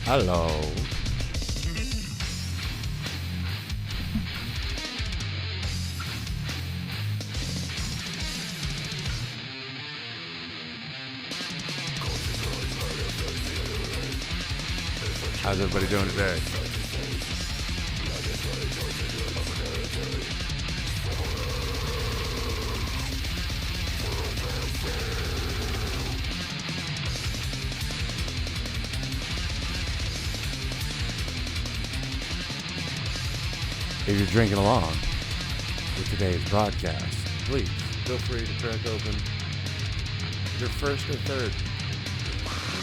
Hello. How's everybody doing today? If you're drinking along with today's broadcast, please feel free to crack open your first or third.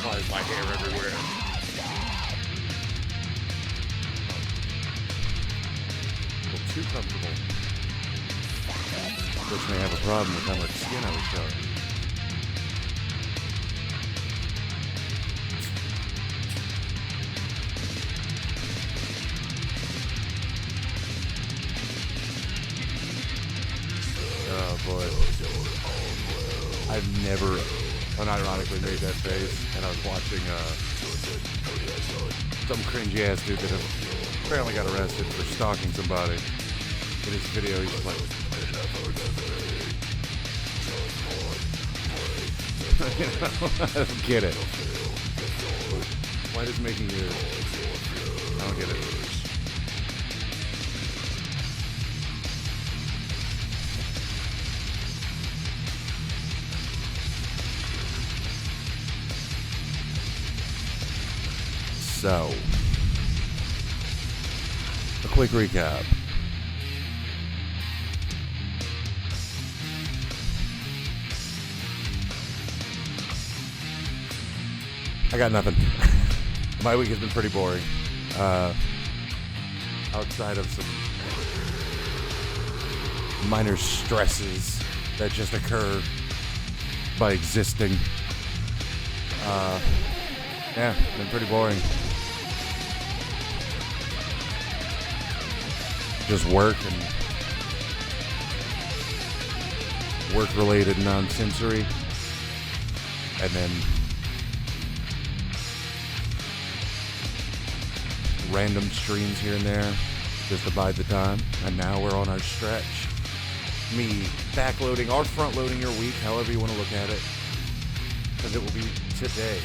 Why is my hair everywhere? A little too comfortable. Which may have a problem with how much skin I was showing. Oh boy. I've never unironically made that face, and I was watching some cringy ass dude that apparently got arrested for stalking somebody. In his video, he's like, I don't get it. Why does making you? I don't get it. So, a quick recap. I got nothing. My week has been pretty boring. Outside of some minor stresses that just occur by existing. Yeah, been pretty boring. Just work and work-related non-sensory, and then random streams here and there, just to bide the time. And now we're on our stretch. Me backloading or front-loading your week, however you want to look at it, because it will be today,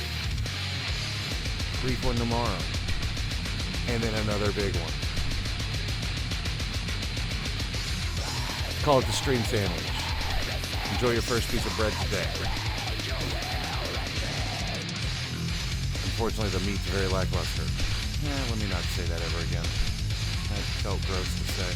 brief one tomorrow, and then another big one. Call it the stream sandwich. Enjoy your first piece of bread today. Unfortunately, the meat's very lackluster. Let me not say that ever again. That felt gross to say.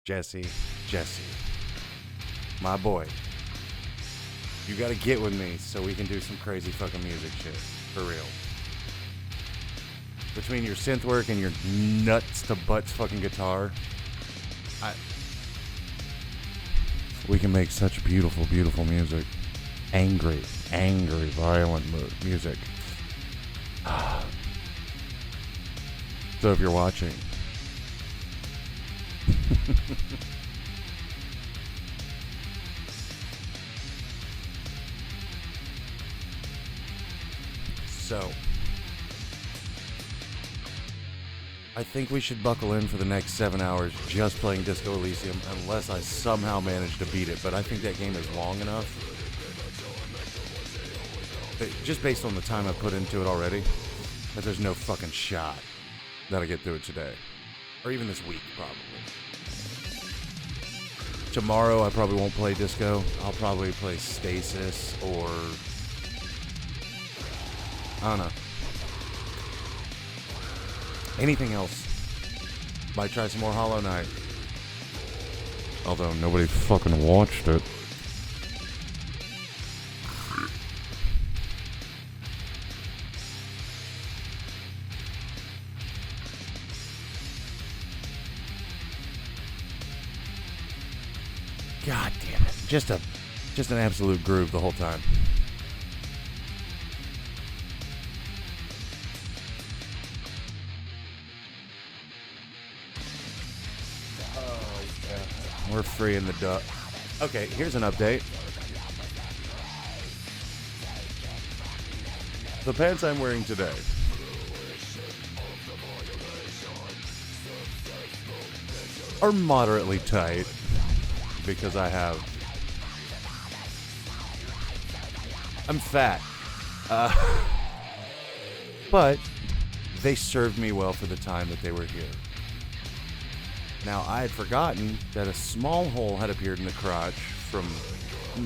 Jesse. My boy. You gotta get with me so we can do some crazy fucking music shit. For real. Between your synth work and your nuts to butts fucking guitar, we can make such beautiful, beautiful music. Angry, violent music. So if you're watching, so I think we should buckle in for the next 7 hours just playing Disco Elysium, unless I somehow manage to beat it. But I think that game is long enough, just based on the time I put into it already, that there's no fucking shot that I get through it today. Or even this week, probably. Tomorrow, I probably won't play Disco. I'll probably play Stasis, or I don't know. Anything else. Might try some more Hollow Knight. Although nobody fucking watched it. God damn it. Just an absolute groove the whole time. We're freeing the duck. Okay, here's an update. The pants I'm wearing today are moderately tight because I'm fat. But they served me well for the time that they were here. Now, I had forgotten that a small hole had appeared in the crotch from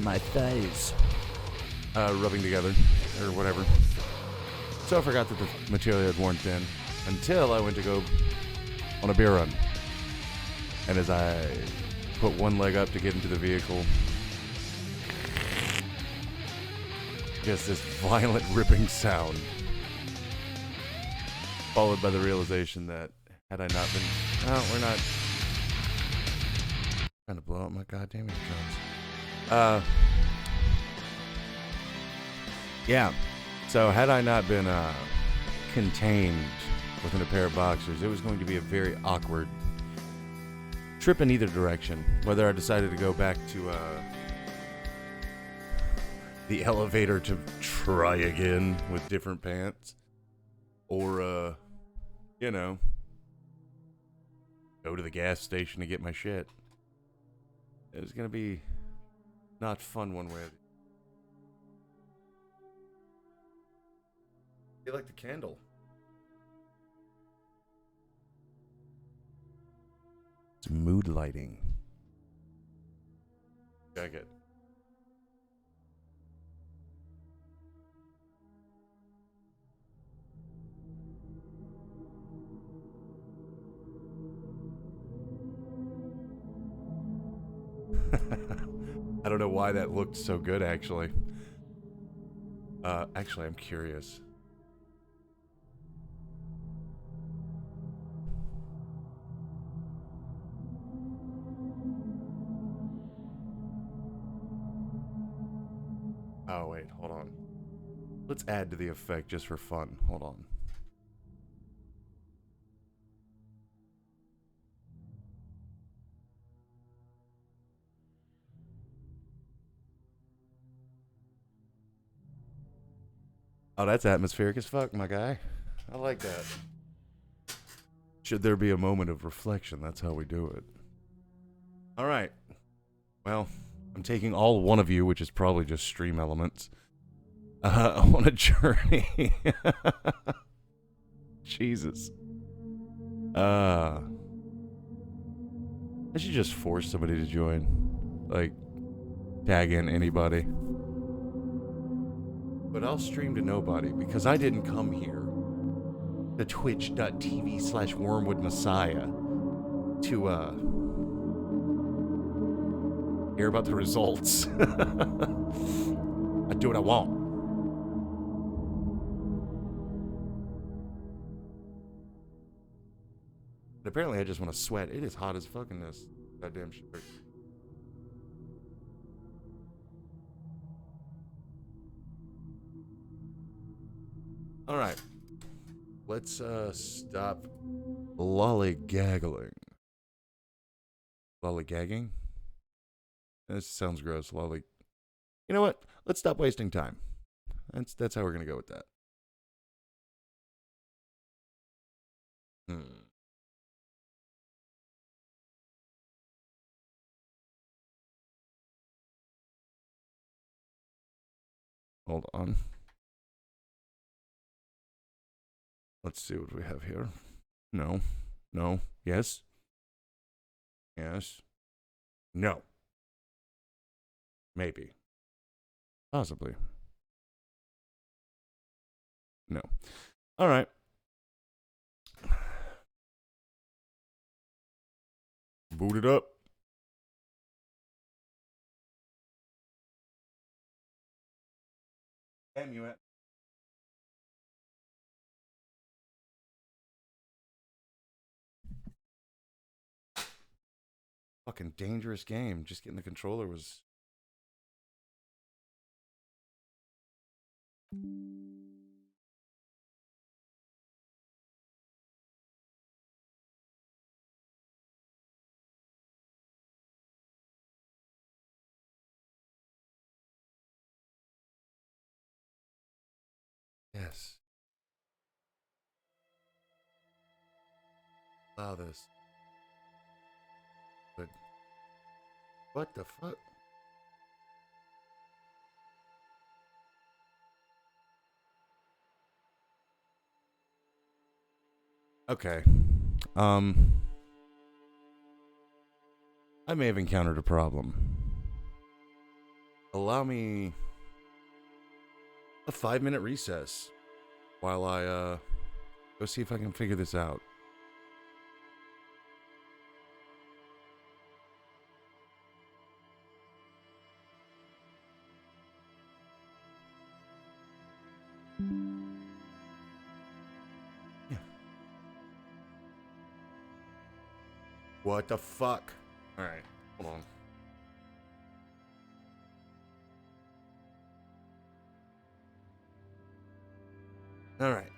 my thighs rubbing together, or whatever. So I forgot that the material had worn thin until I went to go on a beer run. And as I put one leg up to get into the vehicle, just this violent ripping sound, followed by the realization that had I not been... No, we're not... trying to blow up my goddamn eardrums. Yeah. So had I not been contained within a pair of boxers, it was going to be a very awkward trip in either direction. Whether I decided to go back to the elevator to try again with different pants, or go to the gas station to get my shit. It was gonna be not fun one way. You like the candle? It's mood lighting. Check it. I don't know why that looked so good, actually. Actually, I'm curious. Oh, wait, hold on. Let's add to the effect just for fun. Hold on. Oh, that's atmospheric as fuck, my guy. I like that. Should there be a moment of reflection, that's how we do it. All right. Well, I'm taking all one of you, which is probably just stream elements, on a journey. Jesus. I should just force somebody to join. Like, tag in anybody. But I'll stream to nobody because I didn't come here to twitch.tv/wormwoodmessiah to hear about the results. I do what I want. But apparently I just want to sweat. It is hot as fuck in this goddamn shirt. Alright. Let's stop lollygaggling. Lollygagging? This sounds gross. You know what? Let's stop wasting time. That's how we're gonna go with that. Hold on. Let's see what we have here. No. No. Yes. Yes. No. Maybe. Possibly. No. All right. Boot it up. Damn you at. Fucking dangerous game. Just getting the controller was... Yes. Allow this. But what the fuck? Okay. Um, I may have encountered a problem. Allow me a 5-minute recess while I go see if I can figure this out. Yeah. What the fuck? All right, hold on. All right,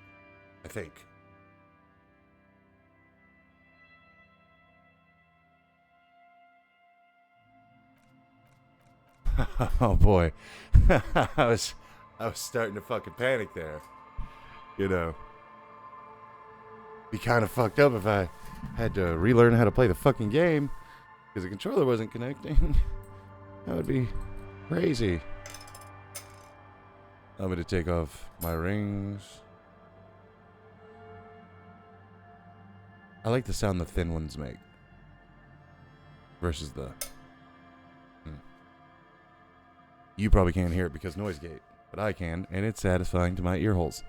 I think. Oh boy, I was starting to fucking panic there. You know, be kind of fucked up if I had to relearn how to play the fucking game because the controller wasn't connecting. That would be crazy. I'm gonna take off my rings. I like the sound the thin ones make versus the. You probably can't hear it because noise gate, but I can, and it's satisfying to my ear holes.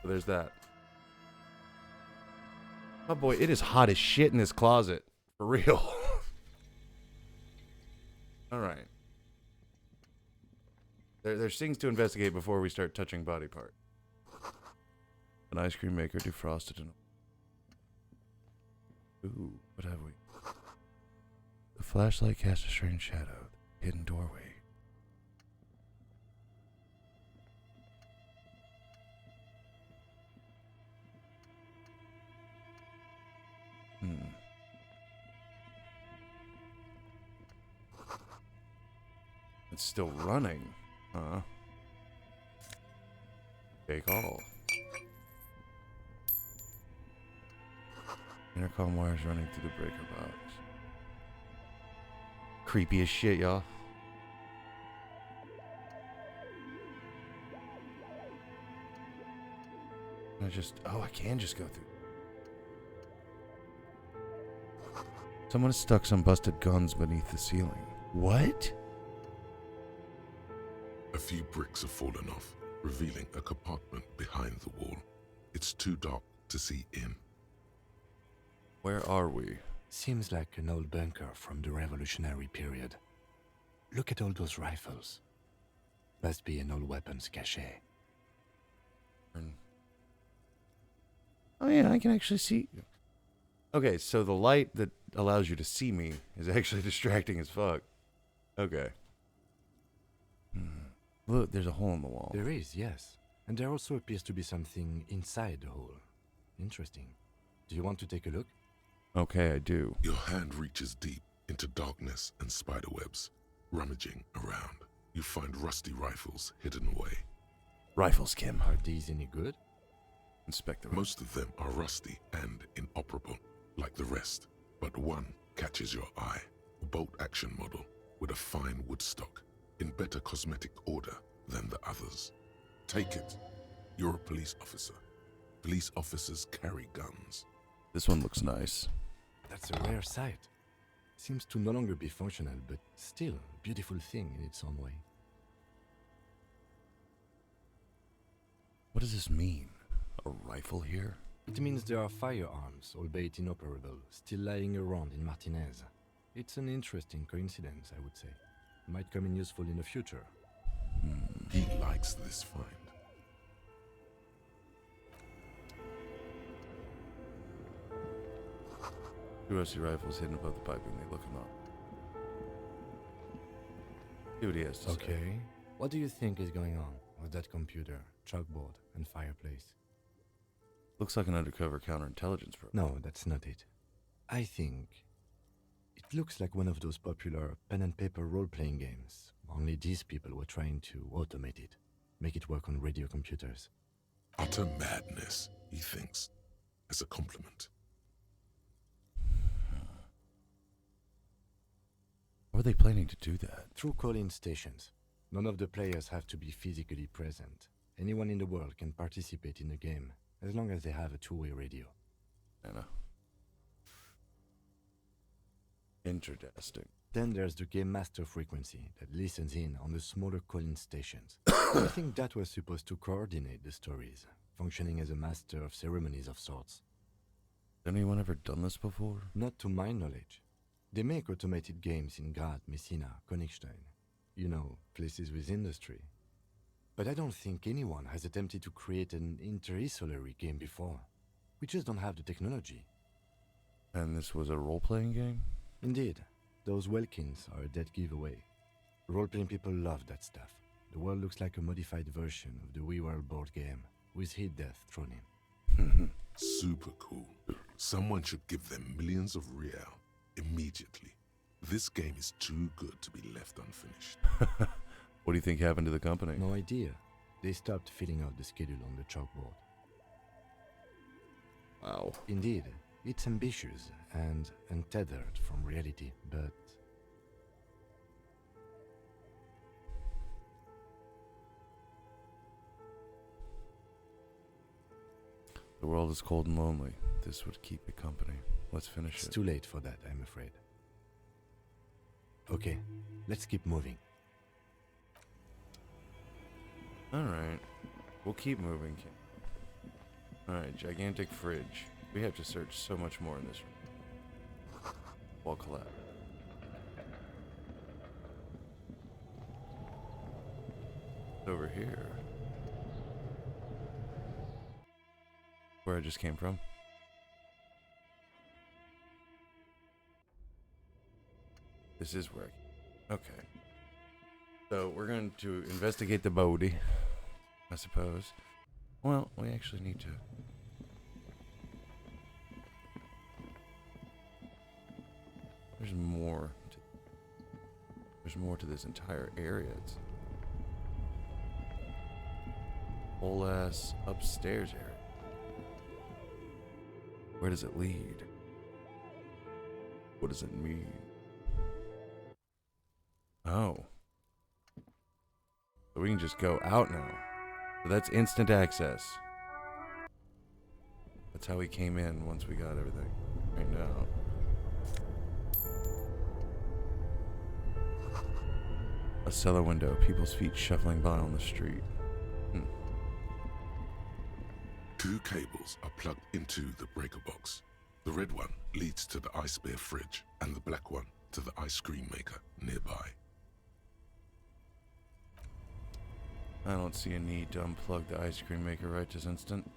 So there's that. Oh boy, it is hot as shit in this closet. For real. Alright. There's things to investigate before we start touching body part. An ice cream maker defrosted and... Ooh, what have we? The flashlight casts a strange shadow. Hidden doorway. It's still running. Huh? Take all. Intercom wires running through the breaker box. Creepy as shit, y'all. I can just go through. Someone has stuck some busted guns beneath the ceiling. What? A few bricks have fallen off, revealing a compartment behind the wall. It's too dark to see in. Where are we? Seems like an old bunker from the revolutionary period. Look at all those rifles. Must be an old weapons cache. Oh yeah, I can actually see. Okay, so the light that allows you to see me is actually distracting as fuck. Okay. Look, there's a hole in the wall. There is, yes. And there also appears to be something inside the hole. Interesting. Do you want to take a look? Okay, I do. Your hand reaches deep into darkness and spiderwebs. Rummaging around, you find rusty rifles hidden away. Rifles, Kim. Are these any good? Inspect the Most of them are rusty and inoperable, like the rest. But one catches your eye. A bolt-action model with a fine wood stock, in better cosmetic order than the others. Take it. You're a police officer. Police officers carry guns. This one looks nice. That's a rare sight. Seems to no longer be functional, but still a beautiful thing in its own way. What does this mean? A rifle here? It means there are firearms, albeit inoperable, still lying around in Martinez. It's an interesting coincidence, I would say. Might come in useful in the future. He likes this find. Two rusty rifles hidden above the piping. They look him up. See what he has to say. Okay. What do you think is going on with that computer, chalkboard, and fireplace? Looks like an undercover counterintelligence program. No, that's not it. I think it looks like one of those popular pen and paper role-playing games. Only these people were trying to automate it. make it work on radio computers. Utter madness, he thinks, as a compliment. How are they planning to do that? Through call-in stations. None of the players have to be physically present. Anyone in the world can participate in the game, as long as they have a two-way radio. Anna. Interesting. Then there's the Game Master frequency that listens in on the smaller call-in stations. I think that was supposed to coordinate the stories, functioning as a master of ceremonies of sorts. Has anyone ever done this before? Not to my knowledge. They make automated games in Grad, Messina, Königstein. You know, places with industry. But I don't think anyone has attempted to create an interisolary game before. We just don't have the technology. And this was a role-playing game? Indeed, those Welkins are a dead giveaway. Role-playing people love that stuff. The world looks like a modified version of the WeWorld board game, with hit death thrown in. Super cool. Someone should give them millions of real immediately. This game is too good to be left unfinished. What do you think happened to the company? No idea. They stopped filling out the schedule on the chalkboard. Wow. Indeed, it's ambitious and untethered from reality, but... The world is cold and lonely. This would keep it company. Let's finish It's it. too late for that, I'm afraid. Okay, let's keep moving. Alright. We'll keep moving. Alright, gigantic fridge. We have to search so much more in this room. Wall collapse. Over here. Where I just came from. This is where okay. So we're going to investigate the body, I suppose. Well, we actually need to. There's more to this entire area. It's whole ass upstairs area. Where does it lead? What does it mean? Oh. So we can just go out now. So that's instant access. That's how we came in once we got everything. Right now. A cellar window, people's feet shuffling by on the street. Two cables are plugged into the breaker box. The red one leads to the ice bear fridge, and the black one to the ice cream maker nearby. I don't see a need to unplug the ice cream maker right this instant.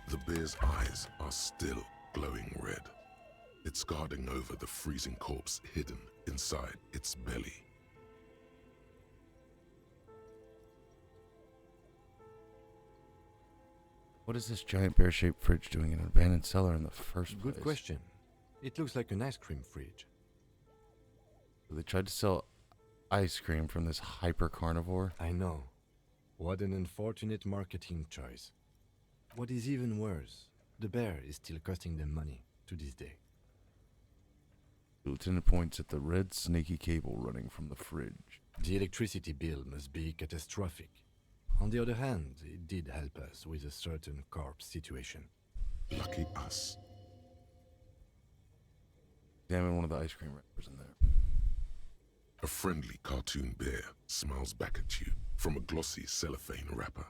The bear's eyes are still glowing red. It's guarding over the freezing corpse hidden inside its belly. What is this giant bear-shaped fridge doing in an abandoned cellar in the first place? Good question. It looks like an ice cream fridge. They tried to sell ice cream from this hyper carnivore. I know. What an unfortunate marketing choice. What is even worse, the bear is still costing them money to this day. The lieutenant points at the red snaky cable running from the fridge. The electricity bill must be catastrophic. On the other hand, it did help us with a certain corpse situation. Lucky us. Examine one of the ice cream wrappers in there. A friendly cartoon bear smiles back at you from a glossy cellophane wrapper.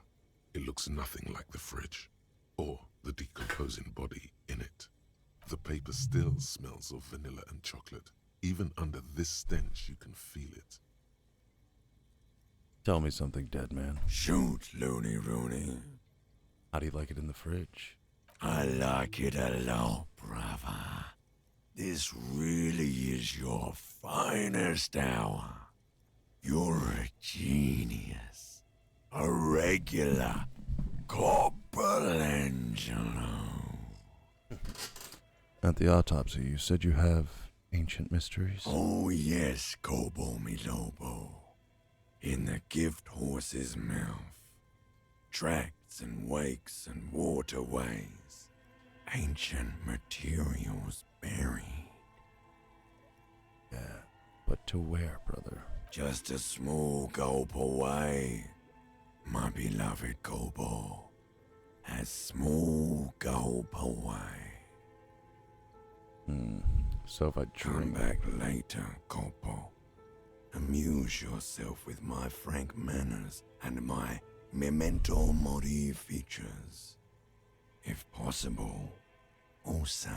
It looks nothing like the fridge, or the decomposing body in it. The paper still smells of vanilla and chocolate. Even under this stench, you can feel it. Tell me something, dead man. Shoot, Looney Rooney. How do you like it in the fridge? I like it a lot, brother. This really is your finest hour. You're a genius. A regular Corporangelo. At the autopsy, you said you have Ancient mysteries. Oh yes, Kobo mi Lobo. In the gift horse's mouth. Tracts and wakes and waterways. Ancient materials buried. Yeah, but to where, brother? Just a small gulp away. My beloved Kobo. A small gulp away. So if I Come drink... back later, Kobo. Amuse yourself with my frank manners and my memento mori features. If possible, also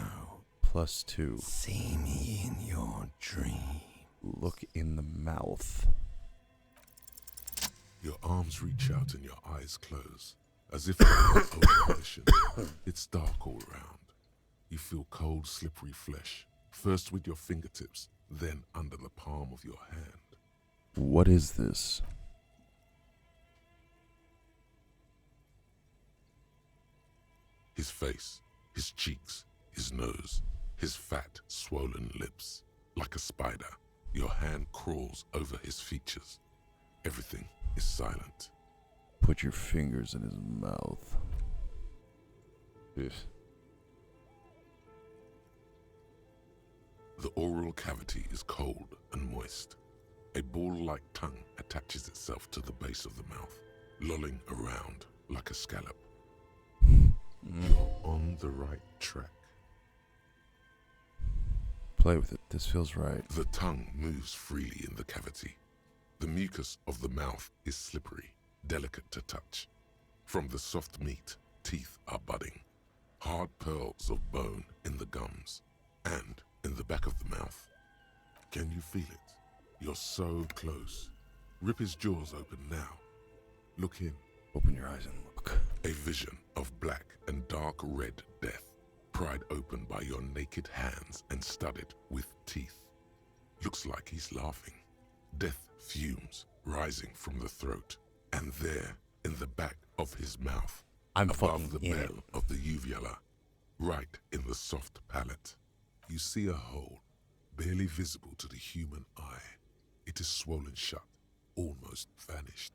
+2. see me in your dream. Look in the mouth. Your arms reach out and your eyes close, as if in an open position. It's dark all around. You feel cold, slippery flesh, first with your fingertips, then under the palm of your hand. What is this? His face, his cheeks, his nose, his fat, swollen lips. Like a spider, your hand crawls over his features. Everything is silent. Put your fingers in his mouth. Ugh. The oral cavity is cold and moist. A ball-like tongue attaches itself to the base of the mouth, lolling around like a scallop. You're on the right track. Play with it. This feels right. The tongue moves freely in the cavity. The mucus of the mouth is slippery, delicate to touch. From the soft meat, teeth are budding. Hard pearls of bone in the gums and in the back of the mouth. Can you feel it? You're so close. Rip his jaws open now. Look in. Open your eyes and look. A vision of black and dark red death, pried open by your naked hands and studded with teeth. Looks like he's laughing. Death fumes rising from the throat, and there, in the back of his mouth, I'm above fucking the in bell it. of the uvula, right in the soft palate, you see a hole, barely visible to the human eye. It is swollen shut, almost vanished.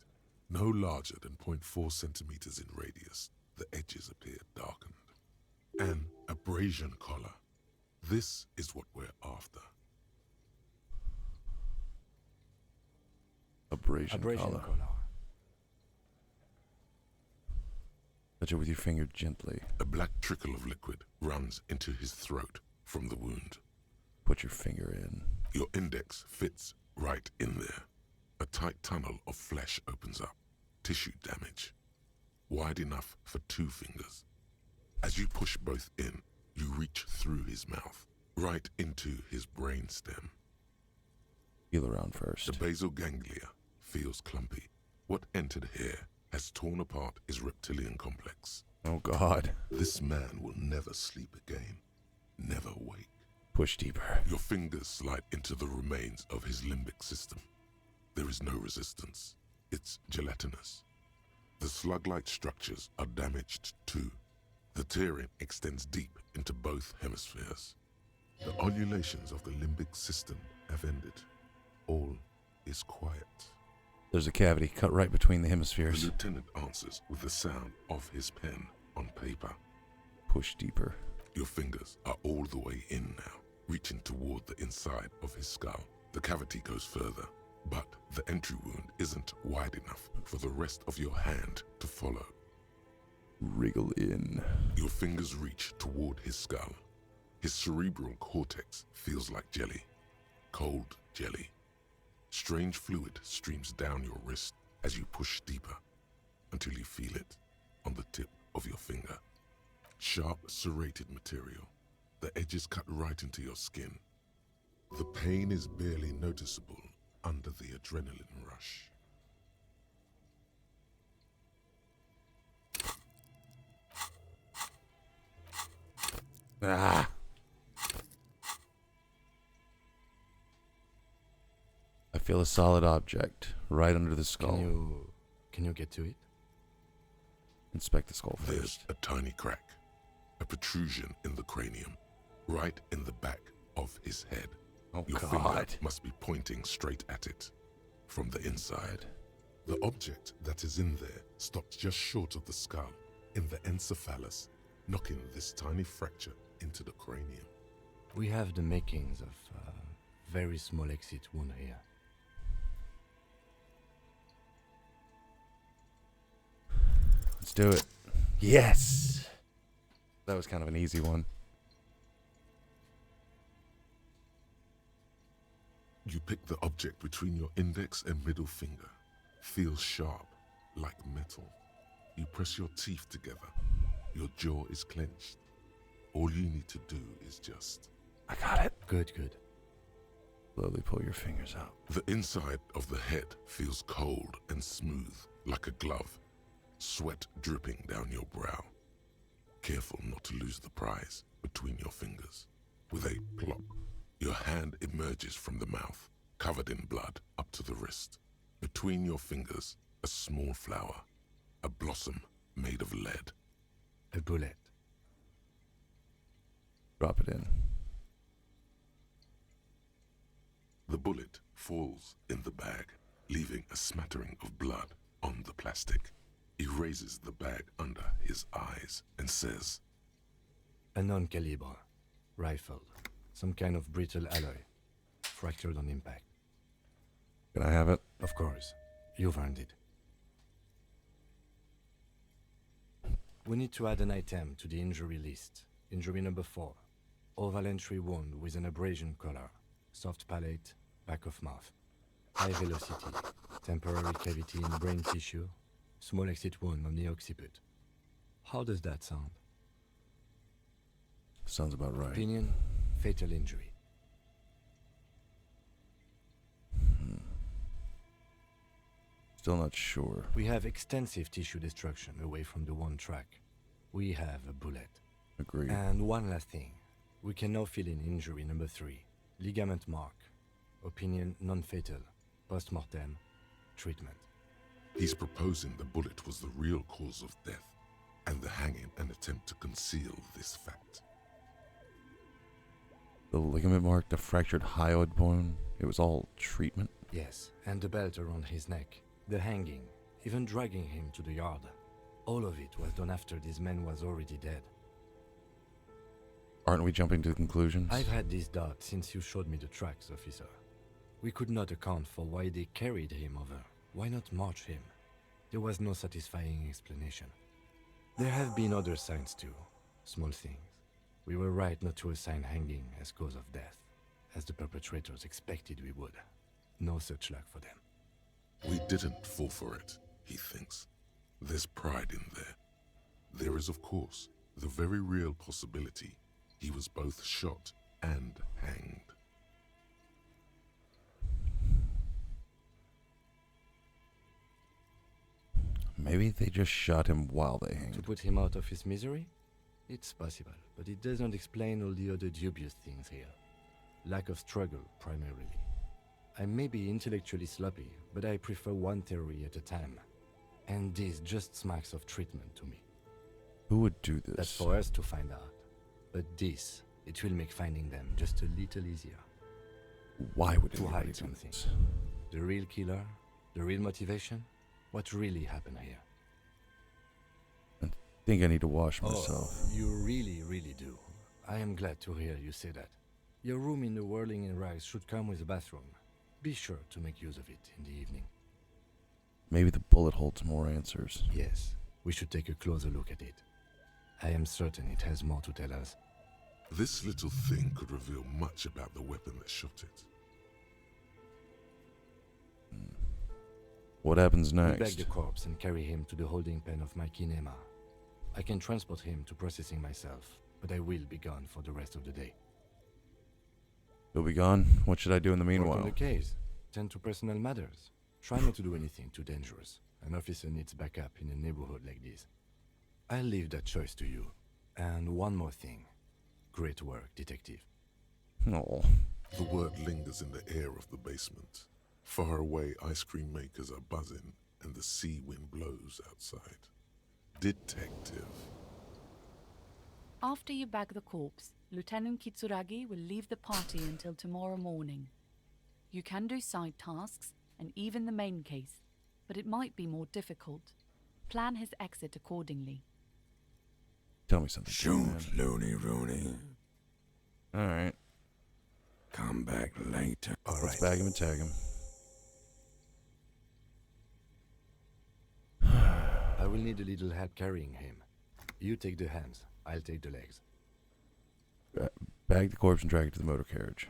No larger than 0.4 centimeters in radius, the edges appear darkened. An abrasion collar. This is what we're after. Abrasion collar. color. Touch it with your finger gently. A black trickle of liquid runs into his throat from the wound. Put your finger in. Your index fits right in there. A tight tunnel of flesh opens up. Tissue damage. Wide enough for 2 fingers. As you push both in, you reach through his mouth, right into his brain stem. Feel around first. The basal ganglia feels clumpy. What entered here has torn apart his reptilian complex. Oh God. This man will never sleep again. Never wake. Push deeper. Your fingers slide into the remains of his limbic system. There is no resistance. It's gelatinous. The slug-like structures are damaged too. The tearing extends deep into both hemispheres. The ululations of the limbic system have ended. All is quiet. There's a cavity cut right between the The hemispheres. lieutenant answers with the sound of his pen on paper. Push deeper. Your fingers are all the way in now, reaching toward the inside of his skull. The cavity goes further, but the entry wound isn't wide enough for the rest of your hand to follow. Wriggle in. Your fingers reach toward his skull. His cerebral cortex feels like jelly. Cold jelly. Strange fluid streams down your wrist as you push deeper until you feel it on the tip of your finger. Sharp, serrated material. The edges cut right into your skin. The pain is barely noticeable under the adrenaline rush. Ah. I feel a solid object right under the skull. Can you get to it? Inspect the skull There's first. a tiny crack, a protrusion in the cranium, right in the back of his head. Oh, Your God. finger must be pointing straight at it, from the inside. The object that is in there stops just short of the skull, in the encephalus, knocking this tiny fracture into the cranium. We have the makings of a very small exit wound here. Let's do it. Yes! That was kind of an easy one. You pick the object between your index and middle finger. Feels sharp, like metal. You press your teeth together. Your jaw is clenched. All you need to do is just... I got it. Good, good. Slowly pull your fingers out. The inside of the head feels cold and smooth, like a glove. Sweat dripping down your brow. Careful not to lose the prize between your fingers. With a plop, your hand emerges from the mouth, covered in blood up to the wrist. Between your fingers, a small flower, a blossom made of lead. A bullet. Drop it in. The bullet falls in the bag, leaving a smattering of blood on the plastic. He raises the bag under his eyes and says, A non-caliber. Rifle. Some kind of brittle alloy. Fractured on impact. Can I have it? Of course. You've earned it. We need to add an item to the injury list. Injury number 4. Oval entry wound with an abrasion color. Soft palate, back of mouth. High velocity. Temporary cavity in brain tissue. Small exit wound on the occiput. How does that sound? Sounds about right. Opinion, fatal injury. Still not sure. We have extensive tissue destruction away from the wound track. We have a bullet. Agreed. And one last thing. We can now fill in injury number 3. Ligament mark. Opinion non-fatal. Post-mortem. Treatment. he's proposing the bullet was the real cause of death, and the hanging an attempt to conceal this fact. The ligament mark, the fractured hyoid bone, it was all treatment? Yes, and the belt around his neck. The hanging. Even dragging him to the yard. All of it was done after this man was already dead. Aren't we jumping to conclusions? I've had this doubt since you showed me the tracks, officer. We could not account for why they carried him over. Why not march him? There was no satisfying explanation. There have been other signs too. Small things. We were right not to assign hanging as cause of death, as the perpetrators expected we would. No such luck for them. We didn't fall for it, he thinks. There's pride in there. There is, of course, the very real possibility he was both shot and hanged. Maybe they just shot him while they To hanged. put him out of his misery? It's possible, but it doesn't explain all the other dubious things here. Lack of struggle, primarily. I may be intellectually sloppy, but I prefer one theory at a time. And this just smacks of treatment to me. Who would do this? That's for us to find out. But this, it will make finding them just a little easier. Why would To anybody hide do something. this? The real killer? The real motivation? What really happened here? I think I need to wash myself. You really, really do. I am glad to hear you say that. Your room in the Whirling in Rags should come with a bathroom. Be sure to make use of it in the evening. Maybe the bullet holds more answers. Yes, we should take a closer look at it. I am certain it has more to tell us. This little thing could reveal much about the weapon that shot it. What happens We bag next? the corpse and carry him to the holding pen of my kinema. I can transport him to processing myself, but I will be gone for the rest of the day. He'll be gone. What should I do in the Work on meanwhile? the case. Tend to personal matters. Try not to do anything too dangerous. An officer needs backup in a neighborhood like this. I'll leave that choice to you. And one more thing. Great work, detective. Oh, The word lingers in the air of the basement. Far away, ice cream makers are buzzing, and the sea wind blows outside. Detective. After you bag the corpse, Lieutenant Kitsuragi will leave the party until tomorrow morning. You can do side tasks and even the main case, but it might be more difficult. Plan his exit accordingly. Tell me something. Shoot, Looney Rooney. Alright. Come back later. Let's bag him and tag him. I will need a little help carrying him. You take the hands, I'll take the legs. Bag the corpse and drag it to the motor carriage.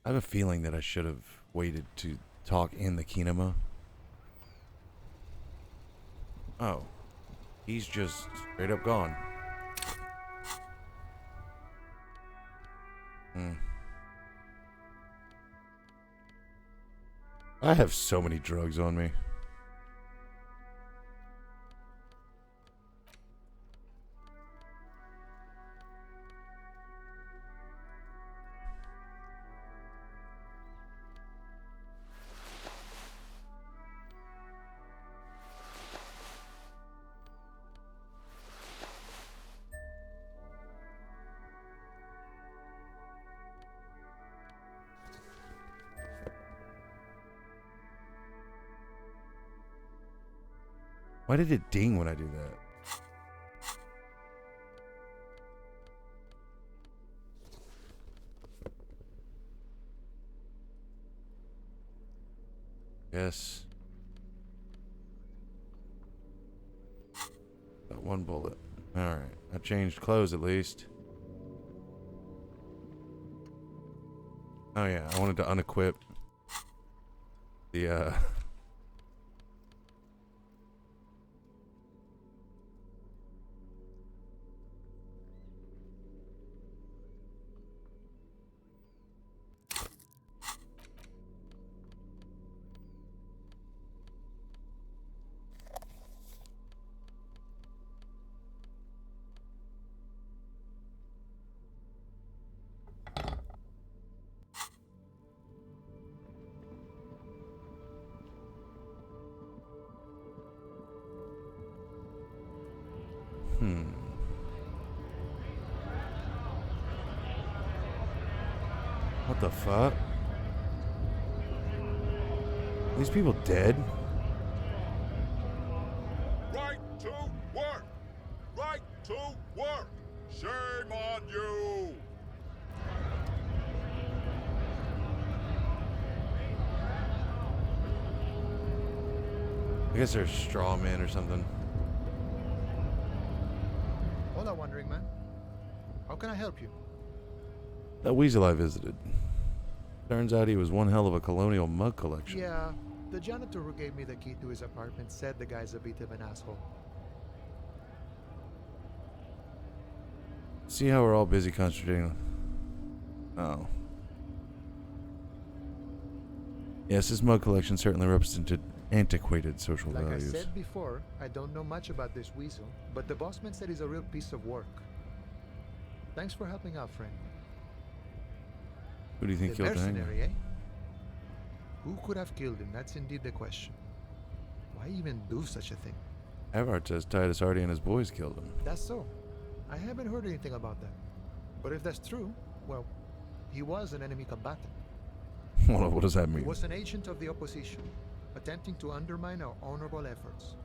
I have a feeling that I should have waited to talk in the kinema. Oh. He's just straight up gone. I have so many drugs on me. Why did it ding when I do that? Yes. Got one bullet. Alright. I changed clothes at least. Oh yeah, I wanted to unequip the What the fuck? These people dead? Right to work! Right to work! Shame on you! I guess they're straw men or something. Hola, Wandering Man. How can I help you? That weasel I visited. Turns out he was one hell of a colonial mug collection. Yeah, the janitor who gave me the key to his apartment said the guy's a bit of an asshole. See how we're all busy concentrating? Oh. Yes, his mug collection certainly represented antiquated social Like values. I said before, I don't know much about this weasel, but the bossman said he's a real piece of work. Thanks for helping out, friend. Who do you think The killed Dang? mercenary, eh? Who could have killed him? That's indeed the question. Why even do such a thing? Everard says Titus Hardy and his boys killed him. That's so. I haven't heard anything about that. But if that's true, well, he was an enemy combatant. What does that He mean? was an agent of the opposition, attempting to undermine our honorable efforts.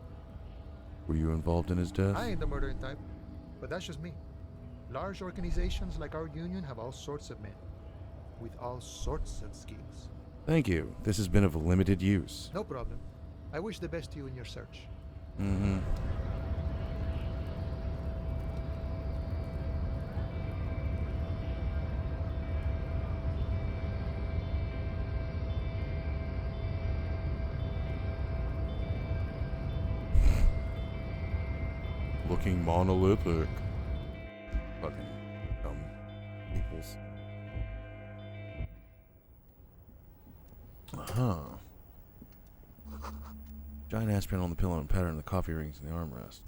Were you involved in his death? I ain't the murdering type, but that's just me. Large organizations like our union have all sorts of men, with all sorts of skills. Thank you. This has been of limited use. No problem. I wish the best to you in your search. Mm-hmm. Looking monolithic. Fucking dumb peoples. Huh. Giant aspirin on the pillow and pattern the coffee rings in the armrest.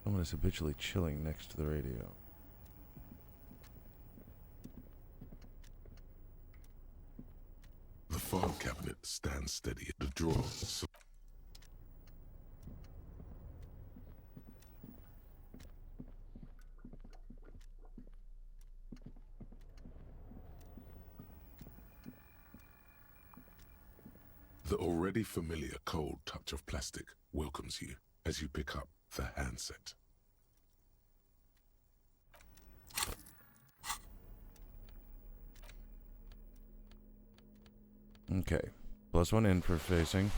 Someone is habitually chilling next to the radio. The file cabinet stands steady at the drawer. So The already familiar cold touch of plastic welcomes you as you pick up the handset. Okay. +1 interfacing.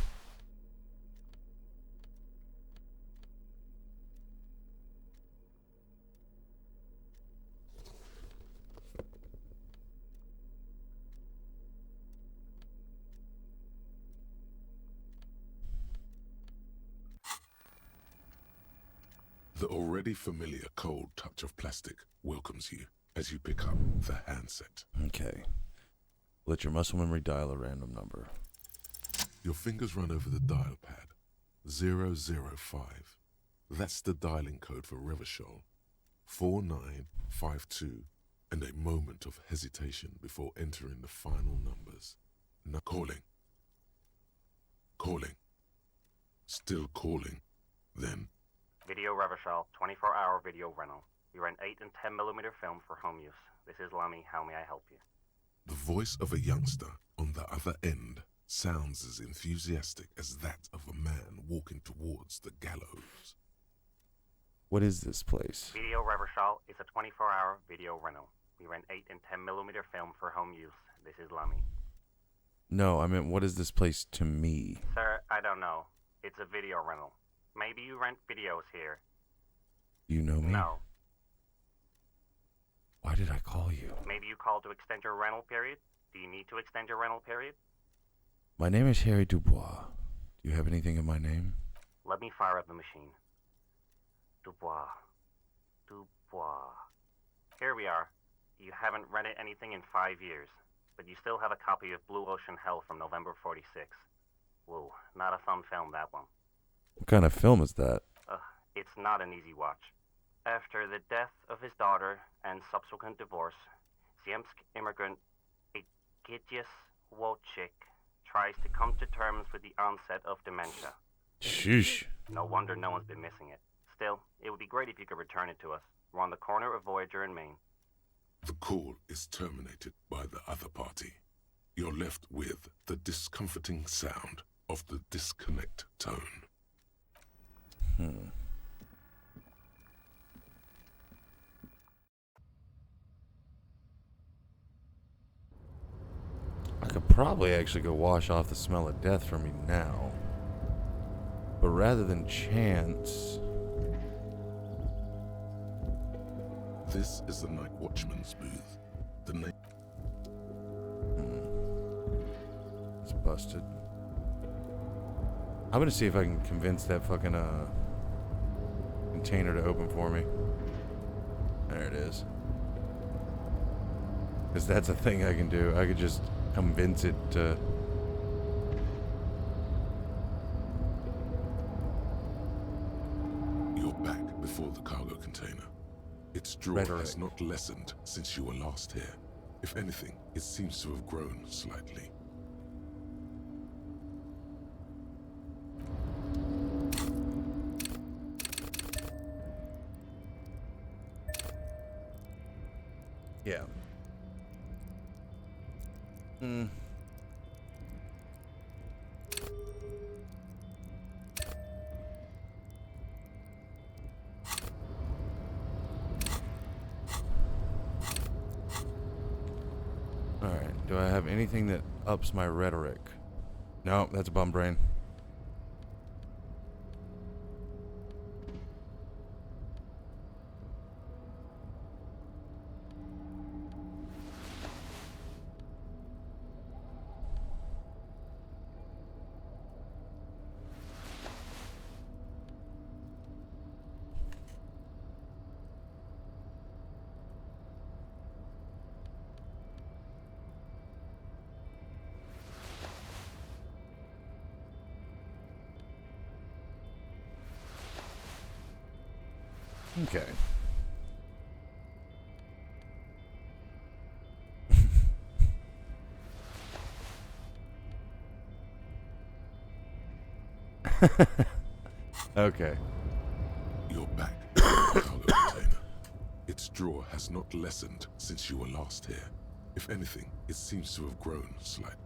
The already familiar cold touch of plastic welcomes you as you pick up the handset. Okay. Let your muscle memory dial a random number. Your fingers run over the dial pad. 005. That's the dialing code for Revachol. 4952. And a moment of hesitation before entering the final numbers. Now calling. Calling. Still calling. Then Video Revachol, 24-hour video rental. We rent 8 and 10mm film for home use. This is Lamy. How may I help you? the voice of a youngster on the other end sounds as enthusiastic as that of a man walking towards the gallows. What is this place? Video Revachol is a 24-hour video rental. We rent 8 and 10mm film for home use. This is Lamy. No, I meant what is this place to me? Sir, I don't know. It's a video rental. Maybe you rent videos here. You know me? No. Why did I call you? Maybe you called to extend your rental period? Do you need to extend your rental period? My name is Harry Dubois. Do you have anything in my name? Let me fire up the machine. Dubois. Dubois. Here we are. You haven't rented anything in 5 years, but you still have a copy of Blue Ocean Hell from November '46. Whoa, not a fun film, that one. What kind of film is that? It's not an easy watch. After the death of his daughter and subsequent divorce, Ziemsk immigrant Egidius Wojcik tries to come to terms with the onset of dementia. Sheesh. No wonder no one's been missing it. Still, it would be great if you could return it to us. We're on the corner of Voyager and Maine. The call is terminated by the other party. You're left with the discomforting sound of the disconnect tone. I could probably actually go wash off the smell of death from me now. But rather than chance... This is the Night Watchman's booth. The name. It's busted. I'm gonna see if I can convince that fucking container to open for me. There it is. Because that's a thing I can do. I could just convince it to... You're back before the cargo container. Its draw has not lessened since you were last here. If anything, it seems to have grown slightly. Yeah. Alright, do I have anything that ups my rhetoric? No, that's a bum brain. Okay. Okay. You're back in the cargo container. Its draw has not lessened since you were last here. If anything, it seems to have grown slightly.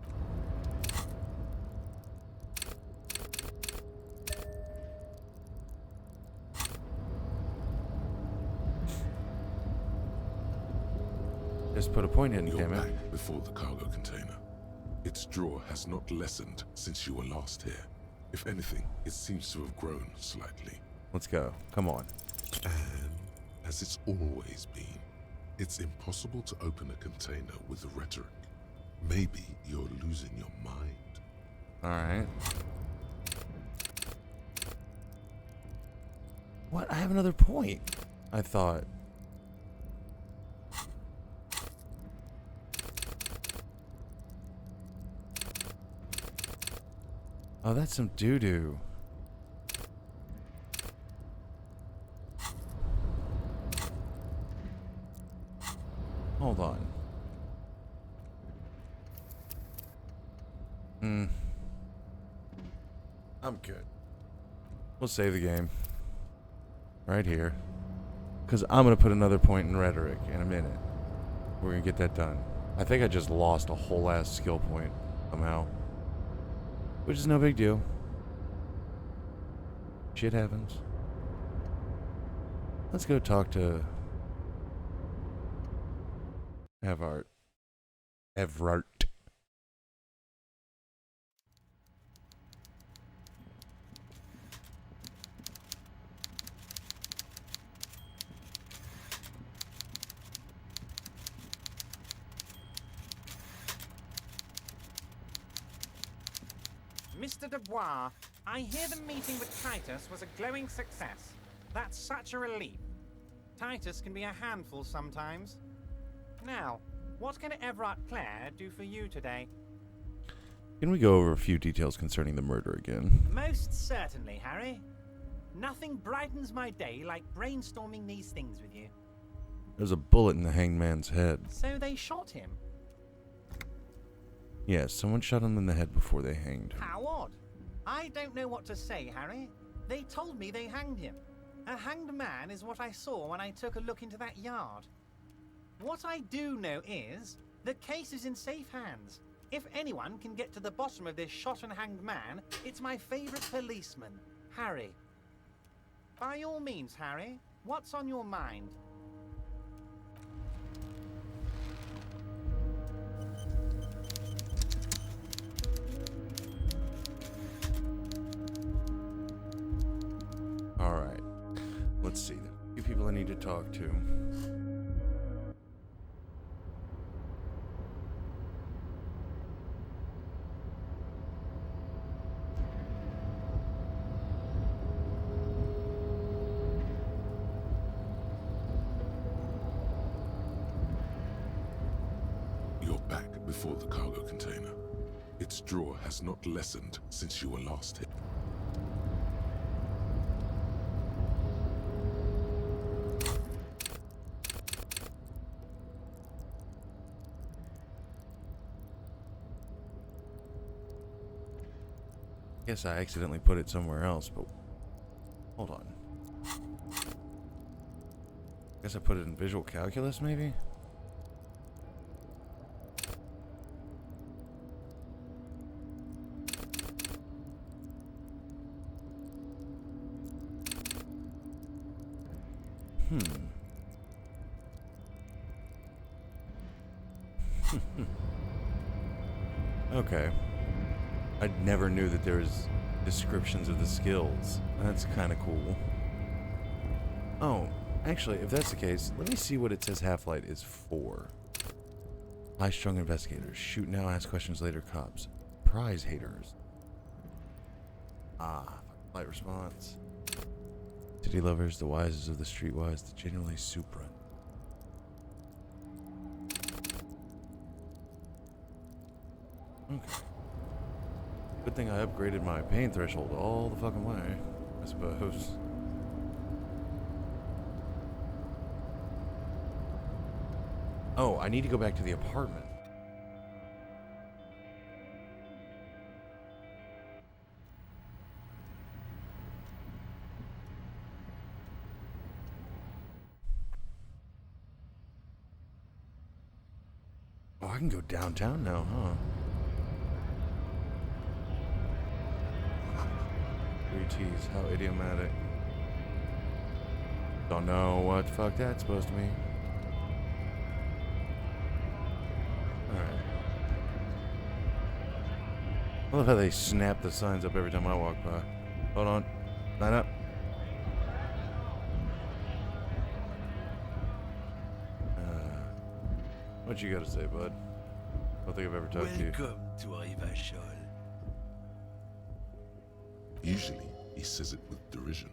Just put a point in, You're damn it. back before the cargo container. Its draw has not lessened since you were last here. If anything, it seems to have grown slightly. Let's go. Come on. And as it's always been, it's impossible to open a container with rhetoric. Maybe you're losing your mind. Alright. What? I have another point. I thought. Oh, that's some doo-doo. Hold on. I'm good. We'll save the game. Right here. Because I'm going to put another point in rhetoric in a minute. We're going to get that done. I think I just lost a whole ass skill point somehow. Which is no big deal. Shit happens. Let's go talk to Evrart. Mr. Dubois, I hear the meeting with Titus was a glowing success. That's such a relief. Titus can be a handful sometimes. Now, what can Evrart Clare do for you today? Can we go over a few details concerning the murder again? Most certainly, Harry. Nothing brightens my day like brainstorming these things with you. There's a bullet in the hanged man's head. So they shot him? Yes, someone shot him in the head before they hanged him. How odd. I don't know what to say, Harry. They told me they hanged him. A hanged man is what I saw when I took a look into that yard. What I do know is, the case is in safe hands. If anyone can get to the bottom of this shot and hanged man, it's my favorite policeman, Harry. By all means, Harry, what's on your mind? Alright. Let's see. A few people I need to talk to. You're back before the cargo container. Its draw has not lessened since you were last hit. Guess I accidentally put it somewhere else, but hold on. Guess I put it in visual calculus, maybe? Okay. I never knew that there was descriptions of the skills. That's kind of cool. Oh, actually, if that's the case, let me see what it says Half-Light is for. High-strung investigators. Shoot now, ask questions later, cops. Prize haters. Ah, light response. City lovers, the wisest of the streetwise, the genuinely supra. Okay. Good thing I upgraded my pain threshold all the fucking way, I suppose. Oh, I need to go back to the apartment. Oh, I can go downtown now, huh? 3Ts, how idiomatic. Don't know what the fuck that's supposed to mean. I love how they snap the signs up every time I walk by. Hold on. Line up. What you gotta say, bud? I don't think I've ever talked to you. Welcome to Rivachol. Usually, he says it with derision,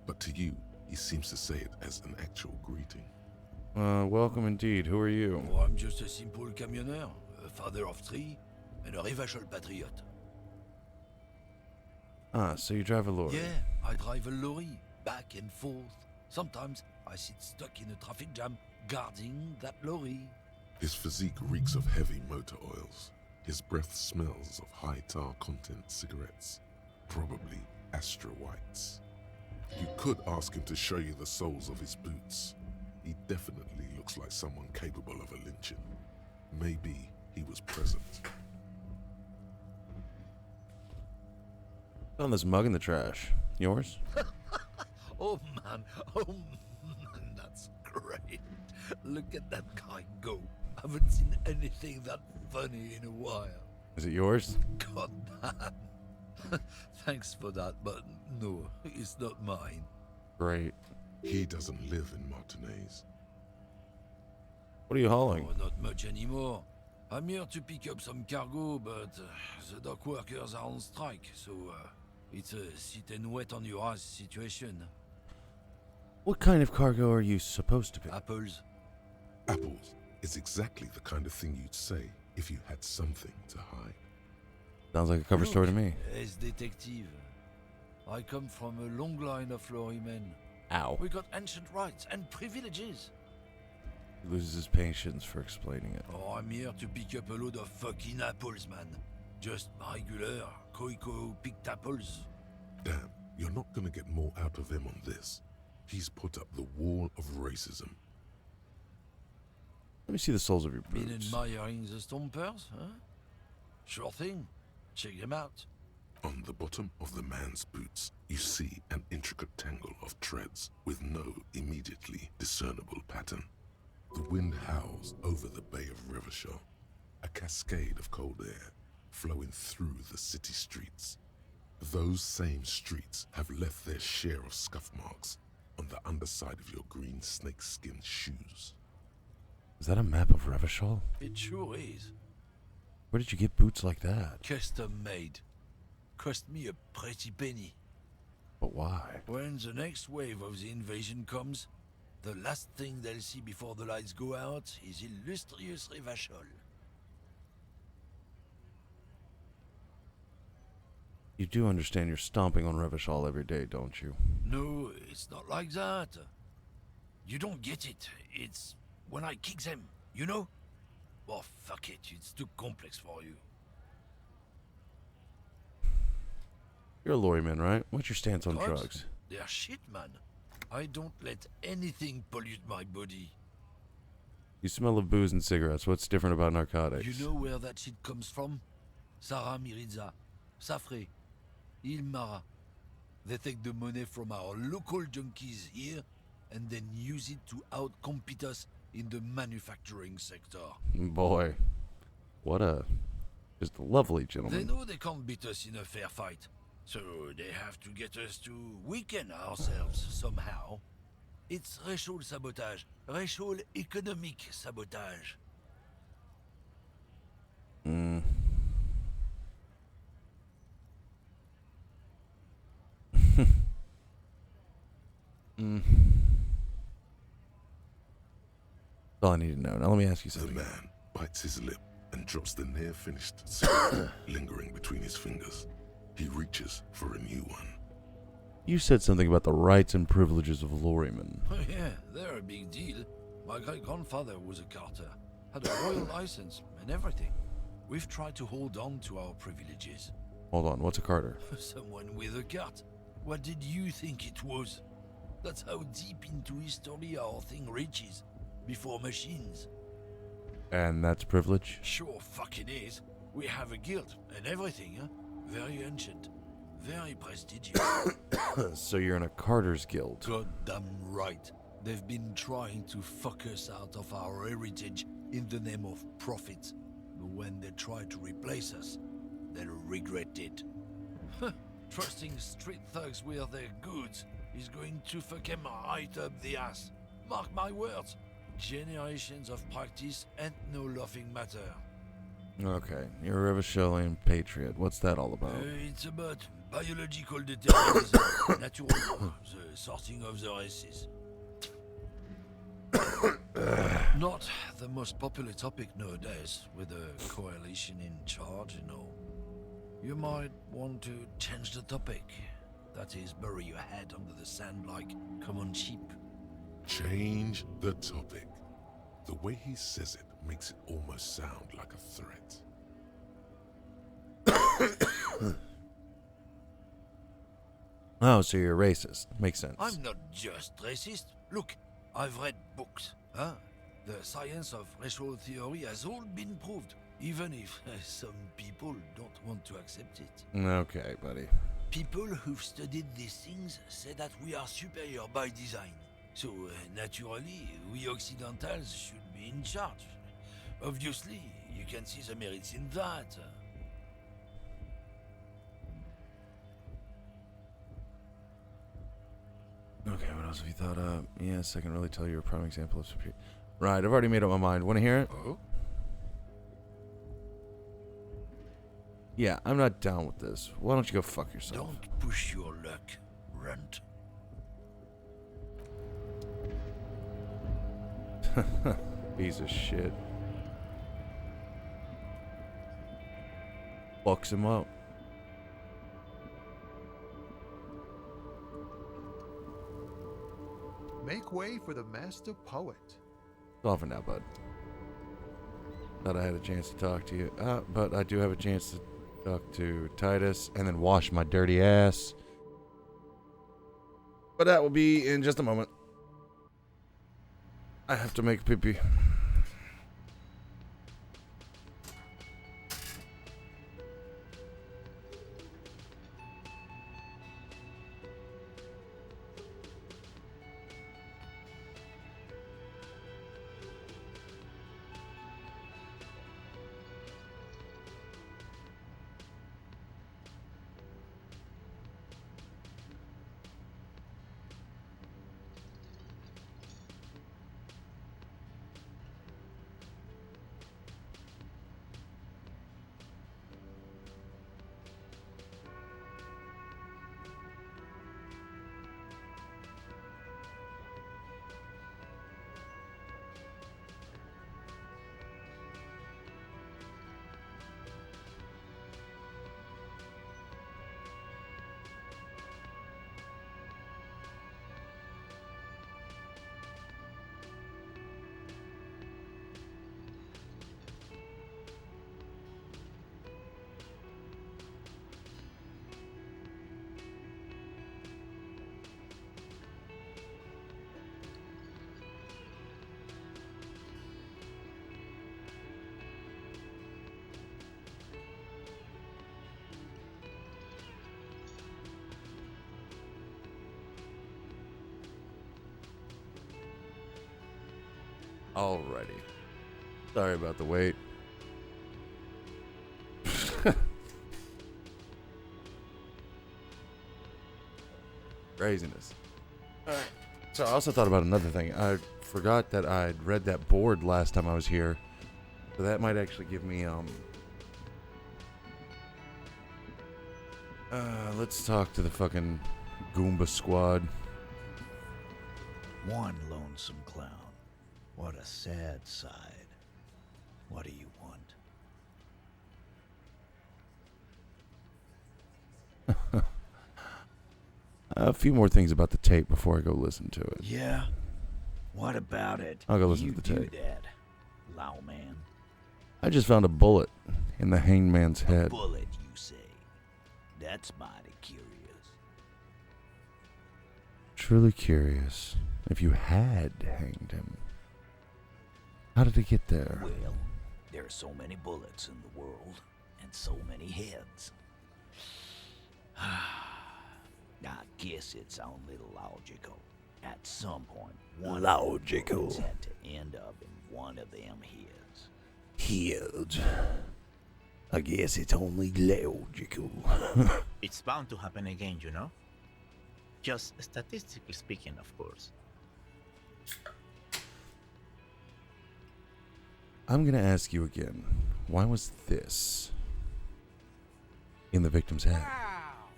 but to you, he seems to say it as an actual greeting. Welcome indeed. Who are you? Oh, I'm just a simple camionneur, a father of three, and a Rivachol patriot. Ah, so you drive a lorry. Yeah, I drive a lorry, back and forth. Sometimes I sit stuck in a traffic jam, guarding that lorry. His physique reeks of heavy motor oils. His breath smells of high tar content cigarettes, probably Astra Whites. You could ask him to show you the soles of his boots. He definitely looks like someone capable of a lynching. Maybe he was present. Found this mug in the trash. Yours? Oh man, that's great. Look at that guy go. Haven't seen anything that funny in a while. Is it yours? God damn. Thanks for that, but no, it's not mine. Great. He doesn't live in Martinez. What are you hauling? Oh, not much anymore. I'm here to pick up some cargo, but the dock workers are on strike, so it's a sit and wait on your ass situation. What kind of cargo are you supposed to be? Apples. Apples is exactly the kind of thing you'd say if you had something to hide. Sounds like a cover story to me. As detective, I come from a long line of lorrymen. Ow. We got ancient rights and privileges. He loses his patience for explaining it. Oh, I'm here to pick up a load of fucking apples, man. Just regular Koiko picked apples. Damn, you're not gonna get more out of him on this. He's put up the wall of racism. Let me see the soles of your Been boots. admiring the stompers, huh? Sure thing. Check them out. On the bottom of the man's boots, you see an intricate tangle of treads with no immediately discernible pattern. The wind howls over the Bay of Rivachol, a cascade of cold air flowing through the city streets. Those same streets have left their share of scuff marks on the underside of your green snakeskin shoes. Is that a map of Revachol? It sure is. Where did you get boots like that? Custom made. Cost me a pretty penny. But why? When the next wave of the invasion comes, the last thing they'll see before the lights go out is illustrious Rivachol. You do understand you're stomping on Revachol every day, don't you? No, it's not like that. You don't get it. It's when I kick them, you know? Oh, fuck it, it's too complex for you. You're a lorryman, right? What's your stance on What? drugs? They're shit, man. I don't let anything pollute my body. You smell of booze and cigarettes. What's different about narcotics? You know where that shit comes from? Sarah Miriza, Safre, Ilmara. They take the money from our local junkies here and then use it to outcompete us in the manufacturing sector. Boy, what a just a lovely They gentleman. know they can't beat us in a fair fight, so they have to get us to weaken ourselves somehow. It's racial sabotage, racial economic sabotage. Mm. Mm. That's all I need to know. Now let me ask you The something. man bites his lip and drops the near-finished cigarette lingering between his fingers. He reaches for a new one. You said something about the rights and privileges of lorrymen. Oh yeah, they're a big deal. My great-grandfather was a carter, had a royal license and everything. We've tried to hold on to our privileges. Hold on, what's a carter? Someone with a cart. What did you think it was? That's how deep into history our thing reaches. Before machines. And that's privilege? Sure fucking is. We have a guild and everything, huh? Very ancient. Very prestigious. So you're in a carter's guild. Goddamn right. They've been trying to fuck us out of our heritage in the name of profit. But when they try to replace us, they'll regret it. Trusting street thugs with their goods is going to fuck them right up the ass. Mark my words. Generations of practice ain't no laughing matter. Okay, you're a Revachelian patriot. What's that all about? It's about biological determinism, natural law, the sorting of the races. Not the most popular topic nowadays, with the coalition in charge, you know. You might want to change the topic. That is, bury your head under the sand like common sheep. Change the topic. The way he says it makes it almost sound like a threat. Oh, so you're a racist. Makes sense. I'm not just racist. Look, I've read books. The science of racial theory has all been proved, even if some people don't want to accept it. Okay, buddy. People who've studied these things say that we are superior by design. So, naturally, we Occidentals should be in charge. Obviously, you can see the merits in that. Okay, what else have you thought of? Yes, I can really tell you're a prime example of superior. Right, I've already made up my mind. Want to hear it? Oh? Yeah, I'm not down with this. Why don't you go fuck yourself? Don't push your luck, runt. Piece of shit. Fucks him up. Make way for the master poet. It's all for now, bud. Thought I had a chance to talk to you. But I do have a chance to talk to Titus and then wash my dirty ass. But that will be in just a moment. I have to make pee-pee. Alrighty. Sorry about the wait. Craziness. Alright. So I also thought about another thing. I forgot that I'd read that board last time I was here. So that might actually give me, let's talk to the fucking Goomba squad. One lonesome clown. What a sad side. What do you want? A few more things about the tape before I go listen to it. Yeah? What about it? I'll go listen you to the do tape. that, Lao man. I just found a bullet in the hangman's head. A bullet, you say? That's mighty curious. Truly curious if you had hanged him. How did it get there? Well, there are so many bullets in the world, and so many heads. I guess it's a little logical. At some point, one Logical. of the bullets had to end up in one of them heads. Healed. I guess it's only logical. It's bound to happen again, you know? Just statistically speaking, of course. I'm going to ask you again. Why was this in the victim's head? Wow!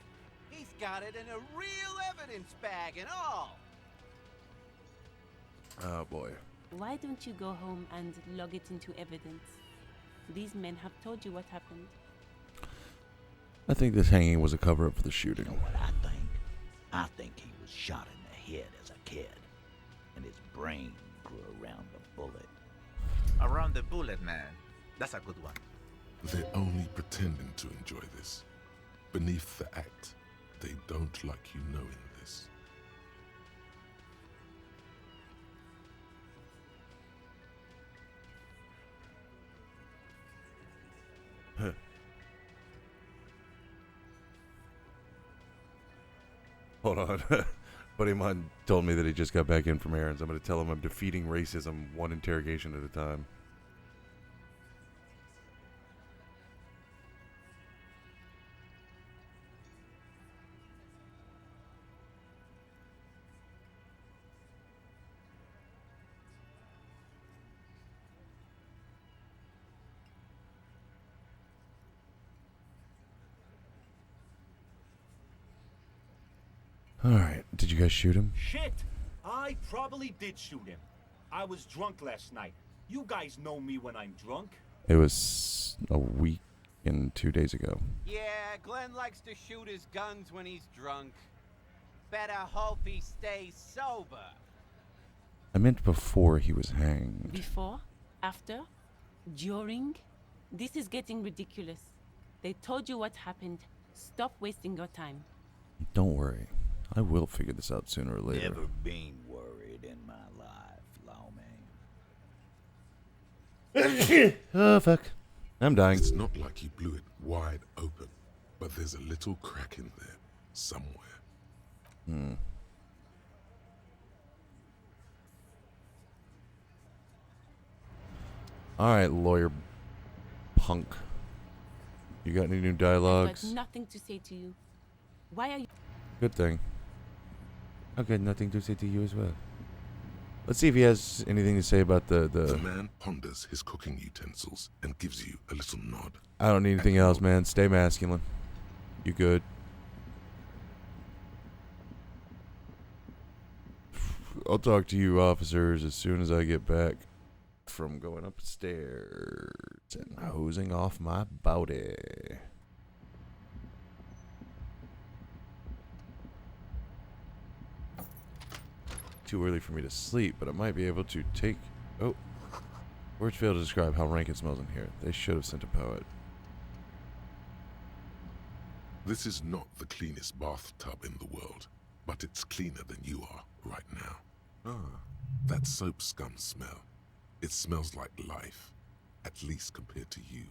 He's got it in a real evidence bag and all! Oh, boy. Why don't you go home and log it into evidence? These men have told you what happened. I think this hanging was a cover-up for the shooting. You know what I think? I think he was shot in the head as a kid, and his brain grew around the bullet. Around the bullet, man. That's a good one. They're only pretending to enjoy this. Beneath the act, they don't like you knowing this. Huh. Hold on. Buddy of mine told me that he just got back in from errands. I'm going to tell him I'm defeating racism one interrogation at a time. Alright, did you guys shoot him? Shit! I probably did shoot him. I was drunk last night. You guys know me when I'm drunk. It was a week and 2 days ago. Yeah, Glenn likes to shoot his guns when he's drunk. Better hope he stays sober. I meant before he was hanged. Before? After? During? This is getting ridiculous. They told you what happened. Stop wasting your time. Don't worry. I will figure this out sooner or later. Never been worried in my life, lawman. Oh, fuck. I'm dying. It's not like you blew it wide open, but there's a little crack in there somewhere. Alright, lawyer punk. You got any new dialogues? I've got nothing to say to you. Why are you... Good thing. I've got nothing to say to you as well. Let's see if he has anything to say about the... The man ponders his cooking utensils and gives you a little nod. I don't need anything else, man. Stay masculine. You good? I'll talk to you officers as soon as I get back from going upstairs and hosing off my body. Too early for me to sleep, but I might be able to take... Oh. Words fail to describe how rank it smells in here. They should have sent a poet. This is not the cleanest bathtub in the world, but it's cleaner than you are right now. Ah, that soap scum smell. It smells like life, at least compared to you.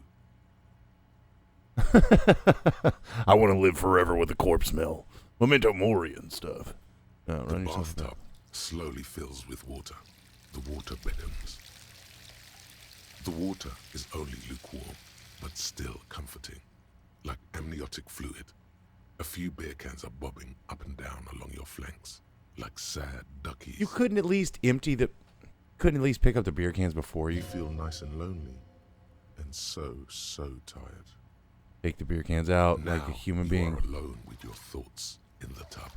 I want to live forever with the corpse smell. Memento Mori and stuff. No, The bathtub slowly fills with water. The water beckons. The water is only lukewarm, but still comforting, like amniotic fluid. A few beer cans are bobbing up and down along your flanks, like sad duckies. You couldn't at least empty the... Couldn't at least pick up the beer cans before you... You feel nice and lonely, and so tired. Take the beer cans out now like a human you being. are alone with your thoughts in the tub.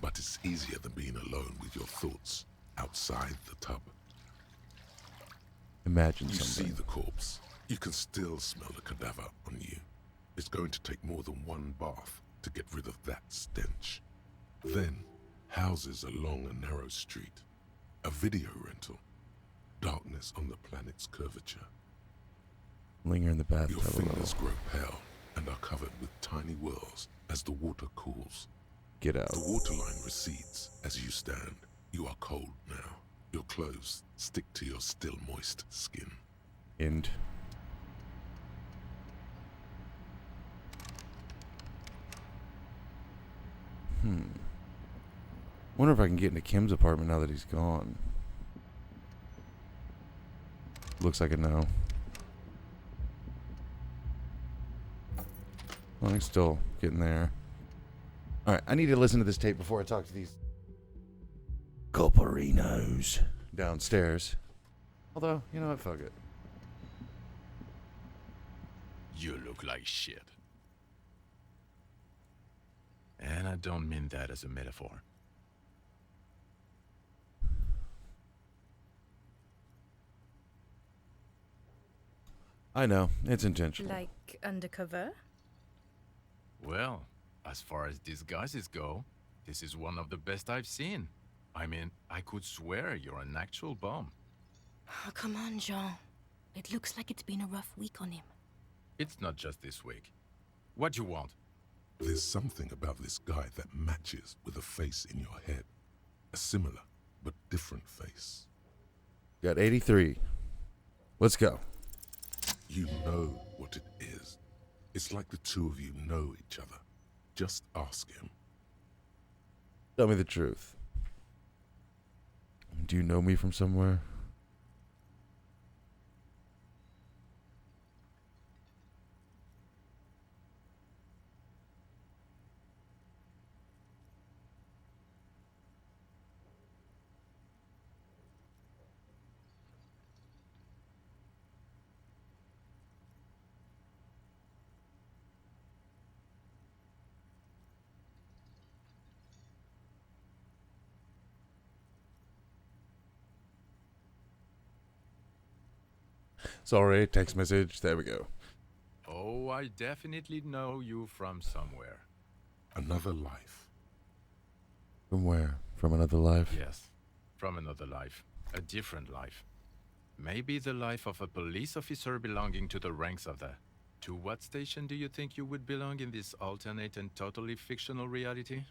But it's easier than being alone with your thoughts outside the tub. Imagine You something. see the corpse. You can still smell the cadaver on you. It's going to take more than one bath to get rid of that stench. Then, houses along a narrow street. A video rental. Darkness on the planet's curvature. Linger in the bathtub Your a little. fingers grow pale and are covered with tiny whirls as the water cools. Get out. The waterline recedes as you stand. You are cold now. Your clothes stick to your still moist skin. End. Wonder if I can get into Kim's apartment now that he's gone. Looks like a no. I can still get in there. Alright, I need to listen to this tape before I talk to these Coperinos downstairs. Although, you know what, fuck it. You look like shit. And I don't mean that as a metaphor. I know, it's intentional. Like undercover? Well, as far as disguises go, this is one of the best I've seen. I mean, I could swear you're an actual bum. Oh, come on, Jean. It looks like it's been a rough week on him. It's not just this week. What you want? There's something about this guy that matches with a face in your head. A similar, but different face. Got 83. Let's go. You know what it is. It's like the two of you know each other. Just ask him. Tell me the truth. Do you know me from somewhere? Sorry, text message. There we go. Oh, I definitely know you from somewhere. Another life. From where? From another life? Yes, from another life. A different life. Maybe the life of a police officer belonging to the ranks of the... To what station do you think you would belong in this alternate and totally fictional reality?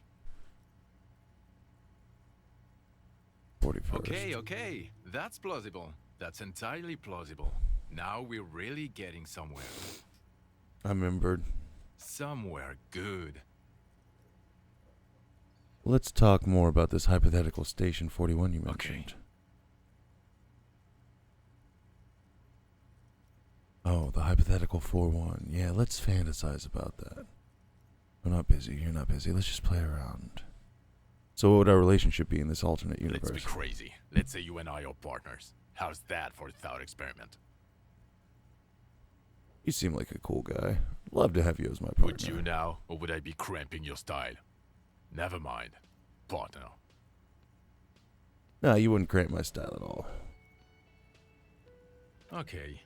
41st. Okay. That's plausible. That's entirely plausible. Now we're really getting somewhere. I'm remembered. Somewhere good. Let's talk more about this hypothetical Station 41 you mentioned. Oh, the hypothetical 4-1. Yeah, let's fantasize about that. I'm not busy. You're not busy. Let's just play around. So what would our relationship be in this alternate universe? Let's be crazy. Let's say you and I are partners. How's that for a thought experiment? You seem like a cool guy. Love to have you as my partner. Would you now, or would I be cramping your style? Never mind. Partner. No, you wouldn't cramp my style at all. Okay.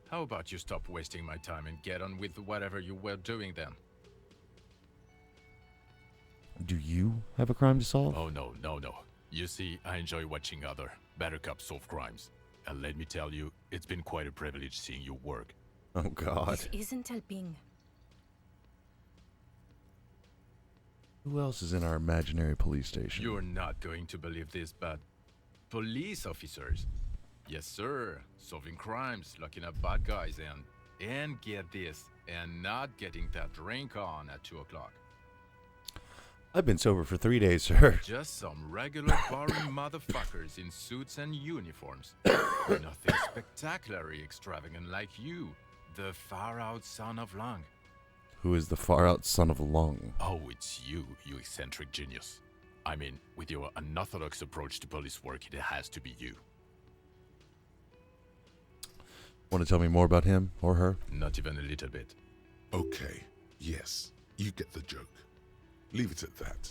How about you stop wasting my time and get on with whatever you were doing then? Do you have a crime to solve? Oh, no. You see, I enjoy watching other better cops solve crimes. And let me tell you, it's been quite a privilege seeing you work. Oh, God. This isn't helping. Who else is in our imaginary police station? You're not going to believe this, but police officers. Yes, sir. Solving crimes, locking up bad guys, and get this, and not getting that drink on at 2 o'clock. I've been sober for 3 days, sir. Just some regular boring motherfuckers in suits and uniforms. Nothing spectacularly extravagant like you, the far-out son of Lung. Who is the far-out son of Lung? Oh, it's you eccentric genius. I mean, with your unorthodox approach to police work, it has to be you. Want to tell me more about him or her? Not even a little bit. Okay, yes, you get the joke. Leave it at that.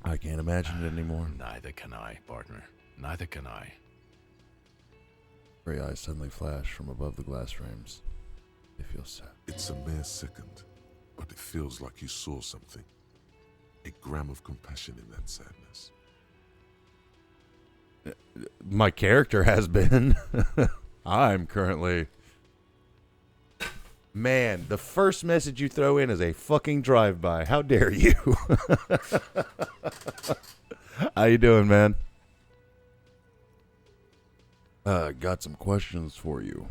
I can't imagine it anymore. Neither can I, partner. Neither can I. Gray eyes suddenly flash from above the glass frames. They feel sad. It's a mere second, but it feels like you saw something. A gram of compassion in that sadness. My character has been. I'm currently... Man, the first message you throw in is a fucking drive-by. How dare you? How you doing, man? Got some questions for you.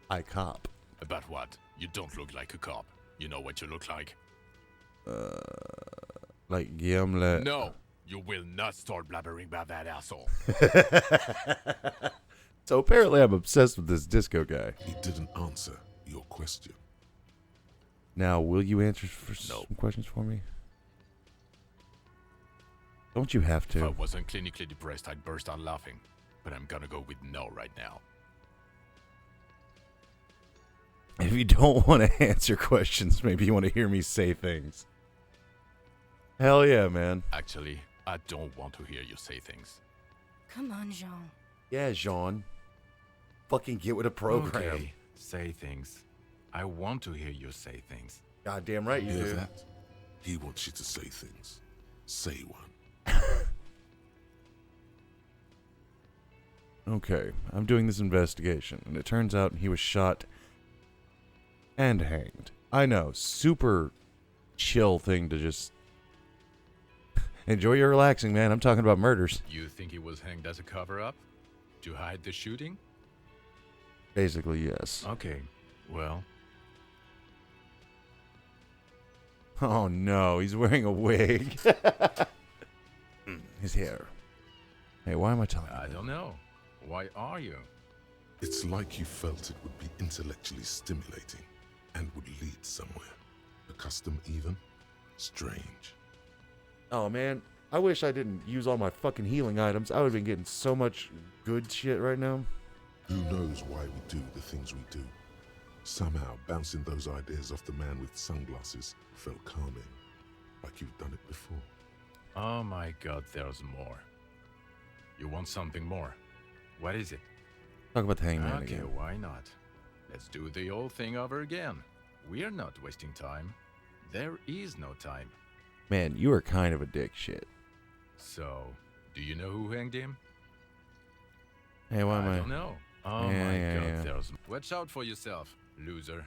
I cop. About what? You don't look like a cop. You know what you look like? Like Gimlet. No, you will not start blabbering about that asshole. So apparently I'm obsessed with this disco guy. He didn't answer your question. Now, will you answer some questions for me? Don't you have If I to? wasn't clinically depressed, I'd burst out laughing. But I'm gonna go with no right now. If you don't want to answer questions, maybe you want to hear me say things. Hell yeah, man. Actually, I don't want to hear you say things. Come on, Jean. Yeah, Jean. Fucking get with a program. Okay, say things. I want to hear you say things. Goddamn right you Hear do. that? He wants you to say things. Say one. Okay, I'm doing this investigation, and it turns out he was shot and hanged. I know, super chill thing to just enjoy your relaxing, man. I'm talking about murders. You think he was hanged as a cover-up? To hide the shooting? Basically, yes. Okay, well, Oh no, he's wearing a wig. His hair. Hey, why am I telling you? I don't know. Why are you? It's like you felt it would be intellectually stimulating and would lead somewhere. A custom even? Strange. Oh man, I wish I didn't use all my fucking healing items. I would have been getting so much good shit right now. Who knows why we do the things we do? Somehow, bouncing those ideas off the man with sunglasses felt calming, like you've done it before. Oh my god, there's more. You want something more? What is it? Talk about the hangman Okay, again. why not? Let's do the old thing over again. We're not wasting time. There is no time. Man, you are kind of a dick shit. So, do you know who hanged him? Hey, why am I? don't know. Oh Yeah, my yeah, god, yeah. there's... Watch out for yourself, loser.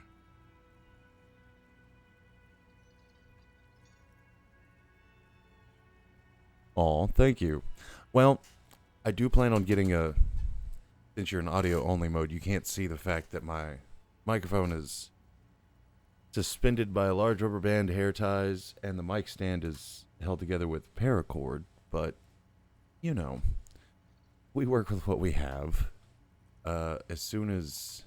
Aw, thank you. Well, I do plan on getting a... Since you're in audio-only mode, you can't see the fact that my microphone is suspended by a large rubber band hair ties, and the mic stand is held together with paracord, but, you know, we work with what we have. As soon as...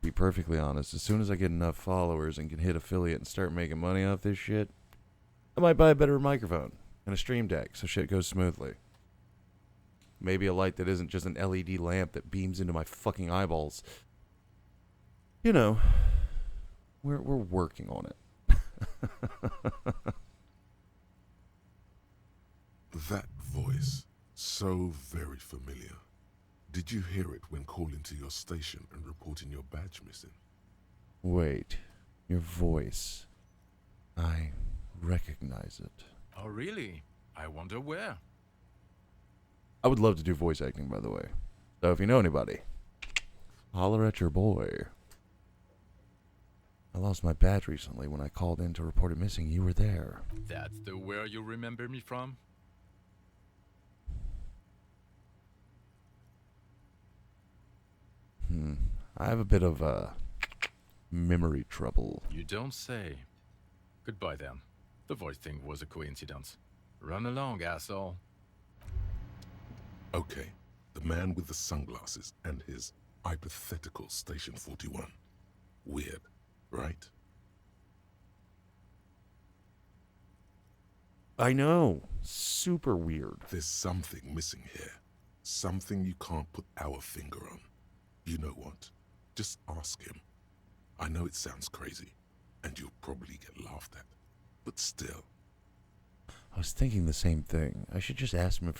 To be perfectly honest, as soon as I get enough followers and can hit affiliate and start making money off this shit, I might buy a better microphone and a stream deck so shit goes smoothly. Maybe a light that isn't just an LED lamp that beams into my fucking eyeballs. You know, we're working on it. That voice, so very familiar. Did you hear it when calling to your station and reporting your badge missing? Wait, your voice. I recognize it. Oh really? I wonder where. I would love to do voice acting, by the way. So if you know anybody, holler at your boy. I lost my badge recently when I called in to report it missing. You were there. That's the where you remember me from? I have a bit of memory trouble. You don't say. Goodbye then. The voice thing was a coincidence. Run along, asshole. Okay, the man with the sunglasses and his hypothetical Station 41. Weird, right? I know. Super weird. There's something missing here. Something you can't put our finger on. You know what? Just ask him. I know it sounds crazy, and you'll probably get laughed at. But still. I was thinking the same thing. I should just ask him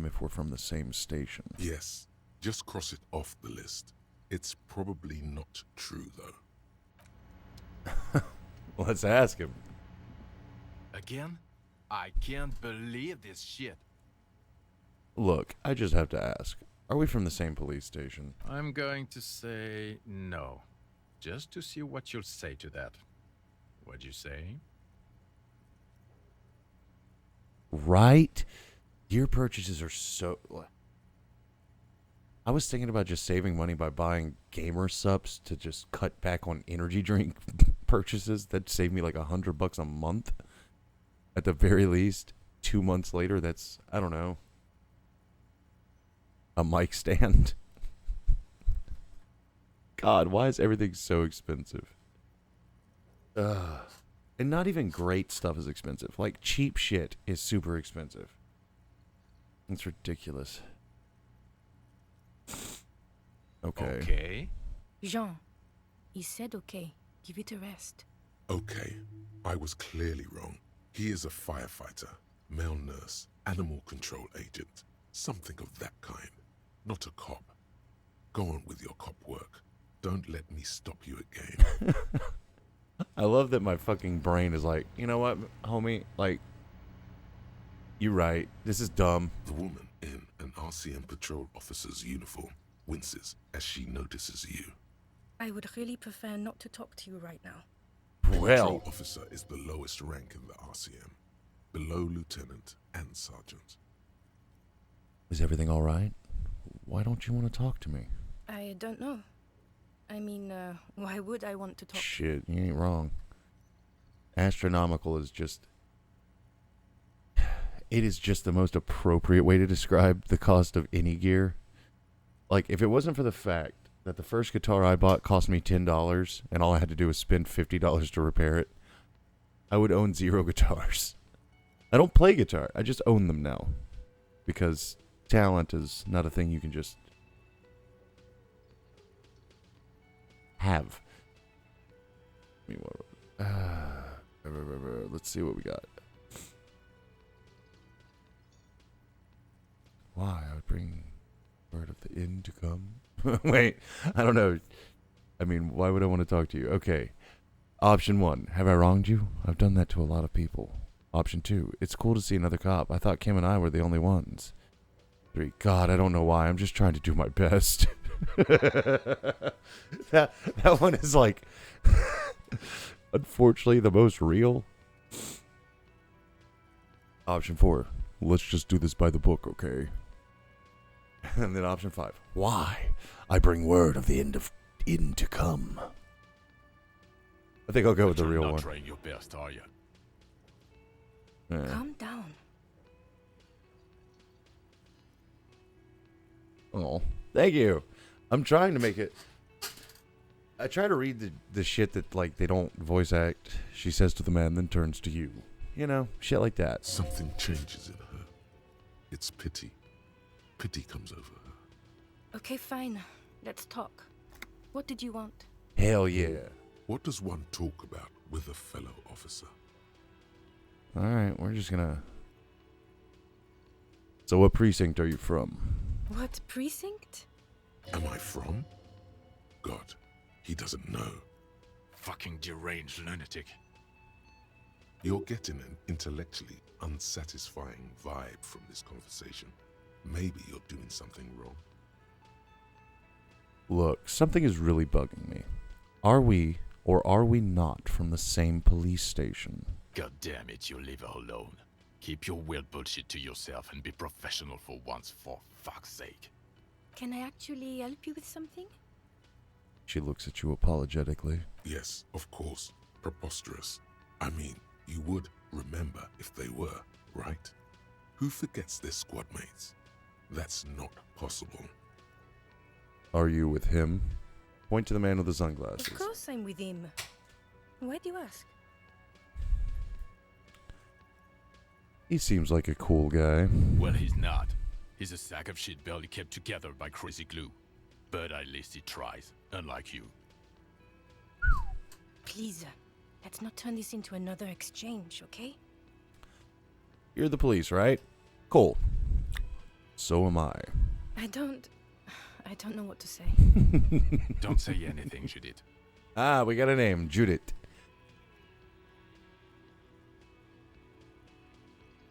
if we're from the same station. Yes, just cross it off the list. It's probably not true, though. Let's ask him. Again? I can't believe this shit. Look, I just have to ask. Are we from the same police station? I'm going to say no. Just to see what you'll say to that. What'd you say? Right? Gear purchases are so... I was thinking about just saving money by buying gamer subs to just cut back on energy drink purchases. That'd save me like $100 a month. At the very least. 2 months later, that's, I don't know, a mic stand. God, why is everything so expensive? And not even great stuff is expensive. Like, cheap shit is super expensive. It's ridiculous. Okay. Okay. Jean, he said okay. Give it a rest. Okay, I was clearly wrong. He is a firefighter, male nurse, animal control agent, something of that kind. Not a cop. Go on with your cop work. Don't let me stop you again. I love that my fucking brain is like, you know what, homie? Like, you're right. This is dumb. The woman in an RCM patrol officer's uniform winces as she notices you. I would really prefer not to talk to you right now. Patrol officer is the lowest rank in the RCM, below lieutenant and sergeant. Is everything all right? Why don't you want to talk to me? I don't know. I mean, why would I want to talk? Shit, you ain't wrong. Astronomical is just... It is just the most appropriate way to describe the cost of any gear. Like, if it wasn't for the fact that the first guitar I bought cost me $10 and all I had to do was spend $50 to repair it, I would own 0 guitars. I don't play guitar. I just own them now. Because talent is not a thing you can just have. I mean, let's see what we got. Why? I would bring word of the end to come. Wait, I don't know. I mean, why would I want to talk to you? Okay. Option 1. Have I wronged you? I've done that to a lot of people. Option 2. It's cool to see another cop. I thought Kim and I were the only ones. 3. God, I don't know why. I'm just trying to do my best. that one is like, unfortunately, the most real. Option 4. Let's just do this by the book, okay? And then option 5. Why? I bring word of the end to come. I think I'll go with the real one. Not trying your best, are you? Yeah. Calm down. Oh, thank you. I'm trying to make it. I try to read the shit that, like, they don't voice act. She says to the man, then turns to you. You know, shit like that. Something changes in her. It's pity. Pity comes over her. Okay, fine. Let's talk. What did you want? Hell yeah. What does one talk about with a fellow officer? All right, we're just gonna... So what precinct are you from? What precinct? Am I from? God, he doesn't know. Fucking deranged lunatic. You're getting an intellectually unsatisfying vibe from this conversation. Maybe you're doing something wrong. Look, something is really bugging me. Are we, or are we not, from the same police station? God damn it, you leave her alone. Keep your weird bullshit to yourself and be professional for once, for fuck's sake. Can I actually help you with something? She looks at you apologetically. Yes, of course. Preposterous. I mean, you would remember if they were, right? Who forgets their squad mates? That's not possible. Are you with him? Point to the man with the sunglasses. Of course I'm with him. Why do you ask? He seems like a cool guy. Well, he's not. He's a sack of shit barely kept together by crazy glue. But at least he tries, unlike you. Please, let's not turn this into another exchange, okay? You're the police, right? Cool. So am I. I don't know what to say. Don't say anything, Judith. Ah, we got a name, Judith.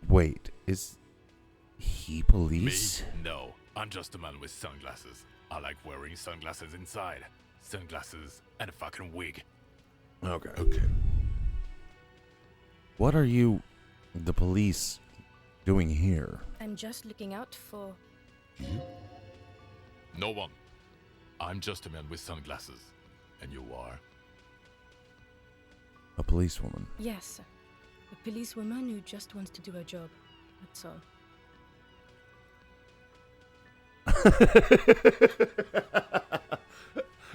Wait, is he police? Me? No, I'm just a man with sunglasses. I like wearing sunglasses inside. Sunglasses and a fucking wig. Okay. Okay. What are you, the police, doing here? I'm just looking out for... You? No one. I'm just a man with sunglasses. And you are? A policewoman. Yes, a policewoman who just wants to do her job. That's all.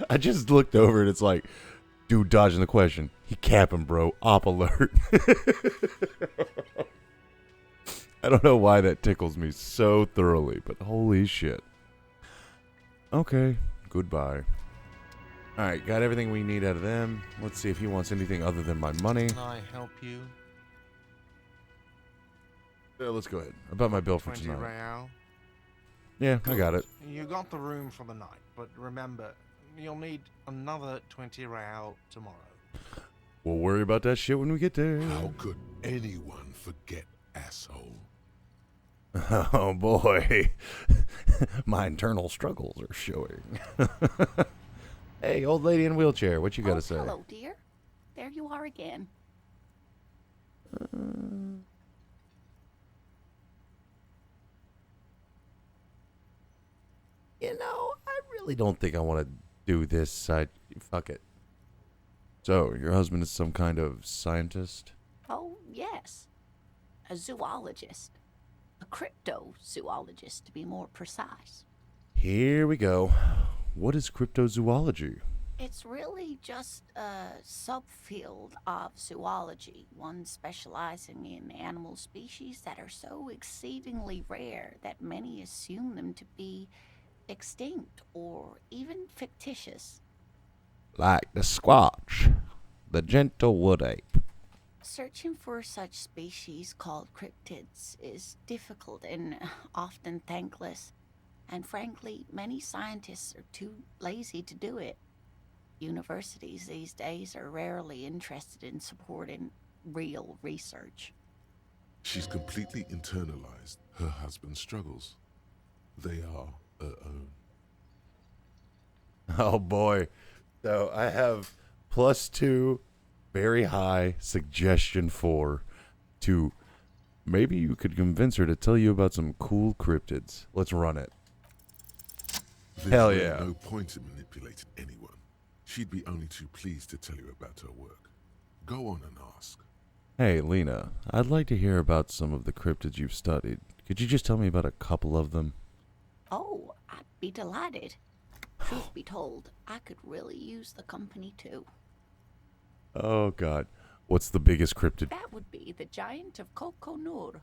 I just looked over and it's like, Dude dodging the question. He capping, bro. Op alert. I don't know why that tickles me so thoroughly, but holy shit. Okay, goodbye. Alright, got everything we need out of them. Let's see if he wants anything other than my money. Can I help you? Let's go ahead. About my bill for 20 tonight. real. Yeah, I got it. You got the room for the night, but remember, you'll need another 20 real tomorrow. We'll worry about that shit when we get there. How could anyone forget, asshole? Oh boy. My internal struggles are showing. Hey, old lady in wheelchair, what you got to say? Hello, dear. There you are again. You know, I really don't think I want to do this. Fuck it. So, your husband is some kind of scientist? Oh, yes. A zoologist. A cryptozoologist, to be more precise. Here we go. What is cryptozoology? It's really just a subfield of zoology, one specializing in animal species that are so exceedingly rare that many assume them to be extinct or even fictitious. Like the squatch, the gentle wood ape. Searching for such species called cryptids is difficult and often thankless, and frankly, many scientists are too lazy to do it. Universities these days are rarely interested in supporting real research. She's completely internalized her husband's struggles. They are her own. Oh boy. So I have +2, very high, suggestion 4 to maybe you could convince her to tell you about some cool cryptids. Let's run it. There's Hell really yeah. no point in manipulating anyone. She'd be only too pleased to tell you about her work. Go on and ask. Hey, Lena, I'd like to hear about some of the cryptids you've studied. Could you just tell me about a couple of them? Oh, I'd be delighted. Truth be told, I could really use the company too. Oh, God. What's the biggest cryptid? That would be the giant of Kokonur.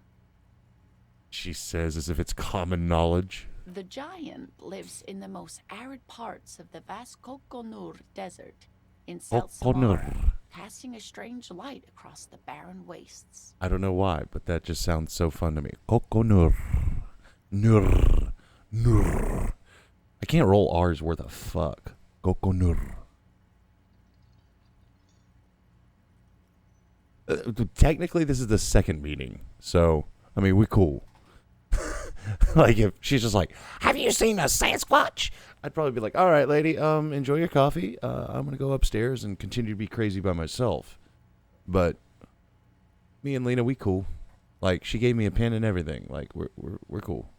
She says as if it's common knowledge. The giant lives in the most arid parts of the vast Kokonur Desert in South Sahara, casting a strange light across the barren wastes. I don't know why, but that just sounds so fun to me. Kokonur. Nur. Nur. I can't roll R's worth of fuck. Kokonur. Technically, this is the second meeting. So, I mean, we cool. Like, if she's just like, have you seen a Sasquatch? I'd probably be like, all right, lady, enjoy your coffee. I'm going to go upstairs and continue to be crazy by myself. But me and Lena, we cool. Like, she gave me a pen and everything. Like, we're cool.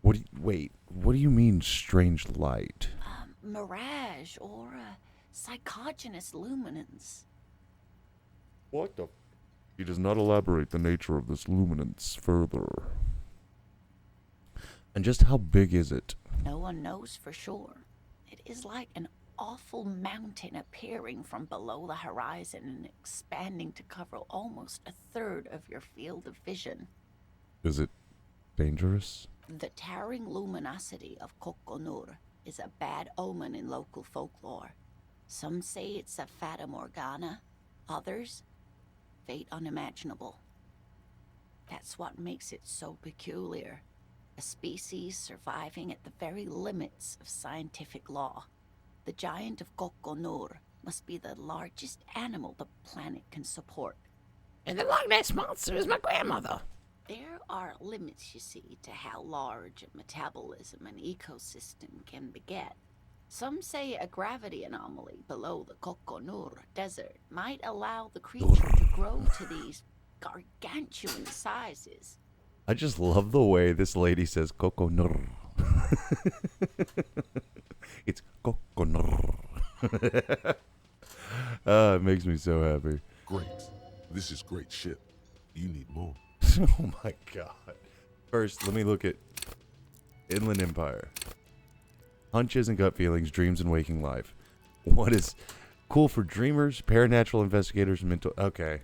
Wait, what do you mean strange light? Mirage or psychogenous luminance. What the? He does not elaborate the nature of this luminance further. And just how big is it? No one knows for sure. It is like an awful mountain appearing from below the horizon and expanding to cover almost a third of your field of vision. Is it dangerous? The towering luminosity of Kokonur is a bad omen in local folklore. Some say it's a fata morgana, others, fate unimaginable. That's what makes it so peculiar. A species surviving at the very limits of scientific law. The giant of Kokonur must be the largest animal the planet can support. And the Loch Ness Monster is my grandmother. There are limits, you see, to how large a metabolism an ecosystem can beget. Some say a gravity anomaly below the Kokonur Desert might allow the creature to grow to these gargantuan sizes. I just love the way this lady says Kokonur. It's Kokonur. It makes me so happy. Great. This is great shit. You need more. Oh my god. First, let me look at Inland Empire. Hunches and gut feelings, dreams and waking life. What is cool for dreamers, paranatural investigators, mental... Okay.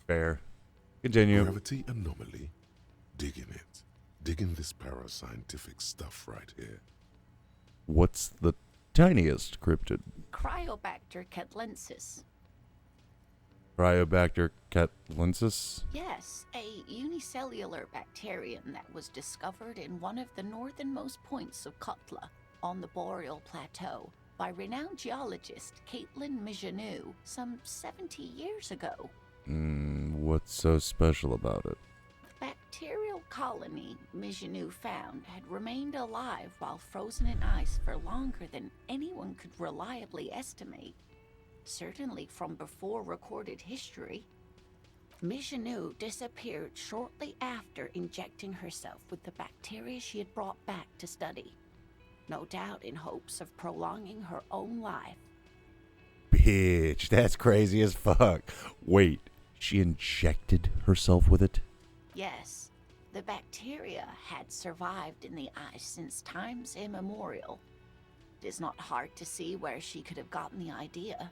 Fair. Continue. Gravity anomaly. Digging it. Digging this parascientific stuff right here. What's the tiniest cryptid? Cryobacter catlensis. Cryobacter catlensis? Yes, a unicellular bacterium that was discovered in one of the northernmost points of Kotla on the Boreal Plateau by renowned geologist Caitlin Mijanou some 70 years ago. What's so special about it? The bacterial colony Mijanou found had remained alive while frozen in ice for longer than anyone could reliably estimate. Certainly from before recorded history. Mijanou disappeared shortly after injecting herself with the bacteria she had brought back to study, no doubt in hopes of prolonging her own life. Bitch, that's crazy as fuck. Wait, she injected herself with it? Yes, the bacteria had survived in the ice since times immemorial. It is not hard to see where she could have gotten the idea.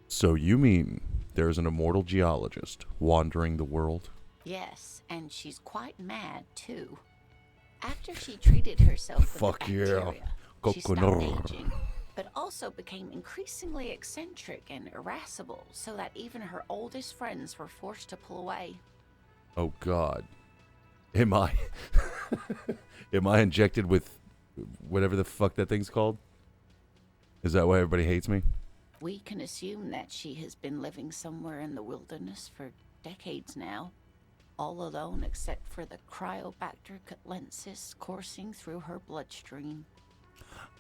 So you mean there's an immortal geologist wandering the world? Yes, and she's quite mad too. After she treated herself with Fuck the yeah. bacteria, she stopped aging, but also became increasingly eccentric and irascible, so that even her oldest friends were forced to pull away. Oh God. Am I injected with whatever the fuck that thing's called? Is that why everybody hates me? We can assume that she has been living somewhere in the wilderness for decades now, all alone except for the Cryobacter catlensis coursing through her bloodstream.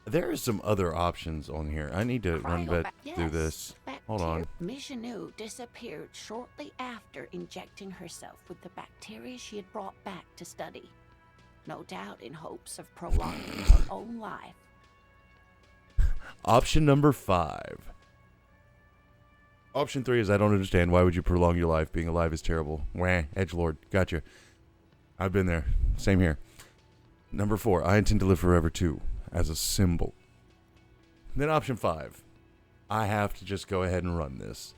There are some other options on here. I need to run back through this. Hold on. Mijanou disappeared shortly after injecting herself with the bacteria she had brought back to study, no doubt in hopes of prolonging her own life. Option number 5. Option 3 is I don't understand. Why would you prolong your life? Being alive is terrible. Wah, edgelord. Gotcha. I've been there. Same here. Number 4. I intend to live forever too, as a symbol. Then option 5. I have to just go ahead and run this.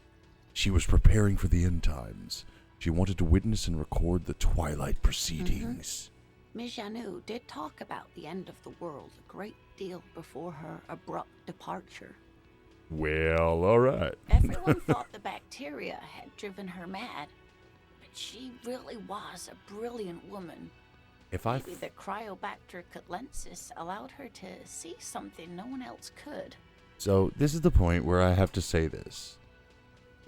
She was preparing for the end times. She wanted to witness and record the twilight proceedings. Mijanou did talk about the end of the world a great deal before her abrupt departure. Well, alright. Everyone thought the bacteria had driven her mad, but she really was a brilliant woman. Maybe the Cryobacter catlensis allowed her to see something no one else could. So, this is the point where I have to say this.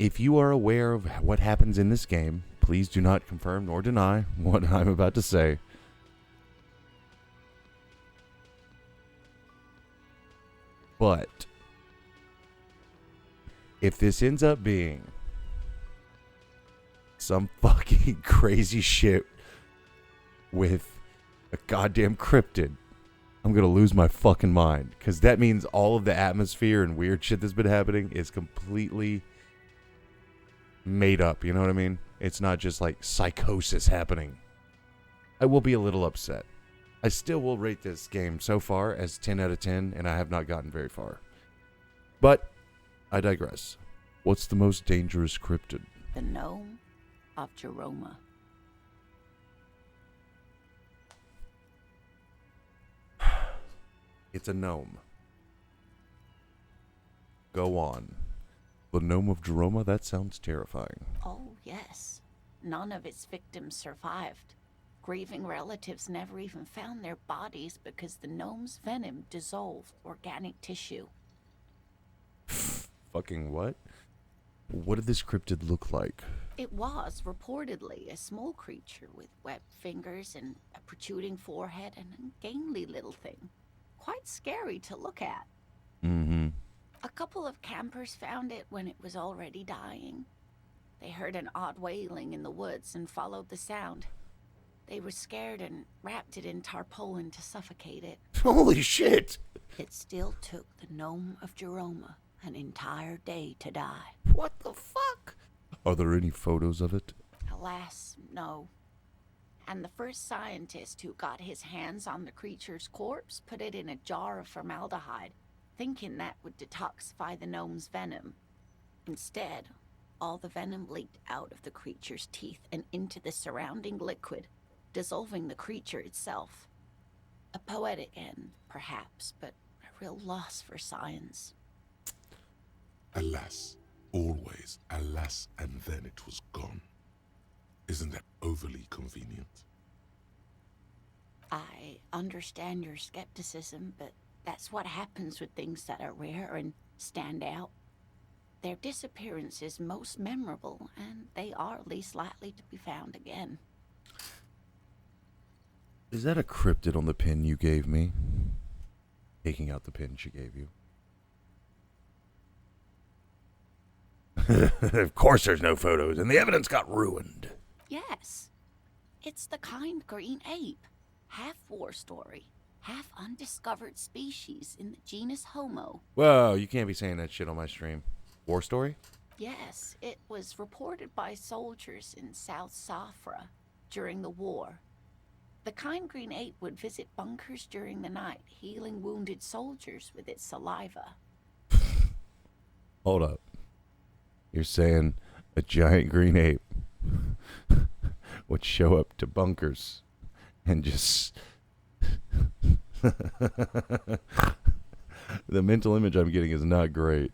If you are aware of what happens in this game, please do not confirm nor deny what I'm about to say. But if this ends up being some fucking crazy shit with a goddamn cryptid, I'm gonna lose my fucking mind. Because that means all of the atmosphere and weird shit that's been happening is completely made up, you know what I mean? It's not just like psychosis happening. I will be a little upset. I still will rate this game so far as 10 out of 10, and I have not gotten very far. But I digress. What's the most dangerous cryptid? The Gnome of Jeroma. It's a gnome. Go on. The Gnome of Jeroma? That sounds terrifying. Oh, yes. None of its victims survived. Grieving relatives never even found their bodies because the gnome's venom dissolved organic tissue. Fucking what? What did this cryptid look like? It was reportedly a small creature with webbed fingers and a protruding forehead and a gangly little thing. Quite scary to look at. Mm-hmm. A couple of campers found it when it was already dying. They heard an odd wailing in the woods and followed the sound. They were scared and wrapped it in tarpaulin to suffocate it. Holy shit! It still took the Gnome of Jeroma an entire day to die. What the fuck? Are there any photos of it? Alas, no. And the first scientist who got his hands on the creature's corpse put it in a jar of formaldehyde, thinking that would detoxify the gnome's venom. Instead, all the venom leaked out of the creature's teeth and into the surrounding liquid, dissolving the creature itself. A poetic end, perhaps, but a real loss for science. Alas, always alas, and then it was gone. Isn't that overly convenient? I understand your skepticism, but that's what happens with things that are rare and stand out. Their disappearance is most memorable, and they are least likely to be found again. Is that a cryptid on the pin you gave me? Taking out the pin she gave you. Of course there's no photos, and the evidence got ruined. Yes. It's the kind green ape. Half war story, half undiscovered species in the genus Homo. Whoa, you can't be saying that shit on my stream. War story? Yes, it was reported by soldiers in South Safra during the war. The kind green ape would visit bunkers during the night, healing wounded soldiers with its saliva. Hold up. You're saying a giant green ape would show up to bunkers and just... The mental image I'm getting is not great.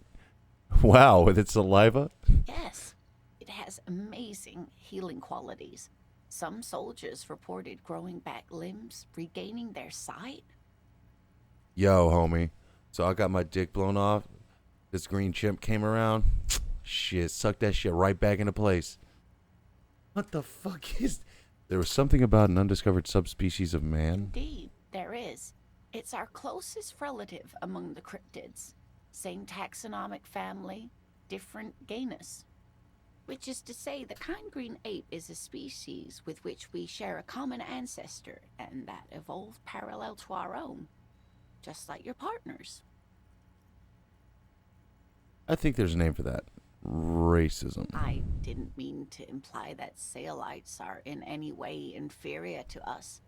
Wow, with its saliva? Yes, it has amazing healing qualities. Some soldiers reported growing back limbs, regaining their sight. Yo, homie. So I got my dick blown off. This green chimp came around. Shit, sucked that shit right back into place. What the fuck is... There was something about an undiscovered subspecies of man. Indeed, there is. It's our closest relative among the cryptids. Same taxonomic family, different genus. Which is to say, the kind green ape is a species with which we share a common ancestor, and that evolved parallel to our own. Just like your partners. I think there's a name for that. Racism. I didn't mean to imply that Saolites are in any way inferior to us.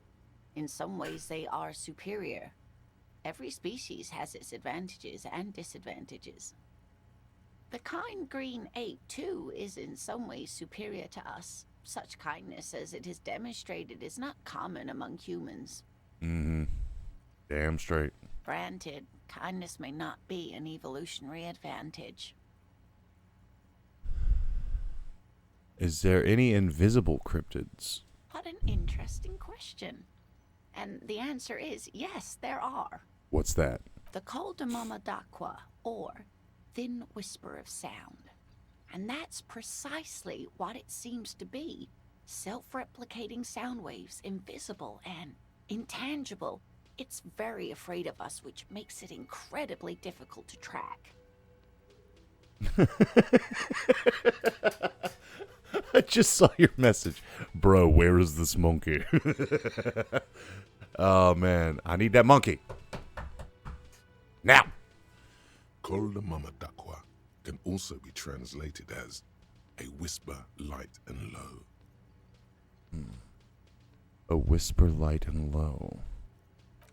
In some ways, they are superior. Every species has its advantages and disadvantages. The kind green ape, too, is in some ways superior to us. Such kindness as it has demonstrated is not common among humans. Mm-hmm. Damn straight. Granted, kindness may not be an evolutionary advantage. Is there any invisible cryptids? What an interesting question. And the answer is yes, there are. What's that? The Koldamama Dakwa, or thin whisper of sound. And that's precisely what it seems to be. Self-replicating sound waves, invisible and intangible. It's very afraid of us, which makes it incredibly difficult to track. I just saw your message. Bro, where is this monkey? Oh, man. I need that monkey. Now. Koldamama Dakwa can also be translated as a whisper, light and low. A whisper, light and low.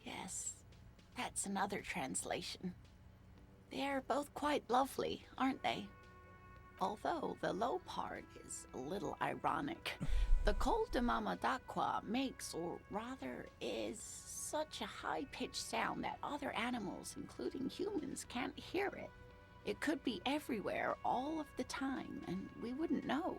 Yes, that's another translation. They're both quite lovely, aren't they? Although the low part is a little ironic. The Koldamama Dakwa makes, or rather is, such a high-pitched sound that other animals, including humans, can't hear it. It could be everywhere all of the time, and we wouldn't know.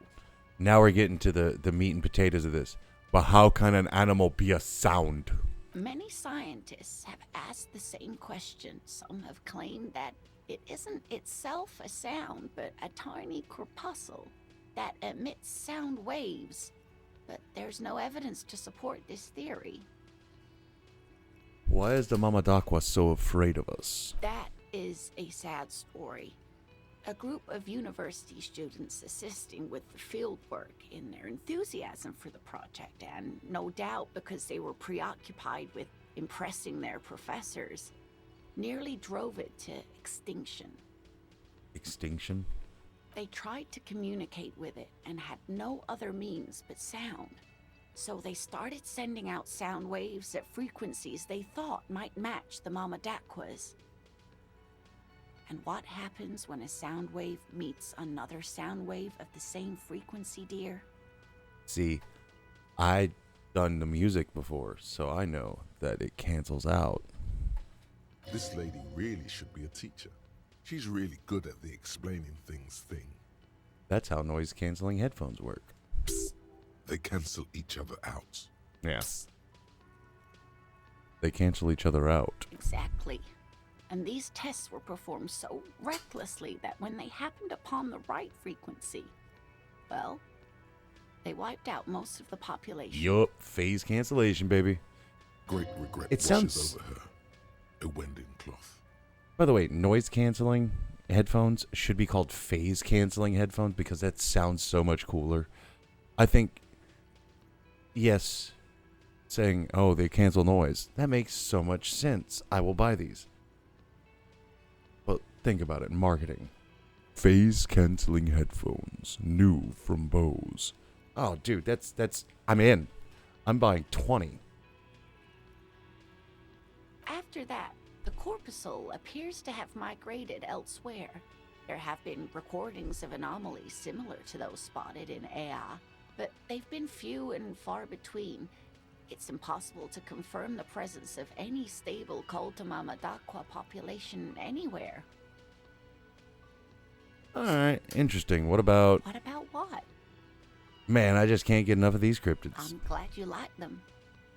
Now we're getting to the meat and potatoes of this. But how can an animal be a sound? Many scientists have asked the same question. Some have claimed that it isn't itself a sound, but a tiny corpuscle that emits sound waves. But there's no evidence to support this theory. Why is the Mama Dakwa so afraid of us? That is a sad story. A group of university students assisting with the field work in their enthusiasm for the project, and no doubt because they were preoccupied with impressing their professors, nearly drove it to extinction. Extinction? They tried to communicate with it and had no other means but sound. So they started sending out sound waves at frequencies they thought might match the Mama Dakwas. And what happens when a sound wave meets another sound wave of the same frequency, dear? See, I done the music before, so I know that it cancels out. This lady really should be a teacher. She's really good at the explaining things thing. That's how noise canceling headphones work. They cancel each other out. Yeah. They cancel each other out. Exactly. And these tests were performed so recklessly that when they happened upon the right frequency, well, they wiped out most of the population. Yup, phase cancellation, baby. Great regret It washes sounds... over her. A Wending cloth. By the way, noise canceling headphones should be called phase canceling headphones because that sounds so much cooler. I think, yes, saying, oh, they cancel noise, that makes so much sense. I will buy these. But think about it, marketing. Phase canceling headphones, new from Bose. Oh, dude, that's, I'm in. I'm buying 20. After that, the corpuscle appears to have migrated elsewhere. There have been recordings of anomalies similar to those spotted in Ea, but they've been few and far between. It's impossible to confirm the presence of any stable Koltama Madakwa population anywhere. Alright, interesting. What about... What about what? Man, I just can't get enough of these cryptids. I'm glad you like them,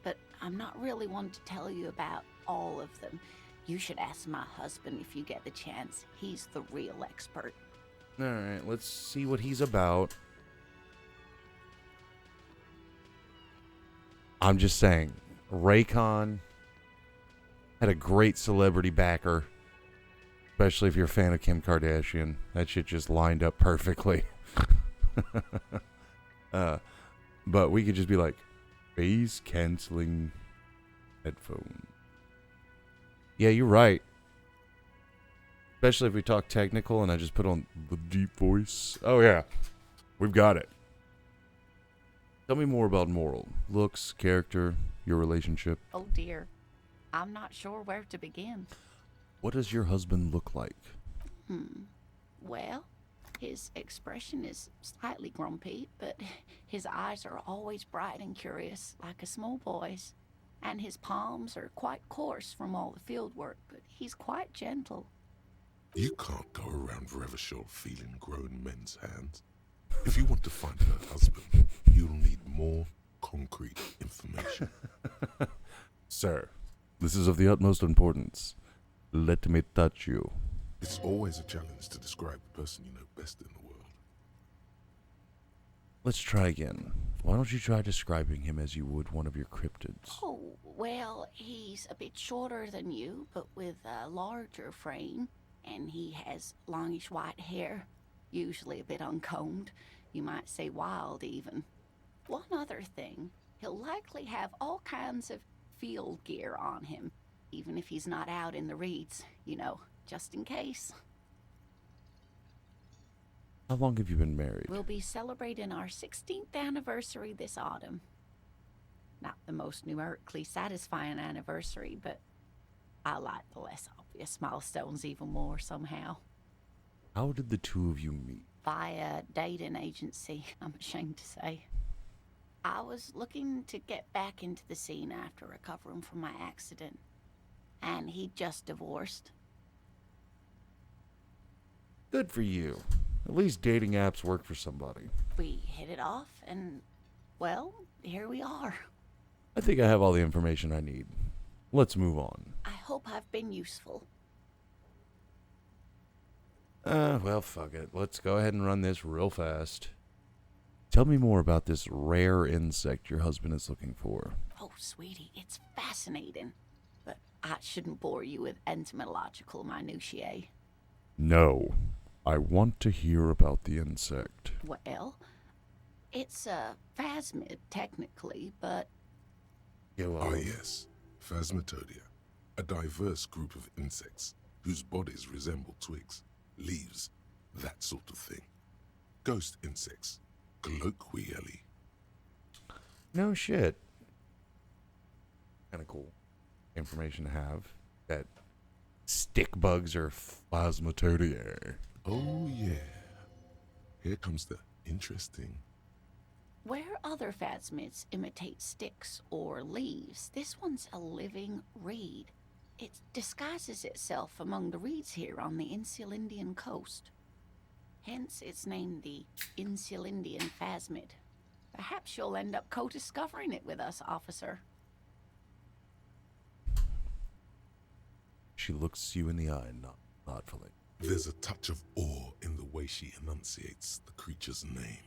but I'm not really one to tell you about all of them. You should ask my husband if you get the chance. He's the real expert. Alright, let's see what he's about. I'm just saying, Raycon had a great celebrity backer. Especially if you're a fan of Kim Kardashian. That shit just lined up perfectly. But we could just be like, phase canceling headphone. Yeah, you're right. Especially if we talk technical and I just put on the deep voice. Oh yeah, we've got it. Tell me more about Moral. Looks, character, your relationship. Oh dear. I'm not sure where to begin. What does your husband look like? Well, his expression is slightly grumpy, but his eyes are always bright and curious, like a small boy's. And his palms are quite coarse from all the field work, but he's quite gentle. You can't go around Revachol feeling grown men's hands. If you want to find her husband, you'll need more concrete information. Sir, this is of the utmost importance. Let me touch you. It's always a challenge to describe the person you know best in the world. Let's try again. Why don't you try describing him as you would one of your cryptids? Oh, well, he's a bit shorter than you, but with a larger frame. And he has longish white hair, usually a bit uncombed. You might say wild, even. One other thing, he'll likely have all kinds of field gear on him, even if he's not out in the reeds, you know, just in case. How long have you been married? We'll be celebrating our 16th anniversary this autumn. Not the most numerically satisfying anniversary, but I like the less obvious milestones even more somehow. How did the two of you meet? Via dating agency, I'm ashamed to say. I was looking to get back into the scene after recovering from my accident, and he'd just divorced. Good for you. At least dating apps work for somebody. We hit it off, and, well, here we are. I think I have all the information I need. Let's move on. I hope I've been useful. Well, fuck it. Let's go ahead and run this real fast. Tell me more about this rare insect your husband is looking for. Oh, sweetie, it's fascinating. But I shouldn't bore you with entomological minutiae. No. I want to hear about the insect. Well, it's a phasmid, technically, but... Ah, yes. Phasmatodea. A diverse group of insects whose bodies resemble twigs, leaves, that sort of thing. Ghost insects, colloquially. No shit. Kind of cool information to have. That stick bugs or Phasmatodea. Oh, yeah. Here comes the interesting. Where other phasmids imitate sticks or leaves, this one's a living reed. It disguises itself among the reeds here on the Insulindian coast. Hence, it's named the Insulindian phasmid. Perhaps you'll end up co-discovering it with us, officer. She looks you in the eye, thoughtfully. There's a touch of awe in the way she enunciates the creature's name.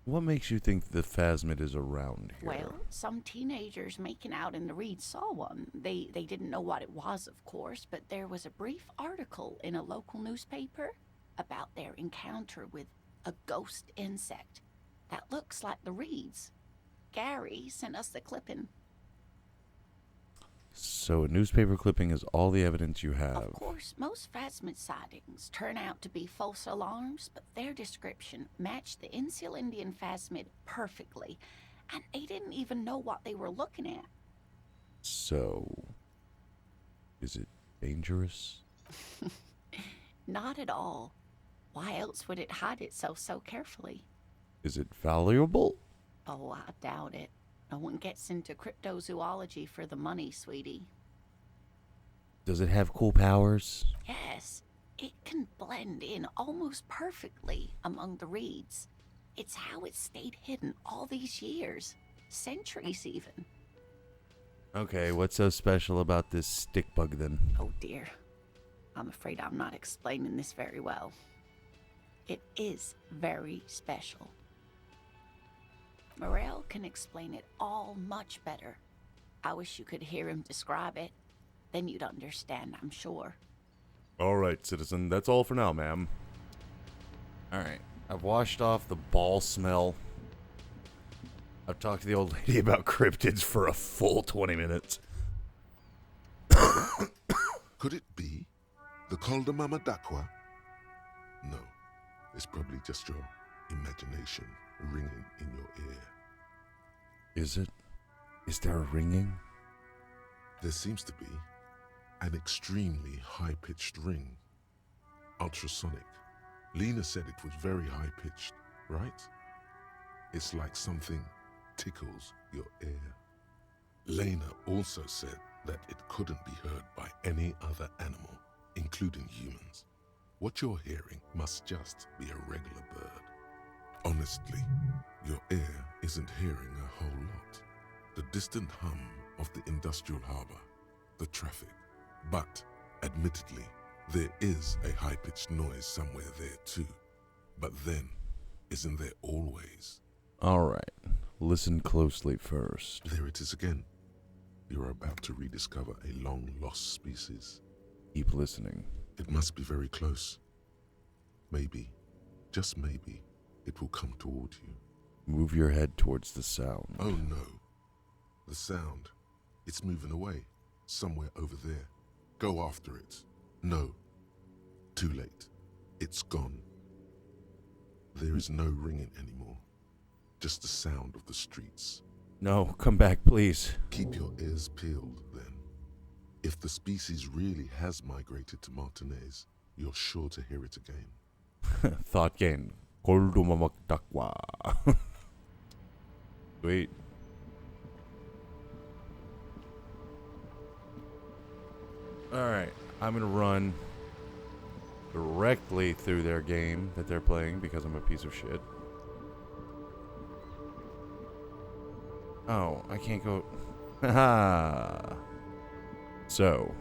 What makes you think the phasmid is around here? Well, some teenagers making out in the reeds saw one. They didn't know what it was, of course, but there was a brief article in a local newspaper about their encounter with a ghost insect that looks like the reeds. Gary sent us the clipping. So a newspaper clipping is all the evidence you have. Of course, most phasmid sightings turn out to be false alarms, but their description matched the Insulindian phasmid perfectly, and they didn't even know what they were looking at. So, is it dangerous? Not at all. Why else would it hide itself so carefully? Is it valuable? Oh, I doubt it. No one gets into cryptozoology for the money, sweetie. Does it have cool powers? Yes, it can blend in almost perfectly among the reeds. It's how it stayed hidden all these years, centuries even. Okay, what's so special about this stick bug then? Oh dear, I'm afraid I'm not explaining this very well. It is very special. Morel can explain it all much better. I wish you could hear him describe it. Then you'd understand, I'm sure. All right, citizen. That's all for now, ma'am. All right. I've washed off the ball smell. I've talked to the old lady about cryptids for a full 20 minutes. Could it be the Coldamama Dakwa? No, it's probably just your imagination ringing in your ear. Is it? Is there a ringing? There seems to be an extremely high-pitched ring. Ultrasonic. Lena said it was very high-pitched, right? It's like something tickles your ear. Lena also said that it couldn't be heard by any other animal, including humans. What you're hearing must just be a regular bird. Honestly, your ear isn't hearing a whole lot. The distant hum of the industrial harbor, the traffic. But, admittedly, there is a high-pitched noise somewhere there too. But then, isn't there always? All right. Listen closely first. There it is again. You're about to rediscover a long-lost species. Keep listening. It must be very close. Maybe, just maybe, it will come toward you. Move your head towards the sound. Oh no. The sound. It's moving away. Somewhere over there. Go after it. No. Too late. It's gone. There is no ringing anymore. Just the sound of the streets. No, come back, please. Keep your ears peeled, then. If the species really has migrated to Martinez, you're sure to hear it again. Thought gain. Coldamama Dakwa. Sweet. Alright, I'm gonna run directly through their game that they're playing because I'm a piece of shit. Oh, I can't go. Haha. So,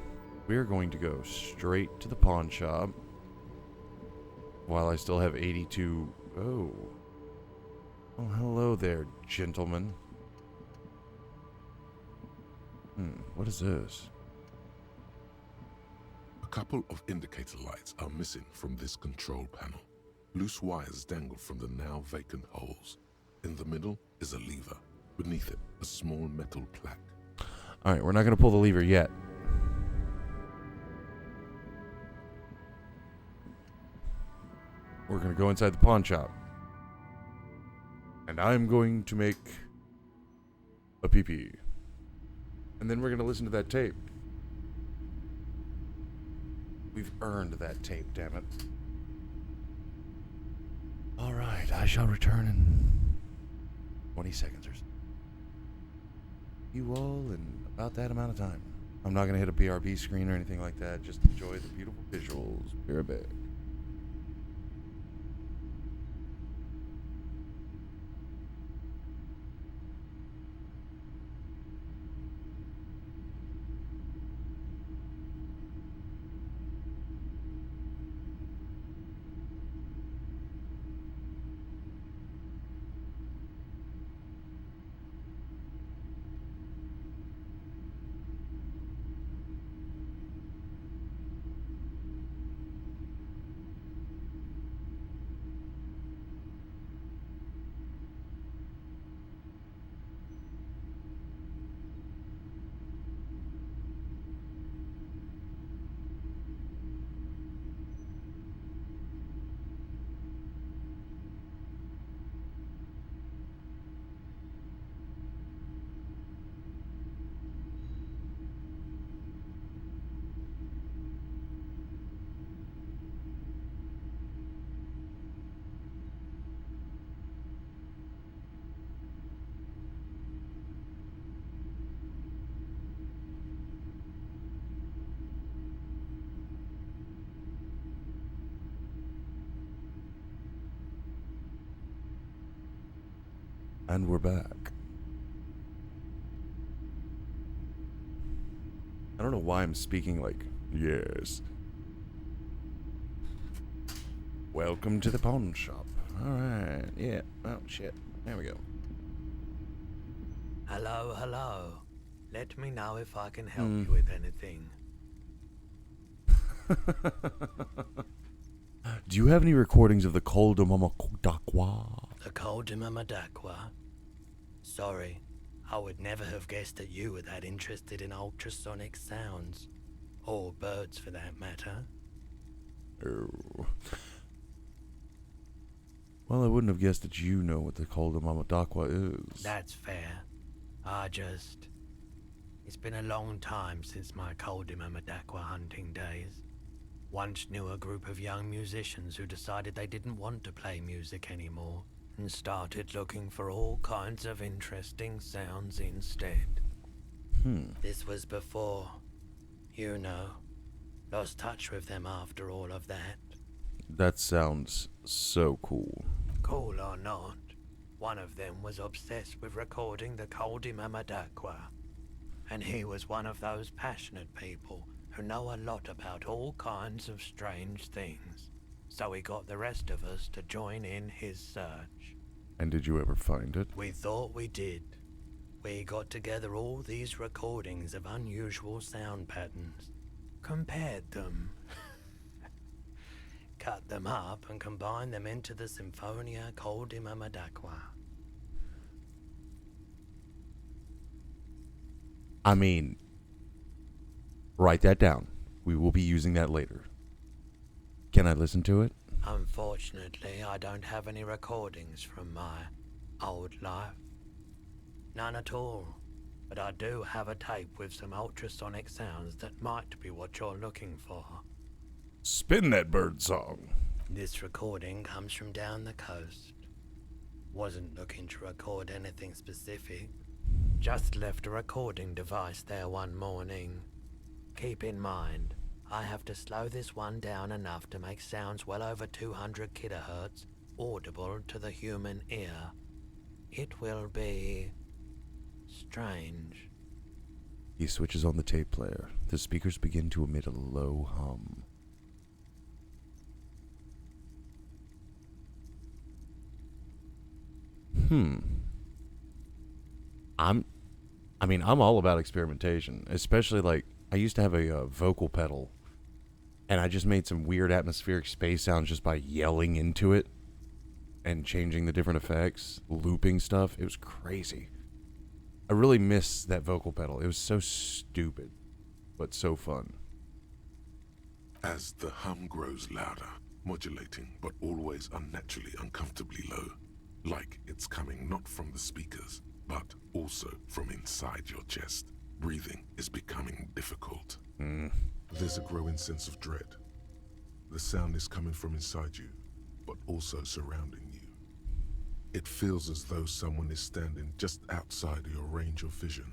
we're going to go straight to the pawn shop while I still have 82. Oh. Oh, hello there, gentlemen. What is this? A couple of indicator lights are missing from this control panel. Loose wires dangle from the now vacant holes. In the middle is a lever. Beneath it, a small metal plaque. Alright, we're not going to pull the lever yet. We're going to go inside the pawn shop. And I'm going to make a pee-pee. And then we're going to listen to that tape. We've earned that tape, damn it. All right, I shall return in 20 seconds or so. You all in about that amount of time. I'm not going to hit a PRP screen or anything like that. Just enjoy the beautiful visuals. Be right back. And we're back. I don't know why I'm speaking like, yes. Welcome to the pawn shop. Alright, yeah. Oh, shit. There we go. Hello, hello. Let me know if I can help you with anything. Do you have any recordings of the Col de Mamadakwa? The Col de Mamadakwa? Sorry, I would never have guessed that you were that interested in ultrasonic sounds. Or birds, for that matter. Oh. Well, I wouldn't have guessed that you know what the Col de Mamadakwa is. That's fair. It's been a long time since my Col de Mamadakwa hunting days. Once knew a group of young musicians who decided they didn't want to play music anymore and started looking for all kinds of interesting sounds instead. This was before, lost touch with them after all of that. That sounds so cool. Cool or not, one of them was obsessed with recording the Col de Mamadakwa. And he was one of those passionate people who know a lot about all kinds of strange things. So he got the rest of us to join in his search. And did you ever find it? We thought we did. We got together all these recordings of unusual sound patterns, compared them, cut them up and combined them into the Symphonia Col de Mamadakwa. I mean, write that down. We will be using that later. Can I listen to it? Unfortunately, I don't have any recordings from my old life. None at all. But I do have a tape with some ultrasonic sounds that might be what you're looking for. Spin that bird song. This recording comes from down the coast. Wasn't looking to record anything specific. Just left a recording device there one morning. Keep in mind, I have to slow this one down enough to make sounds well over 200 kilohertz audible to the human ear. It will be strange. He switches on the tape player. The speakers begin to emit a low hum. I'm all about experimentation, especially like I used to have a vocal pedal and I just made some weird atmospheric space sounds just by yelling into it and changing the different effects, looping stuff. It was crazy. I really miss that vocal pedal. It was so stupid, but so fun. As the hum grows louder, modulating but always unnaturally uncomfortably low, like it's coming not from the speakers, but also from inside your chest. Breathing is becoming difficult. There's a growing sense of dread. The sound is coming from inside you, but also surrounding you. It feels as though someone is standing just outside of your range of vision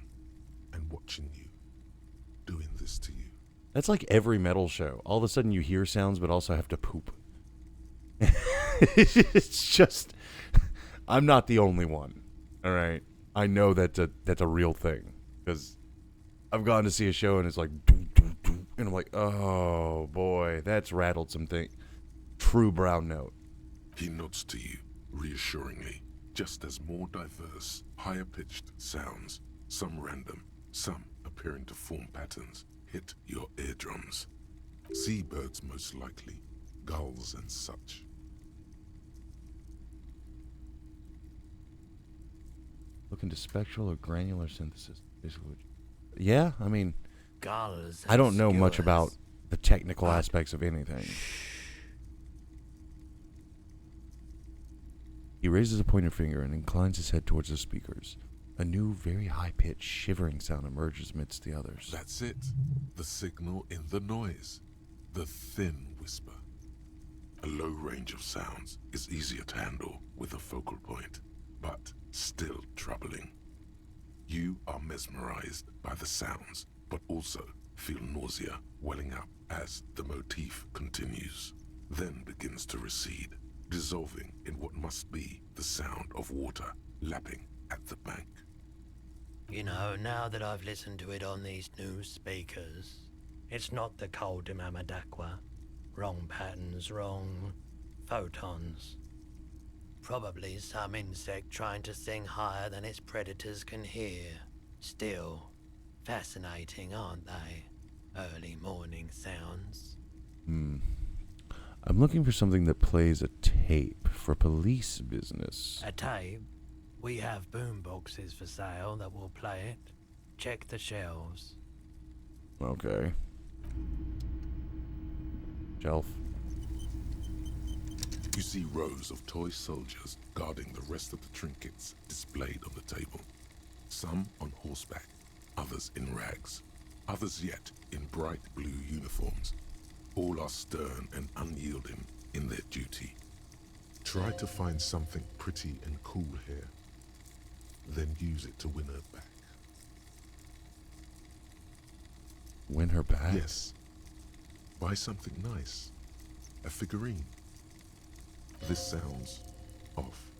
and watching you, doing this to you. That's like every metal show. All of a sudden you hear sounds, but also have to poop. It's just, I'm not the only one. All right, I know that's a real thing because I've gone to see a show and it's like, and I'm like, oh boy, that's rattled something. True brown note. He nods to you reassuringly, just as more diverse, higher-pitched sounds, some random, some appearing to form patterns, hit your eardrums. Seabirds most likely, gulls and such. Looking to spectral or granular synthesis. Yeah, I mean, Gulls I don't know and much skewers. about the technical aspects of anything. He raises a pointer finger and inclines his head towards the speakers. A new, very high-pitched, shivering sound emerges amidst the others. That's it. The signal in the noise. The thin whisper. A low range of sounds is easier to handle with a focal point, but still troubling. You are mesmerized by the sounds, but also feel nausea welling up as the motif continues, then begins to recede, dissolving in what must be the sound of water lapping at the bank. You know, now that I've listened to it on these new speakers, it's not the cold Mamadakwa. Wrong patterns, wrong photons. Probably some insect trying to sing higher than its predators can hear. Still, fascinating, aren't they? Early morning sounds. I'm looking for something that plays a tape for police business. A tape? We have boom boxes for sale that will play it. Check the shelves. Okay. Shelf. You see rows of toy soldiers guarding the rest of the trinkets displayed on the table. Some on horseback, others in rags, others yet in bright blue uniforms. All are stern and unyielding in their duty. Try to find something pretty and cool here, then use it to win her back. Win her back? Yes. Buy something nice. A figurine. This sounds off.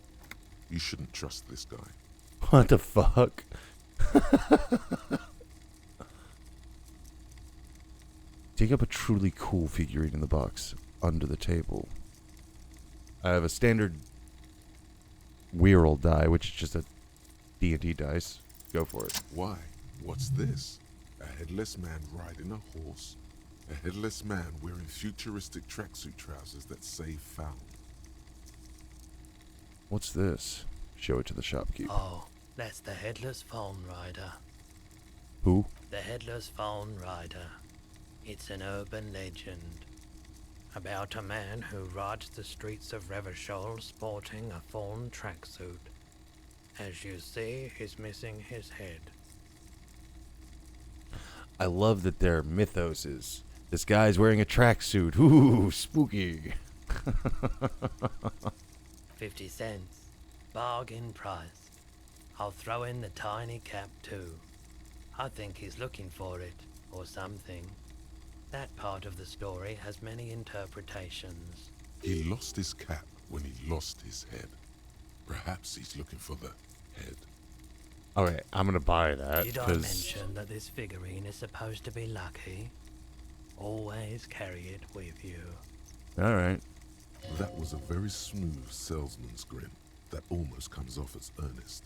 You shouldn't trust this guy. What the fuck? Take up a truly cool figurine in the box under the table. I have a standard Weirl die, which is just a D&D dice. Go for it. Why? What's this? A headless man riding a horse. A headless man wearing futuristic tracksuit trousers that say found. What's this? Show it to the shopkeep. Oh, that's the Headless Phone Rider. Who? The Headless Phone Rider. It's an urban legend about a man who rides the streets of Revachol sporting a fawn tracksuit. As you see, he's missing his head. I love that their mythos is this guy's wearing a tracksuit. Ooh, spooky. 50 cents. Bargain price. I'll throw in the tiny cap too. I think he's looking for it, or something. That part of the story has many interpretations. He lost his cap when he lost his head. Perhaps he's looking for the head. Okay, I'm gonna buy that. Did I mention that this figurine is supposed to be lucky? Always carry it with you. Alright. That was a very smooth salesman's grin that almost comes off as earnest.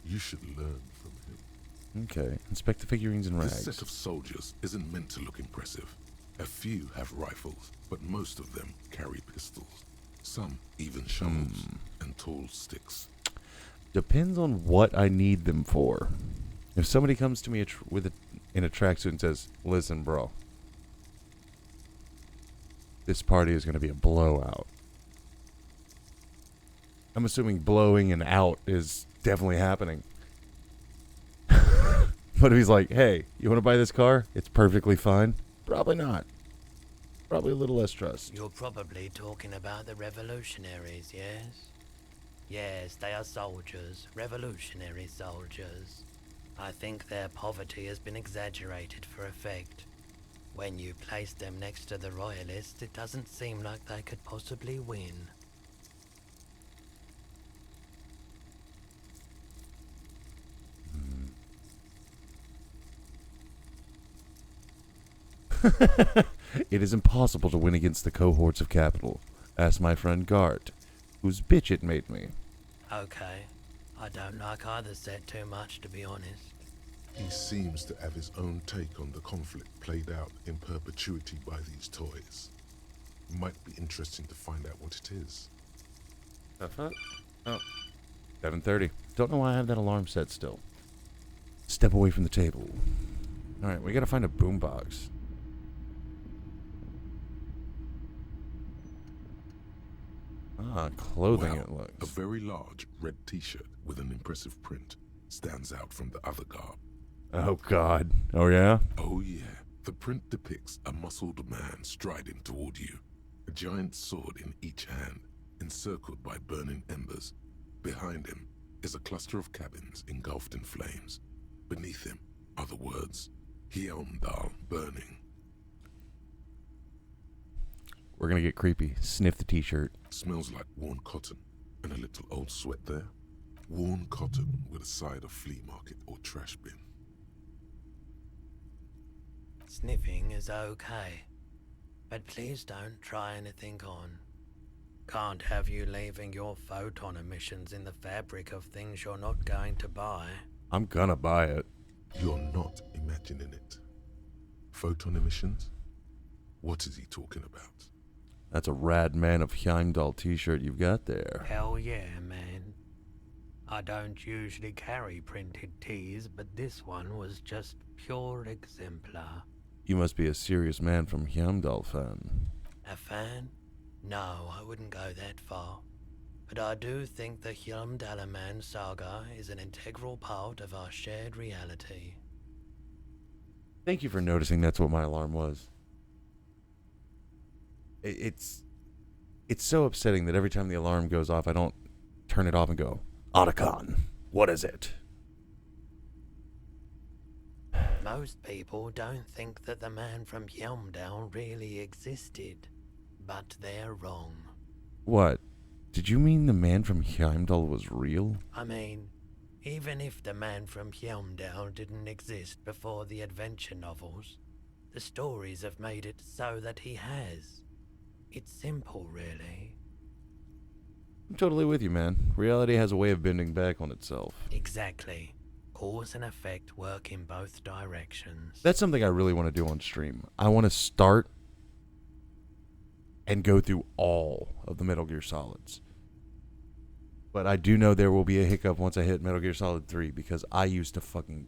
You should learn from him. Okay, inspect the figurines and rags. This set of soldiers isn't meant to look impressive. A few have rifles, but most of them carry pistols. Some even shovels and tall sticks. Depends on what I need them for. If somebody comes to me in a tracksuit and says, "Listen, bro, this party is going to be a blowout." I'm assuming blowing and out is definitely happening. But if he's like, hey, you want to buy this car? It's perfectly fine. Probably not. Probably a little less trust. You're probably talking about the revolutionaries, yes? Yes, they are soldiers, revolutionary soldiers. I think their poverty has been exaggerated for effect. When you place them next to the royalists, it doesn't seem like they could possibly win. It is impossible to win against the cohorts of capital. Ask my friend Gart, whose bitch it made me. Okay. I don't like either set too much, to be honest. He seems to have his own take on the conflict played out in perpetuity by these toys. Might be interesting to find out what it is. Oh. 7:30. Don't know why I have that alarm set still. Step away from the table. Alright, we gotta find a boombox. Ah, clothing Wow, it looks. A very large red t-shirt with an impressive print stands out from the other garb. Oh god. Oh yeah? Oh yeah. The print depicts a muscled man striding toward you, a giant sword in each hand, encircled by burning embers. Behind him is a cluster of cabins engulfed in flames. Beneath him are the words, Hjelmdal burning. We're gonna get creepy. Sniff the t-shirt. Smells like worn cotton and a little old sweat there. Worn cotton with a side of flea market or trash bin. Sniffing is okay, but please don't try anything on. Can't have you leaving your photon emissions in the fabric of things you're not going to buy. I'm gonna buy it. You're not imagining it. Photon emissions? What is he talking about? That's a rad Man of Heimdall t-shirt you've got there. Hell yeah, man. I don't usually carry printed tees, but this one was just pure exemplar. You must be a serious man from Heimdall fan. A fan? No, I wouldn't go that far. But I do think the Hjelmdalaman saga is an integral part of our shared reality. Thank you for noticing that's what my alarm was. It's so upsetting that every time the alarm goes off, I don't turn it off and go, Otacon, what is it? Most people don't think that the man from Hjelmdal really existed, but they're wrong. What? Did you mean the man from Heimdall was real? I mean, even if the man from Hjelmdal didn't exist before the adventure novels, the stories have made it so that he has. It's simple, really. I'm totally with you, man. Reality has a way of bending back on itself. Exactly. Cause and effect work in both directions. That's something I really want to do on stream. I want to start and go through all of the Metal Gear Solids. But I do know there will be a hiccup once I hit Metal Gear Solid 3 because I used to fucking...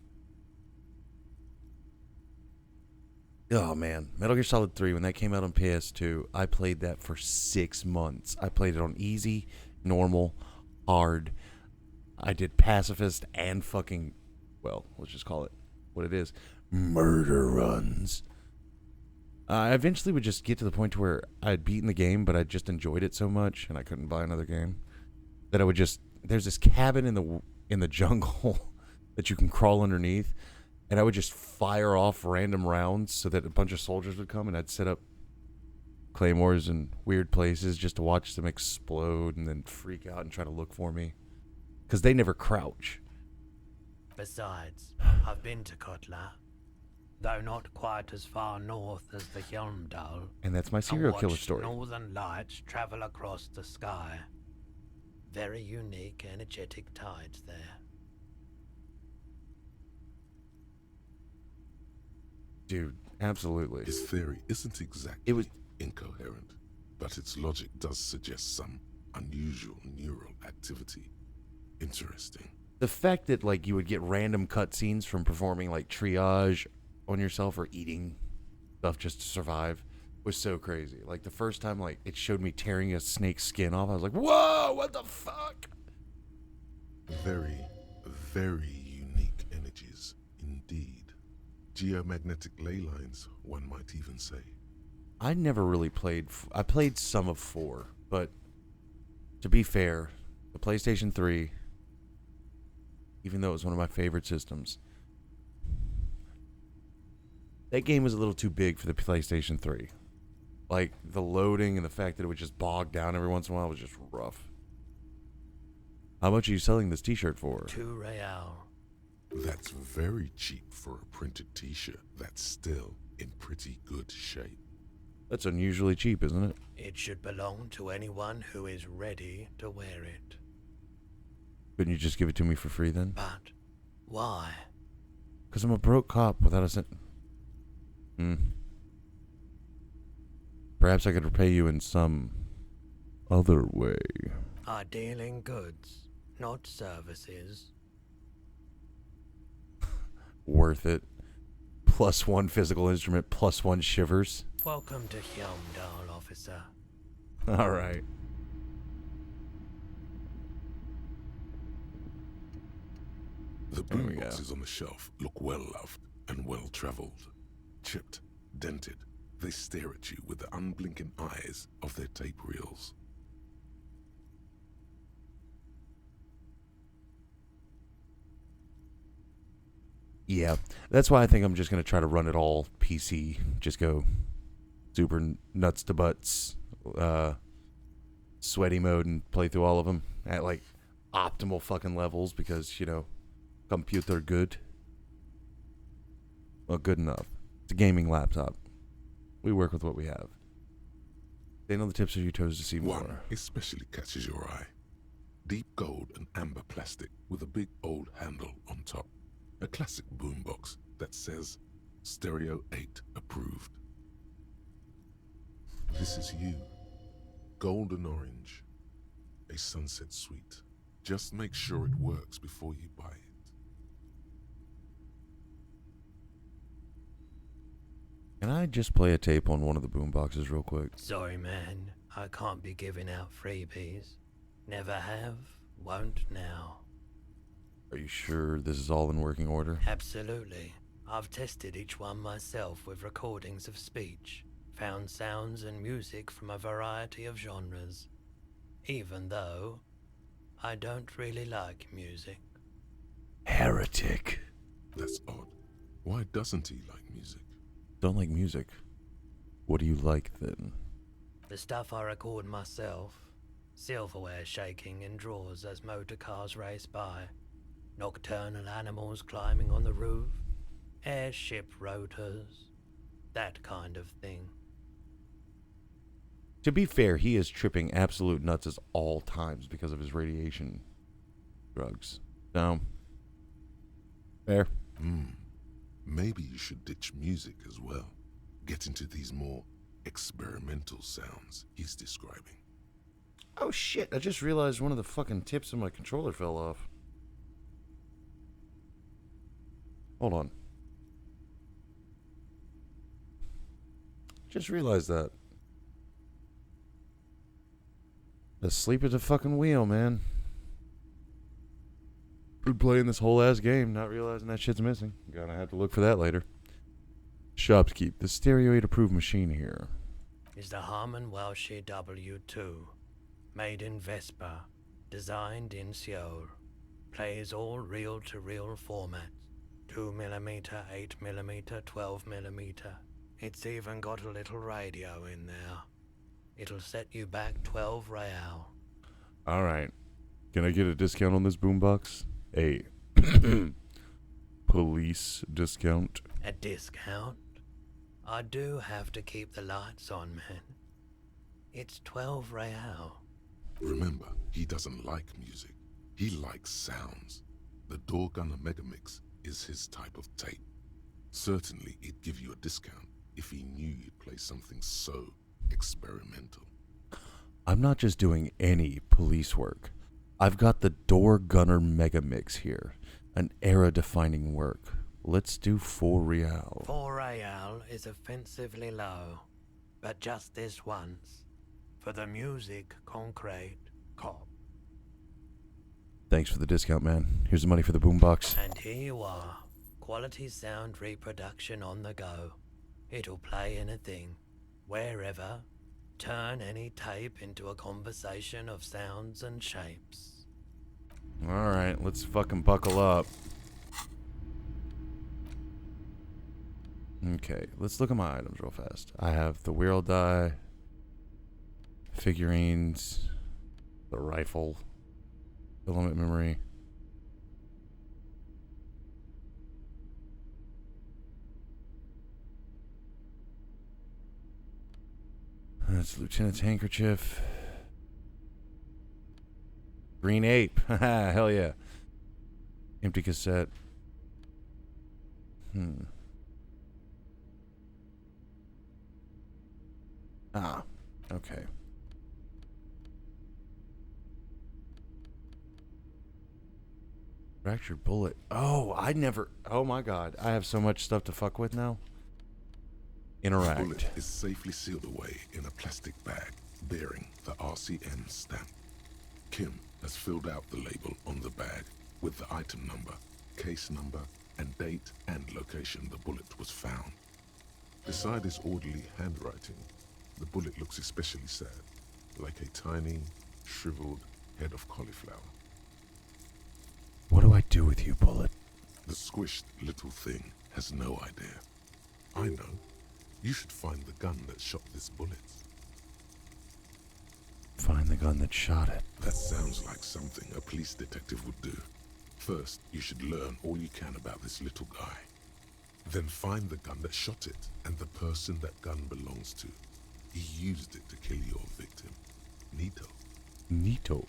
Oh man, Metal Gear Solid 3, when that came out on PS2, I played that for 6 months. I played it on easy, normal, hard. I did pacifist and fucking, well, let's just call it what it is, murder runs. I eventually would just get to the point to where I'd beaten the game, but I just enjoyed it so much, and I couldn't buy another game, that I would just, there's this cabin in the jungle that you can crawl underneath, and I would just fire off random rounds so that a bunch of soldiers would come, and I'd set up claymores in weird places just to watch them explode and then freak out and try to look for me. Because they never crouch. Besides, I've been to Kotla, though not quite as far north as the Hjelmdal. And that's my serial killer story. Northern lights travel across the sky. Very unique, energetic tides there. Dude, absolutely. His theory isn't exactly incoherent, but its logic does suggest some unusual neural activity. Interesting. The fact that, like, you would get random cutscenes from performing, like, triage on yourself or eating stuff just to survive was so crazy. Like, the first time, like, it showed me tearing a snake's skin off, I was like, whoa, what the fuck? Very, very unique energies indeed. Geomagnetic ley lines, one might even say. I never really played. I played some of 4, but to be fair, the PlayStation 3, even though it was one of my favorite systems, that game was a little too big for the PlayStation 3. Like, the loading and the fact that it would just bog down every once in a while was just rough. How much are you selling this t-shirt for? 2 real. That's very cheap for a printed t-shirt that's still in pretty good shape. That's unusually cheap, isn't it? It should belong to anyone who is ready to wear it. Couldn't you just give it to me for free then? But why? Because I'm a broke cop without a cent. Perhaps I could repay you in some other way. I deal in goods, not services. Worth it. +1 physical instrument, +1 shivers. Welcome to Hjelmdal, officer. All right. The boomboxes on the shelf look well loved and well traveled. Chipped, dented, they stare at you with the unblinking eyes of their tape reels. Yeah, that's why I think I'm just going to try to run it all PC. Just go super nuts to butts, sweaty mode, and play through all of them at like optimal fucking levels because, you know, computer good. Well, good enough. It's a gaming laptop. We work with what we have. They know the tips of your toes to see more. One especially catches your eye. Deep gold and amber plastic with a big old handle on top. A classic boombox that says Stereo 8 approved. This is you. Golden orange. A sunset suite. Just make sure it works before you buy it. Can I just play a tape on one of the boomboxes real quick? Sorry, man. I can't be giving out freebies. Never have, won't now. Are you sure this is all in working order? Absolutely. I've tested each one myself with recordings of speech, found sounds and music from a variety of genres, even though I don't really like music. Heretic. That's odd. Why doesn't he like music? Don't like music. What do you like then? The stuff I record myself. Silverware shaking in drawers as motor cars race by. Nocturnal animals climbing on the roof. Airship rotors. That kind of thing. To be fair, he is tripping absolute nuts at all times because of his radiation drugs. So, fair. Maybe you should ditch music as well. Get into these more experimental sounds he's describing. Oh shit, I just realized one of the fucking tips on my controller fell off. Hold on. Just realized that. Asleep at the fucking wheel, man. Been playing this whole ass game, not realizing that shit's missing. Gonna have to look for that later. Shopkeep, the Stereo 8 approved machine here. Is the Harman Welsh W2. Made in Vespa. Designed in Seoul. Plays all reel-to-reel formats. 2mm, 8mm, 12mm. It's even got a little radio in there. It'll set you back 12 real. Alright. Can I get a discount on this boombox? A police discount? A discount? I do have to keep the lights on, man. It's 12 real. Remember, he doesn't like music. He likes sounds. The Doorgunner Megamix is his type of tape. Certainly, he'd give you a discount if he knew you'd play something so experimental. I'm not just doing any police work. I've got the Doorgunner Megamix here. An era-defining work. Let's do 4 real. 4 real is offensively low. But just this once. For the music, concrete, cop. Thanks for the discount, man. Here's the money for the boombox. And here you are. quality sound reproduction on the go. It'll play anything, wherever, turn any tape into a conversation of sounds and shapes. Alright, let's fucking buckle up. Okay, let's look at my items real fast. I have the wheel die, figurines, the rifle, filament memory. That's Lieutenant's handkerchief. Green ape. Haha, hell yeah. Empty cassette. Ah, okay. Fractured bullet. Oh, oh my god. I have so much stuff to fuck with now. Interact. The bullet is safely sealed away in a plastic bag bearing the RCN stamp. Kim has filled out the label on the bag with the item number, case number, and date and location the bullet was found. Beside his orderly handwriting, the bullet looks especially sad, like a tiny, shriveled head of cauliflower. What do I do with you, bullet? The squished little thing has no idea. I know. You should find the gun that shot this bullet. Find the gun that shot it. That sounds like something a police detective would do. First, you should learn all you can about this little guy. Then find the gun that shot it and the person that gun belongs to. He used it to kill your victim. Neato. Neato.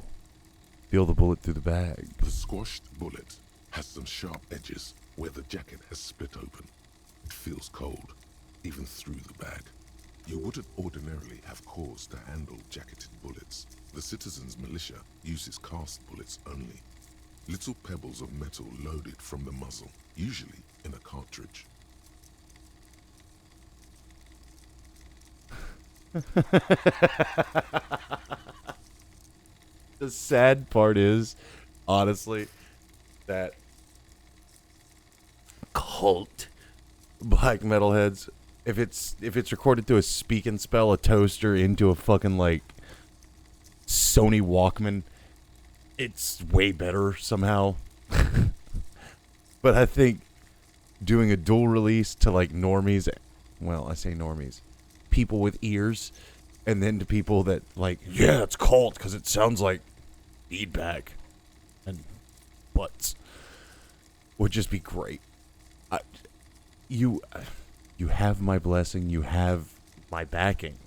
Feel the bullet through the bag. The squashed bullet has some sharp edges where the jacket has split open. It feels cold, even through the bag. You wouldn't ordinarily have cause to handle jacketed bullets. The citizens' militia uses cast bullets only. Little pebbles of metal loaded from the muzzle, usually in a cartridge. The sad part is, honestly, that cult black metalheads, if it's recorded through a speak and spell, a toaster into a fucking like Sony Walkman, it's way better somehow. But I think doing a dual release to like normies, well, I say normies, people with ears, and then to people that like, yeah, it's cult because it sounds like feedback and butts, would just be great. You have my blessing. You have my backing.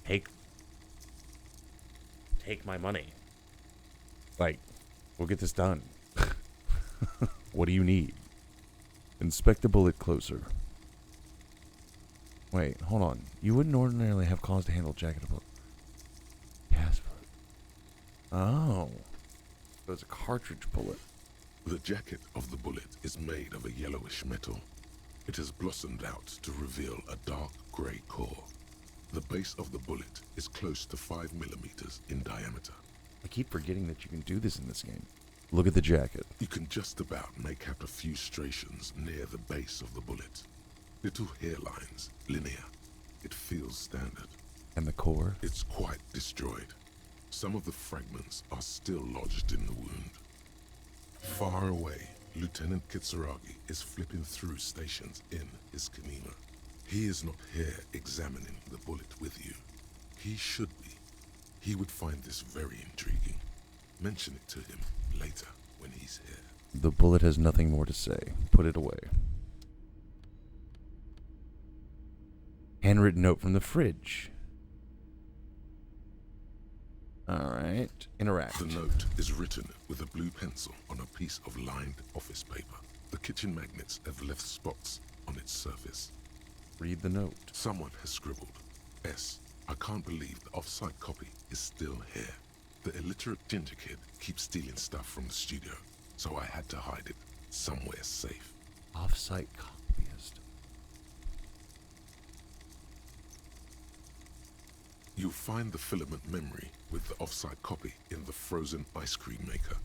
Take my money. Like, we'll get this done. What do you need? Inspect the bullet closer. Wait, hold on. You wouldn't ordinarily have cause to handle jacket of bullet. Yes. Oh. So it's a cartridge bullet. The jacket of the bullet is made of a yellowish metal. It has blossomed out to reveal a dark grey core. The base of the bullet is close to 5 millimeters in diameter. I keep forgetting that you can do this in this game. Look at the jacket. You can just about make out a few striations near the base of the bullet. Little hairlines, linear. It feels standard. And the core? It's quite destroyed. Some of the fragments are still lodged in the wound. Far away, Lieutenant Kitsuragi is flipping through stations in his Kanima. He is not here examining the bullet with you. He should be. He would find this very intriguing. Mention it to him later when he's here. The bullet has nothing more to say. Put it away. Handwritten note from the fridge. Alright. Interact. The note is written with a blue pencil on a piece of lined office paper. The kitchen magnets have left spots on its surface. Read the note. Someone has scribbled, S. I can't believe the off-site copy is still here. The illiterate ginger kid keeps stealing stuff from the studio, so I had to hide it somewhere safe. Off-site copyist. You'll find the filament memory with the off-site copy in the frozen ice cream maker.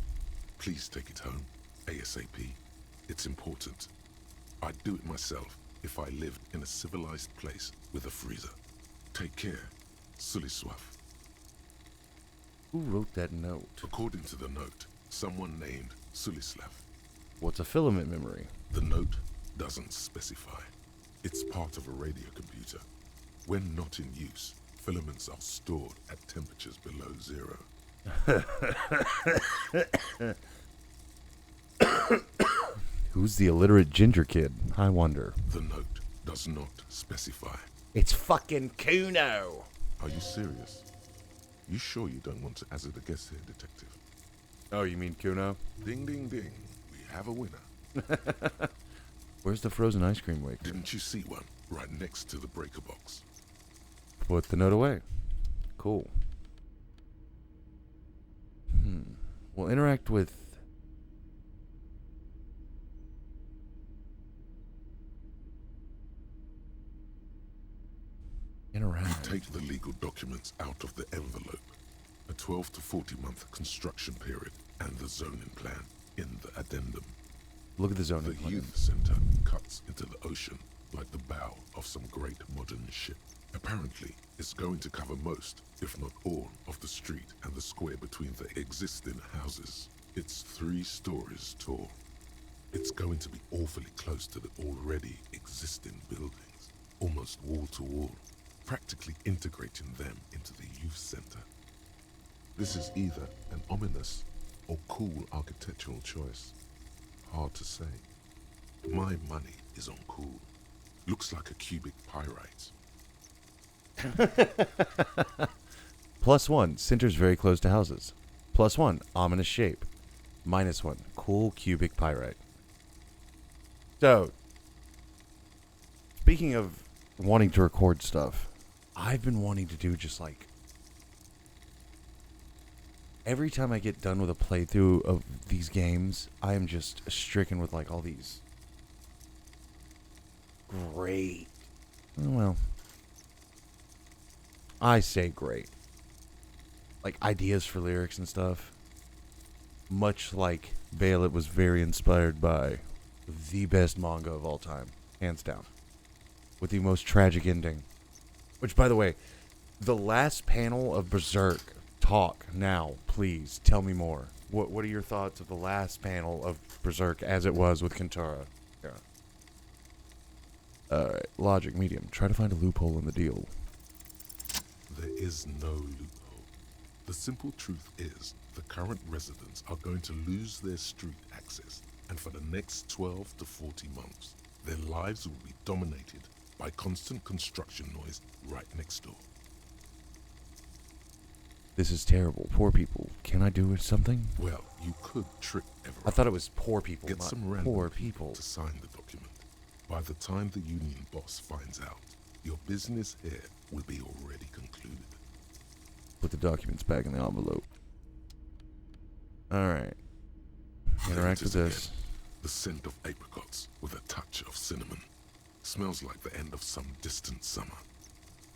Please take it home, ASAP. It's important. I'd do it myself if I lived in a civilized place with a freezer. Take care, Suliswaf. Who wrote that note? According to the note, someone named Sulislav. What's a filament memory? The note doesn't specify. It's part of a radio computer. When not in use, filaments are stored at temperatures below zero. Who's the illiterate ginger kid? I wonder. The note does not specify. It's fucking Kuno! Are you serious? You sure you don't want to hazard a guess here, Detective? Oh, you mean Kuno? Ding, ding, ding. We have a winner. Where's the frozen ice cream wake? Didn't you see one right next to the breaker box? Put the note away. Cool. We'll interact with... Interact. Take the legal documents out of the envelope. A 12 to 40 month construction period and the zoning plan in the addendum. Look at the zoning The plan. youth center cuts into the ocean like the bow of some great modern ship. Apparently, it's going to cover most, if not all, of the street and the square between the existing houses. It's 3 stories tall. It's going to be awfully close to the already existing buildings, almost wall to wall, practically integrating them into the youth center. This is either an ominous or cool architectural choice. Hard to say. My money is on cool. Looks like a cubic pyrite. +1, center's very close to houses. +1, ominous shape. -1, cool cubic pyrite. So, speaking of wanting to record stuff, I've been wanting to do just like... Every time I get done with a playthrough of these games, I am just stricken with like all these great... Well... I say great. Like ideas for lyrics and stuff. Much like Bale, was very inspired by the best manga of all time. Hands down. With the most tragic ending. Which, by the way, the last panel of Berserk, talk now, please. Tell me more. What are your thoughts of the last panel of Berserk as it was with Kentaro? Yeah. Alright, logic medium. Try to find a loophole in the deal. There is no loophole. The simple truth is, the current residents are going to lose their street access, and for the next 12 to 40 months, their lives will be dominated by constant construction noise right next door. This is terrible. Poor people. Can I do something? Well, you could trick everyone. I thought it was poor people, Get not some random poor people. to sign the document. By the time the union boss finds out, your business here will be already concluded. Put the documents back in the envelope. Alright. Interact with this. Again, the scent of apricots with a touch of cinnamon. Smells like the end of some distant summer.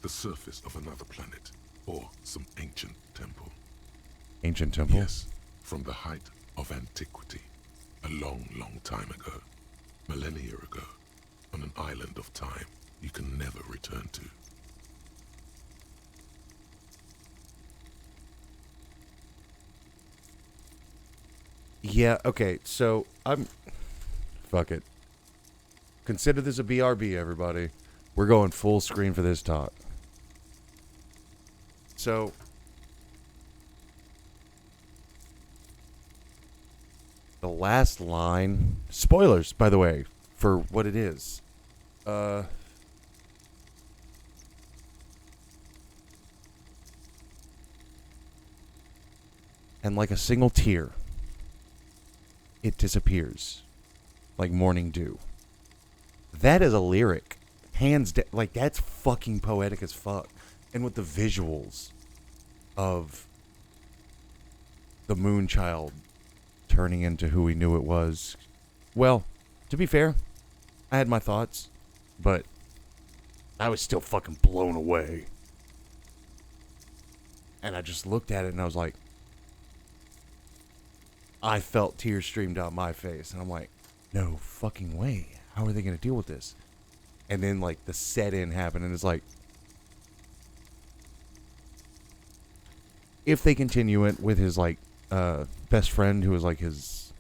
The surface of another planet, or some ancient temple. Ancient temple? Yes, from the height of antiquity. A long, long time ago. Millennia ago. On an island of time you can never return to. Yeah, okay, so fuck it. Consider this a BRB, everybody. We're going full screen for this talk. So, the last line... Spoilers, by the way, for what it is. And like a single tear, it disappears. Like morning dew. That is a lyric. Hands down. Like, that's fucking poetic as fuck. And with the visuals of the Moonchild turning into who we knew it was. Well, to be fair, I had my thoughts, but I was still fucking blown away. And I just looked at it and I was like, I felt tears stream down my face. And I'm like, no fucking way. How are they going to deal with this? And then, like, the set-in happened, and it's like, if they continue it with his, like, best friend, who was, like, his...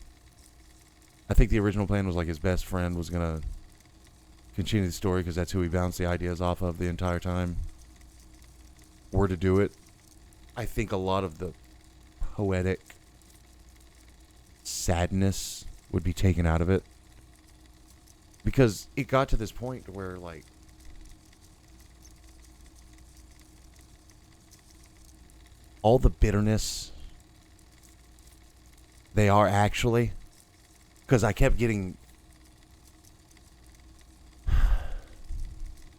I think the original plan was, like, his best friend was going to continue the story, because that's who he bounced the ideas off of the entire time, were to do it. I think a lot of the poetic sadness would be taken out of it. Because it got to this point where, like, all the bitterness they are actually, because I kept getting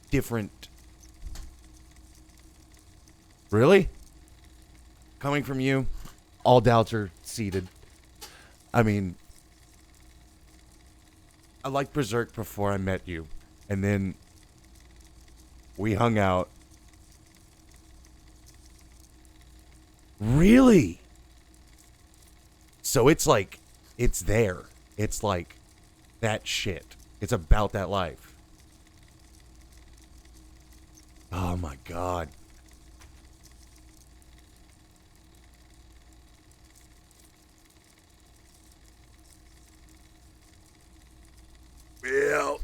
different. Really? Coming from you, all doubts are seated. I mean, I liked Berserk before I met you, and then we hung out. Really? So it's like, it's there. It's like that shit. It's about that life. Oh my God. Well,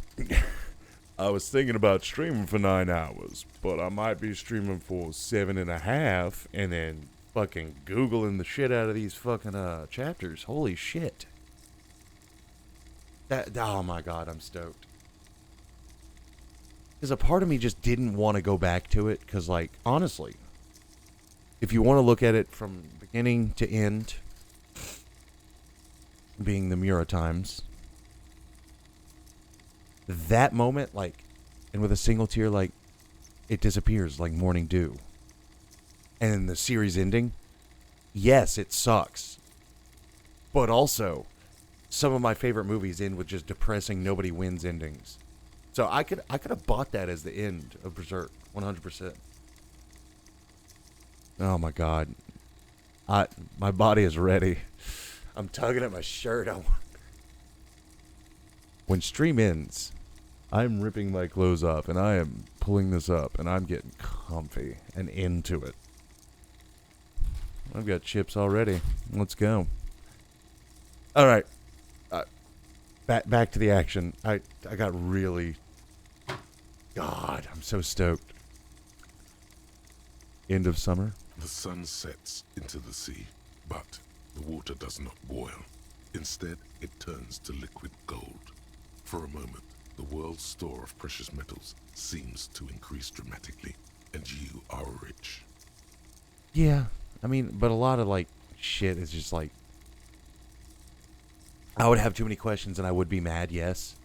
I was thinking about streaming for 9 hours, but I might be streaming for 7.5, and then fucking Googling the shit out of these fucking chapters. Holy shit. Oh my God, I'm stoked. Because a part of me just didn't want to go back to it, because, like, honestly, if you want to look at it from beginning to end, being the Mura times, that moment, like, and with a single tear, like, it disappears like morning dew. And then the series ending, yes, it sucks. But also, some of my favorite movies end with just depressing nobody wins endings. So I could have bought that as the end of Berserk, 100%. Oh my God. My body is ready. I'm tugging at my shirt. When stream ends, I'm ripping my clothes off and I am pulling this up and I'm getting comfy and into it. I've got chips already. Let's go. All right. Back to the action. I got really... God, I'm so stoked. End of summer. The sun sets into the sea, but the water does not boil. Instead, it turns to liquid gold. For a moment, the world's store of precious metals seems to increase dramatically, and you are rich. Yeah, I mean, but a lot of, like, shit is just, like... I would have too many questions and I would be mad, yes.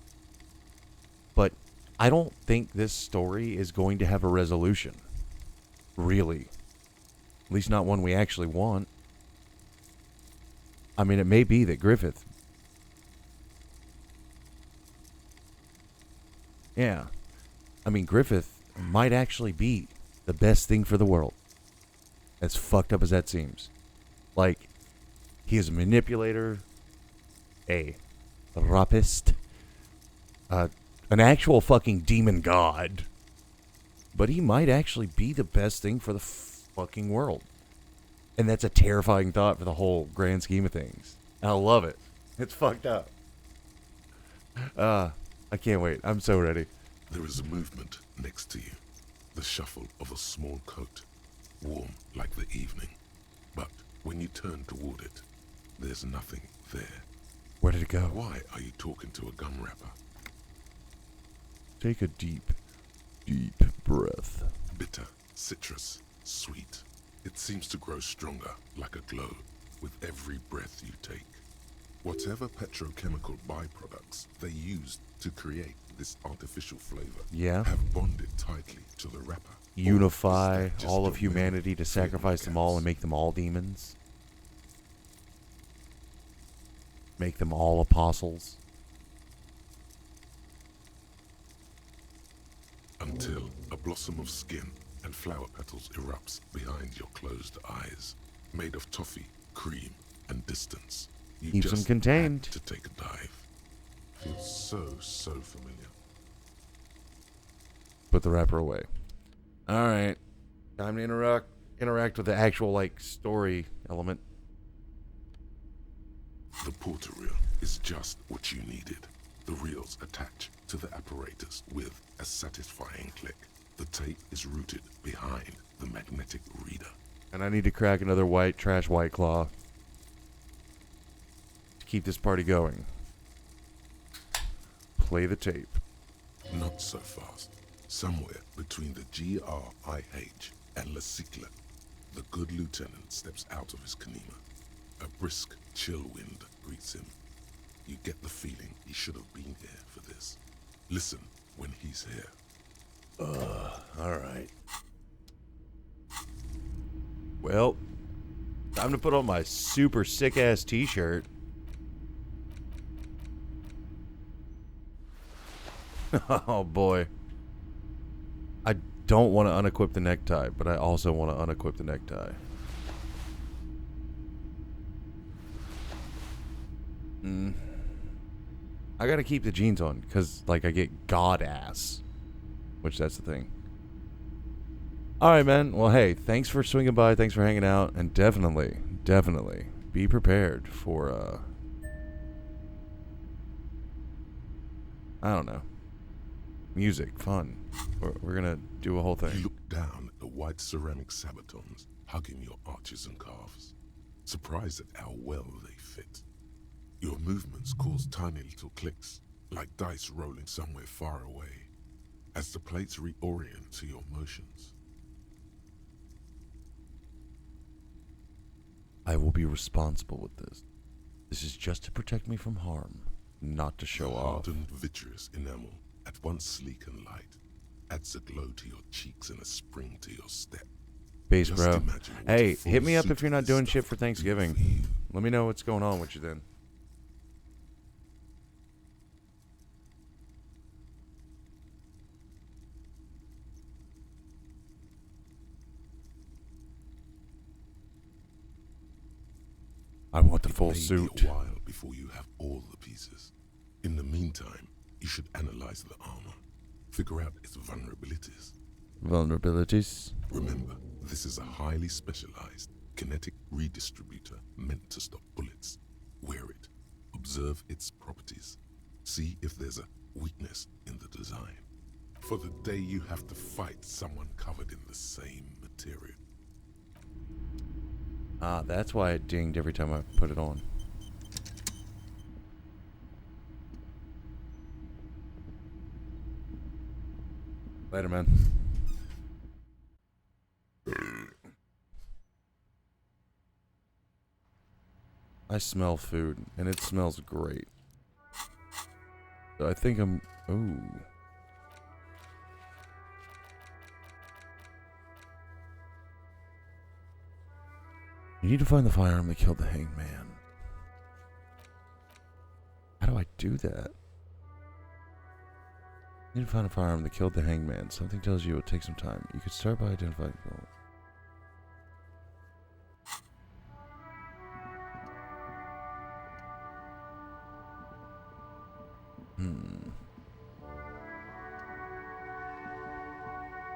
But I don't think this story is going to have a resolution. Really. At least not one we actually want. I mean, it may be that Griffith... Yeah. I mean, Griffith might actually be the best thing for the world. As fucked up as that seems. Like, he is a manipulator, a rapist, an actual fucking demon god. But he might actually be the best thing for the fucking world. And that's a terrifying thought for the whole grand scheme of things. And I love it. It's fucked up. I can't wait. I'm so ready. There is a movement next to you. The shuffle of a small coat, warm like the evening. But when you turn toward it, there's nothing there. Where did it go? Why are you talking to a gum wrapper? Take a deep, deep breath. Bitter, citrus, sweet. It seems to grow stronger, like a glow, with every breath you take. Whatever petrochemical byproducts they used to create this artificial flavor have bonded tightly to the wrapper. Unify all of humanity to sacrifice them all and make them all demons. Make them all apostles. Until a blossom of skin and flower petals erupts behind your closed eyes, made of toffee, cream, and distance. You Keeps them just contained. had to take a dive. feels so familiar. Put the wrapper away. All right. Time to interact with the actual, like, story element. The porter reel is just what you needed. The reels attach to the apparatus with a satisfying click. The tape is rooted behind the magnetic reader. And I need to crack another white claw to keep this party going. Play the tape. Not so fast. Somewhere between the GRIH and La Cicla, the good lieutenant steps out of his Kanima. A brisk, chill wind greets him. You get the feeling he should have been here for this. Listen when he's here. Alright. Well, time to put on my super sick-ass t-shirt. Oh, boy. I don't want to unequip the necktie, but I also want to unequip the necktie. I gotta keep the jeans on, because, like, I get god ass. Which, that's the thing. Alright, man. Well, hey, thanks for swinging by. Thanks for hanging out. And definitely be prepared for, I don't know. Music, fun. We're gonna do a whole thing. You look down at the white ceramic sabatons hugging your arches and calves, surprised at how well they fit. Your movements cause tiny little clicks, like dice rolling somewhere far away, as the plates reorient to your motions. I will be responsible with this. This is just to protect me from harm, not to show off. Hardened vitreous enamel, at once sleek and light, adds a glow to your cheeks and a spring to your step. Base, Just bro. imagine what Hey, a full hit me up suit if you're not of doing this shit stuff for would do Thanksgiving. for you. Let me know what's going on with you then. I want the full It may suit. be a while before you have all the pieces. In the meantime, you should analyze the armor, figure out its vulnerabilities. Vulnerabilities? Remember, this is a highly specialized kinetic redistributor meant to stop bullets. Wear it, observe its properties, see if there's a weakness in the design. For the day you have to fight someone covered in the same material. Ah, that's why it dinged every time I put it on. Later, man. I smell food, and it smells great. So I think I'm... Ooh. You need to find the firearm that killed the hanged man. How do I do that? You need to find a firearm that killed the hanged man. Something tells you it will take some time. You could start by identifying the bullet.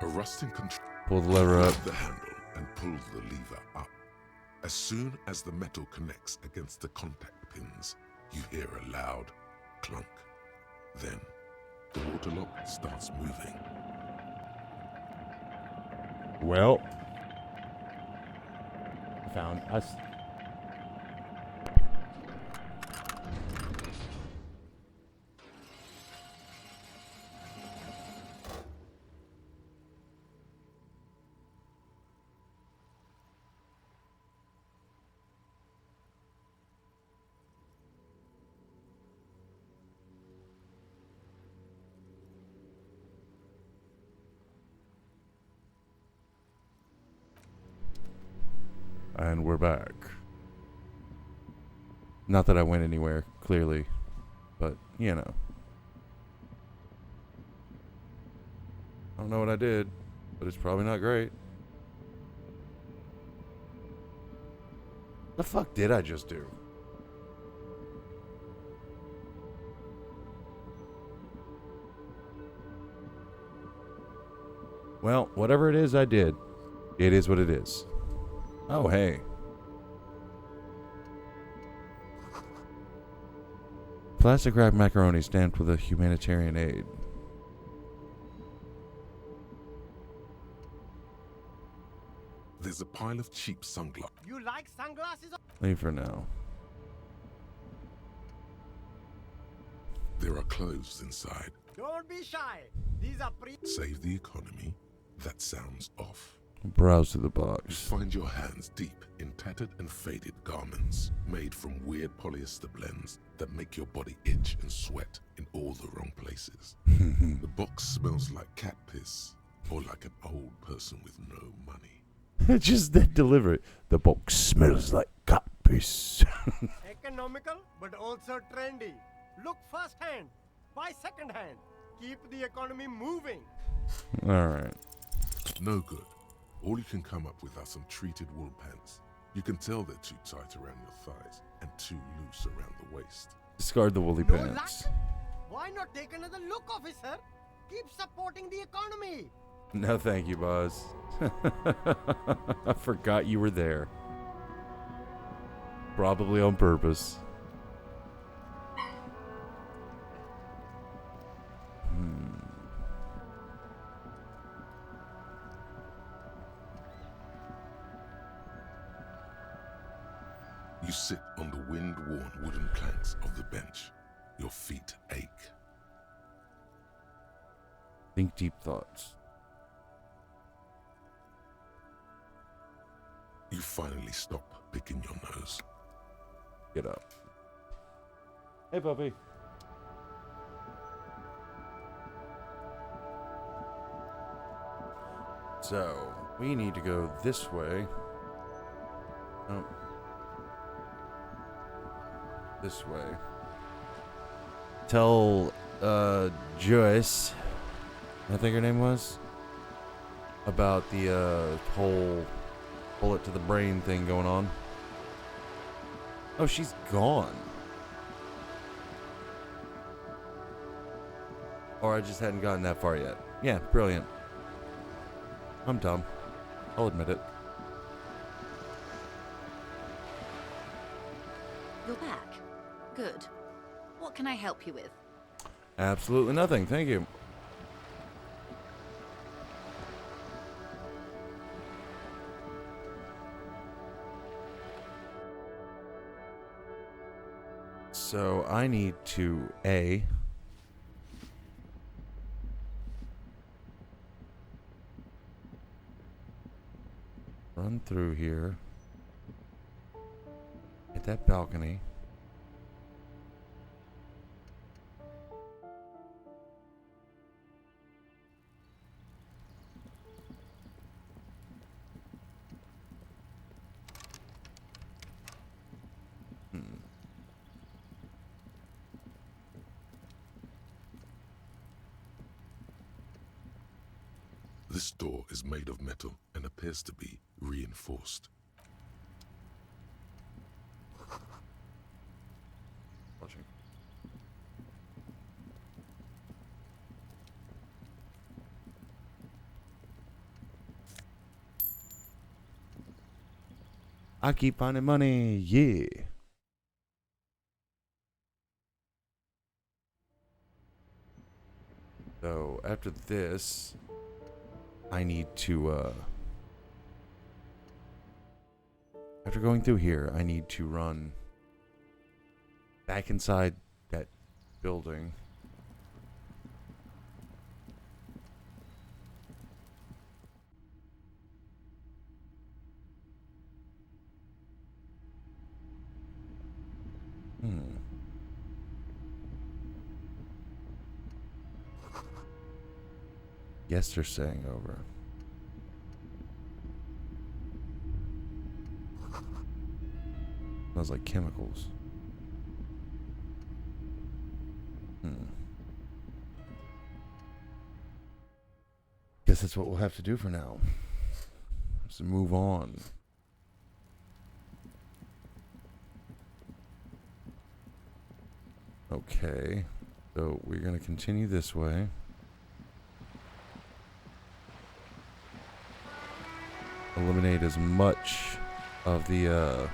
A rusting control. Pull the lever up. The handle and pull the lever up. As soon as the metal connects against the contact pins, you hear a loud clunk. Then, the water lock starts moving. Well, I found us. And we're back. Not that I went anywhere, clearly, but, you know. I don't know what I did, but it's probably not great. The fuck did I just do? Well, whatever it is I did, it is what it is. Oh, hey. Plastic wrap macaroni stamped with a humanitarian aid. There's a pile of cheap sunglasses. You like sunglasses? Leave for now. There are clothes inside. Don't be shy. These are Save the economy? That sounds off. Browse through the You box. find your hands deep in tattered and faded garments made from weird polyester blends that make your body itch and sweat in all the wrong places. The box smells like cat piss or like an old person with no money. Just that delivery. The box smells like cat piss. economical but also trendy. Look first hand, buy second hand. Keep the economy moving. Alright. No good. All you can come up with are some treated wool pants. You can tell they're too tight around your thighs and too loose around the waist. Discard the woolly No pants. luck? Why not take another look, officer? Keep supporting the economy. No, thank you, boss. I forgot you were there. Probably on purpose. You sit on the wind-worn wooden planks of the bench. Your feet ache. Think deep thoughts. You finally stop picking your nose. Get up. Hey, puppy. So, we need to go this way. Oh. This way. Tell, Joyce, I think her name was, about the, whole bullet to the brain thing going on. Oh, she's gone. Or I just hadn't gotten that far yet. Yeah, brilliant. I'm dumb. I'll admit it. You're back. Good. What can I help you with? Absolutely nothing, thank you. So I need to run through here, hit that balcony. This door is made of metal and appears to be reinforced. Watching. I keep finding money, yeah. So after this, I need to, after going through here, I need to run back inside that building. Yes, they're staying over. Smells like chemicals. Guess that's what we'll have to do for now. Just move on. Okay, so we're gonna continue this way. eliminate as much of the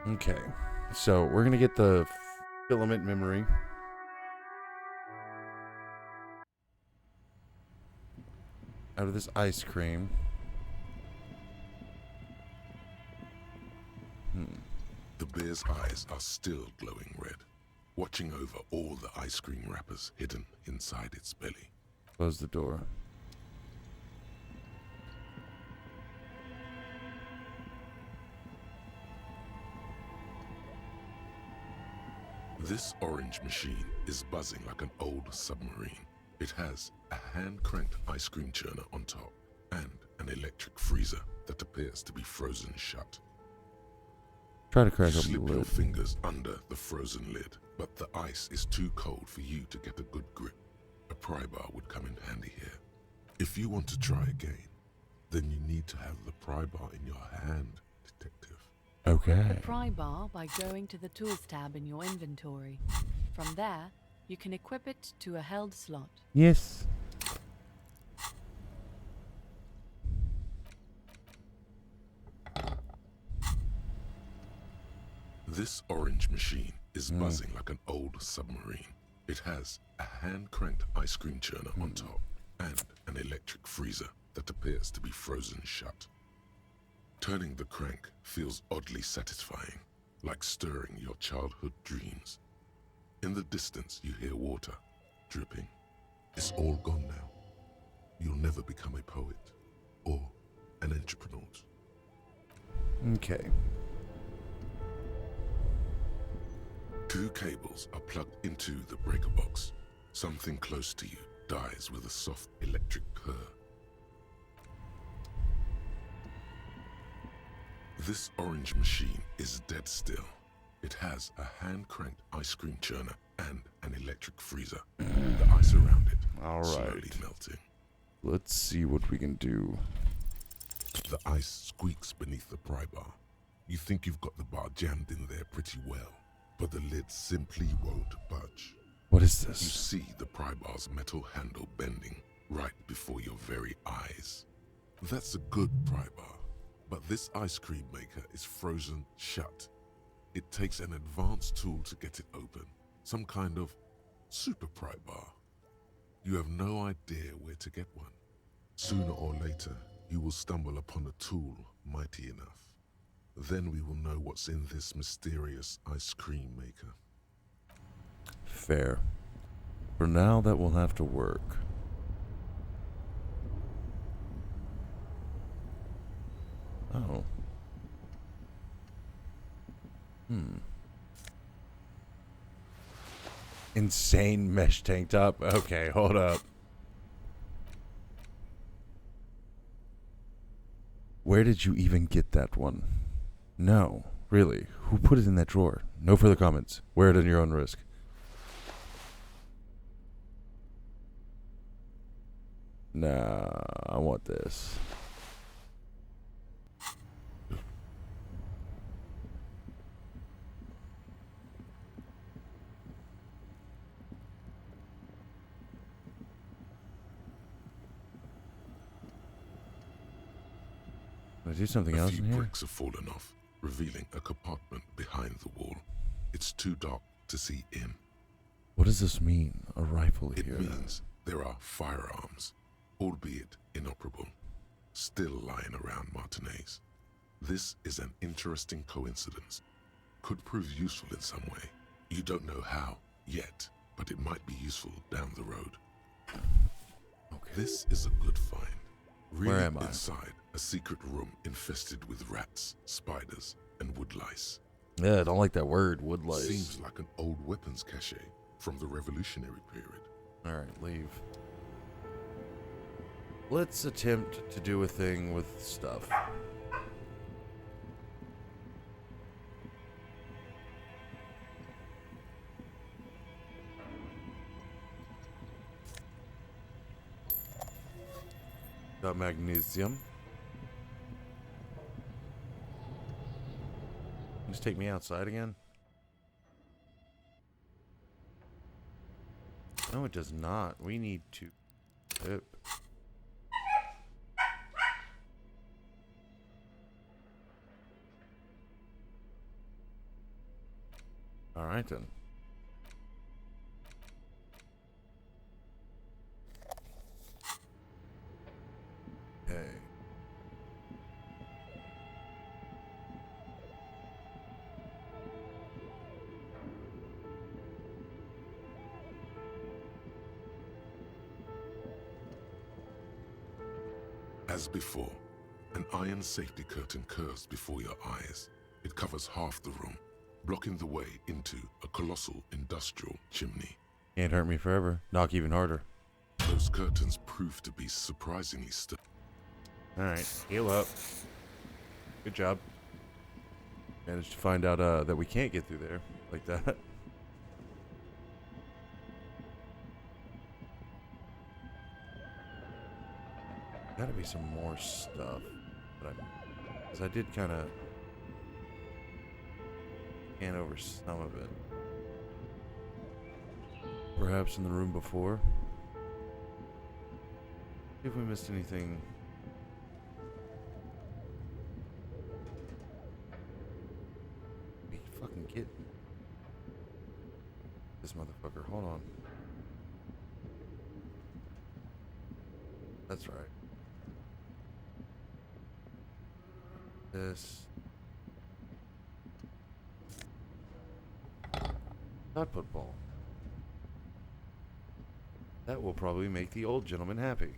Okay, so we're gonna get the filament memory. Out of this ice cream. The bear's eyes are still glowing red, watching over all the ice cream wrappers hidden inside its belly. Close the door. This orange machine is buzzing like an old submarine. It has a hand-cranked ice cream churner on top and an electric freezer that appears to be frozen shut. Try to crack You open the slip your lid. fingers under the frozen lid, but the ice is too cold for you to get a good grip. A pry bar would come in handy here. If you want to try again, then you need to have the pry bar in your hand, detective. Okay. The pry bar by going to the Tools tab in your inventory. From there, you can equip it to a held slot. Yes. This orange machine is buzzing like an old submarine. It has a hand-cranked ice cream churner on top and an electric freezer that appears to be frozen shut. Turning the crank feels oddly satisfying, like stirring your childhood dreams. In the distance, you hear water dripping. It's all gone now. You'll never become a poet or an entrepreneur. Okay. 2 cables are plugged into the breaker box. Something close to you dies with a soft electric purr. This orange machine is dead still. It has a hand-cranked ice cream churner and an electric freezer. The ice around it slowly melting. Let's see what we can do. The ice squeaks beneath the pry bar. You think you've got the bar jammed in there pretty well, but the lid simply won't budge. What is this? You see the pry bar's metal handle bending right before your very eyes. That's a good pry bar, but this ice cream maker is frozen shut. It takes an advanced tool to get it open, some kind of super pry bar. You have no idea where to get one. Sooner or later, you will stumble upon a tool mighty enough. Then we will know what's in this mysterious ice cream maker. Fair. For now, that will have to work. Oh. Insane mesh tank top. Okay, hold up. Where did you even get that one? No, really. Who put it in that drawer? No further comments. Wear it on your own risk. Nah, I want this. Can I do something else in A few here? bricks have fallen off, revealing a compartment behind the wall. It's too dark to see in. What does this mean? A rifle It here. means there are firearms, albeit inoperable, still lying around Martinez. This is an interesting coincidence. Could prove useful in some way. You don't know how yet, but it might be useful down the road. Okay. This is a good find. Really Where am I? inside a secret room infested with rats, spiders, and woodlice. Yeah, I don't like that word, woodlice. Seems like an old weapons cache from the Revolutionary period. Alright, leave. Let's attempt to do a thing with stuff. Got magnesium. Just take me outside again? No, it does not. We need to... Yep. Alright then. Okay. As before, an iron safety curtain curves before your eyes. It covers half the room, blocking the way into a colossal industrial chimney. Can't hurt me forever. Knock even harder. Those curtains prove to be surprisingly still. Alright, heal up. Good job. Managed to find out that we can't get through there like that. Gotta be some more stuff. Because I did kind of scan over some of it. Perhaps in the room before. See if we missed anything. Be fucking kidding. This motherfucker. Hold on. That's right. This. Not football. That will probably make the old gentleman happy.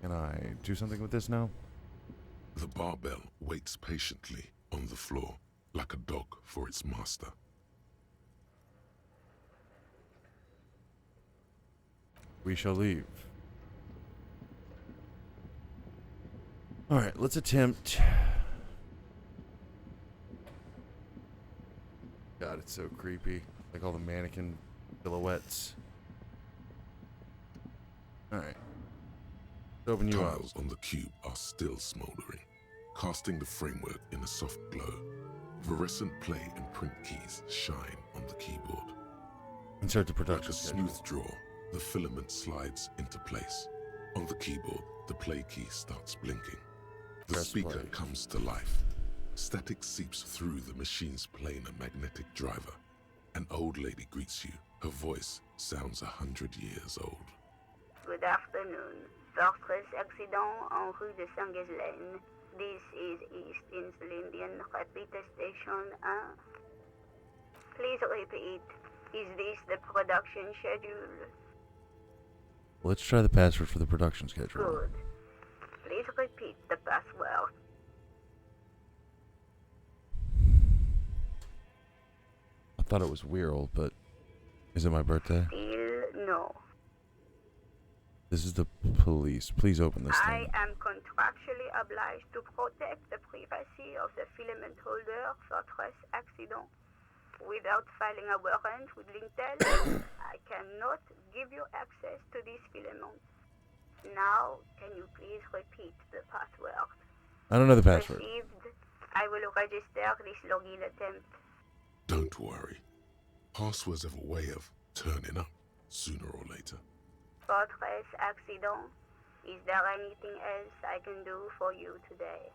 Can I do something with this now? The barbell waits patiently on the floor, like a dog for its master. We shall leave. Alright, let's attempt. God, it's so creepy. Like all the mannequin silhouettes. Alright. Open you up. Tiles on the cube are still smoldering, casting the framework in a soft glow. Fluorescent play and print keys shine on the keyboard. Insert the production Like a schedule. smooth draw, the filament slides into place. On the keyboard, the play key starts blinking. The Press speaker play. comes to life. Static seeps through the machine's planar magnetic driver. An old lady greets you. Her voice sounds 100 years old. Good afternoon. Fortress accident en rue de Saint-Ghislaine. This is East Insulindian Repeater Station 1. Please repeat. Is this the production schedule? Let's try the password for the production schedule. Good. Please repeat the password. I thought it was Weirll, but is it my birthday? Still no. This is the police. Please open this I thing. am contractually obliged to protect the privacy of the filament holder for stress accident. Without filing a warrant with Lintel, I cannot give you access to this filament. Now, can you please repeat the password? I don't know the password. Received. I will register this login attempt. Don't worry. Passwords have a way of turning up sooner or later. Fortress accident. Is there anything else I can do for you today?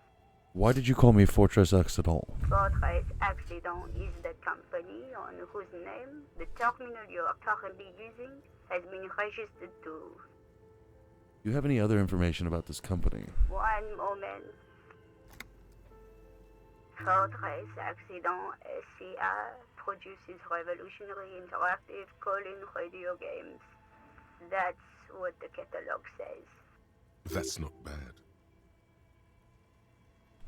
Why did you call me Fortress Accident? Fortress Accident is the company on whose name the terminal you are currently using has been registered to. Do you have any other information about this company? One moment. Fortress Accident SCA produces revolutionary interactive call-in radio games. That's what the catalog says. That's not bad.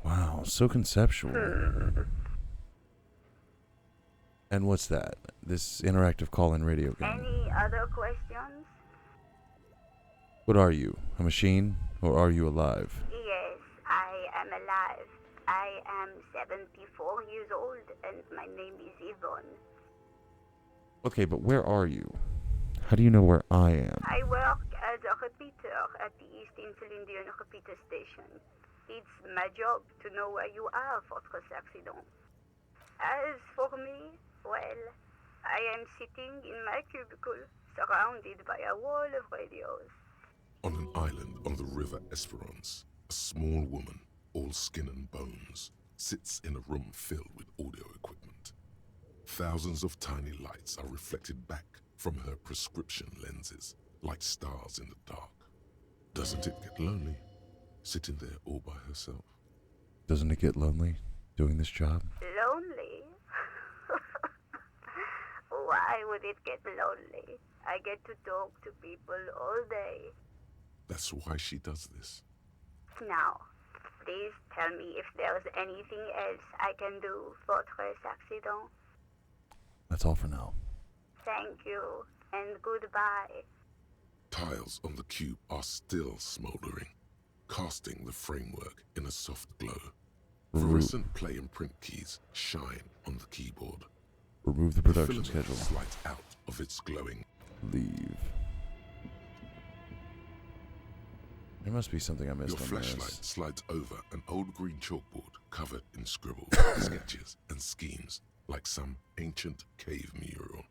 Wow, so conceptual. And what's that? This interactive call-in radio game. Any other questions? What are you? A machine? Or are you alive? Yes, I am alive. I am 74 years old and my name is Yvonne. Okay, but where are you? How do you know where I am? I work as a repeater worker at the East Insulindian repeater station. It's my job to know where you are, Fortress Accident. As for me, well, I am sitting in my cubicle, surrounded by a wall of radios. On an island on the river Esperance, a small woman, all skin and bones, sits in a room filled with audio equipment. Thousands of tiny lights are reflected back from her prescription lenses, like stars in the dark. Doesn't it get lonely, sitting there all by herself? Doesn't it get lonely doing this job? Lonely? Why would it get lonely? I get to talk to people all day. That's why she does this. Now, please tell me if there's anything else I can do, Fortress Accident. That's all for now. Thank you, and goodbye. Tiles on the cube are still smoldering, casting the framework in a soft glow. Fluorescent play and print keys shine on the keyboard. Remove the production filament schedule. slides out of its glowing. Leave. There must be something I missed Your on flashlight this. slides over an old green chalkboard covered in scribbles, sketches, and schemes, like some ancient cave mural.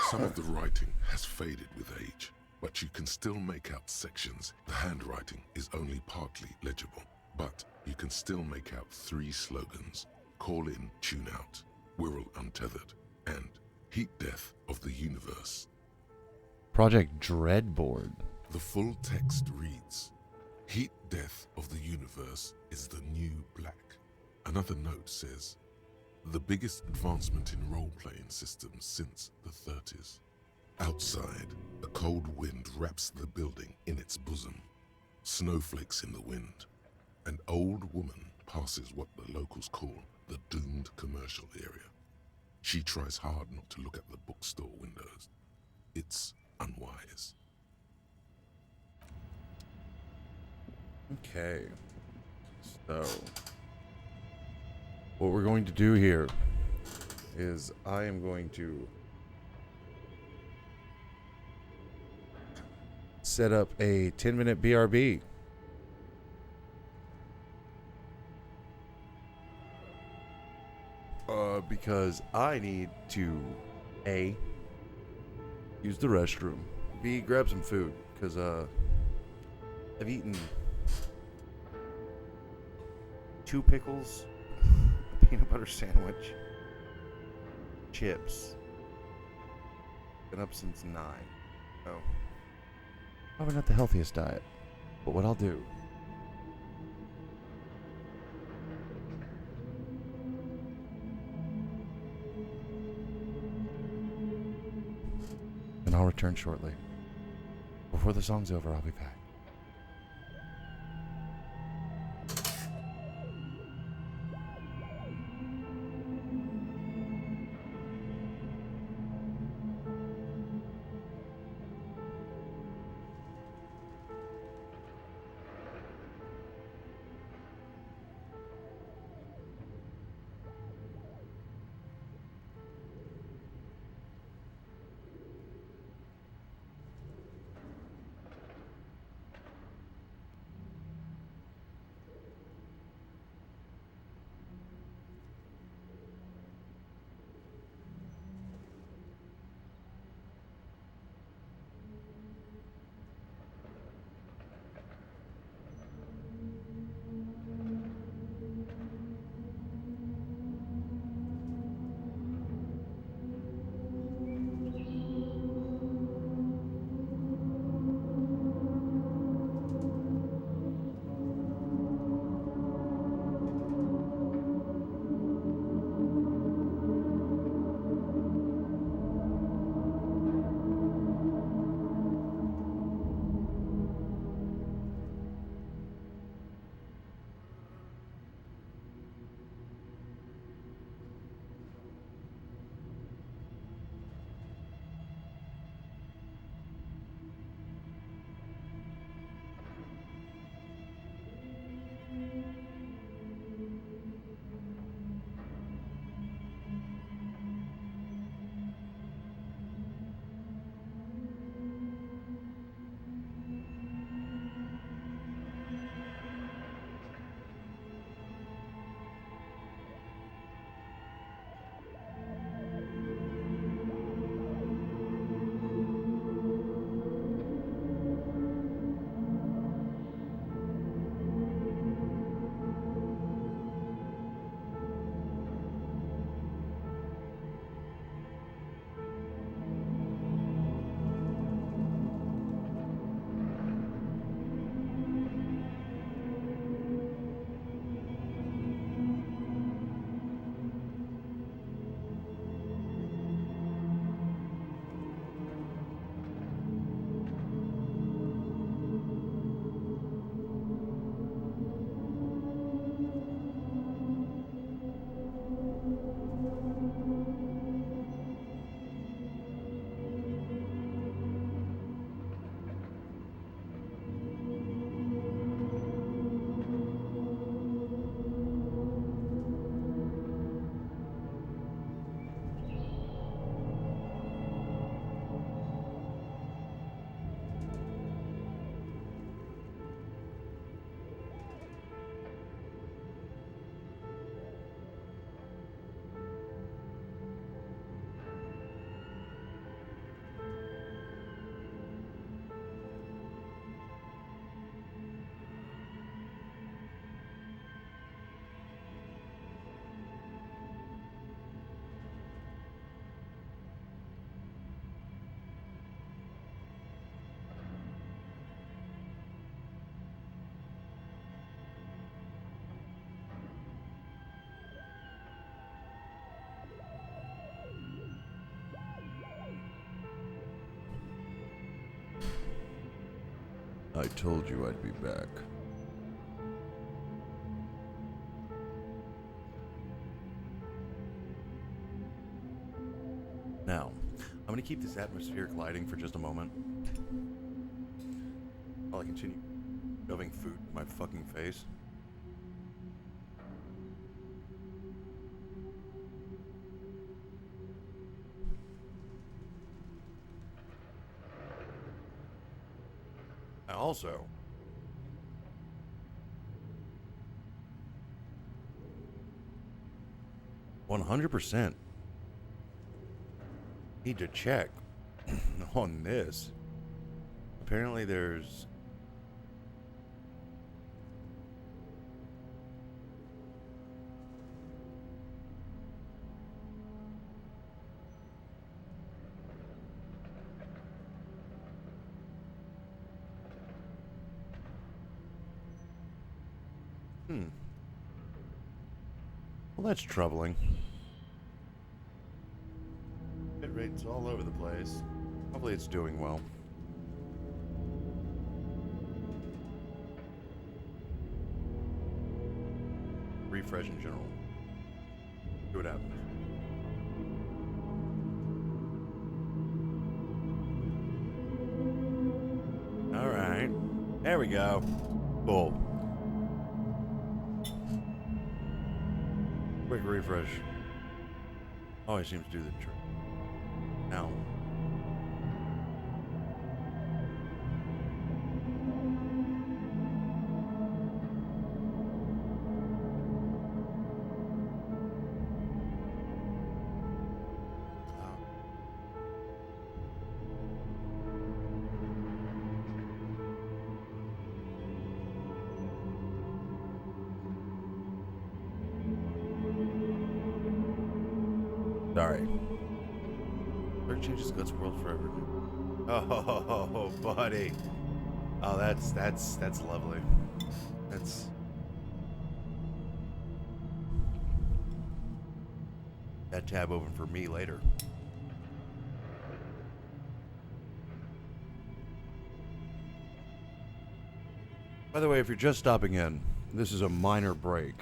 Some of the writing has faded with age, but you can still make out sections. The handwriting is only partly legible, but you can still make out 3 slogans: Call in, Tune Out, Wirral Untethered, and Heat Death of the Universe. Project Dreadboard. The full text reads, Heat Death of the Universe is the new black. Another note says, the biggest advancement in role-playing systems since the 30s. Outside, a cold wind wraps the building in its bosom. Snowflakes in the wind. An old woman passes what the locals call the doomed commercial area. She tries hard not to look at the bookstore windows. It's unwise. Okay. So, what we're going to do here is I am going to set up a 10-minute BRB. Because I need to A, use the restroom, B, grab some food, because I've eaten 2 pickles, a peanut butter sandwich, chips. Been up since 9. So, probably not the healthiest diet, but what I'll do and I'll return shortly. Before the song's over, I'll be back. I told you I'd be back. Now, I'm going to keep this atmospheric lighting for just a moment. While I continue shoving food in my fucking face. I also %100% need to check on this. Apparently there's well, that's troubling. Bit rate's all over the place. Hopefully it's doing well. Refresh in general. See what happens. Alright. There we go. Cool. Quick refresh. Always seems to do the trick. Now. Sorry. Earth changes God's world forever. Oh, buddy. Oh, that's lovely. That's that tab open for me later. By the way, if you're just stopping in, this is a minor break.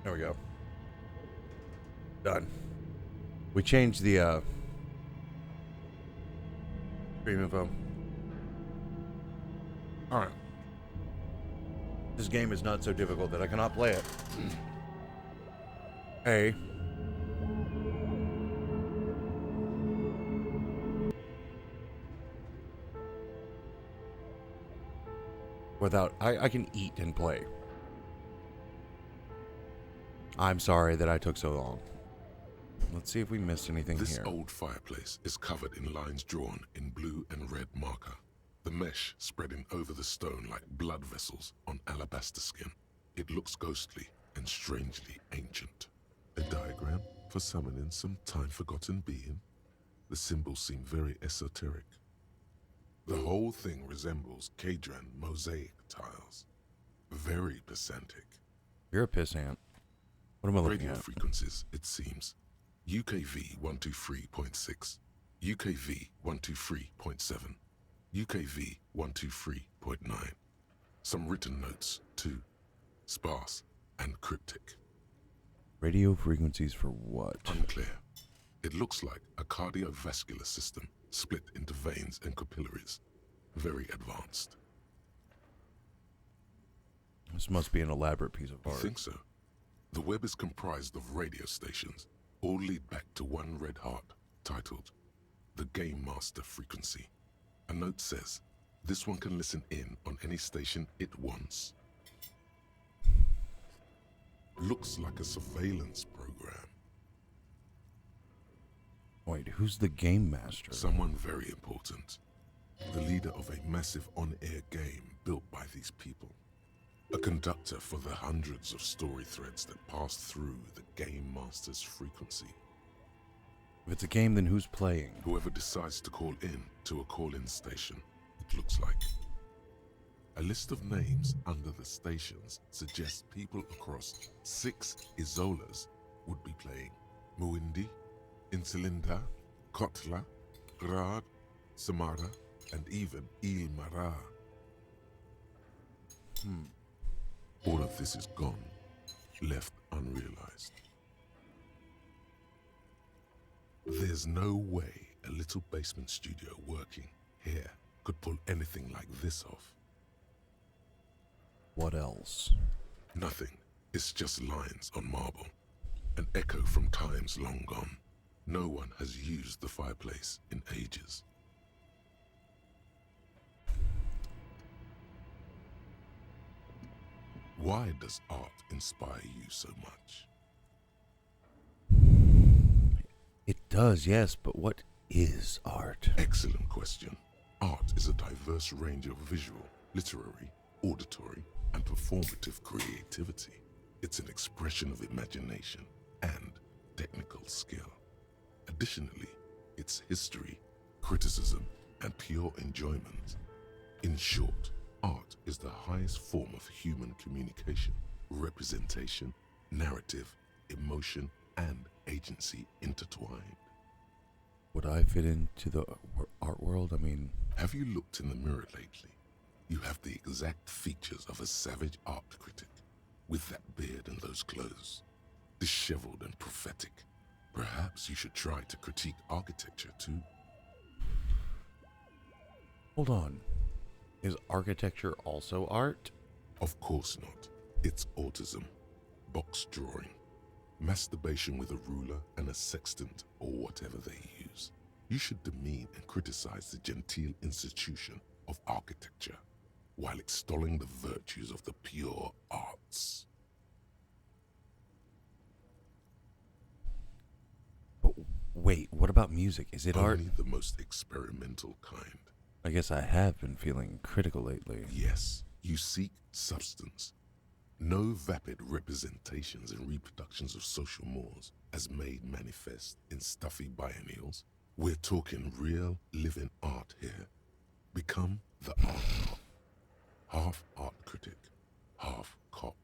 There we go. Done. We changed the stream info. Alright. This game is not so difficult that I cannot play it. Hey. Without I can eat and play. I'm sorry that I took so long. Let's see if we missed anything This here. old fireplace is covered in lines drawn in blue and red marker. The mesh spreading over the stone like blood vessels on alabaster skin. It looks ghostly and strangely ancient. A diagram for summoning some time-forgotten being. The symbols seem very esoteric. The whole thing resembles Kadran mosaic tiles. Very pesantic. You're a pissant. What am I looking Radio at? frequencies, it seems. UKV 123.6, UKV 123.7, UKV 123.9. Some written notes, too. Sparse and cryptic. Radio frequencies for what? Unclear. It looks like a cardiovascular system split into veins and capillaries. Very advanced. This must be an elaborate piece of I art. think so. The web is comprised of radio stations, all lead back to one red heart, titled the Game Master Frequency. A note says, this one can listen in on any station it wants. Looks like a surveillance program. Wait, who's the game master? Someone very important. The leader of a massive on-air game built by these people. A conductor for the hundreds of story threads that pass through the Game Master's frequency. If it's a game, then who's playing? Whoever decides to call in to a call-in station, it looks like. A list of names under the stations suggests people across 6 Isolas would be playing. Muindi, Insulinda, Kotla, Grad, Samara, and even Ilmara. All of this is gone, left unrealized. There's no way a little basement studio working here could pull anything like this off. What else? Nothing. It's just lines on marble. An echo from times long gone. No one has used the fireplace in ages. Why does art inspire you so much? It does, yes, but what is art? Excellent question. Art is a diverse range of visual, literary, auditory, and performative creativity. It's an expression of imagination and technical skill. Additionally, it's history, criticism, and pure enjoyment. In short, art is the highest form of human communication, representation, narrative, emotion, and agency intertwined. Would I fit into the art world? I mean... Have you looked in the mirror lately? You have the exact features of a savage art critic, with that beard and those clothes, disheveled and prophetic. Perhaps you should try to critique architecture too. Hold on. Is architecture also art? Of course not. It's autism, box drawing, masturbation with a ruler and a sextant or whatever they use. You should demean and criticize the genteel institution of architecture while extolling the virtues of the pure arts. But wait, what about music? Is it art? Only the most experimental kind. I guess I have been feeling critical lately. Yes, you seek substance. No vapid representations and reproductions of social mores as made manifest in stuffy biennials. We're talking real, living art here. Become the art cop. Half art critic, half cop.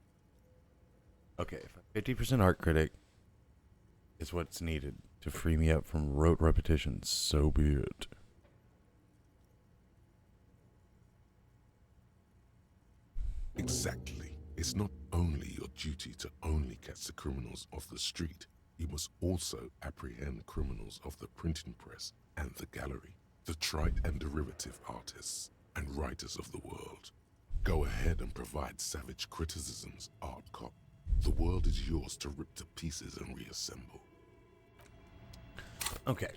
Okay, if 50% art critic is what's needed to free me up from rote repetition, so be it. Exactly. It's not only your duty to only catch the criminals off the street, you must also apprehend criminals of the printing press and the gallery, the trite and derivative artists and writers of the world. Go ahead and provide savage criticisms, art cop. The world is yours to rip to pieces and reassemble. Okay.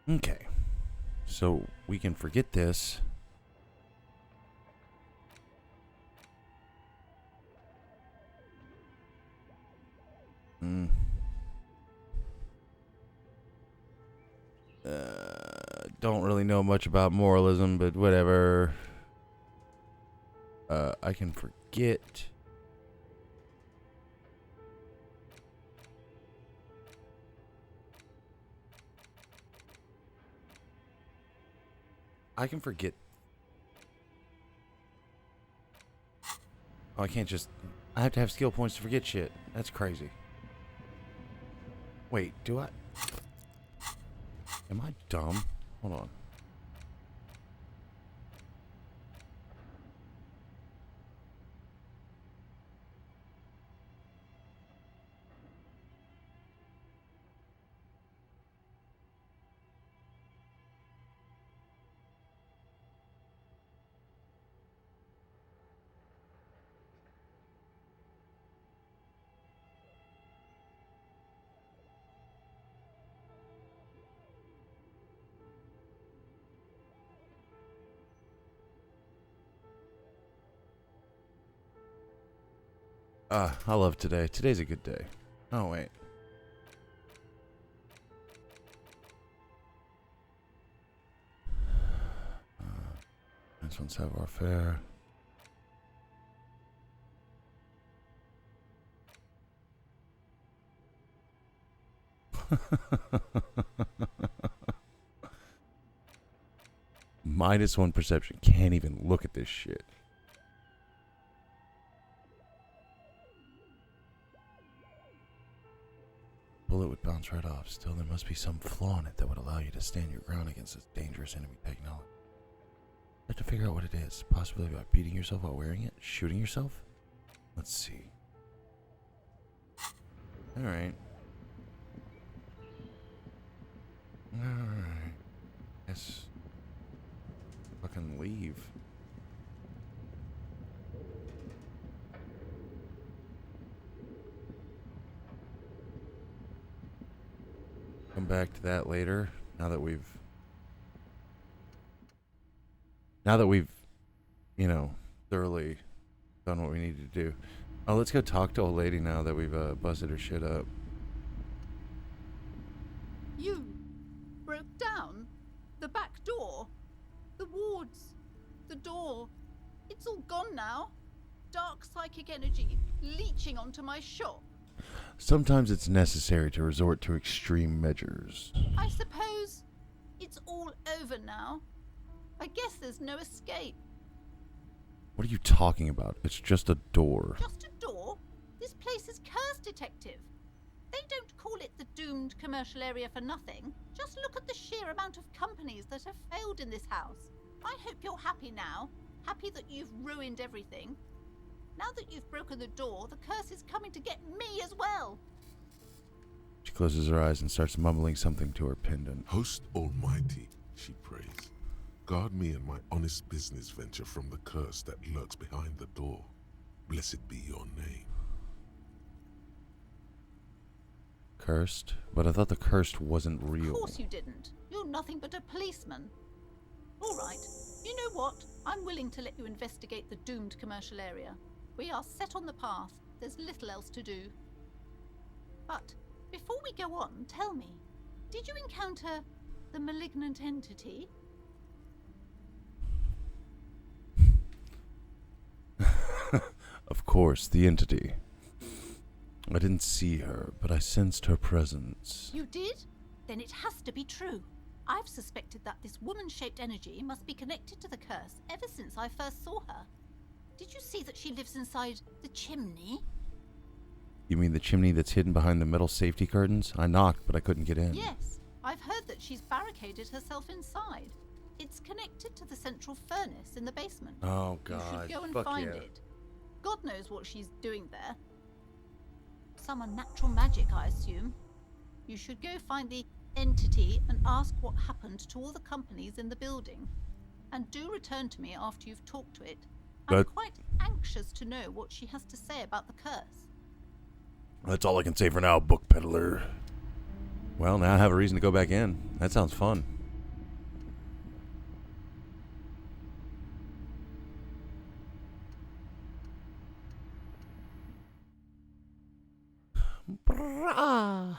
Okay. So we can forget this. Don't really know much about moralism, but whatever. I can forget. I can forget. Oh, I can't just... I have to have skill points to forget shit. That's crazy. Wait, do I... Am I dumb? Hold on. I love today. Today's a good day. Oh, wait. This one's Savoir Faire. -1 perception. Can't even look at this shit. Bullet would bounce right off. Still, there must be some flaw in it that would allow you to stand your ground against this dangerous enemy technology. I have to figure out what it is. Possibly by beating yourself while wearing it? Shooting yourself? Let's see. Alright. Alright. Guess. Fucking leave. Come back to that later. Now that we've, you know, thoroughly done what we need to do. Oh, let's go talk to old lady now that we've busted her shit up. You broke down the back door, the wards, the door. It's all gone now. Dark psychic energy leeching onto my shop. Sometimes it's necessary to resort to extreme measures. I suppose it's all over now. I guess there's no escape. What are you talking about? It's just a door. Just a door? This place is cursed, Detective. They don't call it the doomed commercial area for nothing. Just look at the sheer amount of companies that have failed in this house. I hope you're happy now. Happy that you've ruined everything. Now that you've broken the door, the curse is coming to get me as well. She closes her eyes and starts mumbling something to her pendant. Host Almighty, she prays. Guard me and my honest business venture from the curse that lurks behind the door. Blessed be your name. Cursed? But I thought the cursed wasn't real. Of course you didn't. You're nothing but a policeman. All right. You know what? I'm willing to let you investigate the doomed commercial area. We are set on the path. There's little else to do. But before we go on, tell me, did you encounter the malignant entity? Of course, the entity. I didn't see her, but I sensed her presence. You did? Then it has to be true. I've suspected that this woman-shaped energy must be connected to the curse ever since I first saw her. Did you see that she lives inside the chimney? You mean the chimney that's hidden behind the metal safety curtains? I knocked, but I couldn't get in. Yes. I've heard that she's barricaded herself inside. It's connected to the central furnace in the basement. Oh, God. You should go and Fuck find yeah. it. God knows what she's doing there. Some unnatural magic, I assume. You should go find the entity and ask what happened to all the companies in the building. And do return to me after you've talked to it. I'm quite anxious to know what she has to say about the curse. That's all I can say for now, book peddler. Well, now I have a reason to go back in. That sounds fun. Brah.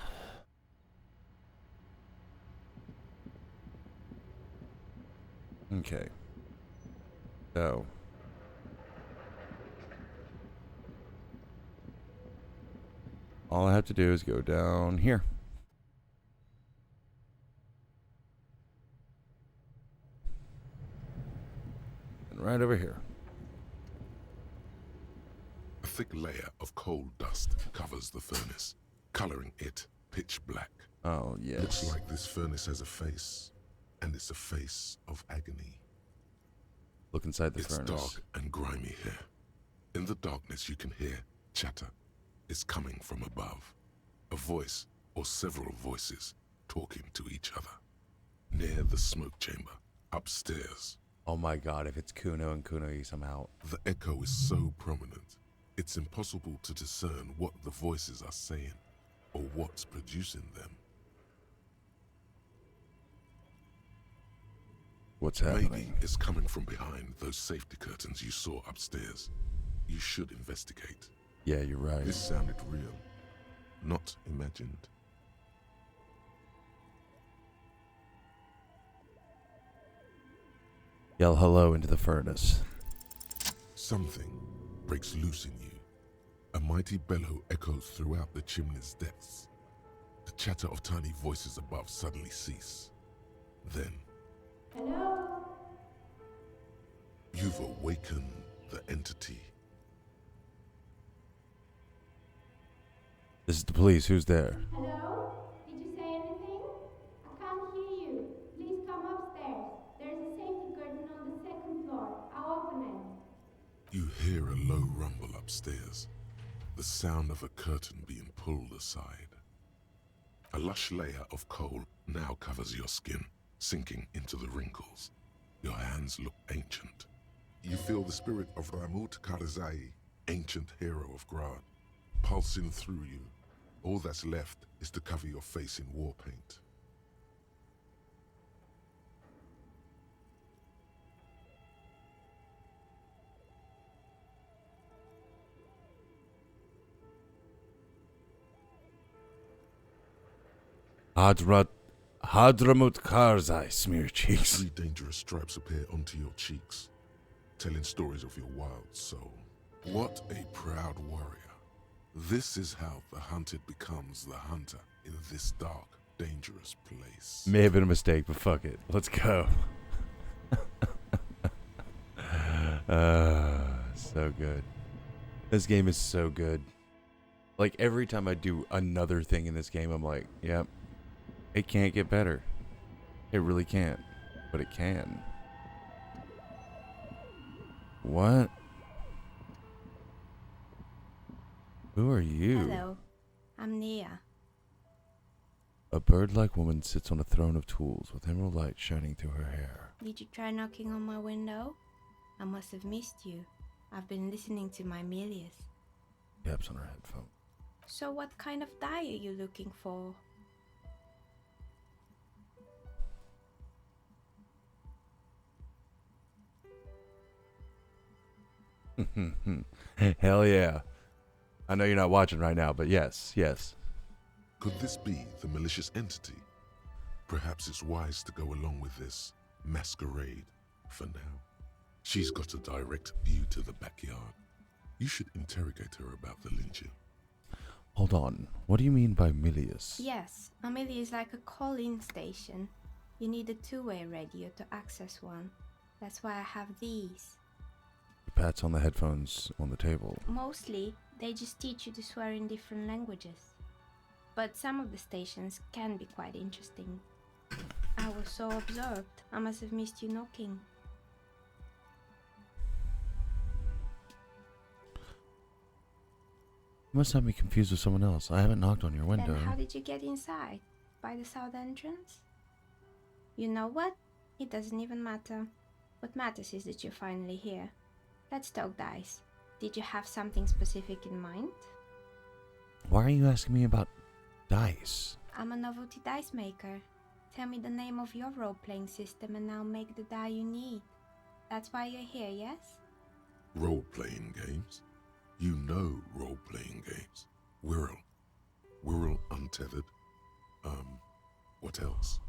Okay. So. All I have to do is go down here. And right over here. A thick layer of coal dust covers the furnace, coloring it pitch black. Oh, yes. Looks like this furnace has a face, and it's a face of agony. Look inside the It's furnace. dark and grimy here. In the darkness you can hear chatter. It's coming from above. A voice, or several voices, talking to each other. Near the smoke chamber, upstairs. Oh my god, if it's Kuno and Kunoise, I'm out. The echo is so prominent, it's impossible to discern what the voices are saying, or what's producing them. What's happening? Maybe it's coming from behind those safety curtains you saw upstairs. You should investigate. Yeah, you're right. This sounded real, not imagined. Yell hello into the furnace. Something breaks loose in you. A mighty bellow echoes throughout the chimney's depths. The chatter of tiny voices above suddenly cease. Then, Hello? you've awakened the entity. This is the police. Who's there? Hello? Did you say anything? I can't hear you. Please come upstairs. There's a safety curtain on the second floor. I'll open it. You hear a low rumble upstairs, the sound of a curtain being pulled aside. A lush layer of coal now covers your skin, sinking into the wrinkles. Your hands look ancient. You feel the spirit of Ramut Karzai, ancient hero of Grad, pulsing through you. All that's left is to cover your face in war paint. Hadramut Karzai, smear cheeks. 3 dangerous stripes appear onto your cheeks, telling stories of your wild soul. What a proud warrior. This is how the hunted becomes the hunter in this dark, dangerous place. May have been a mistake, but fuck it. Let's go. So good. This game is so good. Like, every time I do another thing in this game, I'm like, yep, it can't get better. It really can't. But it can. What? Who are you? Hello. I'm Nia. A bird-like woman sits on a throne of tools with emerald light shining through her hair. Did you try knocking on my window? I must have missed you. I've been listening to my Milius. Taps on her headphone. So what kind of die are you looking for? Hell yeah. I know you're not watching right now, but yes, yes. Could this be the malicious entity? Perhaps it's wise to go along with this masquerade for now. She's got a direct view to the backyard. You should interrogate her about the lynching. Hold on. What do you mean by Milius? Yes, a Milius is like a call-in station. You need a two-way radio to access one. That's why I have these. He pats on the headphones on the table. Mostly, they just teach you to swear in different languages. But some of the stations can be quite interesting. I was so absorbed, I must have missed you knocking. You must have me confused with someone else. I haven't knocked on your window. Then how did you get inside? By the south entrance? You know what? It doesn't even matter. What matters is that you're finally here. Let's talk dice. Did you have something specific in mind? Why are you asking me about dice? I'm a novelty dice maker. Tell me the name of your role-playing system and I'll make the die you need. That's why you're here, yes? Role-playing games? You know role-playing games. Wirral. Wirral Untethered. What else?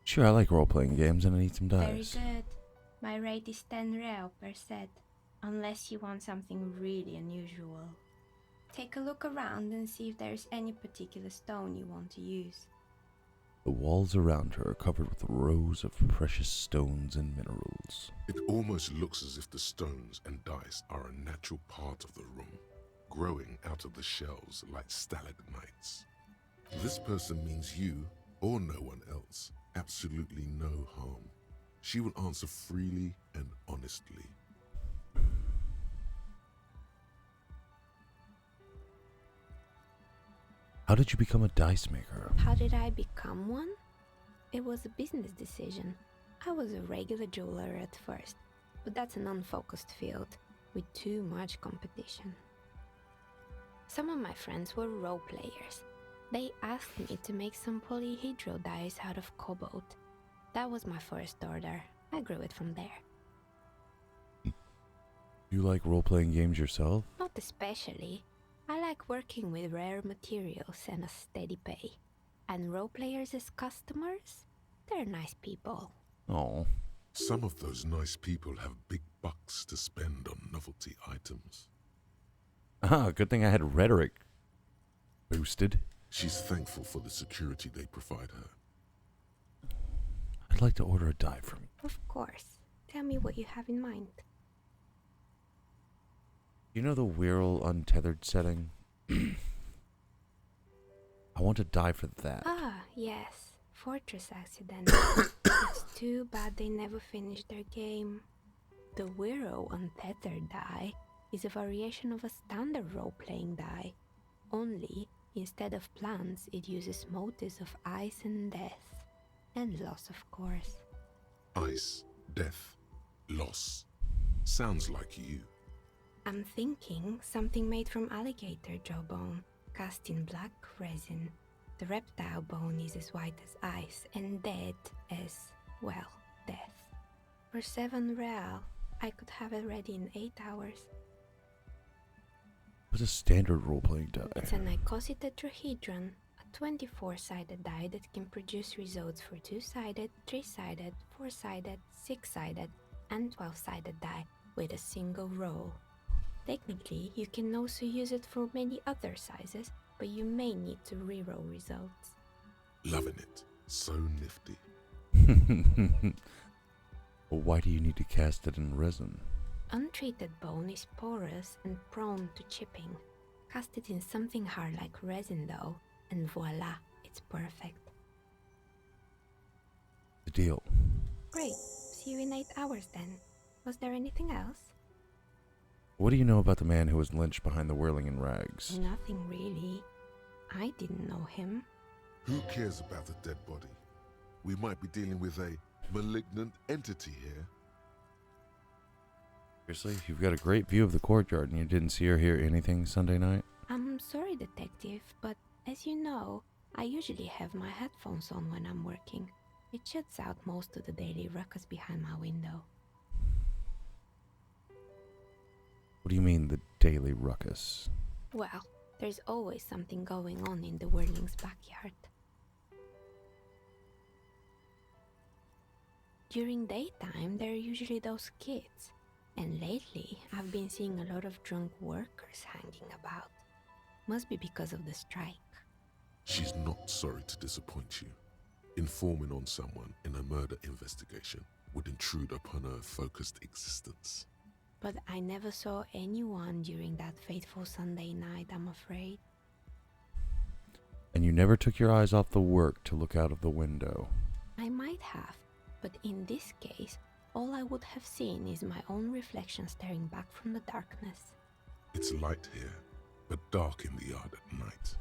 Sure, I like role-playing games and I need some dice. Very good. My rate is 10 real per set, unless you want something really unusual. Take a look around and see if there's any particular stone you want to use. The walls around her are covered with rows of precious stones and minerals. It almost looks as if the stones and dice are a natural part of the room, growing out of the shelves like stalagmites. This person means you, or no one else, absolutely no harm. She will answer freely and honestly. How did you become a dice maker? How did I become one? It was a business decision. I was a regular jeweler at first, but that's an unfocused field with too much competition. Some of my friends were role players. They asked me to make some polyhedral dice out of cobalt. That was my first order. I grew it from there. You like role-playing games yourself? Not especially. I like working with rare materials and a steady pay. And role players as customers? They're nice people. Oh. Some of those nice people have big bucks to spend on novelty items. Ah, good thing I had rhetoric boosted. She's thankful for the security they provide her. I'd like to order a dive from you. Of course. Tell me what you have in mind. You know the Wirral untethered setting? I want to dive for that. Ah, yes. Fortress accident. It's too bad they never finished their game. The Wirral untethered die is a variation of a standard role-playing die. Only, instead of plants, it uses motives of ice and death. And loss, of course. Ice, death, loss. Sounds like you. I'm thinking something made from alligator jawbone, cast in black resin. The reptile bone is as white as ice and dead as, well, death. For 7 real, I could have it ready in 8 hours. What's a standard role-playing die? It's an icositetrahedron, a 24-sided die that can produce results for 2-sided, 3-sided, 4-sided, 6-sided, and 12-sided die with a single roll. Technically, you can also use it for many other sizes, but you may need to reroll results. Loving it. So nifty. Well, why do you need to cast it in resin? Untreated bone is porous and prone to chipping. Cast it in something hard like resin though, and voila, it's perfect. The deal. Great. See you in 8 hours then. Was there anything else? What do you know about the man who was lynched behind the whirling in rags? Nothing really. I didn't know him. Who cares about the dead body? We might be dealing with a malignant entity here. Seriously, you've got a great view of the courtyard and you didn't see or hear anything Sunday night? I'm sorry, detective, but as you know, I usually have my headphones on when I'm working. It shuts out most of the daily ruckus behind my window. What do you mean, the daily ruckus? Well, there's always something going on in the Whirling's backyard. During daytime, there are usually those kids. And lately, I've been seeing a lot of drunk workers hanging about. Must be because of the strike. She's not sorry to disappoint you. Informing on someone in a murder investigation would intrude upon her focused existence. But I never saw anyone during that fateful Sunday night, I'm afraid. And you never took your eyes off the work to look out of the window? I might have, but in this case, all I would have seen is my own reflection staring back from the darkness. It's light here, but dark in the yard at night.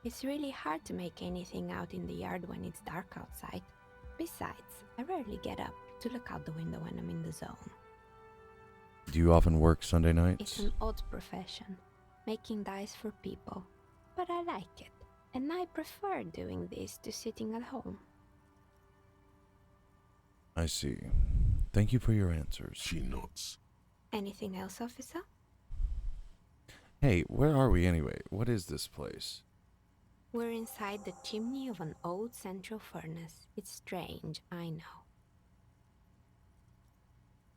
It's really hard to make anything out in the yard when it's dark outside. Besides, I rarely get up to look out the window when I'm in the zone. Do you often work Sunday nights? It's an odd profession, making dice for people. But I like it, and I prefer doing this to sitting at home. I see. Thank you for your answers. She nods. Anything else, officer? Hey, where are we anyway? What is this place? We're inside the chimney of an old central furnace. It's strange, I know.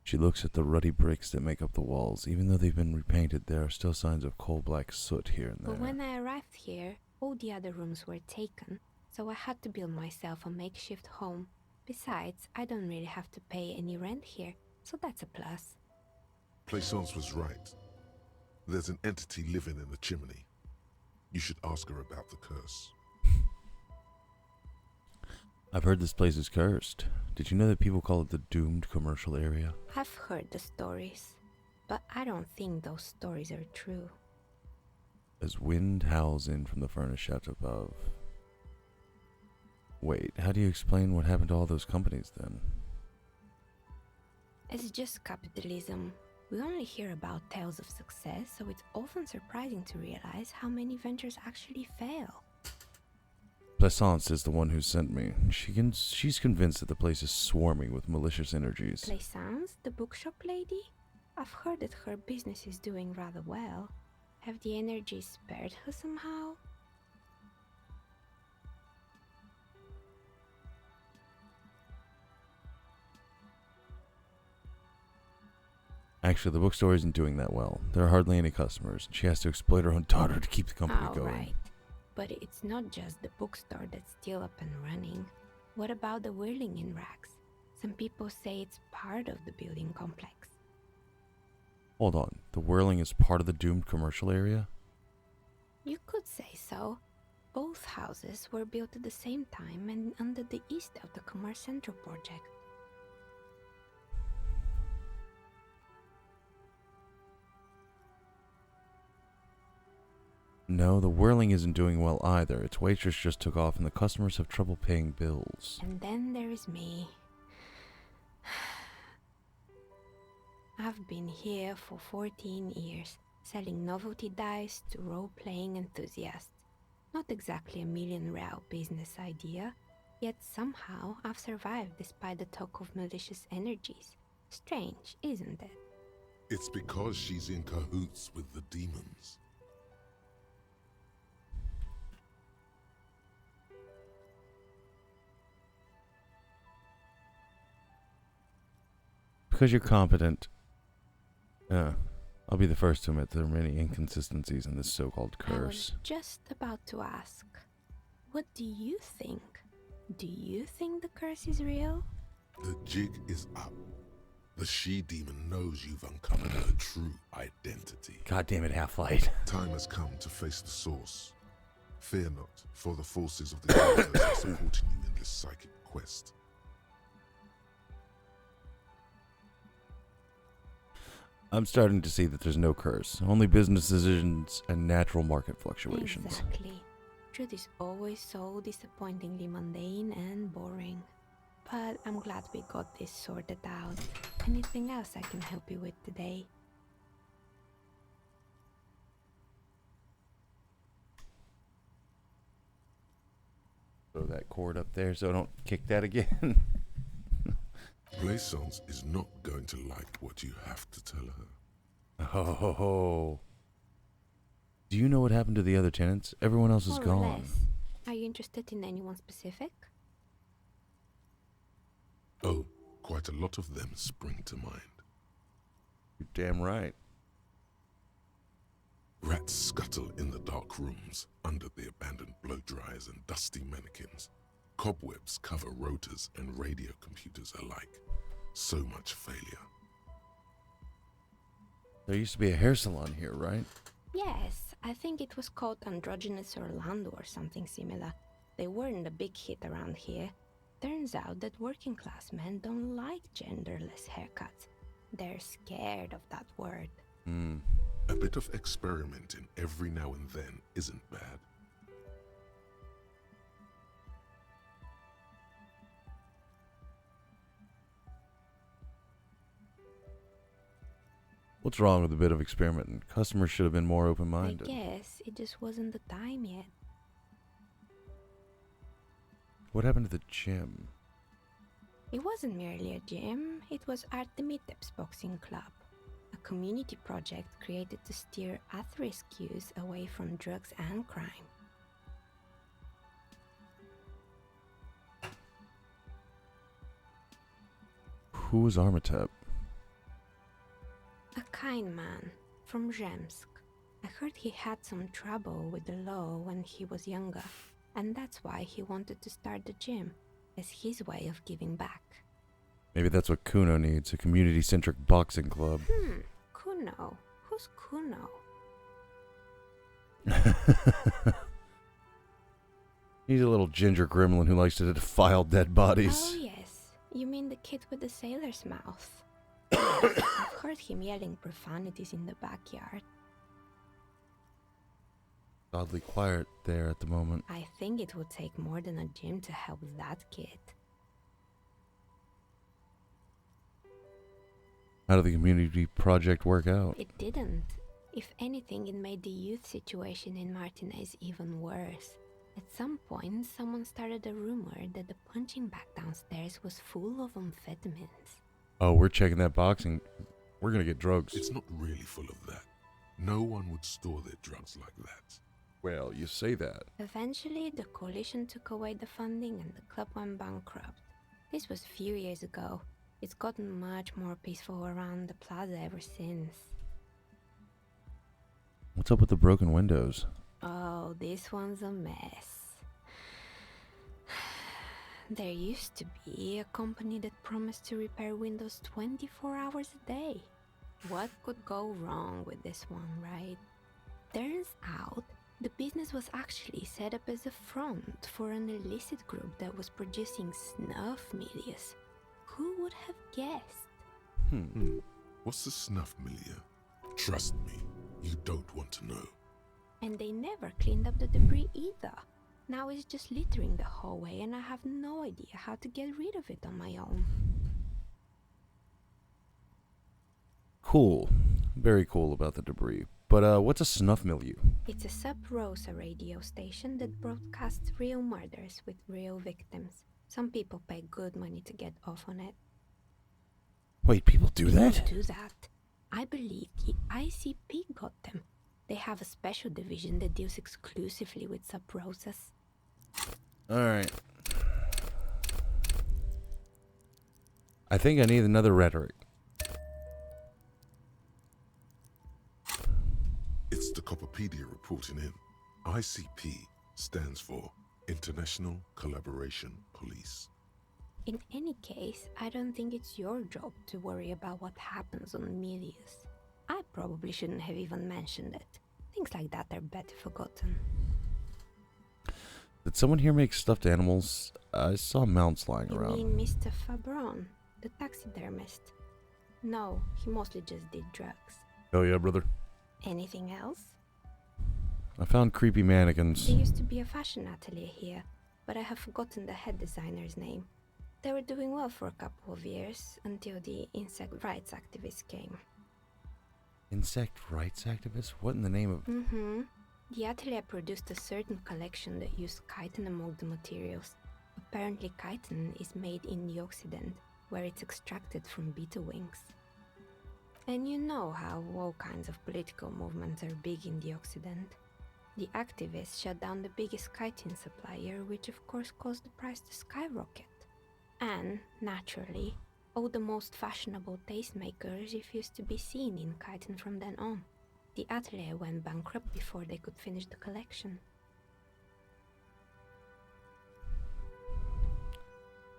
She looks at the ruddy bricks that make up the walls. Even though they've been repainted, there are still signs of coal-black soot here and there. But when I arrived here, all the other rooms were taken, so I had to build myself a makeshift home. Besides, I don't really have to pay any rent here, so that's a plus. Plaisance was right. There's an entity living in the chimney. You should ask her about the curse. I've heard this place is cursed. Did you know that people call it the doomed commercial area? I've heard the stories, but I don't think those stories are true. As wind howls in from the furnace shaft above. Wait, how do you explain what happened to all those companies then? It's just capitalism. We only hear about tales of success, so it's often surprising to realize how many ventures actually fail. Plaisance is the one who sent me. She's convinced that the place is swarming with malicious energies. Plaisance, the bookshop lady? I've heard that her business is doing rather well. Have the energy spared her somehow? Actually, the bookstore isn't doing that well. There are hardly any customers. She has to exploit her own daughter to keep the company going. Right. But it's not just the bookstore that's still up and running. What about the whirling in racks? Some people say it's part of the building complex. Hold on. The whirling is part of the doomed commercial area? You could say so. Both houses were built at the same time and under the east of the Commerce Central project. No, the whirling isn't doing well either. Its waitress just took off and the customers have trouble paying bills. And then there is me. I've been here for 14 years, selling novelty dice to role-playing enthusiasts. Not exactly a million-real business idea, yet somehow I've survived despite the talk of malicious energies. Strange, isn't it? It's because she's in cahoots with the demons. Because you're competent. I'll be the first to admit there are many inconsistencies in this so-called curse. I was just about to ask, what do you think? Do you think the curse is real? The jig is up. The she-demon knows you've uncovered her true identity. God damn it, Half-Light. Time has come to face the source. Fear not, for the forces of the universe are supporting you in this psychic quest. I'm starting to see that there's no curse, only business decisions and natural market fluctuations. Exactly. Truth is always so disappointingly mundane and boring. But I'm glad we got this sorted out. Anything else I can help you with today? Throw that cord up there so I don't kick that again. Blaisance is not going to like what you have to tell her. Oh. Do you know what happened to the other tenants? Everyone else is More or gone. less. Are you interested in anyone specific? Oh, quite a lot of them spring to mind. You're damn right. Rats scuttle in the dark rooms, under the abandoned blow dryers and dusty mannequins. Cobwebs cover rotors and radio computers alike. So much failure. There used to be a hair salon here, right? Yes, I think it was called Androgynous Orlando or something similar. They weren't a big hit around here. Turns out that working class men don't like genderless haircuts. They're scared of that word. A bit of experimenting every now and then isn't bad. What's wrong with a bit of experimenting? Customers should have been more I open-minded. guess it just wasn't the time yet. What happened to the gym? It wasn't merely a gym, it was Artemiteps Boxing Club, a community project created to steer at-risk youth away from drugs and crime. Who was Armitep? A kind man from Zemsk. I heard he had some trouble with the law when he was younger, and that's why he wanted to start the gym, as his way of giving back. Maybe that's what Kuno needs, a community-centric boxing club. Kuno? Who's Kuno? He's a little ginger gremlin who likes to defile dead bodies. Oh yes, you mean the kid with the sailor's mouth. I've heard him yelling profanities in the backyard. Oddly quiet there at the moment. I think it would take more than a gym to help that kid. How did the community project work out? It didn't. If anything, it made the youth situation in Martinez even worse. At some point, someone started a rumor that the punching bag downstairs was full of amphetamines. Oh, we're checking that boxing. We're gonna get drugs. It's not really full of that. No one would store their drugs like that. Well, you say that. Eventually, the coalition took away the funding and the club went bankrupt. This was a few years ago. It's gotten much more peaceful around the plaza ever since. What's up with the broken windows? Oh, this one's a mess. There used to be a company that promised to repair windows 24 hours a day. What could go wrong with this one, right? Turns out, the business was actually set up as a front for an illicit group that was producing snuff milias. Who would have guessed? What's the snuff milieu? Trust me, you don't want to know. And they never cleaned up the debris either. Now it's just littering the hallway and I have no idea how to get rid of it on my own. Cool. Very cool about the debris. But what's a snuff milieu? It's a Sub Rosa radio station that broadcasts real murders with real victims. Some people pay good money to get off on it. Wait, people do that? Do that. I believe the ICP got them. They have a special division that deals exclusively with Sub Rosas. Alright. I think I need another rhetoric. It's the Copperpedia reporting in. ICP stands for International Collaboration Police. In any case, I don't think it's your job to worry about what happens on Milius. I probably shouldn't have even mentioned it. Things like that are better forgotten. Did someone here make stuffed animals? I saw mounts lying You around. mean Mr. Fabron, the taxidermist? No, he mostly just did drugs. Hell yeah, brother. Anything else? I found creepy mannequins. There used to be a fashion atelier here, but I have forgotten the head designer's name. They were doing well for a couple of years, until the insect rights activists came. Insect rights activists? What in the name of... The atelier produced a certain collection that used chitin among the materials. Apparently chitin is made in the Occident, where it's extracted from beetle wings. And you know how all kinds of political movements are big in the Occident. The activists shut down the biggest chitin supplier, which of course caused the price to skyrocket. And, naturally, all the most fashionable tastemakers refused to be seen in chitin from then on. The atelier went bankrupt before they could finish the collection.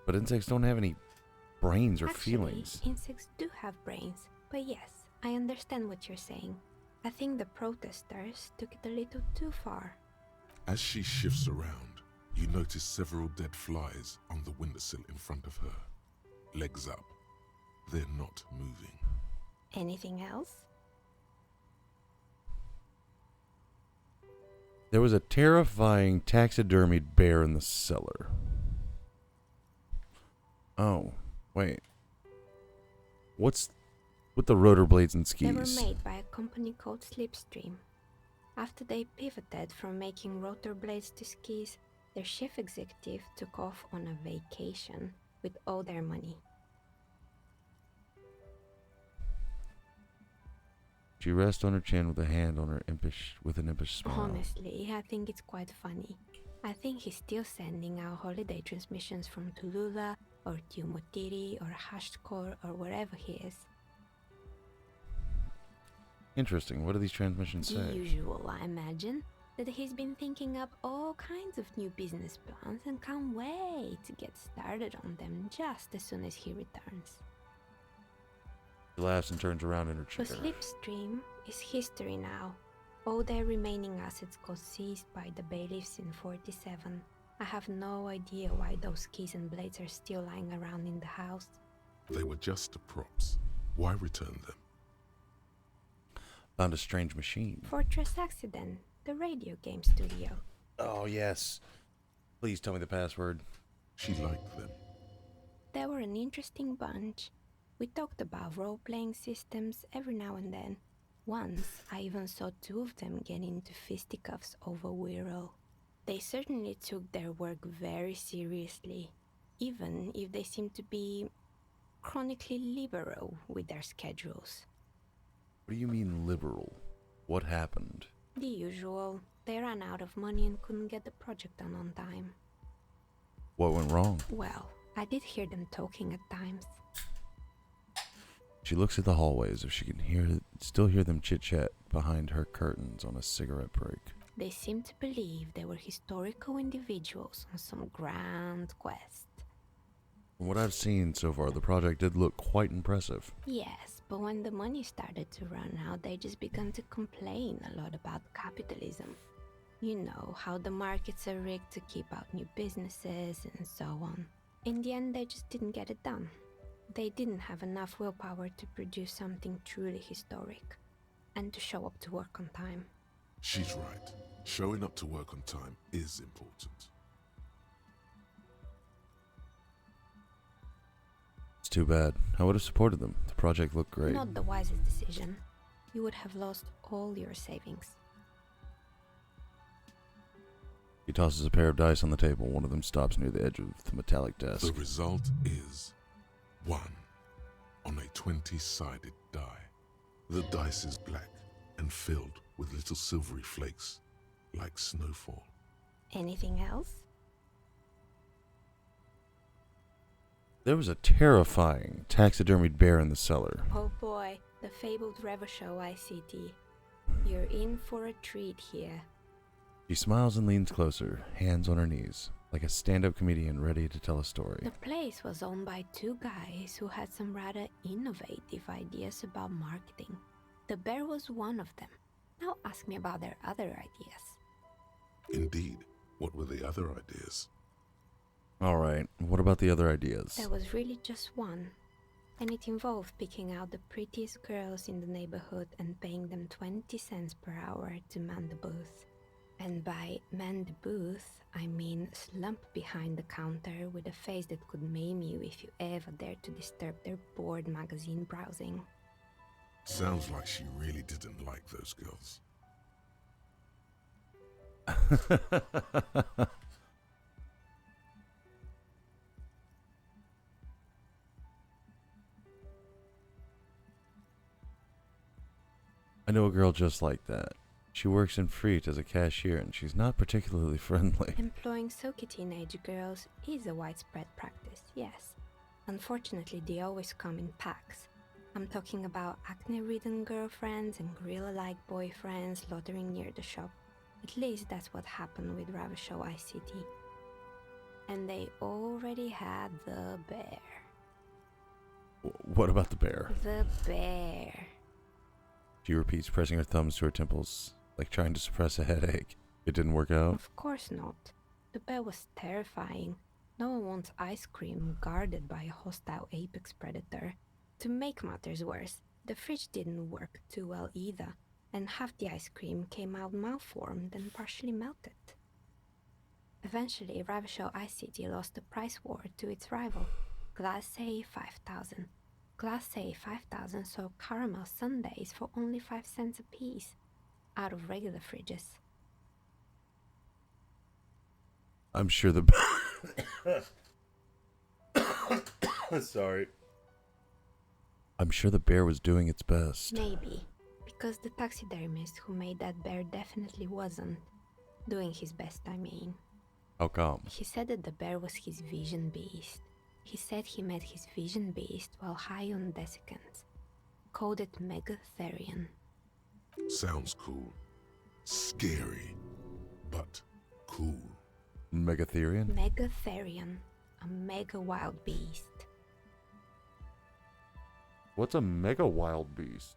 But insects don't have any brains or Actually, feelings. Insects do have brains, but yes, I understand what you're saying. I think the protesters took it a little too far. As she shifts around, you notice several dead flies on the windowsill in front of her. Legs up. They're not moving. Anything else? There was a terrifying taxidermied bear in the cellar. Oh, wait. What's with the rotor blades and skis? They were made by a company called Slipstream. After they pivoted from making rotor blades to skis, their chief executive took off on a vacation with all their money. She rests on her chin with a hand on her an impish smile. Honestly, I think it's quite funny. I think he's still sending out holiday transmissions from Tulula or Tiumotiri or Hashtkor or wherever he is. Interesting. What do these transmissions The say? usual, I imagine. That he's been thinking up all kinds of new business plans and can't wait to get started on them just as soon as he returns. She laughs and turns around in her The chair. Slipstream is history now. All their remaining assets got seized by the bailiffs in 47. I have no idea why those keys and blades are still lying around in the house. They were just props. Why return them? Found a strange machine. Fortress Accident, the radio game studio. Oh, yes. Please tell me the password. She liked them. They were an interesting bunch. We talked about role-playing systems every now and then. Once, I even saw two of them get into fisticuffs over Wirral. They certainly took their work very seriously, even if they seemed to be chronically liberal with their schedules. What do you mean liberal? What happened? The usual. They ran out of money and couldn't get the project done on time. What went wrong? Well, I did hear them talking at times. She looks at the hallway as if she can still hear them chit-chat behind her curtains on a cigarette break. They seemed to believe they were historical individuals on some grand quest. From what I've seen so far, the project did look quite impressive. Yes, but when the money started to run out, they just began to complain a lot about capitalism. You know, how the markets are rigged to keep out new businesses and so on. In the end, they just didn't get it done. They didn't have enough willpower to produce something truly historic, and to show up to work on time. She's right. Showing up to work on time is important. It's too bad. I would have supported them. The project looked great. Not the wisest decision. You would have lost all your savings. He tosses a pair of dice on the table. One of them stops near the edge of the metallic desk. The result is 1 on a 20-sided die. The dice is black and filled with little silvery flakes, like snowfall. Anything else? There was a terrifying taxidermied bear in the cellar. Oh boy, the fabled Revachol ICT. You're in for a treat here. She smiles and leans closer, hands on her knees, like a stand-up comedian ready to tell a story. The place was owned by 2 guys who had some rather innovative ideas about marketing. The bear was one of them. Now ask me about their other ideas. Indeed. What were the other ideas? Alright, what about the other ideas? There was really just one, and it involved picking out the prettiest girls in the neighborhood and paying them 20 cents per hour to man the booth. And by man the booth, I mean slump behind the counter with a face that could maim you if you ever dared to disturb their bored magazine browsing. Sounds like she really didn't like those girls. I know a girl just like that. She works in Freet as a cashier and she's not particularly friendly. Employing silky teenage girls is a widespread practice, yes. Unfortunately, they always come in packs. I'm talking about acne-ridden girlfriends and gorilla-like boyfriends loitering near the shop. At least that's what happened with Revachol ICT. And they already had the bear. What about the bear? The bear. She repeats, pressing her thumbs to her temples, like trying to suppress a headache. It didn't work out? Of course not. The bear was terrifying. No one wants ice cream guarded by a hostile apex predator. To make matters worse, the fridge didn't work too well either, and half the ice cream came out malformed and partially melted. Eventually, Revachol ICT lost the price war to its rival, Glacé 5000. Glacé 5000 sold caramel sundaes for only 5 cents a piece, out of regular fridges. I'm sure the... Sorry. I'm sure the bear was doing its best. Maybe, because the taxidermist who made that bear definitely wasn't. Doing his best, I mean. How come? He said that the bear was his vision beast. He said he met his vision beast while high on desiccants. Called it Megatherion. Sounds cool. Scary, but cool. Megatherion? Megatherion, a mega wild beast. What's a mega wild beast?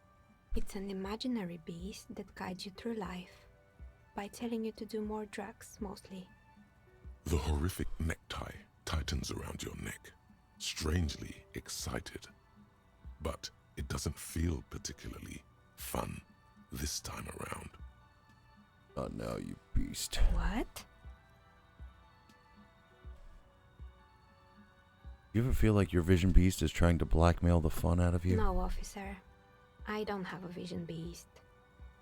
It's an imaginary beast that guides you through life by telling you to do more drugs, mostly. The horrific necktie tightens around your neck, strangely excited. But it doesn't feel particularly fun this time around. Oh no, you beast. What? You ever feel like your vision beast is trying to blackmail the fun out of you? No, officer. I don't have a vision beast.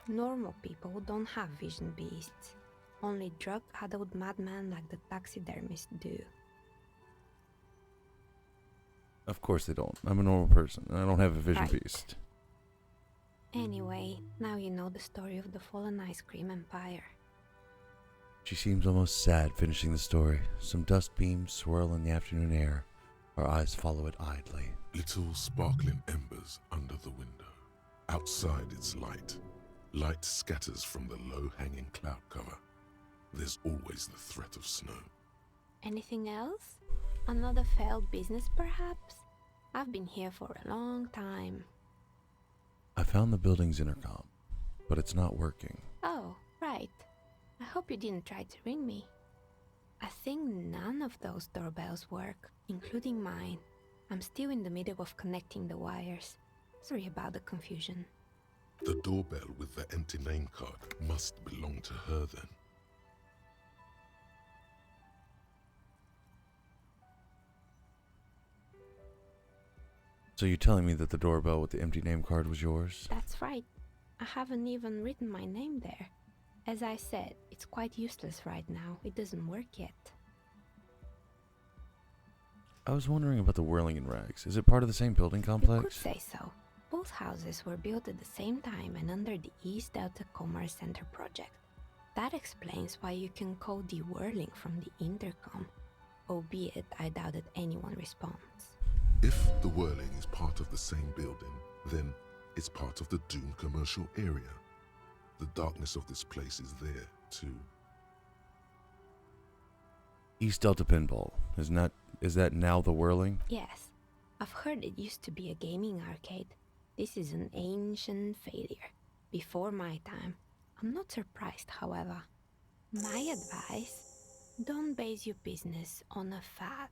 Normal people don't have vision beasts. Only drug-addled madmen like the taxidermists do. Of course they don't. I'm a normal person, and I don't have a vision Right. beast. Anyway, now you know the story of the fallen ice cream empire. She seems almost sad finishing the story. Some dust beams swirl in the afternoon air. Our eyes follow it idly. Little sparkling embers under the window. Outside it's light. Light scatters from the low-hanging cloud cover. There's always the threat of snow. Anything else? Another failed business, perhaps? I've been here for a long time. I found the building's intercom, but it's not working. Oh, right. I hope you didn't try to ring me. I think none of those doorbells work, including mine. I'm still in the middle of connecting the wires. Sorry about the confusion. The doorbell with the empty name card must belong to her then. So you're telling me that the doorbell with the empty name card was yours? That's right. I haven't even written my name there. As I said, it's quite useless right now. It doesn't work yet. I was wondering about the Whirling in Rags. Is it part of the same building complex? You could say so. Both houses were built at the same time and under the East Delta Commerce Center project. That explains why you can call the whirling from the intercom, albeit I doubt that anyone responds. If the Whirling is part of the same building, then it's part of the doomed commercial area. The darkness of this place is there, too. East Delta Pinball. Is that now the Whirling? Yes. I've heard it used to be a gaming arcade. This is an ancient failure. Before my time. I'm not surprised, however. My advice, don't base your business on a fad.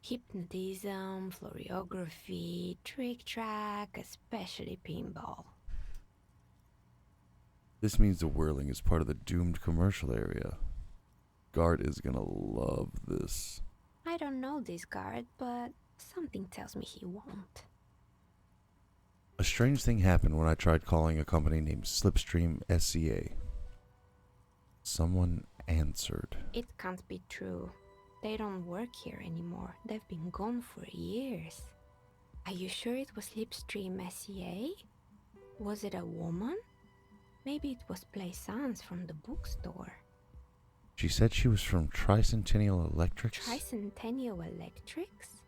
Hypnotism, floriography, trick track, especially pinball. This means the Whirling is part of the doomed commercial area. Guard is gonna love this. I don't know this guard, but something tells me he won't. A strange thing happened when I tried calling a company named Slipstream SCA. Someone answered. It can't be true. They don't work here anymore. They've been gone for years. Are you sure it was Slipstream SCA? Was it a woman? Maybe it was Plaisance from the bookstore. She said she was from Tricentennial Electrics? Tricentennial Electrics?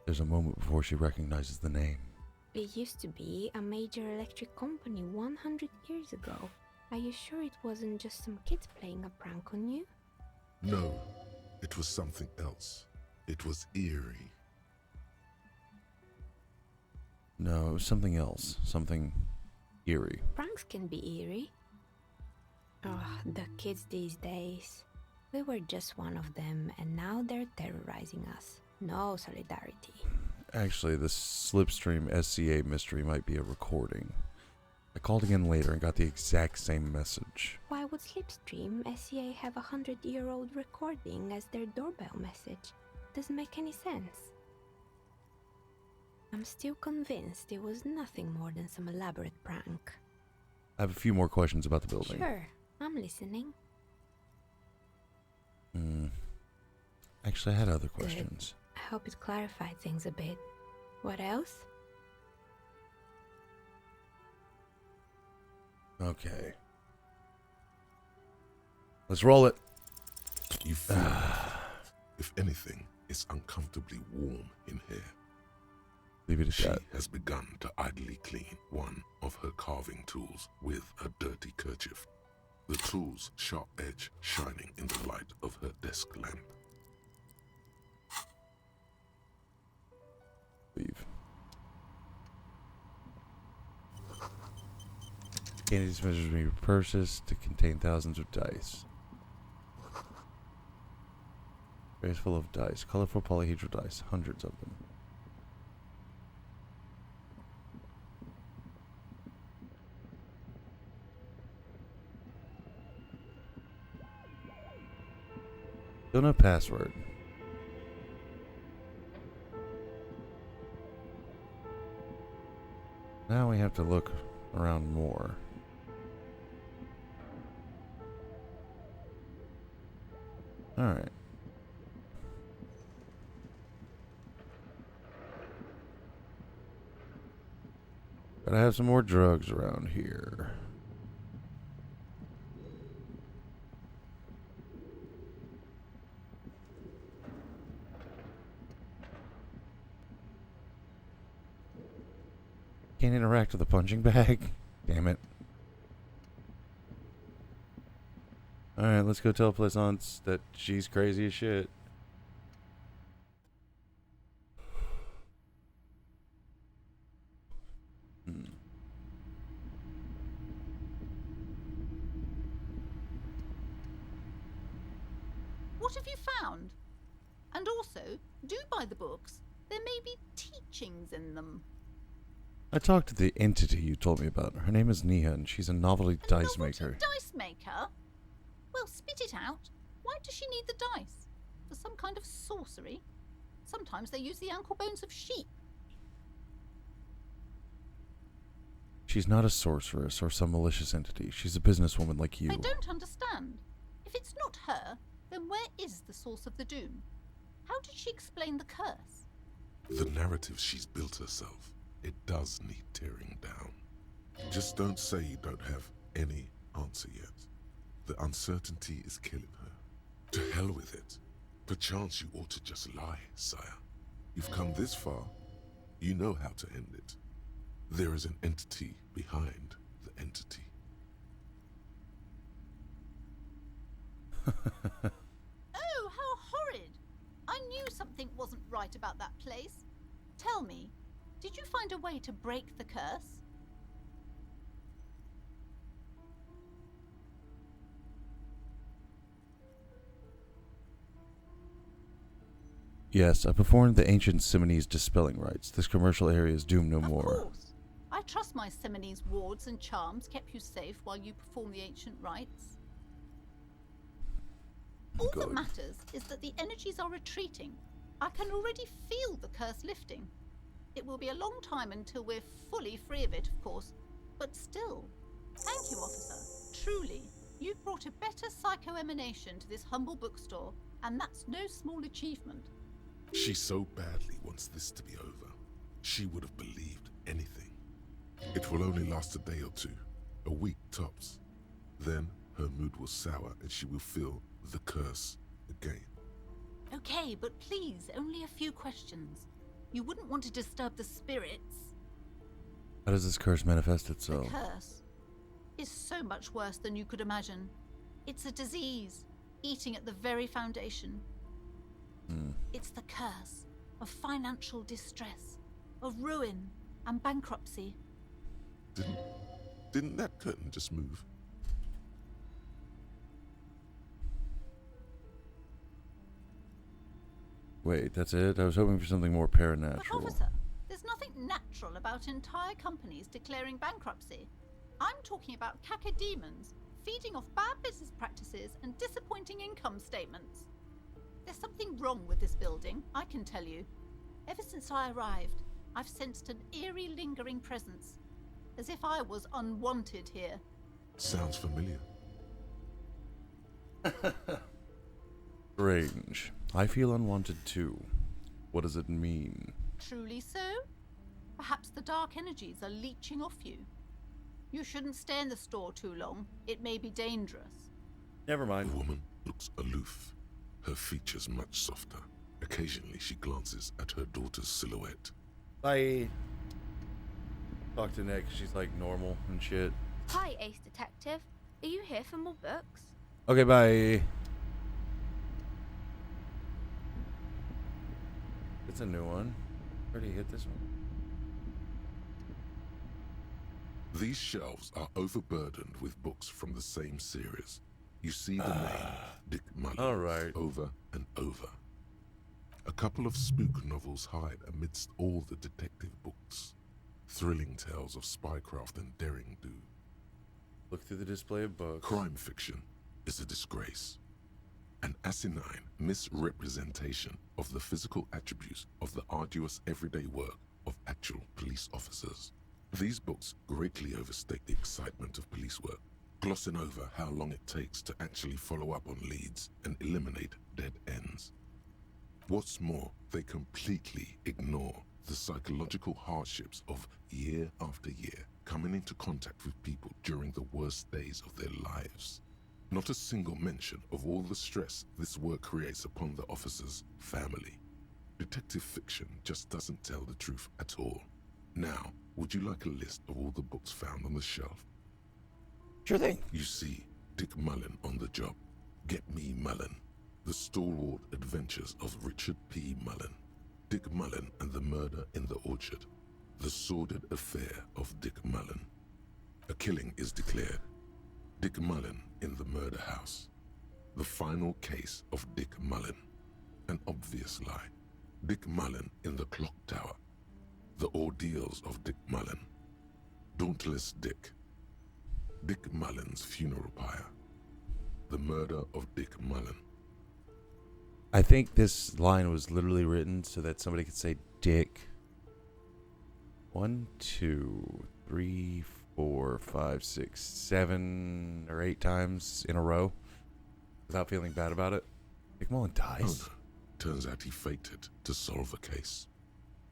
There's a moment before she recognizes the name. It used to be a major electric company 100 years ago. Are you sure it wasn't just some kids playing a prank on you? No, it was something else. It was eerie. No, it was something else. Something eerie. Pranks can be eerie. Oh, the kids these days. We were just one of them, and now they're terrorizing us. No solidarity. Actually, the Slipstream SCA mystery might be a recording. I called again later and got the exact same message. Why would Slipstream SCA have a 100-year-old recording as their doorbell message? Doesn't make any sense. I'm still convinced it was nothing more than some elaborate prank. I have a few more questions about the building. Sure, I'm listening. Actually, I had other questions. I hope it clarified things a bit. What else? Okay. Let's roll it. You feel if anything, it's uncomfortably warm in here. Leave it at She that. has begun to idly clean one of her carving tools with a dirty kerchief. The tool's sharp edge shining in the light of her desk lamp. Leave. Candy dispensers may be purchased to contain thousands of dice. Trays full of dice. Colorful polyhedral dice. Hundreds of them. Still no password. Now we have to look around more. Alright. Gotta have some more drugs around here. Can't interact with the punching bag. Damn it. Alright, let's go tell Plaisance that she's crazy as shit. What have you found? And also, do buy the books. There may be teachings in them. I talked to the entity you told me about. Her name is Nia, and she's a novelty dice maker. Dice maker? Well, spit it out. Why does she need the dice? For some kind of sorcery? Sometimes they use the ankle bones of sheep. She's not a sorceress or some malicious entity. She's a businesswoman like you. I don't understand. If it's not her, then where is the source of the doom? How did she explain the curse? The narrative she's built herself. It does need tearing down. Just don't say you don't have any answer yet. The uncertainty is killing her. To hell with it. Perchance you ought to just lie, sire. You've come this far. You know how to end it. There is an entity behind the entity. Oh, how horrid! I knew something wasn't right about that place. Tell me, did you find a way to break the curse? Yes, I performed the ancient Simonese dispelling rites. This commercial area is doomed no more. Of course. I trust my Simonese wards and charms kept you safe while you perform the ancient rites. All that matters is that the energies are retreating. I can already feel the curse lifting. It will be a long time until we're fully free of it, of course, but still. Thank you, officer. Truly, you've brought a better psycho-emanation to this humble bookstore, and that's no small achievement. She so badly wants this to be over. She would have believed anything. It will only last a day or two, a week tops. Then her mood will sour and she will feel the curse again. Okay, but please, only a few questions. You wouldn't want to disturb the spirits. How does this curse manifest itself? The curse is so much worse than you could imagine. It's a disease, eating at the very foundation. It's the curse of financial distress, of ruin and bankruptcy. Didn't that curtain just move? Wait, that's it? I was hoping for something more But paranatural. officer, there's nothing natural about entire companies declaring bankruptcy. I'm talking about cacodemons feeding off bad business practices and disappointing income statements. There's something wrong with this building, I can tell you. Ever since I arrived, I've sensed an eerie lingering presence, as if I was unwanted here. Sounds familiar. Strange. I feel unwanted too. What does it mean? Truly so? Perhaps the dark energies are leeching off you. You shouldn't stay in the store too long. It may be dangerous. Never mind. The woman looks aloof, her features much softer. Occasionally she glances at her daughter's silhouette. Bye. Talk to Nick. She's like normal and shit. Hi, Ace Detective. Are you here for more books? Okay, bye. It's a new one. Where do you get this one? These shelves are overburdened with books from the same series. You see the name Dick Mullins over and over. A couple of spook novels hide amidst all the detective books. Thrilling tales of spycraft and daring do. Look through the display of books. Crime fiction is a disgrace. An asinine misrepresentation of the physical attributes of the arduous everyday work of actual police officers. These books greatly overstate the excitement of police work, glossing over how long it takes to actually follow up on leads and eliminate dead ends. What's more, they completely ignore The psychological hardships of year after year coming into contact with people during the worst days of their lives. Not a single mention of all the stress this work creates upon the officer's family. Detective fiction just doesn't tell the truth at all. Now, would you like a list of all the books found on the shelf? Sure thing. You see Dick Mullen on the job. Get Me Mullen. The Stalwart Adventures of Richard P. Mullen. Dick Mullen and the Murder in the Orchard. The Sordid Affair of Dick Mullen. A killing is declared. Dick Mullen in the Murder House. The Final Case of Dick Mullen. An Obvious Lie. Dick Mullen in the Clock Tower. The Ordeals of Dick Mullen. Dauntless Dick. Dick Mullen's Funeral Pyre. The Murder of Dick Mullen. I think this line was literally written so that somebody could say Dick 1, 2, 3, 4, 5, 6, 7 or 8 times in a row without feeling bad about it. Dick Mullen dies. Oh, no. Turns out he faked it to solve a case.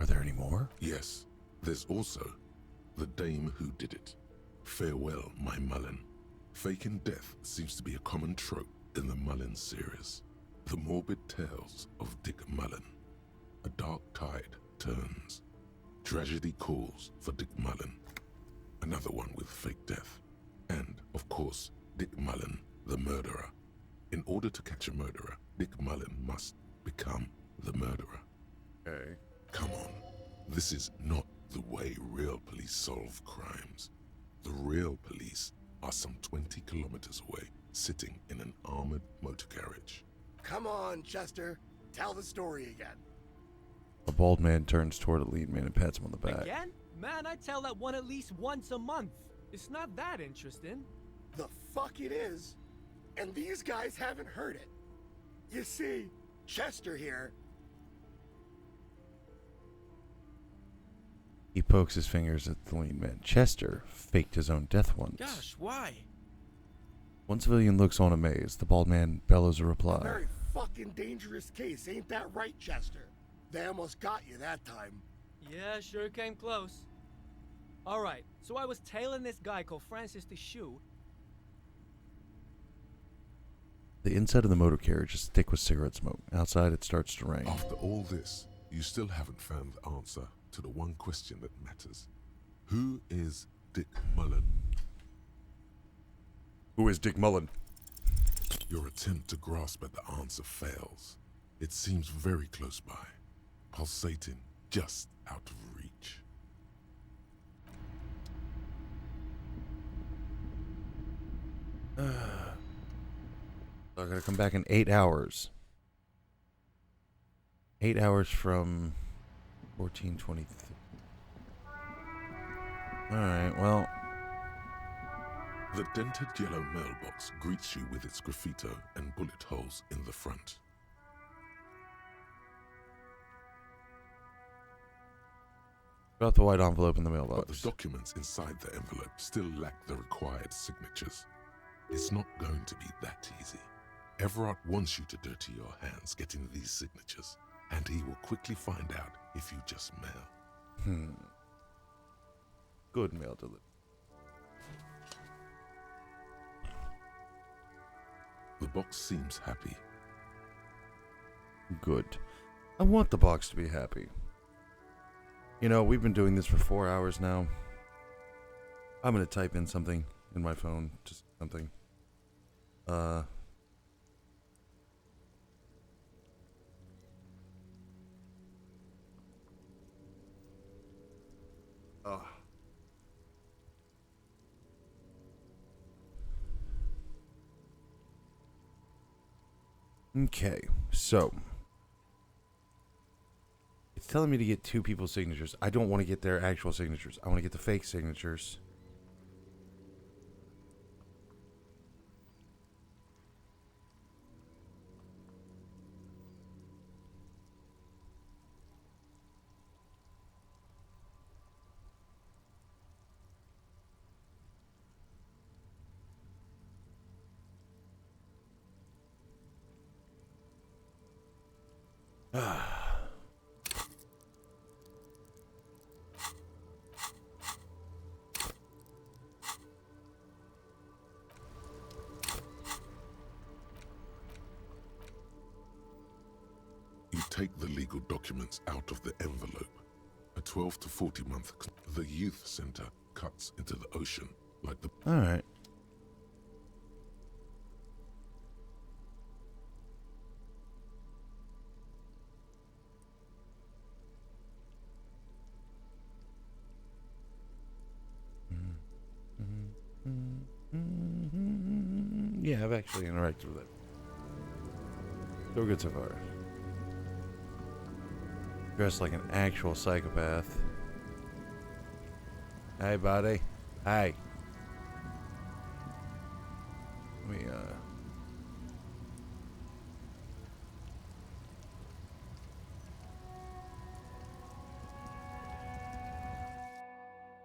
Are there any more? Yes. There's also the dame who did it. Farewell, my Mullen. Faking death seems to be a common trope in the Mullen series. The morbid tales of Dick Mullen. A dark tide turns. Tragedy calls for Dick Mullen. Another one with fake death. And, of course, Dick Mullen, the murderer. In order to catch a murderer, Dick Mullen must become the murderer. Okay. Come on. This is not the way real police solve crimes. The real police are some 20 kilometers away, sitting in an armored motor carriage. Come on, Chester. Tell the story again. A bald man turns toward a lean man and pats him on the back. Again? Man, I tell that one at least once a month. It's not that interesting. The fuck it is. And these guys haven't heard it. You see, Chester here. He pokes his fingers at the lean man. Chester faked his own death once. Gosh, why? One civilian looks on amazed. The bald man bellows a reply. Very fucking dangerous case, ain't that right, Chester? They almost got you that time. Yeah, sure came close. Alright, so I was tailing this guy called Francis the Shoe. The inside of the motor carriage is thick with cigarette smoke. Outside, it starts to rain. After all this, you still haven't found the answer to the one question that matters. Who is Dick Mullen? Who is Dick Mullen? Your attempt to grasp at the answer fails. It seems very close by, pulsating just out of reach. I gotta come back in 8 hours. 8 hours from 1423. Alright, well. The dented yellow mailbox greets you with its graffito and bullet holes in the front. Drop the white envelope in the mailbox. But the documents inside the envelope still lack the required signatures. It's not going to be that easy. Everard wants you to dirty your hands getting these signatures, and he will quickly find out if you just mail. Good mail delivery. The box seems happy. Good. I want the box to be happy. You know, we've been doing this for 4 hours now. I'm gonna type in something in my phone. Just something. Okay, so it's telling me to get 2 people's signatures. I don't want to get their actual signatures. I want to get the fake signatures. Take the legal documents out of the envelope. A 12 to 40 month. The youth center cuts into the ocean like the. All right. Yeah, I've actually interacted with it. So good so far. Dressed like an actual psychopath. Hey, buddy. Hey. Let me,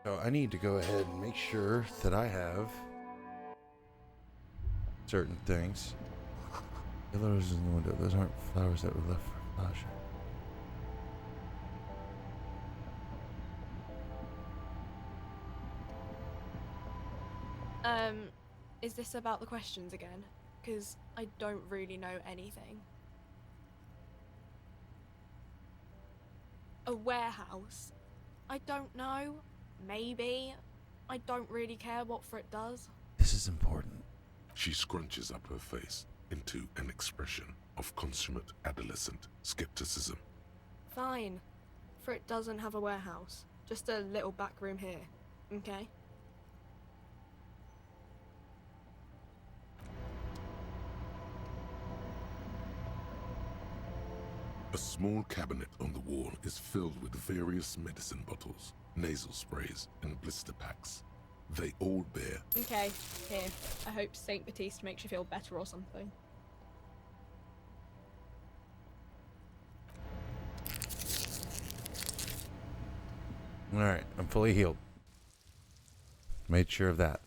So I need to go ahead and make sure that I have certain things. Yellow roses in the window. Those aren't flowers that were left for Pasha. Is this about the questions again? Because I don't really know anything. A warehouse? I don't know. Maybe. I don't really care what Frit does. This is important. She scrunches up her face into an expression of consummate adolescent skepticism. Fine. Frit doesn't have a warehouse. Just a little back room here. Okay? A small cabinet on the wall is filled with various medicine bottles, nasal sprays, and blister packs. They all bear. Okay, here. I hope Saint Baptiste makes you feel better or something. Alright, I'm fully healed. Made sure of that.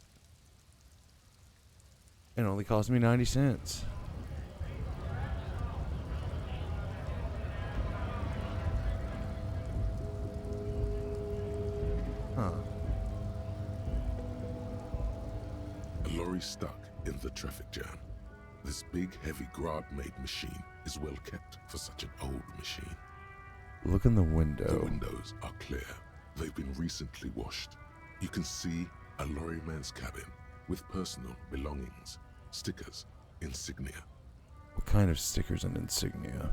It only cost me 90 cents. Huh. A lorry stuck in the traffic jam. This big, heavy Grad-made machine is well kept for such an old machine. Look in the window. The windows are clear. They've been recently washed. You can see a lorryman's cabin with personal belongings, stickers, insignia. What kind of stickers and insignia?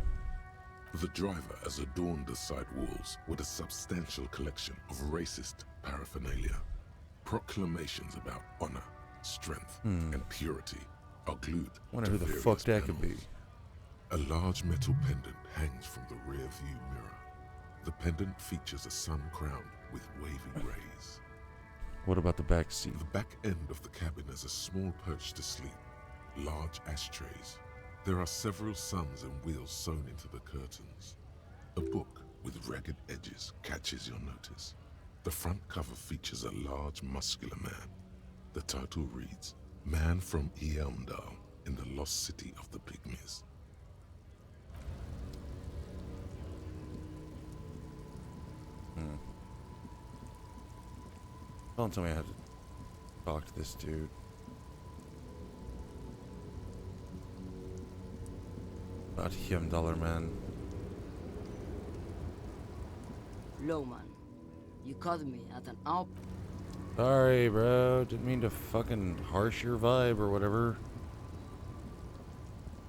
The driver has adorned the side walls with a substantial collection of racist paraphernalia. Proclamations about honor, strength, and purity are glued Wonder to who the various fuck that could be. panels. A large metal pendant hangs from the rear view mirror. The pendant features a sun crown with wavy rays. What about the back seat? The back end of the cabin has a small perch to sleep, large ashtrays. There are several suns and wheels sewn into the curtains. A book with ragged edges catches your notice. The front cover features a large, muscular man. The title reads, Man from Eamdal in the Lost City of the Pygmies. Don't tell me I have to talk to this dude. About him, dollar man. Lowman, you caught me at an out. Sorry, bro. Didn't mean to fucking harsh your vibe or whatever.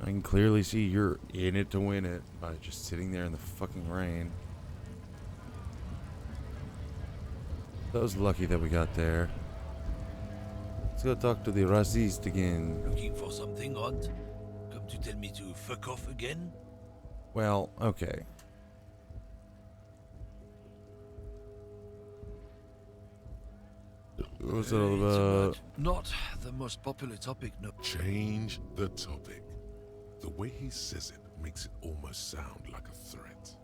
I can clearly see you're in it to win it by just sitting there in the fucking rain. That was lucky that we got there. Let's go talk to the racist again. Looking for something odd? Come to tell me to fuck off again? Well, okay. What was it all about? Not the most popular topic, no. Change the topic. The way he says it makes it almost sound like a threat.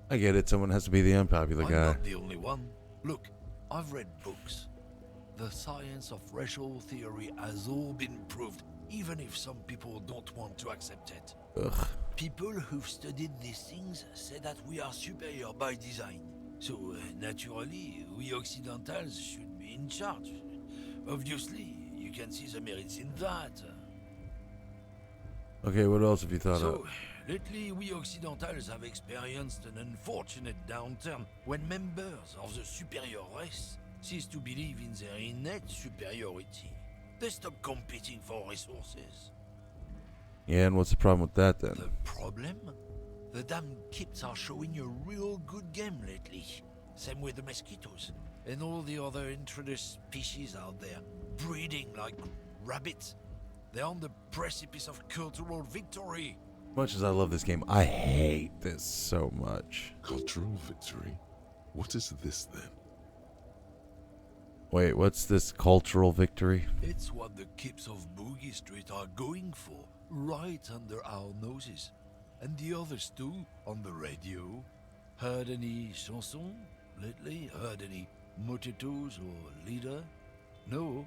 I get it. Someone has to be the unpopular I'm guy. not the only one. Look, I've read books. The science of racial theory has all been proved, even if some people don't want to accept it. Ugh. People who've studied these things say that we are superior by design. So, naturally, we Occidentals should be in charge. Obviously, you can see the merits in that. Okay, what else have you thought So, of? lately we Occidentals have experienced an unfortunate downturn when members of the superior race cease to believe in their innate superiority. They stop competing for resources. Yeah, and what's the problem with that then? The problem? The damn kips are showing a real good game lately. Same with the mosquitoes and all the other introduced species out there, breeding like rabbits. They're on the precipice of cultural victory. Much as I love this game, I hate this so much. Cultural victory? What is this then? Wait, what's this cultural victory? It's what the kips of Boogie Street are going for, right under our noses. And the others too, on the radio. Heard any chansons lately? Heard any mojitos or leader? No.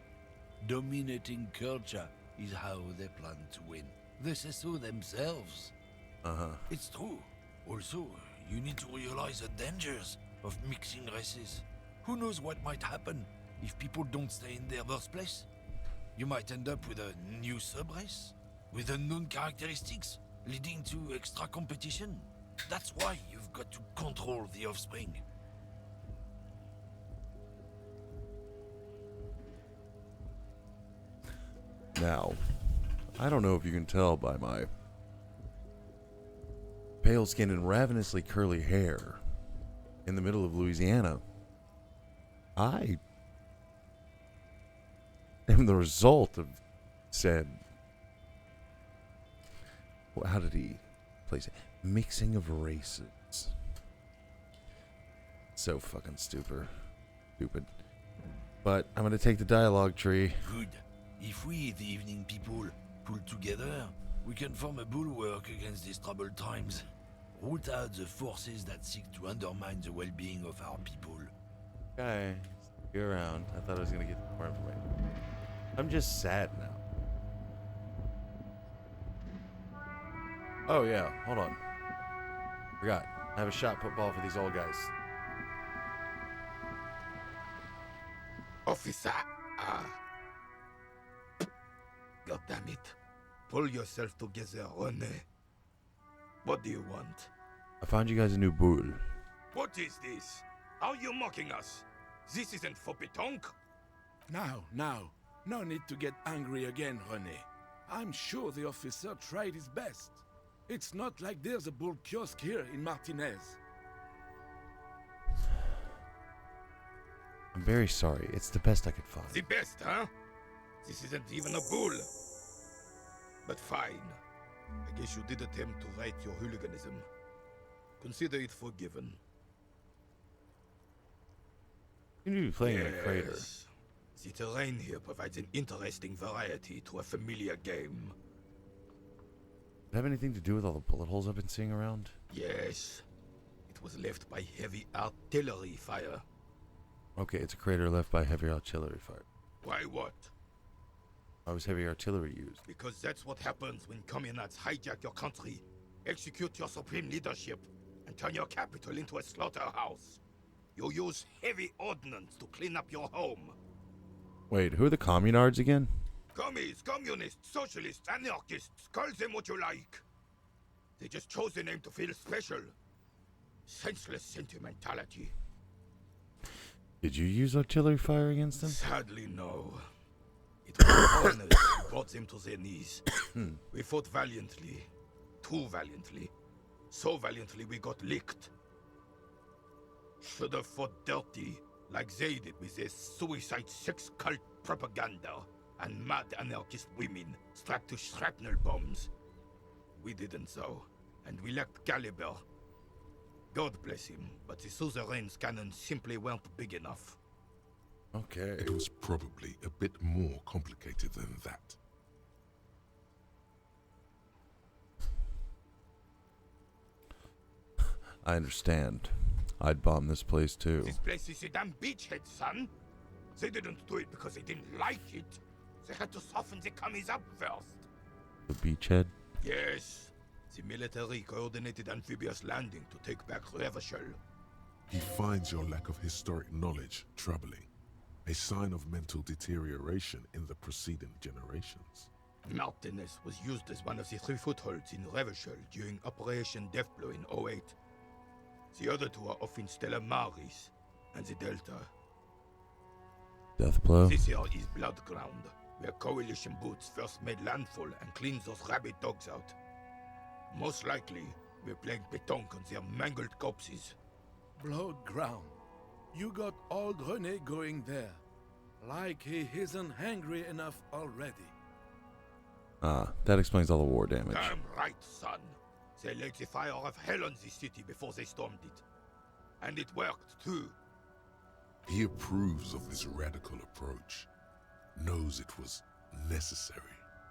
Dominating culture is how they plan to win. They say so themselves. It's true. Also, you need to realize the dangers of mixing races. Who knows what might happen if people don't stay in their birthplace? You might end up with a new sub-race, with unknown characteristics, leading to extra competition. That's why you've got to control the offspring. Now, I don't know if you can tell by my pale skin and ravenously curly hair in the middle of Louisiana. I am the result of said, how did he place it? Mixing of races. So fucking stupid. But I'm going to take the dialogue tree. Good. If we, the evening people, pull together, we can form a bulwark against these troubled times. Root out the forces that seek to undermine the well-being of our people. Okay, you're around. I thought I was going to get more information. I'm just sad now. Oh yeah, hold on. Forgot. I have a shot football for these old guys. Officer! God damn it. Pull yourself together, René. What do you want? I found you guys a new bull. What is this? Are you mocking us? This isn't for pétanque. Now, no need to get angry again, René. I'm sure the officer tried his best. It's not like there's a bull kiosk here in Martinez. I'm very sorry. It's the best I could find. The best, huh? This isn't even a bull. But fine. I guess you did attempt to right your hooliganism. Consider it forgiven. You need to be playing in a crater. The terrain here provides an interesting variety to a familiar game. Does it have anything to do with all the bullet holes I've been seeing around? Yes. It was left by heavy artillery fire. Okay, it's a crater left by heavy artillery fire. Why what? Why was heavy artillery used? Because that's what happens when communards hijack your country, execute your supreme leadership, and turn your capital into a slaughterhouse. You use heavy ordnance to clean up your home. Wait, who are the communards again? Commies, communists, socialists, anarchists, call them what you like. They just chose a name to feel special. Senseless sentimentality. Did you use artillery fire against them? Sadly, no. It was foreigners who brought them to their knees. We fought valiantly. Too valiantly. So valiantly we got licked. Should have fought dirty, like they did with their suicide sex cult propaganda and mad anarchist women strapped to shrapnel bombs. We didn't so, and we lacked caliber. God bless him, but the suzerain's cannons simply weren't big enough. Okay. It was probably a bit more complicated than that. I understand. I'd bomb this place too. This place is a damn beachhead, son. They didn't do it because they didn't like it. They had to soften the commies up first. The beachhead? Yes. The military coordinated amphibious landing to take back Revachol. He finds your lack of historic knowledge troubling, a sign of mental deterioration in the preceding generations. Martinez was used as one of the 3 footholds in Revachol during Operation Deathblow in 08. The other 2 are off in Stella Maris and the Delta. Deathblow? This here is Blood Ground, where Coalition boots first made landfall and cleaned those rabid dogs out. Most likely, we're playing pétanque on their mangled corpses. Blood ground. You got old Rene going there. Like he isn't hungry enough already. That explains all the war damage. Damn right, son. They laid the fire of hell on the city before they stormed it. And it worked, too. He approves of this radical approach, knows it was necessary.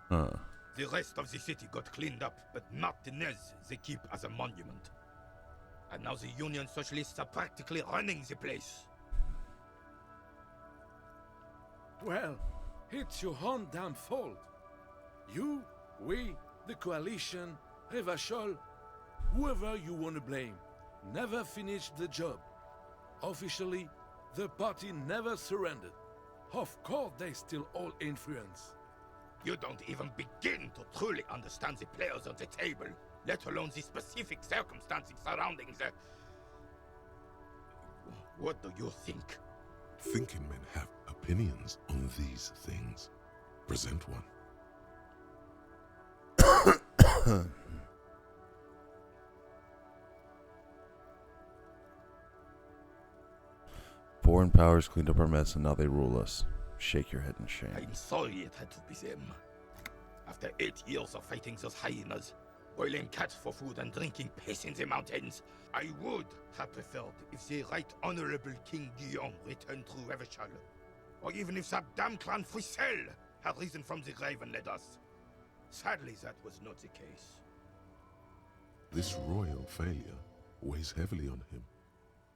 The rest of the city got cleaned up, but Martinez they keep as a monument. And now the Union Socialists are practically running the place. Well, it's your own damn fault. You, we, the Coalition, Revachol, whoever you want to blame, never finished the job. Officially, the party never surrendered. Of course they still hold influence. You don't even begin to truly understand the players on the table, let alone the specific circumstances surrounding the... What do you think? Thinking men have opinions on these things. Present one. Foreign powers cleaned up our mess and now they rule us. Shake your head in shame. I'm sorry it had to be them. After 8 years of fighting those hyenas, boiling cats for food and drinking piss in the mountains, I would have preferred if the Right Honorable King Guillaume returned through Revachol, or even if that damn clan Frissel had risen from the grave and led us. Sadly, that was not the case. This royal failure weighs heavily on him.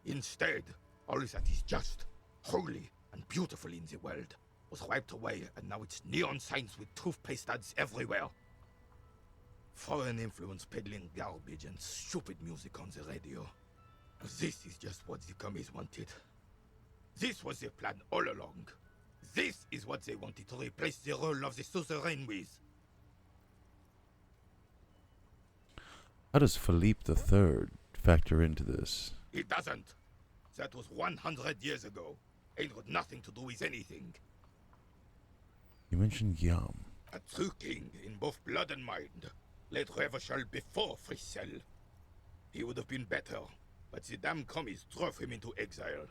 Instead, all that is just, holy, and beautiful in the world was wiped away, and now it's neon signs with toothpaste ads everywhere. Foreign influence peddling garbage and stupid music on the radio. This is just what the commies wanted. This was their plan all along. This is what they wanted to replace the role of the suzerain with. How does Philippe III factor into this? It doesn't. That was 100 years ago. Ain't got nothing to do with anything. You mentioned Guillaume. A true king in both blood and mind led Revachol before Frissel. He would have been better, but the damn commies drove him into exile.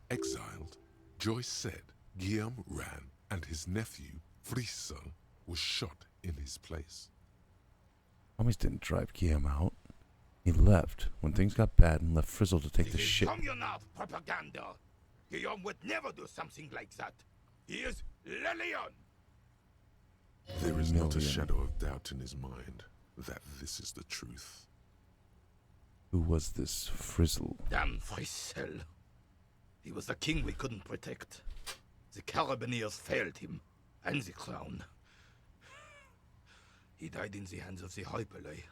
Exiled? Joyce said Guillaume ran and his nephew, Frissel, was shot in his place. Commies didn't drive Guillaume out. He left when things got bad and left Frizzle to take the shit. Communard propaganda. Guillaume would never do something like that. He is Le Lion. There is not a shadow of doubt in his mind that this is the truth. Who was this Frizzle? Damn Frissel. He was the king we couldn't protect. The Carabineers failed him, and the crown. He died in the hands of the Hyperlay,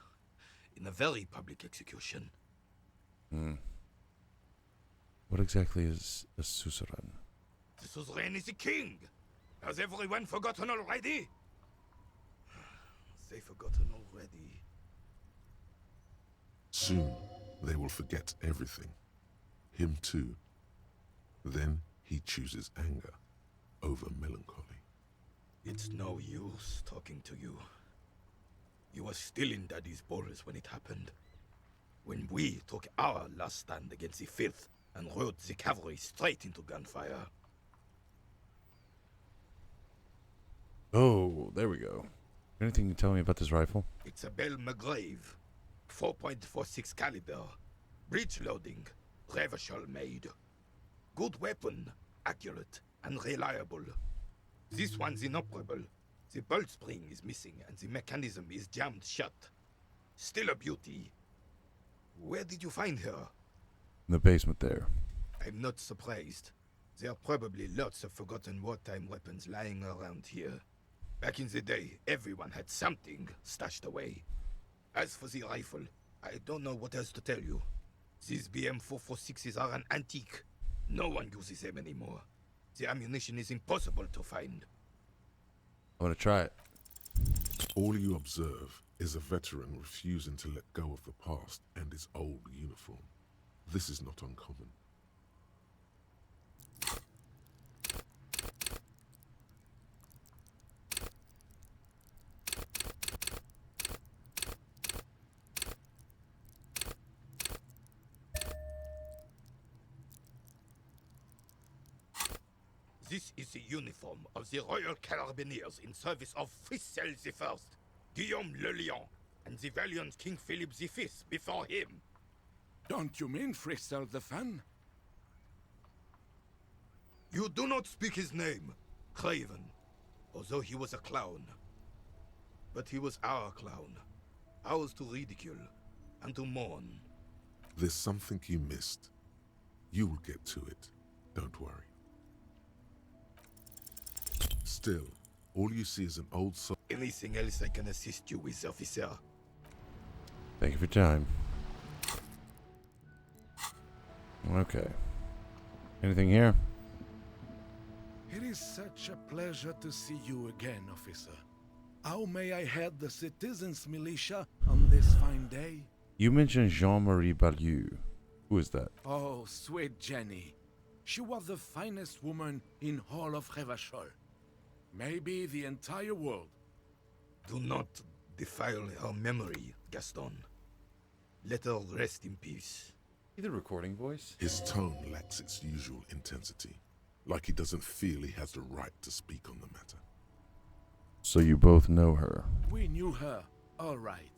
in a very public execution. What exactly is a suzerain? The suzerain is the king. Has everyone forgotten already? They forgotten already. Soon, they will forget everything. Him too. Then he chooses anger over melancholy. It's no use talking to you. You were still in Daddy's balls when it happened. When we took our last stand against the filth and rode the cavalry straight into gunfire. Oh, there we go. Anything you can tell me about this rifle? It's a Belle McGrave. 4.46 caliber. Breech loading. Revachol made. Good weapon. Accurate and reliable. This one's inoperable. The bolt spring is missing and the mechanism is jammed shut. Still a beauty. Where did you find her? In the basement there. I'm not surprised. There are probably lots of forgotten wartime weapons lying around here. Back in the day, everyone had something stashed away. As for the rifle, I don't know what else to tell you. These BM-446s are an antique. No one uses them anymore. The ammunition is impossible to find. I want to try it. All you observe is a veteran refusing to let go of the past and his old uniform. This is not uncommon. This is the uniform of the Royal Carabineers in service of Frissel I, Guillaume Le Lion, and the valiant King Philip V before him. Don't you mean Frissel the Fan? You do not speak his name, Craven, although he was a clown. But he was our clown, ours to ridicule and to mourn. There's something you missed. You will get to it. Don't worry. Still, all you see is an old soul. Anything else I can assist you with, officer? Thank you for your time. Okay. Anything here? It is such a pleasure to see you again, officer. How may I head the citizens' militia on this fine day? You mentioned Jean-Marie Balieu. Who is that? Oh, sweet Jenny. She was the finest woman in all of Revachol. Maybe the entire world. Do not defile her memory, Gaston. Let her rest in peace. The recording voice? His tone lacks its usual intensity, like he doesn't feel he has the right to speak on the matter. So you both know her? We knew her, all right.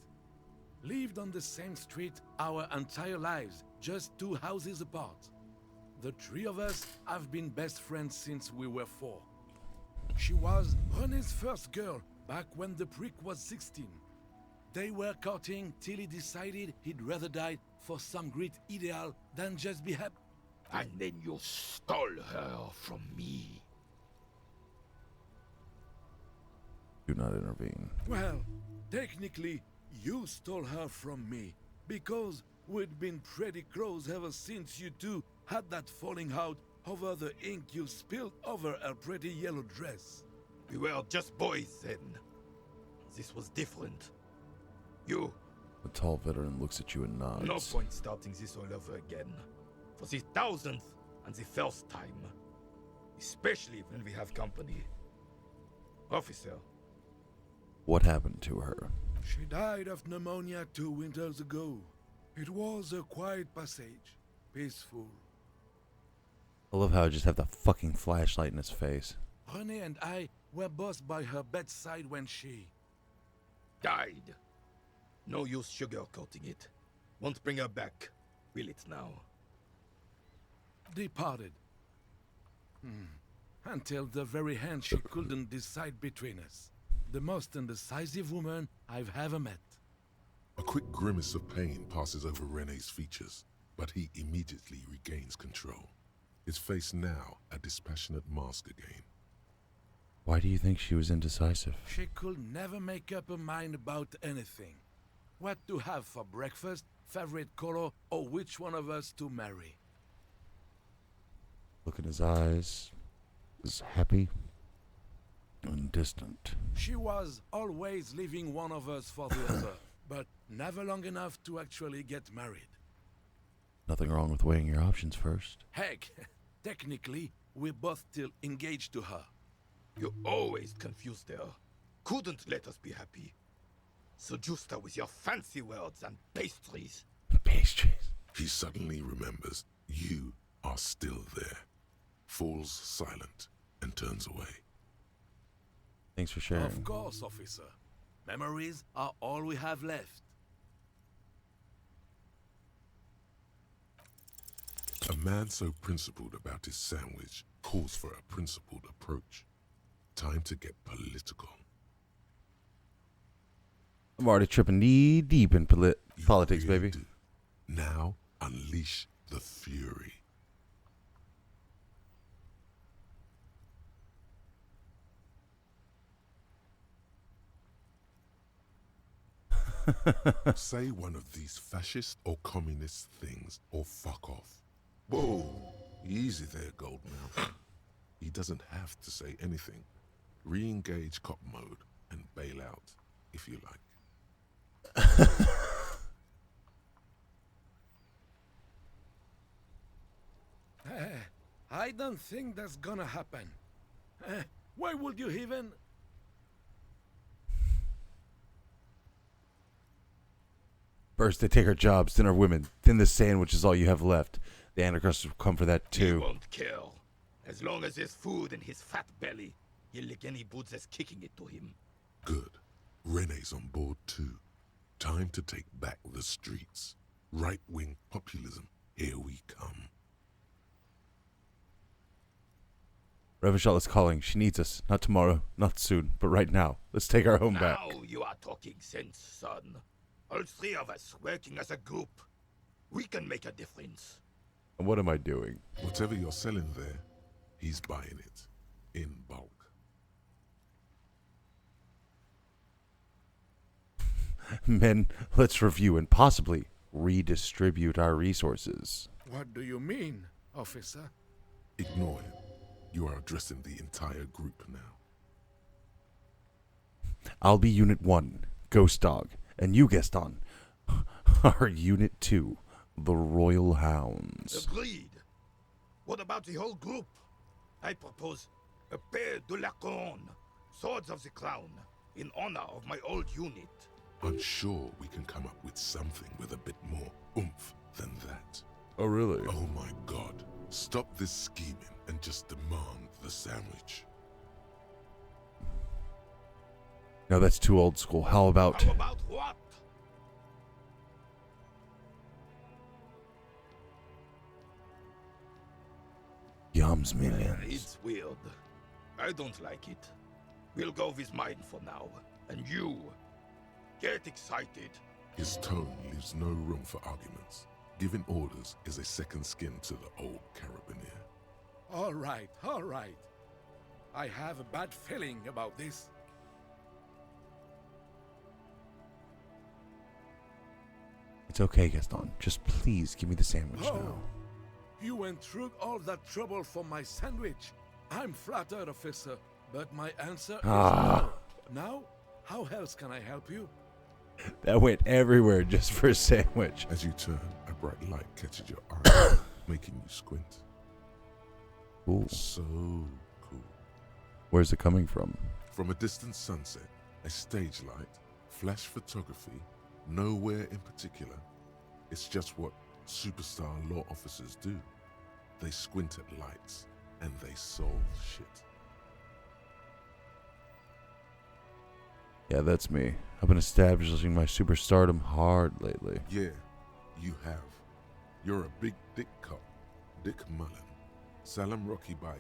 Lived on the same street our entire lives, just 2 houses apart. The 3 of us have been best friends since we were 4. She was René's first girl back when the prick was 16. They were courting till he decided he'd rather die for some great ideal than just be happy. And then you stole her from me. Do not intervene. Well, technically, you stole her from me, because we'd been pretty close ever since you two had that falling out over the ink you spilled over her pretty yellow dress. We were just boys then. This was different. You... The tall veteran looks at you and nods. No point starting this all over again. For the 1000th and the first time. Especially when we have company. Officer. What happened to her? She died of pneumonia 2 winters ago. It was a quiet passage. Peaceful. I love how I just have the fucking flashlight in his face. René and I were both by her bedside when she... died. No use sugarcoating it. Won't bring her back, will it now? Departed. Until the very end she couldn't decide between us. The most indecisive woman I've ever met. A quick grimace of pain passes over René's features, but he immediately regains control. His face now a dispassionate mask again. Why do you think she was indecisive? She could never make up her mind about anything. What to have for breakfast, favorite color, or which one of us to marry. Look in his eyes. Is happy and distant. She was always leaving one of us for the other, but never long enough to actually get married. Nothing wrong with weighing your options first. Heck, technically, we're both still engaged to her. You always confused her. Couldn't let us be happy. Seduced her with your fancy words and pastries. Pastries? He suddenly remembers you are still there. Falls silent and turns away. Thanks for sharing. Of course, officer. Memories are all we have left. A man so principled about his sandwich calls for a principled approach. Time to get political. I'm already tripping knee deep in politics, baby. Now, unleash the fury. Say one of these fascist or communist things or fuck off. Whoa, easy there, Goldmouth. He doesn't have to say anything. Re-engage cop mode and bail out if you like. I don't think that's gonna happen. Why would you even... First they take our jobs, then our women, then the sandwich is all you have left. The Antichrist will come for that He too. won't kill. As long as there's food in his fat belly, he'll lick any boots that's kicking it to him. Good. Rene's on board too. Time to take back the streets. Right-wing populism. Here we come. Revachol is calling. She needs us. Not tomorrow, not soon, but right now. Let's take our home back. Now you are talking sense, son. All three of us working as a group. We can make a difference. And what am I doing? Whatever you're selling there, he's buying it. In bulk. Men, let's review and possibly redistribute our resources. What do you mean, officer? Ignore him. You are addressing the entire group now. I'll be Unit 1, Ghost Dog, and you, Gaston, are Unit 2, the Royal Hounds. Agreed. What about the whole group? I propose a pair de la couronne, swords of the crown, in honor of my old unit. I'm sure we can come up with something with a bit more oomph than that. Oh, really? Oh my god. Stop this scheming and just demand the sandwich. No, that's too old school. How about... How about what? Yums millions. It's weird. I don't like it. We'll go with mine for now. And you, get excited. His tone leaves no room for arguments. Giving orders is a second skin to the old Carabinier. All right, all right. I have a bad feeling about this. It's okay, Gaston. Just please give me the sandwich Oh, now. you went through all that trouble for my sandwich. I'm flattered, officer, but my answer is no. Now, how else can I help you? That went everywhere just for a sandwich. As you turn, a bright light catches your eye, making you squint. Cool. So cool. Where's it coming from? From a distant sunset, a stage light, flash photography, nowhere in particular. It's just what superstar law officers do. They squint at lights and they solve shit. Yeah, that's me. I've been establishing my superstardom hard lately. Yeah, you have. You're a big dick cop. Dick Mullen. Salam Rocky Baye.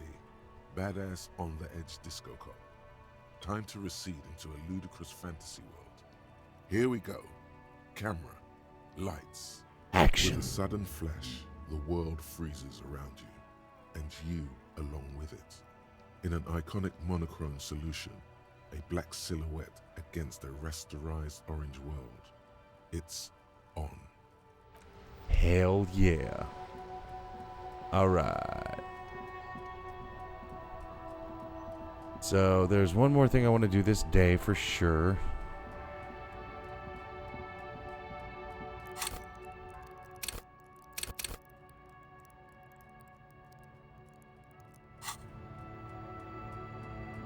Badass on the edge disco cop. Time to recede into a ludicrous fantasy world. Here we go. Camera. Lights. Action. With a sudden flash, the world freezes around you. And you along with it. In an iconic monochrome solution, a black silhouette against a rasterized orange world. It's on. Hell yeah. Alright. So there's one more thing I want to do this day for sure.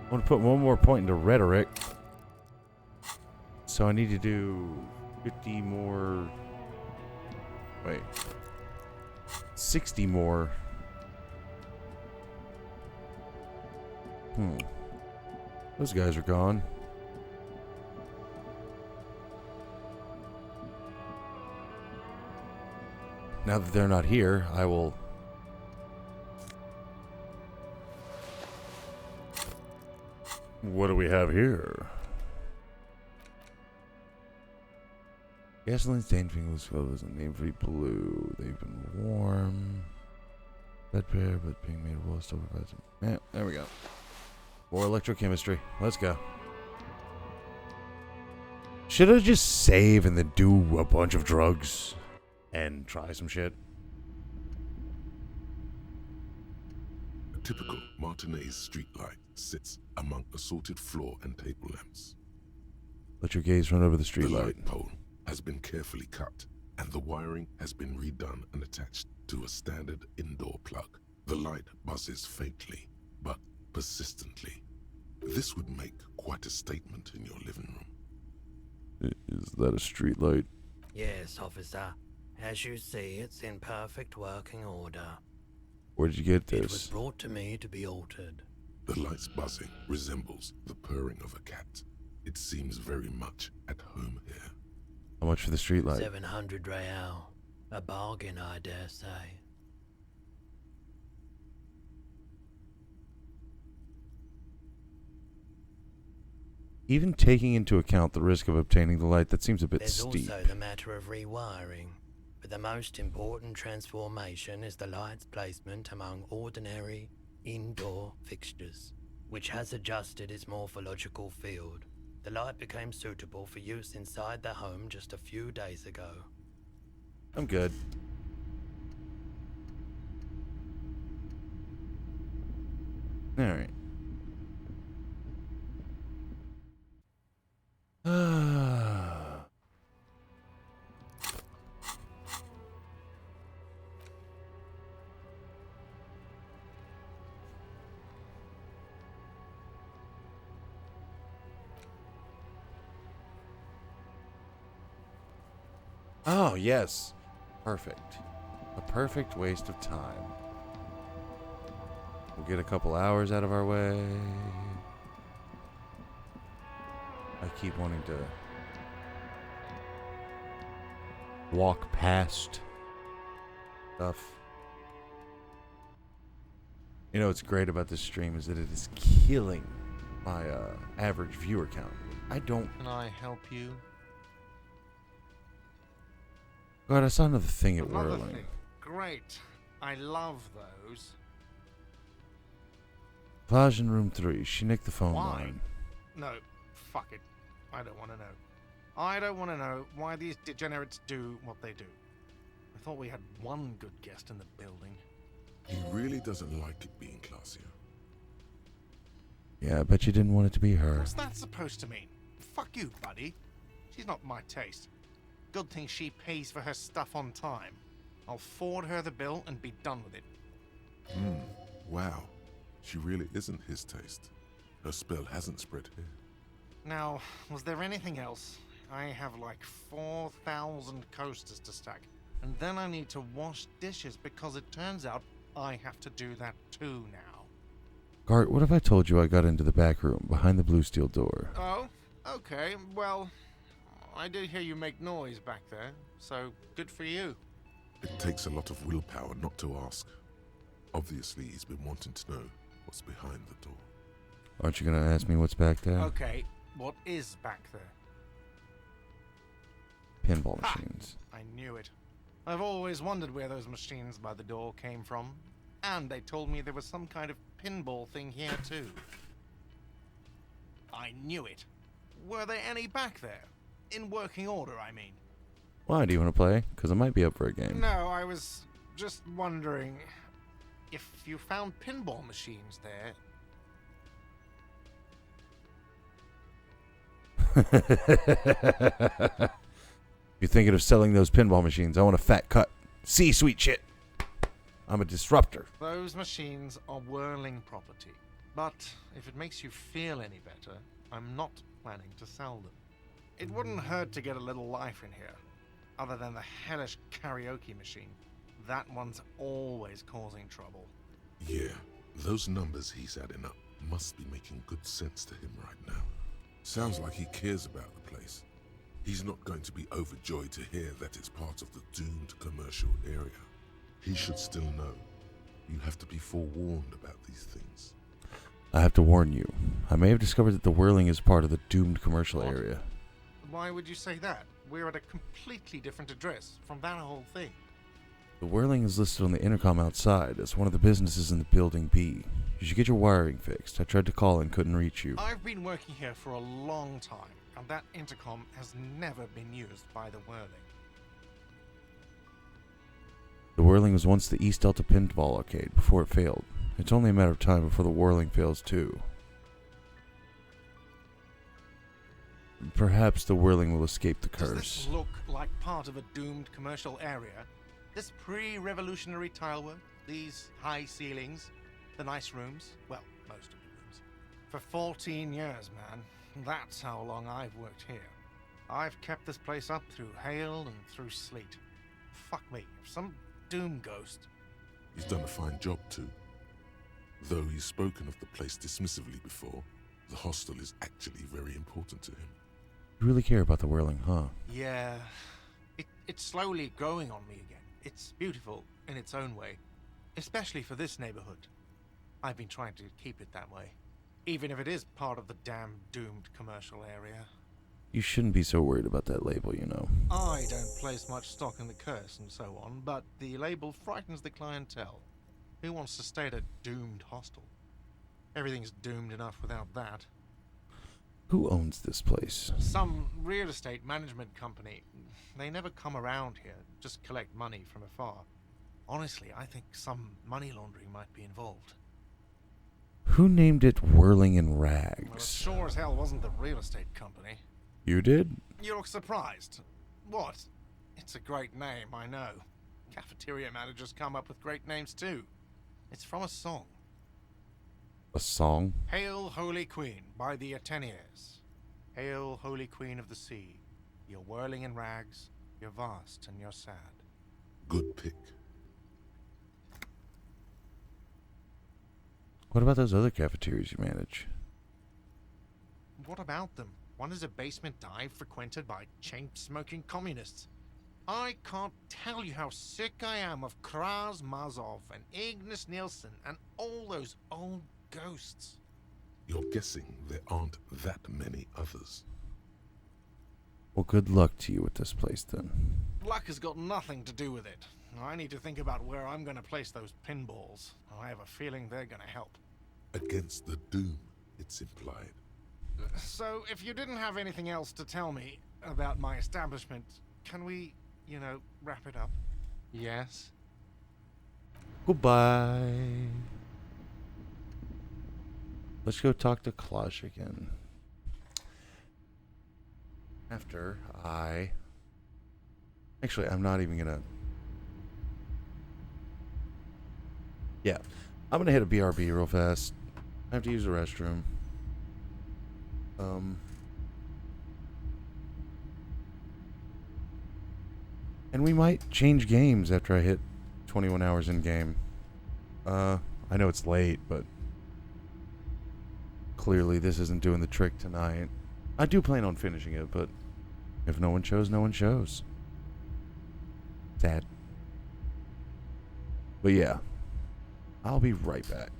I want to put one more point into rhetoric. So I need to do 50 more. Wait. 60 more. Those guys are gone. Now that they're not here, I will... What do we have here? Gasoline stained fingers filled as a name for blue. They've been warm. Red pair, but being made of wool still provides them. Yeah, there we go. More electrochemistry. Let's go. Should I just save and then do a bunch of drugs and try some shit? A typical Martinez streetlight sits among assorted floor and table lamps. Let your gaze run over the The streetlight. light pole has been carefully cut, and the wiring has been redone and attached to a standard indoor plug. The light buzzes faintly, but persistently. This would make quite a statement in your living room. Is that a streetlight? Yes, officer. As you see, it's in perfect working order. Where did you get It was this? brought to me to be altered. The light's buzzing resembles the purring of a cat. It seems very much at home here. How much for the streetlight? 700 real. A bargain, I dare say. Even taking into account the risk of obtaining the light, that seems a bit There's steep. also the matter of rewiring. But the most important transformation is the light's placement among ordinary indoor fixtures, which has adjusted its morphological field. The light became suitable for use inside the home just a few days ago. I'm good. Alright. Oh, yes. Perfect. A perfect waste of time. We'll get a couple hours out of our way. I keep wanting to walk past stuff. You know what's great about this stream is that it is killing my average viewer count. I don't... Can I help you? God, I saw another thing at Another Whirling. thing. Great. I love those. Plage in room 3. She nicked the phone Why? line. No, fuck it. I don't want to know. I don't want to know why these degenerates do what they do. I thought we had one good guest in the building. He really doesn't like it being classier. Yeah, I bet you didn't want it to be her. What's that supposed to mean? Fuck you, buddy. She's not my taste. Good thing she pays for her stuff on time. I'll forward her the bill and be done with it. Wow. She really isn't his taste. Her spell hasn't spread here. Now, was there anything else? I have like 4,000 coasters to stack. And then I need to wash dishes because it turns out I have to do that too now. Gart, what if I told you I got into the back room behind the blue steel door? Oh, okay. Well, I did hear you make noise back there, so good for you. It takes a lot of willpower not to ask. Obviously, he's been wanting to know what's behind the door. Aren't you going to ask me what's back there? Okay, what is back there? Pinball machines. I knew it. I've always wondered where those machines by the door came from. And they told me there was some kind of pinball thing here too. I knew it. Were there any back there? In working order, I mean. Why, do you want to play? Because I might be up for a game. No, I was just wondering if you found pinball machines there. You're thinking of selling those pinball machines. I want a fat cut. See, sweet shit. I'm a disruptor. Those machines are Whirling property. But if it makes you feel any better, I'm not planning to sell them. It wouldn't hurt to get a little life in here. Other than the hellish karaoke machine. That one's always causing trouble. Yeah, those numbers he's adding up must be making good sense to him right now. Sounds like he cares about the place. He's not going to be overjoyed to hear that it's part of the doomed commercial area. He should still know. You have to be forewarned about these things. I have to warn you. I may have discovered that the Whirling is part of the doomed commercial area. Why would you say that? We're at a completely different address from that whole thing. The Whirling is listed on the intercom outside as one of the businesses in the Building B. You should get your wiring fixed. I tried to call and couldn't reach you. I've been working here for a long time, and that intercom has never been used by the Whirling. The Whirling was once the East Delta Pinball Arcade before it failed. It's only a matter of time before the Whirling fails too. perhaps the whirling will escape the Does curse. this look like part of a doomed commercial area? This pre-revolutionary tilework, these high ceilings, the nice rooms, well, most of the rooms. For 14 years, man. That's how long I've worked here. I've kept this place up through hail and through sleet. Fuck me, if some doom ghost... He's done a fine job too. Though he's spoken of the place dismissively before, the hostel is actually very important to him. You really care about the whirling, huh? Yeah, it's slowly growing on me again. It's beautiful in its own way, especially for this neighborhood. I've been trying to keep it that way, even if it is part of the damn doomed commercial area. You shouldn't be so worried about that label, you know. I don't place much stock in the curse and so on, but the label frightens the clientele. Who wants to stay at a doomed hostel? Everything's doomed enough without that. Who owns this place? Some real estate management company. They never come around here, just collect money from afar. Honestly, I think some money laundering might be involved. Who named it Whirling in Rags? Well, it sure as hell wasn't the real estate company. You did? You look surprised. What? It's a great name, I know. Cafeteria managers come up with great names too. It's from a song. A song? Hail, Holy Queen, by the Ateniers. Hail, Holy Queen of the Sea. You're whirling in rags, you're vast and you're sad. Good pick. What about those other cafeterias you manage? What about them? One is a basement dive frequented by chain-smoking communists. I can't tell you how sick I am of Kraz Mazov and Ignis Nielsen and all those old ghosts. You're guessing there aren't that many others. Well, good luck to you with this place, then. Luck has got nothing to do with it. I need to think about where I'm going to place those pinballs. I have a feeling they're going to help. Against the doom, it's implied. So, if you didn't have anything else to tell me about my establishment, can we, wrap it up? Yes? Goodbye. Let's go talk to Klosh again. After Actually, I'm not even gonna... Yeah. I'm gonna hit a BRB real fast. I have to use the restroom. And we might change games after I hit 21 hours in game. I know it's late, but clearly this isn't doing the trick tonight. I do plan on finishing it, but if no one shows, no one shows. Sad. But yeah, I'll be right back.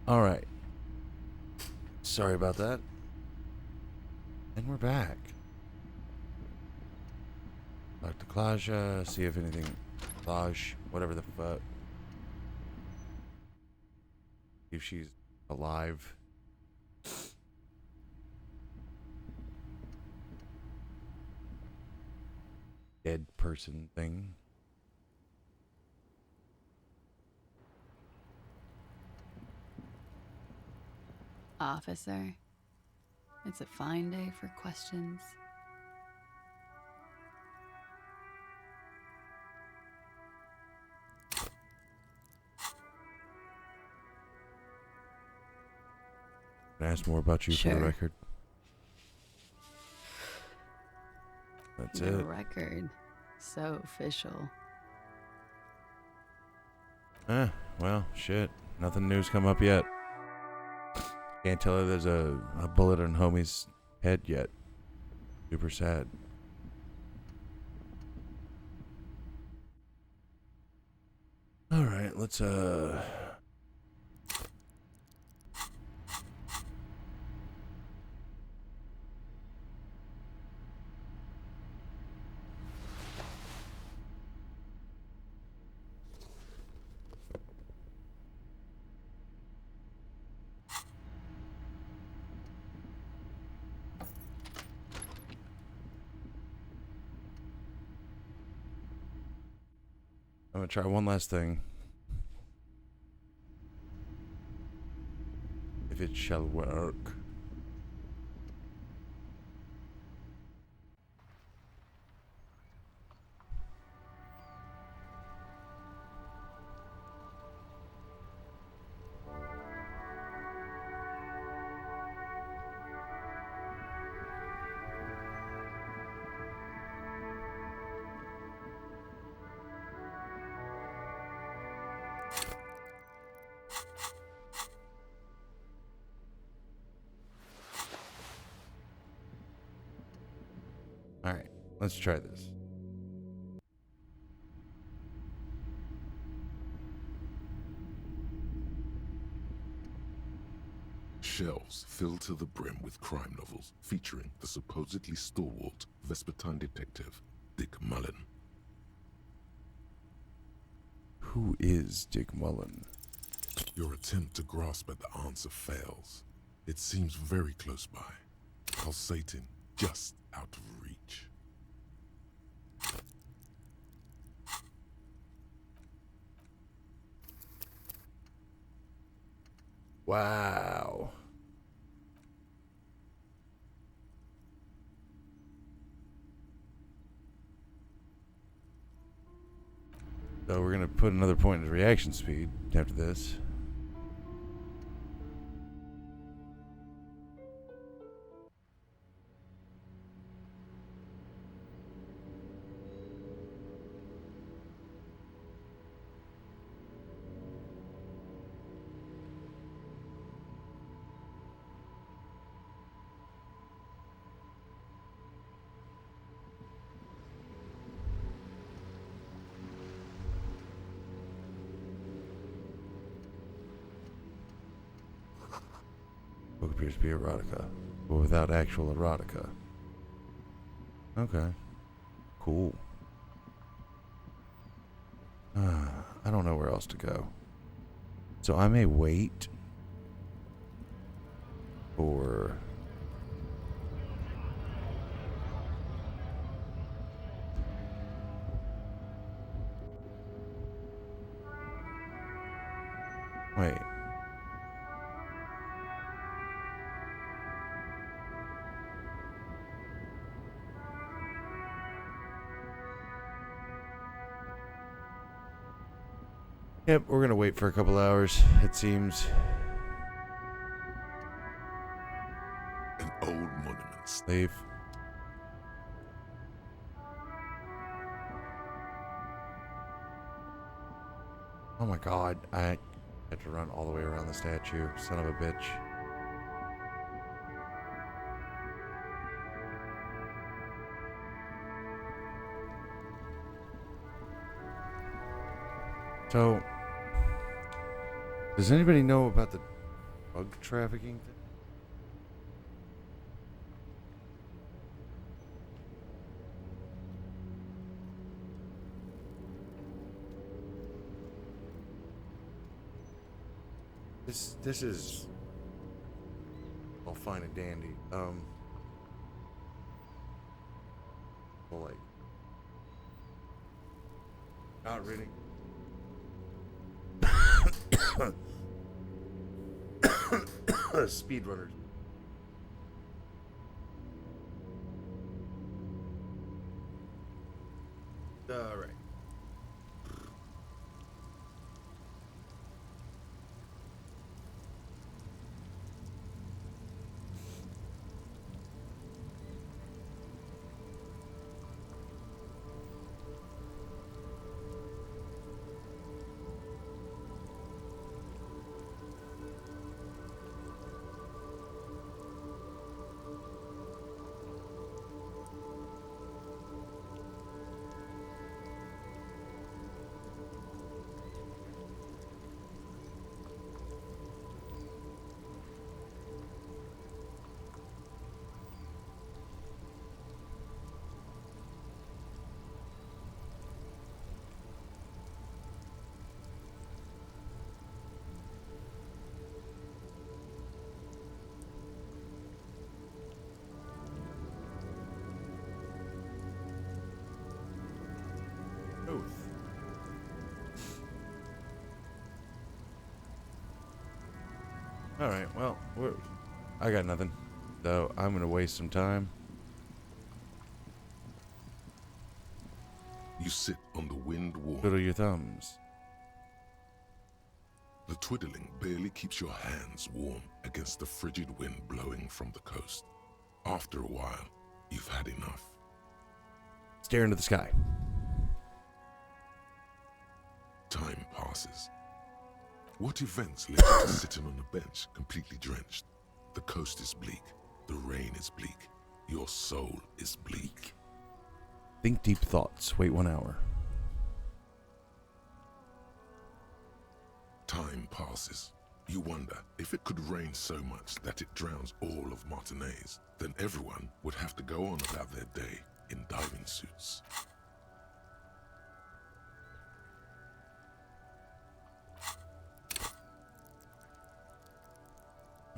All right. Sorry about that. And we're back. Talk to Klaja, see if anything... Klaj, whatever the fuck. If she's alive. Dead person thing. Officer, it's a fine day for questions. Can I ask more about you for the Sure. record? That's The it. record. So official. Well, shit. Nothing new's come up yet. Can't tell her there's a bullet in homie's head yet. Super sad. Alright, let's I'm gonna try one last thing. If it shall work. Alright, let's try this. Shelves filled to the brim with crime novels featuring the supposedly stalwart Vespertine detective, Dick Mullen. Who is Dick Mullen? Your attempt to grasp at the answer fails. It seems very close by, pulsating just out of reach. Wow. So we're gonna put another point in reaction speed after this. Book appears to be erotica, but without actual erotica. Okay. Cool. I don't know where else to go. So I may wait for... Wait. Yep, we're gonna wait for a couple hours, it seems. An old monument. Leave. Oh my god, I had to run all the way around the statue, son of a bitch. So, does anybody know about the drug trafficking thing? This is all fine and dandy. Well, like, not really. Speedrunners. All right. All right, well, I got nothing, so I'm gonna waste some time. You sit on the wind wall. Twiddle your thumbs. The twiddling barely keeps your hands warm against the frigid wind blowing from the coast. After a while, you've had enough. Stare into the sky. Time passes. What events led you to sitting on a bench, completely drenched? The coast is bleak. The rain is bleak. Your soul is bleak. Think deep thoughts. Wait 1 hour. Time passes. You wonder, if it could rain so much that it drowns all of Martinez, then everyone would have to go on about their day in diving suits.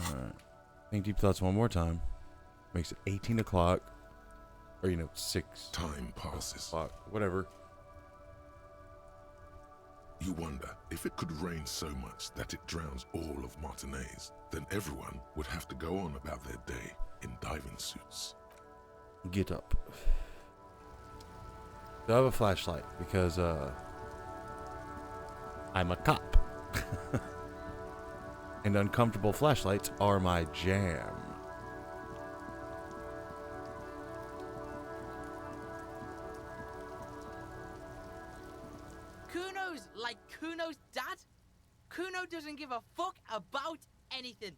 Alright. Think deep thoughts one more time. Makes it 18 o'clock. Or, 6. Time passes. O'clock. Whatever. You wonder, if it could rain so much that it drowns all of Martinez, then everyone would have to go on about their day in diving suits. Get up. Do I have a flashlight? Because, I'm a cop. And uncomfortable flashlights are my jam. Kuno's like Kuno's dad. Kuno doesn't give a fuck about anything.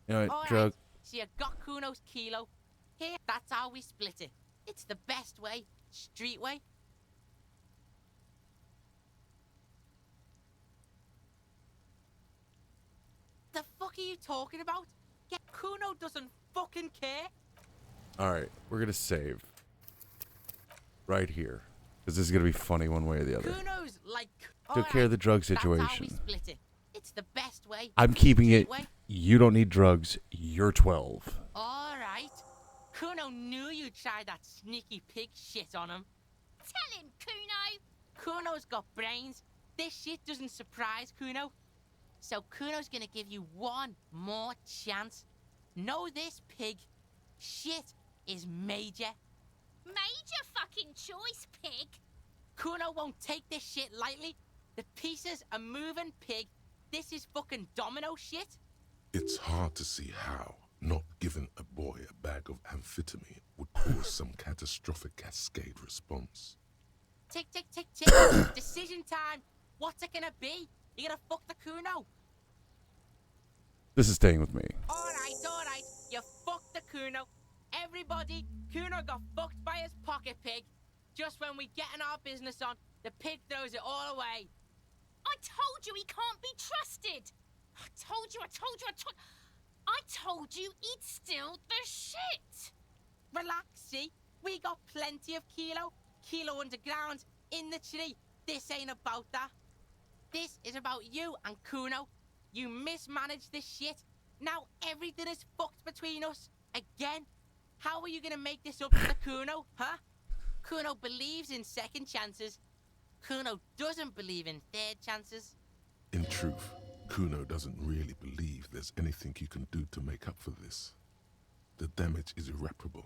You know what, All drug? right, so you got Kuno's kilo. Here, that's how we split it. It's the best way, street way. The fuck are you talking about? Yeah, Kuno doesn't fucking care. Alright, we're gonna save. Right here. Because this is gonna be funny one way or the other. Kuno's like... Took care of the drug That's how we situation. split it. It's the best way. I'm keeping street it. way. You don't need drugs. You're 12. All right. Kuno knew you'd try that sneaky pig shit on him. Tell him, Kuno! Kuno's got brains. This shit doesn't surprise Kuno. So Kuno's gonna give you one more chance. Know this, pig. Shit is major. Major fucking choice, pig! Kuno won't take this shit lightly. The pieces are moving, pig. This is fucking domino shit. It's hard to see how not giving a boy a bag of amphetamine would cause some catastrophic cascade response. Tick, tick, tick, tick. Decision time. What's it gonna be? You gonna fuck the Kuno? This is staying with me. All right. You fucked the Kuno. Everybody, Kuno got fucked by his pocket pig. Just when we getting our business on, the pig throws it all away. I told you he can't be trusted! I told you. I told you he'd steal the shit. Relax, see? We got plenty of Kilo underground, in the tree. This ain't about that. This is about you and Kuno. You mismanaged this shit. Now everything is fucked between us. Again. How are you gonna make this up to the Kuno, huh? Kuno believes in second chances. Kuno doesn't believe in third chances. In truth, Kuno doesn't really believe there's anything you can do to make up for this. The damage is irreparable.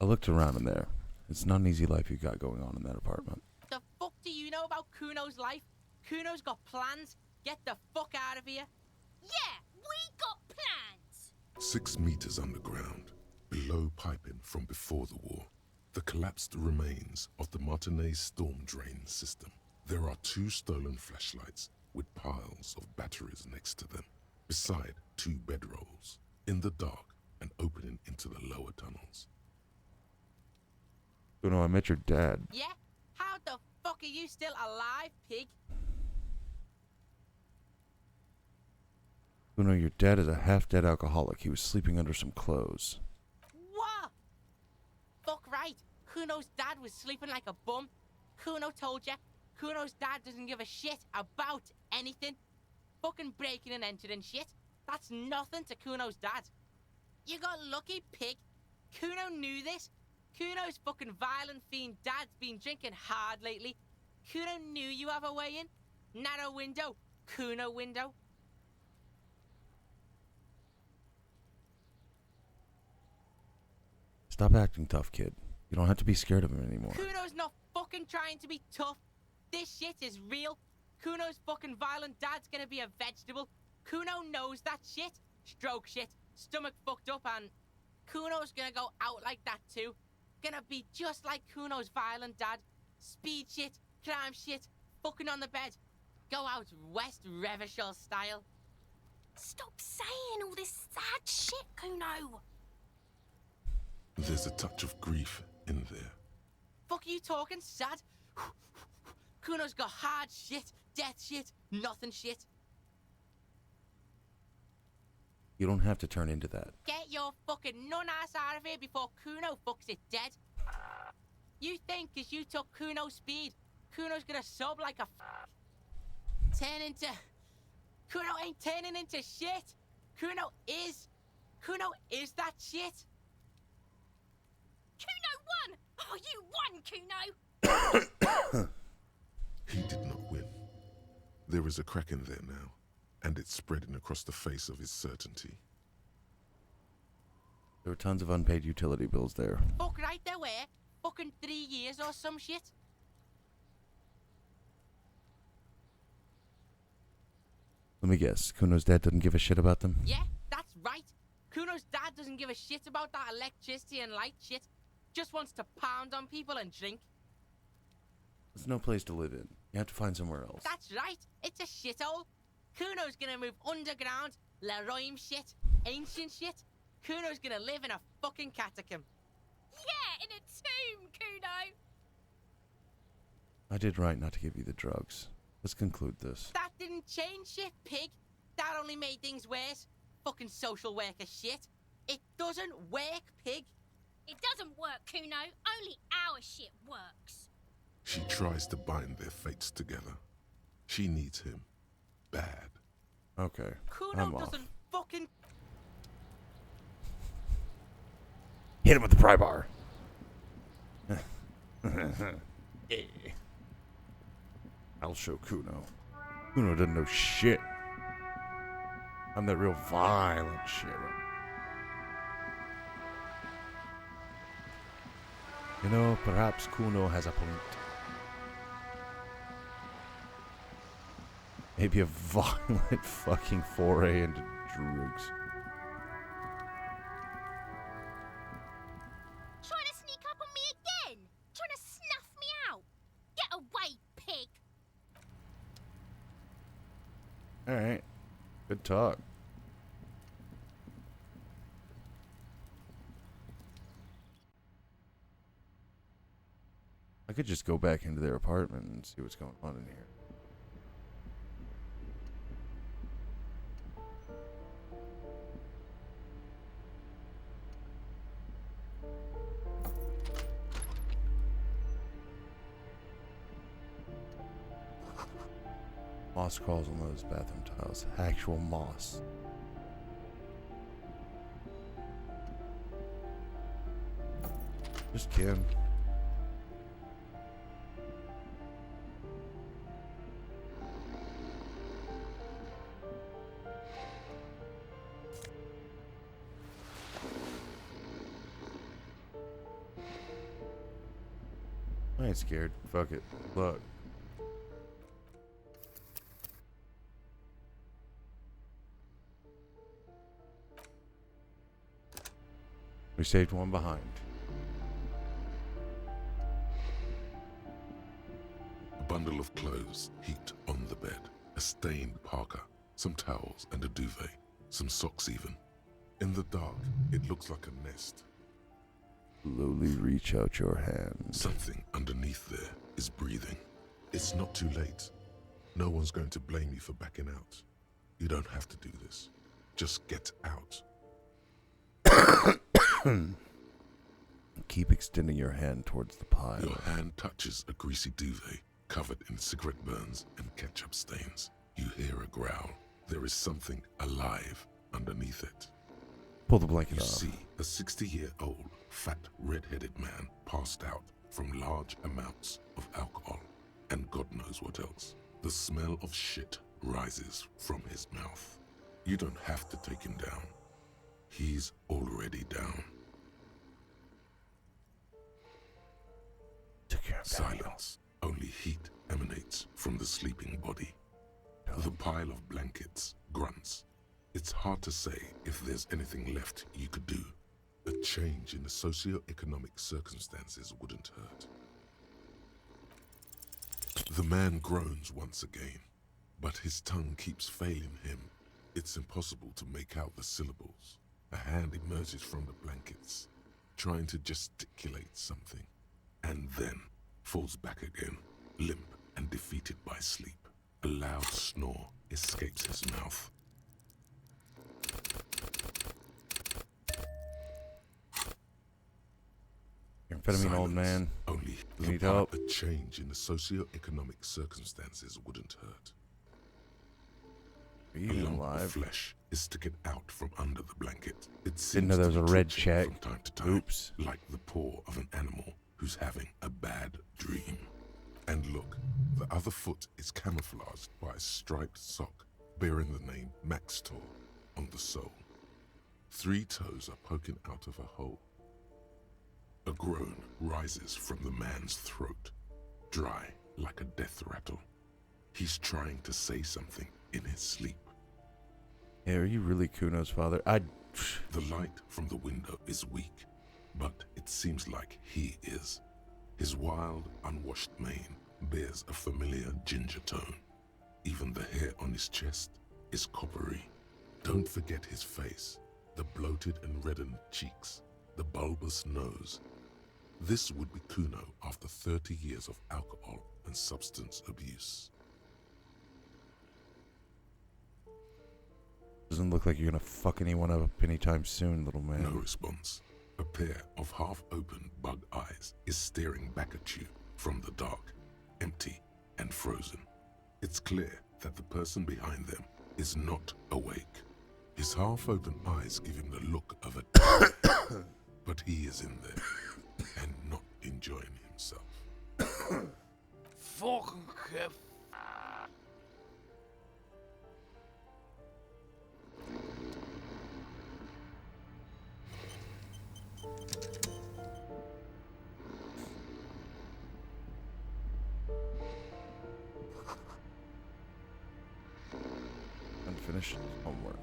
I looked around in there. It's not an easy life you got going on in that apartment. The fuck do you know about Kuno's life? Kuno's got plans. Get the fuck out of here. Yeah, we got plans. 6 meters underground, below piping from before the war, the collapsed remains of the Martinez storm drain system. There are 2 stolen flashlights with piles of batteries next to them, beside 2 bedrolls, in the dark and opening into the lower tunnels. Kuno, I met your dad. Yeah? How the fuck are you still alive, pig? Kuno, your dad is a half-dead alcoholic. He was sleeping under some clothes. What? Fuck right. Kuno's dad was sleeping like a bum. Kuno told ya. Kuno's dad doesn't give a shit about anything. Fucking breaking and entering shit. That's nothing to Kuno's dad. You got lucky, pig. Kuno knew this. Kuno's fucking violent fiend dad's been drinking hard lately. Kuno knew you have a way in. Narrow window. Kuno window. Stop acting tough, kid. You don't have to be scared of him anymore. Kuno's not fucking trying to be tough. This shit is real. Kuno's fucking violent dad's gonna be a vegetable. Kuno knows that shit. Stroke shit. Stomach fucked up and... Kuno's gonna go out like that too. Gonna be just like Kuno's violent dad. Speed shit, crime shit, fucking on the bed. Go out West Revachol style. Stop saying all this sad shit, Kuno. There's a touch of grief in there. Fuck you talking sad? Kuno's got hard shit, death shit, nothing shit. You don't have to turn into that. Get your fucking nun-ass out of here before Kuno fucks it dead. You think cause you took Kuno's speed, Kuno's gonna sub like a turn into... Kuno ain't turning into shit. Kuno is that shit. Kuno won! Oh, you won, Kuno! He did not win. There is a crack in there now, and it's spreading across the face of his certainty. There were tons of unpaid utility bills there. Fuck right there were. Fucking 3 years or some shit. Let me guess, Kuno's dad doesn't give a shit about them? Yeah, that's right. Kuno's dad doesn't give a shit about that electricity and light shit. Just wants to pound on people and drink. There's no place to live in. You have to find somewhere else. That's right. It's a shithole. Kuno's gonna move underground, Leroy shit, ancient shit. Kuno's gonna live in a fucking catacomb. Yeah, in a tomb, Kuno! I did right not to give you the drugs. Let's conclude this. That didn't change shit, pig. That only made things worse. Fucking social worker shit. It doesn't work, pig. It doesn't work, Kuno. Only our shit works. She tries to bind their fates together. She needs him. Bad. Okay. Kuno doesn't fucking... Hit him with the pry bar. Yeah. I'll show Kuno. Kuno doesn't know shit. I'm that real violent shit. You know, perhaps Kuno has a point. Maybe a violent fucking foray into drugs. Trying to sneak up on me again? Trying to snuff me out? Get away, pig! Alright. Good talk. I could just go back into their apartment and see what's going on in here. Moss crawls on those bathroom tiles. Actual moss. Just kidding. I ain't scared. Fuck it. Look. We saved one behind. A bundle of clothes heaped on the bed. A stained parka, some towels and a duvet, some socks even. In the dark, it looks like a nest. Slowly reach out your hand. Something underneath there is breathing. It's not too late. No one's going to blame you for backing out. You don't have to do this. Just get out. Keep extending your hand towards the pile. Your hand touches a greasy duvet covered in cigarette burns and ketchup stains. You hear a growl. There is something alive underneath it. Pull the blanket You off. see a 60-year-old, fat, red-headed man passed out from large amounts of alcohol and God knows what else. The smell of shit rises from his mouth. You don't have to take him down. He's already down. Silence. Only heat emanates from the sleeping body. The pile of blankets grunts. It's hard to say if there's anything left you could do. A change in the socio-economic circumstances wouldn't hurt. The man groans once again, but his tongue keeps failing him. It's impossible to make out the syllables. A hand emerges from the blankets, trying to gesticulate something, and then falls back again, limp and defeated by sleep. A loud snore escapes his mouth. Amphetamine, old man. Only You the need part help? a change in the socio-economic circumstances wouldn't hurt. Are you A even lump alive? of flesh is sticking out from under the blanket. It Didn't know seems there to was a be red twitching check. from time to time, Oops. like the paw of an animal who's having a bad dream. And look, the other foot is camouflaged by a striped sock bearing the name Maxtor on the sole. 3 toes are poking out of a hole. A groan rises from the man's throat, dry like a death rattle. He's trying to say something in his sleep. Hey, are you really Kuno's father? The light from the window is weak, but it seems like he is. His wild, unwashed mane bears a familiar ginger tone. Even the hair on his chest is coppery. Don't forget his face, the bloated and reddened cheeks, the bulbous nose. This would be Kuno after 30 years of alcohol and substance abuse. Doesn't look like you're gonna fuck anyone up anytime soon, little man. No response. A pair of half-open bug eyes is staring back at you from the dark, empty and frozen. It's clear that the person behind them is not awake. His half-open eyes give him the look of a but he is in there and not enjoying himself. Fucking hell. Unfinished homework.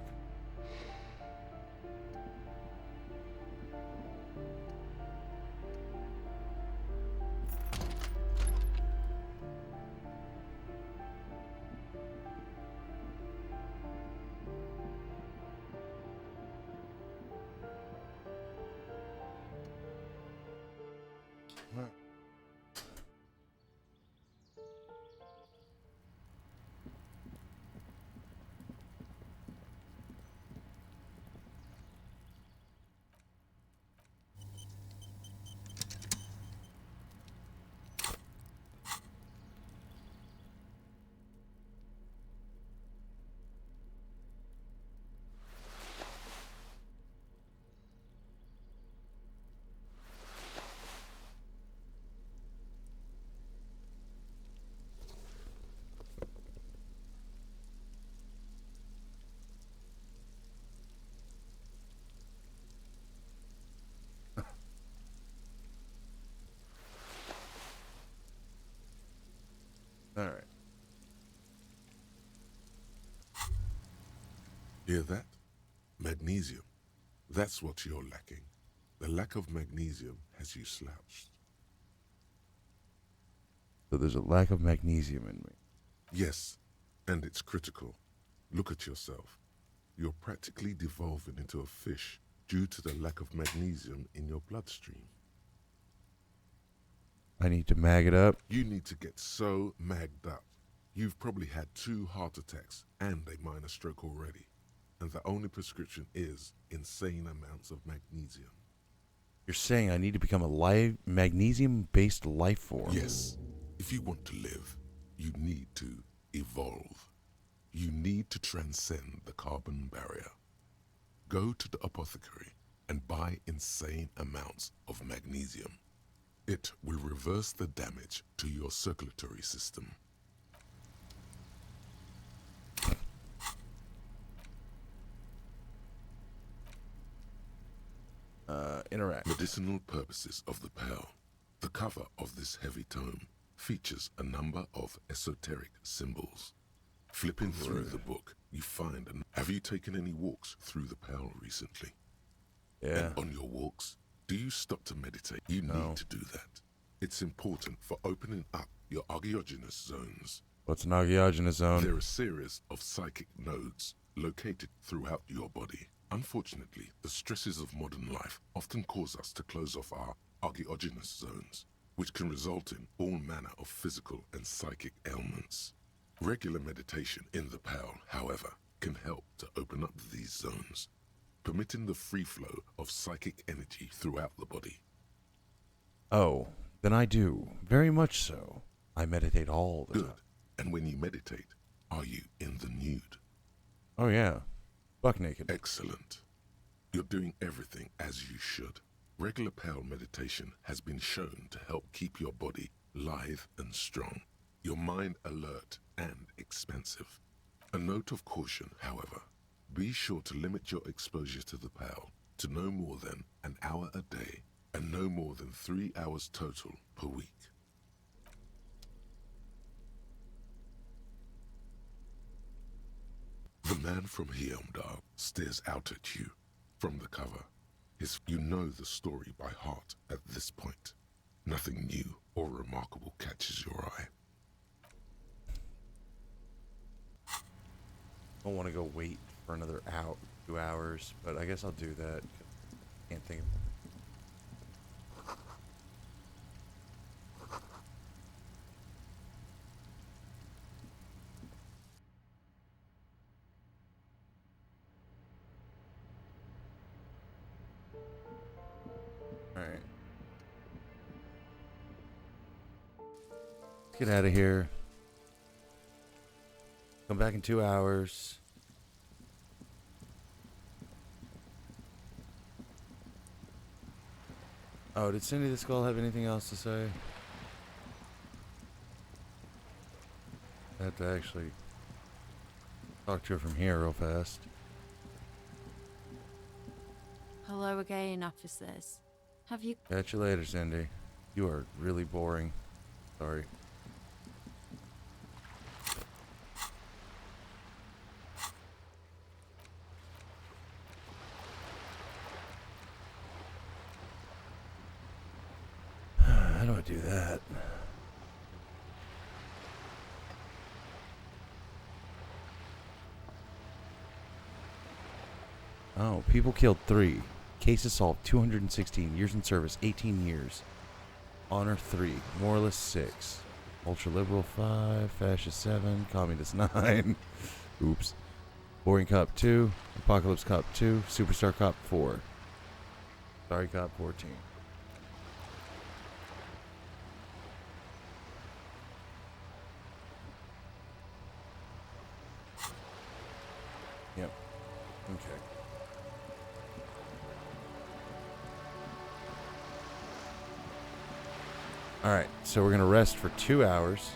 Hear that? Magnesium. That's what you're lacking. The lack of magnesium has you slouched. So there's a lack of magnesium in me. Yes, and it's critical. Look at yourself. You're practically devolving into a fish due to the lack of magnesium in your bloodstream. I need to mag it up. You need to get so magged up. You've probably had 2 heart attacks and a minor stroke already. And the only prescription is insane amounts of magnesium. You're saying I need to become a magnesium-based life form? Yes. If you want to live, you need to evolve. You need to transcend the carbon barrier. Go to the apothecary and buy insane amounts of magnesium. It will reverse the damage to your circulatory system. Interact. Medicinal purposes of the Pale. The cover of this heavy tome features a number of esoteric symbols. Flipping through the book, you find have you taken any walks through the Pale recently? Yeah. And on your walks, do you stop to meditate? You need to do that. It's important for opening up your agiogenous zones. What's an agiogenous zone? They're a series of psychic nodes located throughout your body. Unfortunately, the stresses of modern life often cause us to close off our agiogenous zones, which can result in all manner of physical and psychic ailments. Regular meditation in the Pale, however, can help to open up these zones, permitting the free flow of psychic energy throughout the body. Oh, then I do. Very much so. I meditate all the time. And when you meditate, are you in the nude? Oh, yeah. Buck naked. Excellent. You're doing everything as you should. Regular Pale meditation has been shown to help keep your body lithe and strong, your mind alert and expansive. A note of caution, however. Be sure to limit your exposure to the Pale to no more than an hour a day and no more than 3 hours total per week. The man from Heimdall stares out at you from the cover. You know the story by heart at this point. Nothing new or remarkable catches your eye. I don't want to go wait for another 2 hours, but I guess I'll do that. Can't think of Alright. Let's get out of here. Come back in 2 hours. Oh, did Cindy the Skull have anything else to say? I have to actually talk to her from here real fast. Hello again, officers. Have you... Catch you later, Cindy. You are really boring. Sorry. How do I do that? Oh, people killed 3. Cases solved 216. Years in service 18 years. Honor 3. Moralist 6. Ultra liberal 5. Fascist 7. Communist 9. Oops. Boring Cop 2. Apocalypse Cop 2. Superstar Cop 4. Sorry Cop 14. Yep. Okay. Alright, so we're going to rest for 2 hours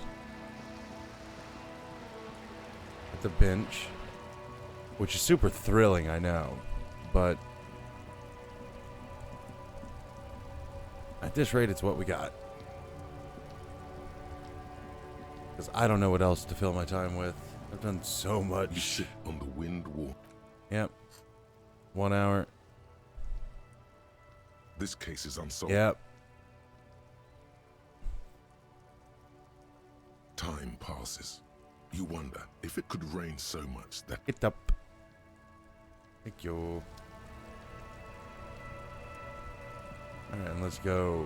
at the bench, which is super thrilling, I know, but at this rate, it's what we got. Because I don't know what else to fill my time with. I've done so much. You sit on the wind wall. Yep. 1 hour. This case is unsolved. Yep. Time passes. You wonder if it could rain so much that Get up. Thank you. Alright, and let's go.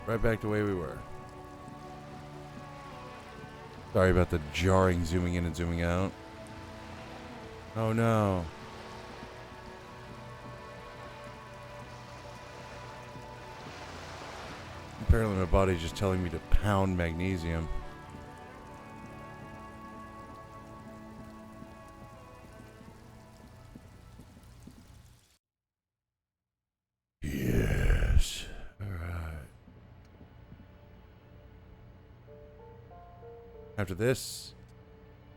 Right back to the way we were. Sorry about the jarring zooming in and zooming out. Oh no. Apparently my body's just telling me to pound magnesium. Yes. Alright. After this,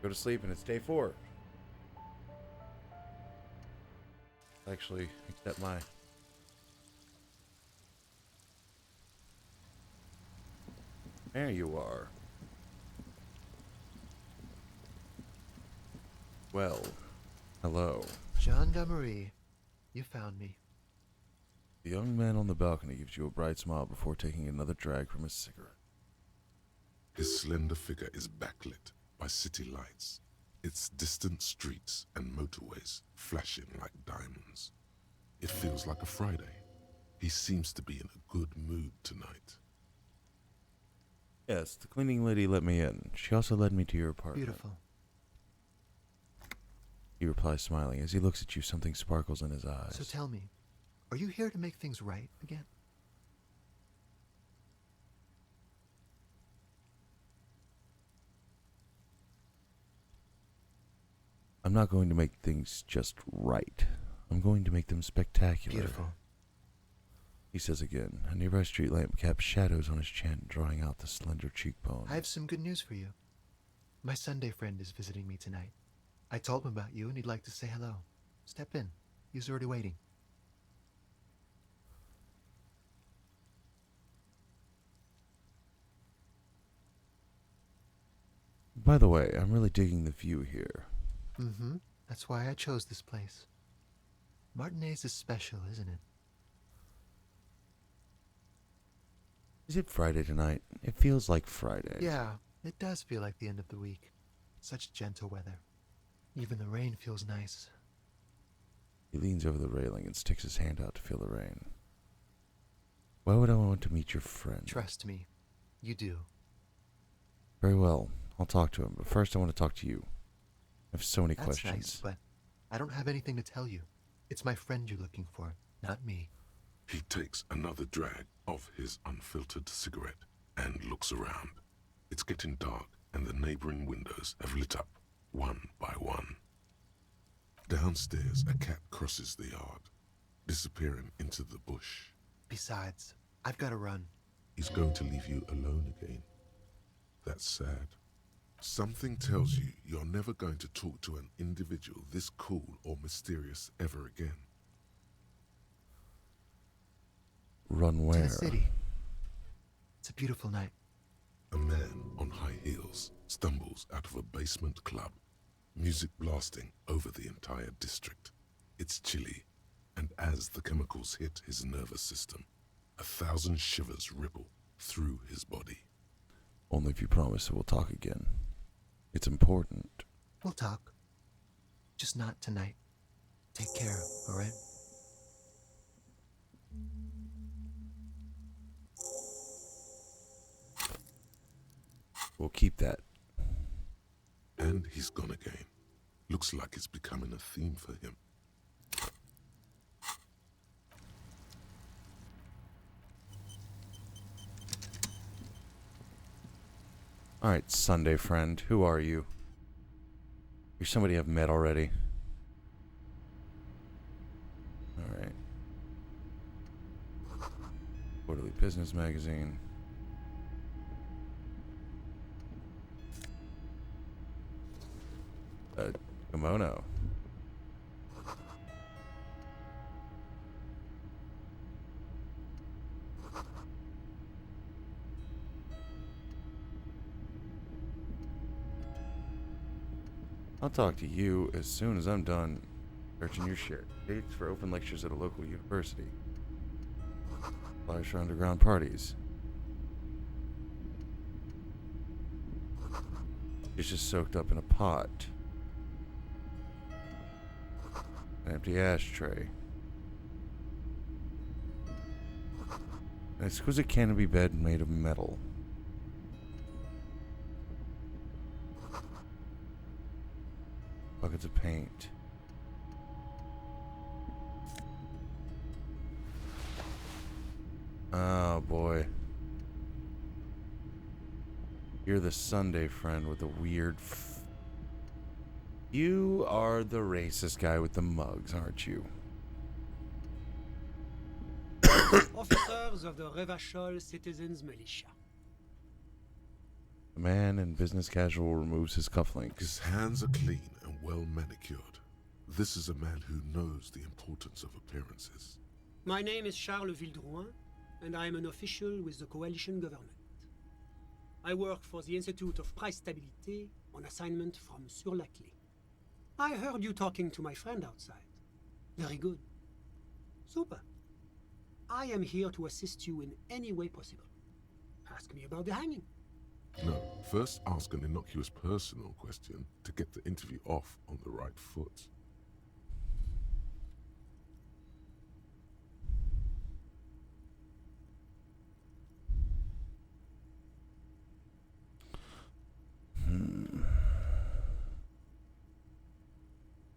go to sleep and it's day 4. Actually, accept my... There you are. Well, hello. Jean Gamery, you found me. The young man on the balcony gives you a bright smile before taking another drag from his cigarette. his slender figure is backlit by city lights, its distant streets and motorways flashing like diamonds. It feels like a Friday. He seems to be in a good mood tonight. Yes, the cleaning lady let me in. She also led me to your apartment. Beautiful. He replies, smiling. As he looks at you, something sparkles in his eyes. So tell me, are you here to make things right again? I'm not going to make things just right. I'm going to make them spectacular. Beautiful. He says again. A nearby street lamp caps shadows on his chin, drawing out the slender cheekbone. I have some good news for you. My Sunday friend is visiting me tonight. I told him about you and he'd like to say hello. Step in. He's already waiting. By the way, I'm really digging the view here. Mm-hmm. That's why I chose this place. Martinez is special, isn't it? Is it Friday tonight? It feels like Friday. Yeah, it does feel like the end of the week. Such gentle weather. Even the rain feels nice. He leans over the railing and sticks his hand out to feel the rain. Why would I want to meet your friend? Trust me, you do. Very well. I'll talk to him, but first I want to talk to you. I have so many That's questions. nice, but I don't have anything to tell you. It's my friend you're looking for, not me. He takes another drag of his unfiltered cigarette and looks around. It's getting dark and the neighboring windows have lit up one by one. Downstairs, a cat crosses the yard, disappearing into the bush. Besides, I've got to run. He's going to leave you alone again. That's sad. Something tells you you're never going to talk to an individual this cool or mysterious ever again. Run where? To the city. It's a beautiful night. A man on high heels stumbles out of a basement club, music blasting over the entire district. It's chilly, and as the chemicals hit his nervous system, 1,000 shivers ripple through his body. Only if you promise that we'll talk again. It's important. We'll talk. Just not tonight. Take care, alright? We'll keep that. And he's gone again. Looks like it's becoming a theme for him. Alright, Sunday friend. Who are you? You're somebody I've met already. Alright. Quarterly Business Magazine. Kimono. I'll talk to you as soon as I'm done searching your shit. Dates for open lectures at a local university. Flyers for underground parties. It's just soaked up in a pot. An empty ashtray. An exquisite canopy bed made of metal. Buckets of paint. Oh boy. You're the Sunday friend with the weird You are the racist guy with the mugs, aren't you? Officers of the Revachol Citizens Militia. The man in business casual removes his cufflinks. His hands are clean and well manicured. This is a man who knows the importance of appearances. My name is Charles Vildrouin, and I am an official with the coalition government. I work for the Institute of Price Stabilité on assignment from Sur-la-Clé. I heard you talking to my friend outside. Very good. Super. I am here to assist you in any way possible. Ask me about the hanging. No, first ask an innocuous personal question to get the interview off on the right foot.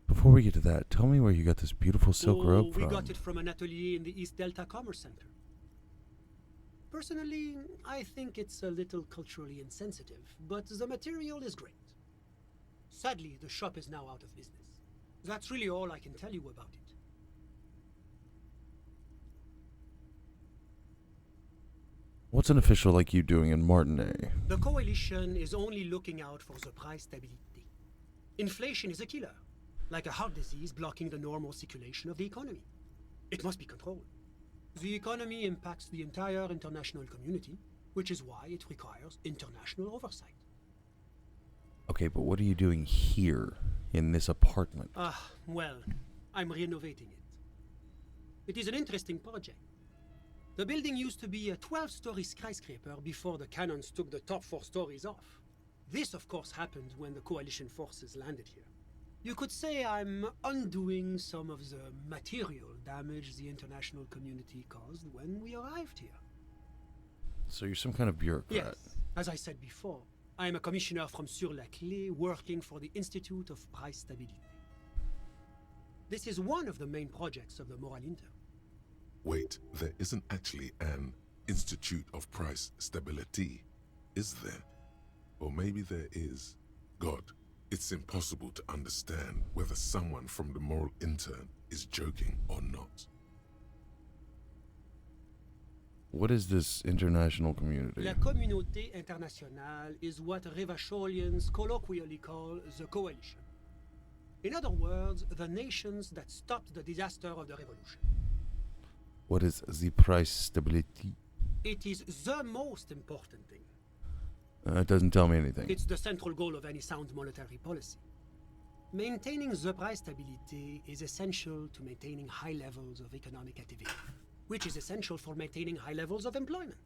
Before we get to that, tell me where you got this beautiful silk robe from. We got it from an atelier in the East Delta Commerce Center. Personally, I think it's a little culturally insensitive, but the material is great. Sadly, the shop is now out of business. That's really all I can tell you about it. What's an official like you doing in Martinet? The coalition is only looking out for the price stability. Inflation is a killer, like a heart disease blocking the normal circulation of the economy. It must be controlled. The economy impacts the entire international community, which is why it requires international oversight. Okay, but what are you doing here, in this apartment? Well, I'm renovating it. It is an interesting project. The building used to be a 12-story skyscraper before the cannons took the top 4 stories off. This, of course, happened when the coalition forces landed here. You could say I'm undoing some of the material damage the international community caused when we arrived here. So you're some kind of bureaucrat? Yes. As I said before, I am a commissioner from Sur-la-Clé working for the Institute of Price Stabilité. This is one of the main projects of the Moral Inter. Wait, there isn't actually an Institute of Price Stability, is there? Or maybe there is. God, it's impossible to understand whether someone from the Moral Intern is joking or not. What is this international community? La Communauté Internationale is what Revacholians colloquially call the coalition. In other words, the nations that stopped the disaster of the revolution. What is the price stability? It is the most important thing. It doesn't tell me anything. It's the central goal of any sound monetary policy. Maintaining the price stability is essential to maintaining high levels of economic activity, which is essential for maintaining high levels of employment,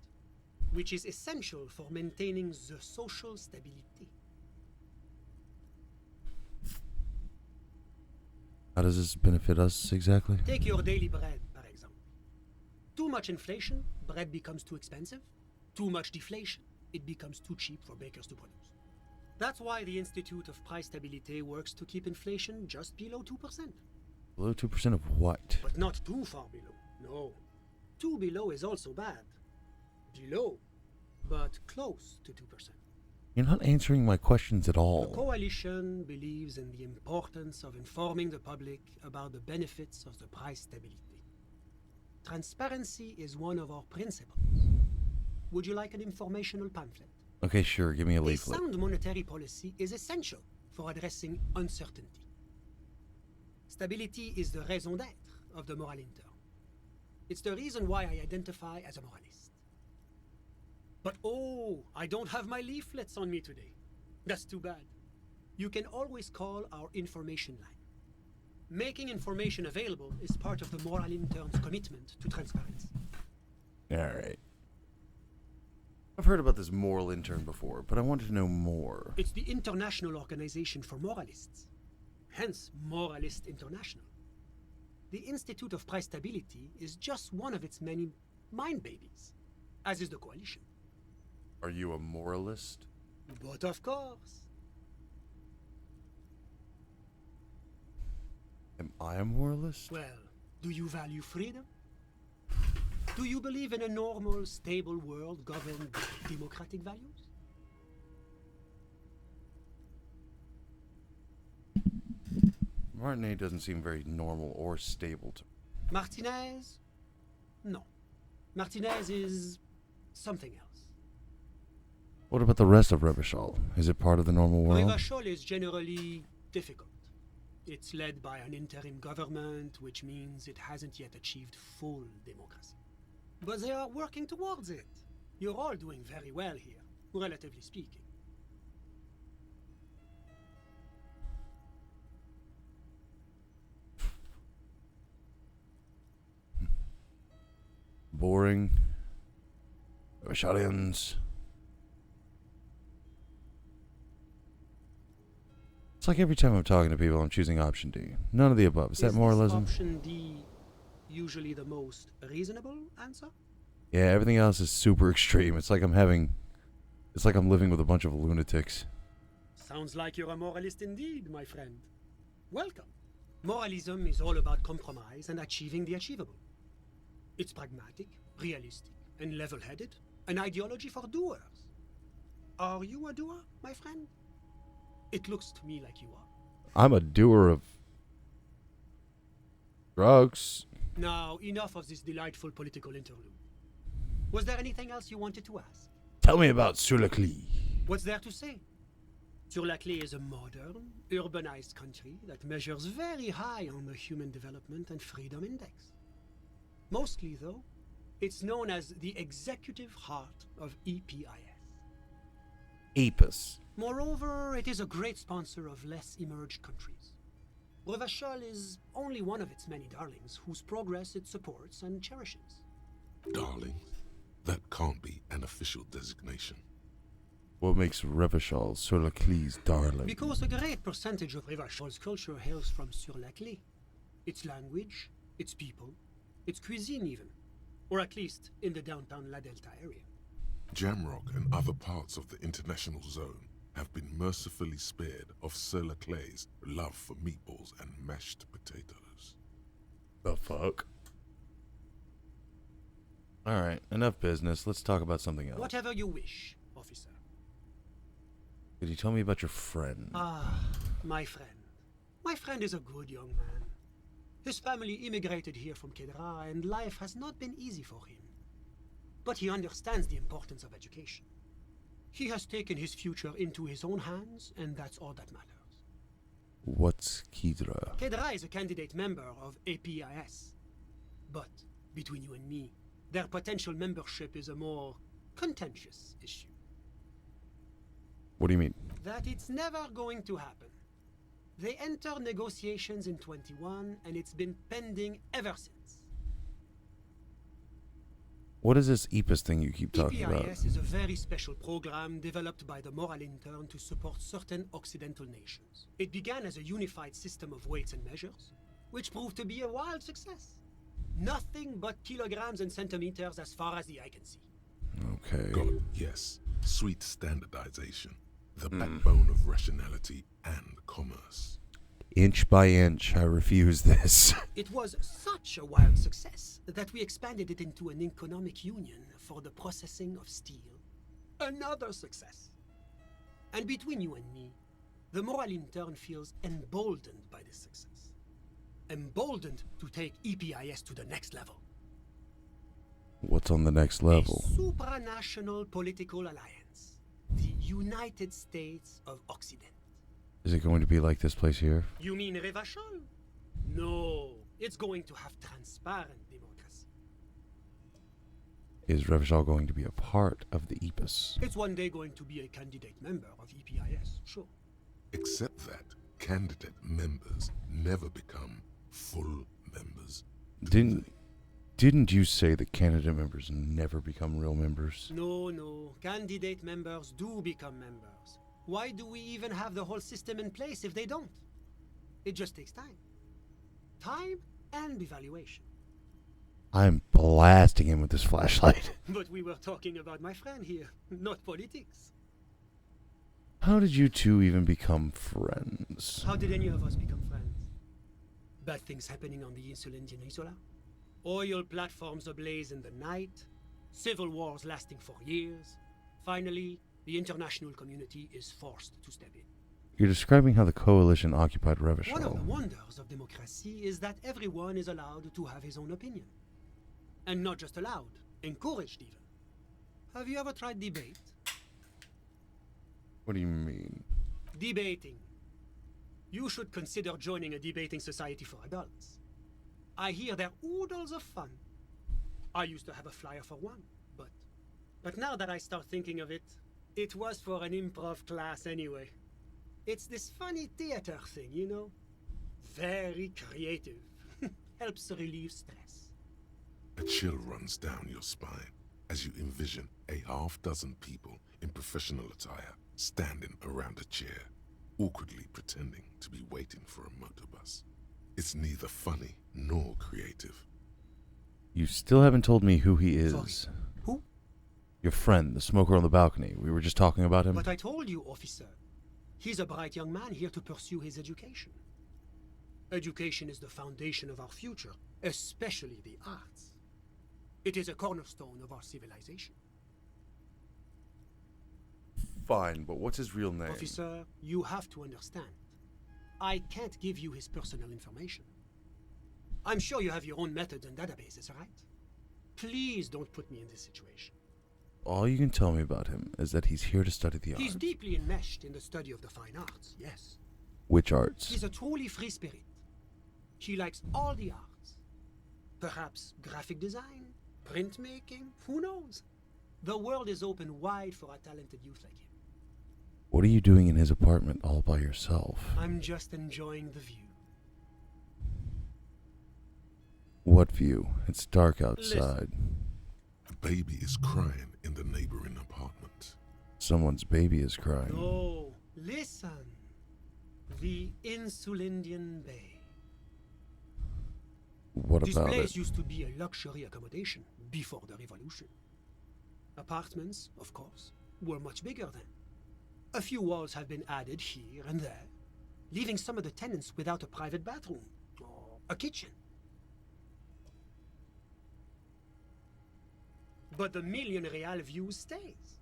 which is essential for maintaining the social stability. How does this benefit us exactly? Take your daily bread, par exemple. Too much inflation, bread becomes too expensive. Too much deflation, it becomes too cheap for bakers to produce. That's why the Institute of Price Stabilité works to keep inflation just below 2%. Below 2% of what? But not too far below, no. Too below is also bad. Below, but close to 2%. You're not answering my questions at all. The coalition believes in the importance of informing the public about the benefits of the price stability. Transparency is one of our principles. Would you like an informational pamphlet? Okay, sure, give me a leaflet. A sound monetary policy is essential for addressing uncertainty. Stability is the raison d'être of the Moral Inter. It's the reason why I identify as a moralist. But oh, I don't have my leaflets on me today. That's too bad. you can always call our information line. Making information available is part of the Moral Intern's commitment to transparency. Alright. I've heard about this moral intern before, but I wanted to know more. It's the International Organization for Moralists, hence Moralist International. The Institute of Price Stability is just one of its many mind babies, as is the Coalition. Are you a moralist? But of course. Am I a moralist? Well, do you value freedom? Do you believe in a normal, stable world governed by democratic values? Martinet doesn't seem very normal or stable to me. Martinez? No. Martinez is something else. What about the rest of Revachol? Is it part of the normal world? Revachol is generally difficult. It's led by an interim government, which means it hasn't yet achieved full democracy. But they are working towards it. You're all doing very well here, relatively speaking. Boring. Revacholians. It's like every time I'm talking to people, I'm choosing option D. None of the above. Is that moralism? Option D usually the most reasonable answer? Yeah, everything else is super extreme. It's like I'm living with a bunch of lunatics. Sounds like you're a moralist indeed, my friend. Welcome. Moralism is all about compromise and achieving the achievable. It's pragmatic, realistic, and level-headed. An ideology for doers. Are you a doer, my friend? It looks to me like you are. I'm a doer of drugs. Now, enough of this delightful political interlude. Was there anything else you wanted to ask? Tell me about Sur-le-Cli. What's there to say? Sur-le-Cli is a modern, urbanized country that measures very high on the Human Development and Freedom Index. Mostly, though, it's known as the executive heart of EPIS. EPIS. Moreover, it is a great sponsor of less emerged countries. Revachol is only one of its many darlings whose progress it supports and cherishes. Darling? That can't be an official designation. What makes Revachol Sur-le-Cli's darling? Because a great percentage of Revachol's culture hails from Sur-le-Cli. Its language, its people, its cuisine even. Or at least in the downtown La Delta area. Jamrock and other parts of the international zone have been mercifully spared of Sur-le-Cli's love for meatballs and mashed potatoes. The fuck? Alright, enough business. Let's talk about something else. Whatever you wish, officer. Could you tell me about your friend? Ah, my friend. My friend is a good young man. His family immigrated here from Kedra, and life has not been easy for him. But he understands the importance of education. He has taken his future into his own hands, and that's all that matters. What's Kedra? Kedra is a candidate member of APIS. But, between you and me, their potential membership is a more contentious issue. What do you mean? That it's never going to happen. They entered negotiations in 21, and it's been pending ever since. What is this EPIS thing you keep talking about? EPIS is a very special program developed by the Moral Intern to support certain Occidental nations. It began as a unified system of weights and measures, which proved to be a wild success. Nothing but kilograms and centimeters as far as the eye can see. Okay. God, yes. Sweet standardization. The backbone of rationality and commerce. Inch by inch, I refuse this. It was such a wild success that we expanded it into an economic union for the processing of steel. Another success. And between you and me, the Moral Intern feels emboldened by this success. Emboldened to take EPIS to the next level. What's on the next level? A supranational political alliance. The United States of Occident. Is it going to be like this place here? You mean Revachol? No, it's going to have transparent democracy. Is Revachol going to be a part of the EPIS? It's one day going to be a candidate member of EPIS, sure. Except that candidate members never become full members. Didn't you say that candidate members never become real members? No. Candidate members do become members. Why do we even have the whole system in place if they don't? It just takes time. Time and evaluation. I'm blasting him with this flashlight. But we were talking about my friend here, not politics. How did you two even become friends? How did any of us become friends? Bad things happening on the Insulindian Isola? Oil platforms ablaze in the night? Civil wars lasting for years? Finally, the international community is forced to step in. You're describing how the coalition occupied One of Revachol. the wonders of democracy is that everyone is allowed to have his own opinion. And not just allowed, encouraged even. Have you ever tried debate? What do you mean? Debating. You should consider joining a debating society for adults. I hear they're oodles of fun. I used to have a flyer for one, but now that I start thinking of it, it was for an improv class anyway. It's this funny theater thing, you know? Very creative. Helps relieve stress. A chill runs down your spine as you envision a half-dozen people in professional attire standing around a chair, awkwardly pretending to be waiting for a motorbus. It's neither funny nor creative. You still haven't told me who he is. Sorry. Who? Your friend, the smoker on the balcony. We were just talking about him. But I told you, officer. He's a bright young man here to pursue his education. Education is the foundation of our future, especially the arts. It is a cornerstone of our civilization. Fine, but what's his real name? Officer, you have to understand. I can't give you his personal information. I'm sure you have your own methods and databases, right? Please don't put me in this situation. All you can tell me about him is that he's here to study the He's arts. deeply enmeshed in the study of the fine arts, yes. Which arts? He's a truly free spirit. He likes all the arts. Perhaps graphic design, printmaking, who knows? The world is open wide for a talented youth like him. What are you doing in his apartment all by yourself? I'm just enjoying the view. What view? It's dark outside. A baby is crying in the neighboring apartment. Someone's baby is crying. No, listen. The Insulindian Bay. What This about place it? used to be a luxury accommodation before the revolution. Apartments, of course, were much bigger then. A few walls have been added here and there, leaving some of the tenants without a private bathroom or a kitchen. But the million real view stays.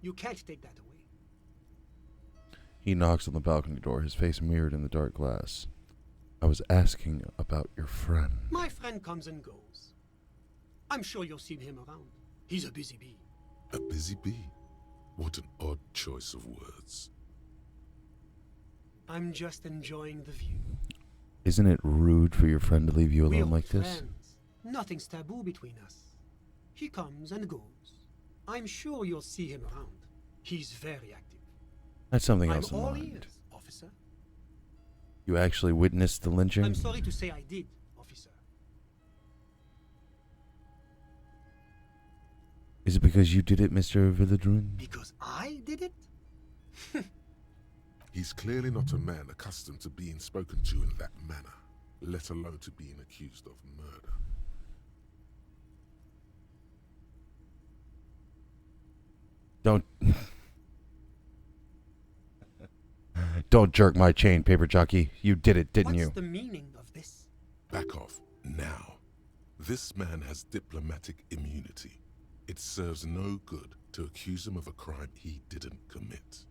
You can't take that away. He knocks on the balcony door, his face mirrored in the dark glass. I was asking about your friend. My friend comes and goes. I'm sure you'll see him around. He's a busy bee. A busy bee? What an odd choice of words. I'm just enjoying the view. Isn't it rude for your friend to leave you We're alone like this? friends. Nothing's taboo between us. He comes and goes. I'm sure you'll see him around. He's very active. That's something I'm else in all mind. ears, officer. You actually witnessed the lynching? I'm sorry to say I did, officer. Is it because you did it, Mr. Villadrun? Because I did it? He's clearly not a man accustomed to being spoken to in that manner, let alone to being accused of murder. Don't... Don't jerk my chain, paper jockey. You did it, didn't you? What's the meaning of this? Back off, now. This man has diplomatic immunity. It serves no good to accuse him of a crime he didn't commit.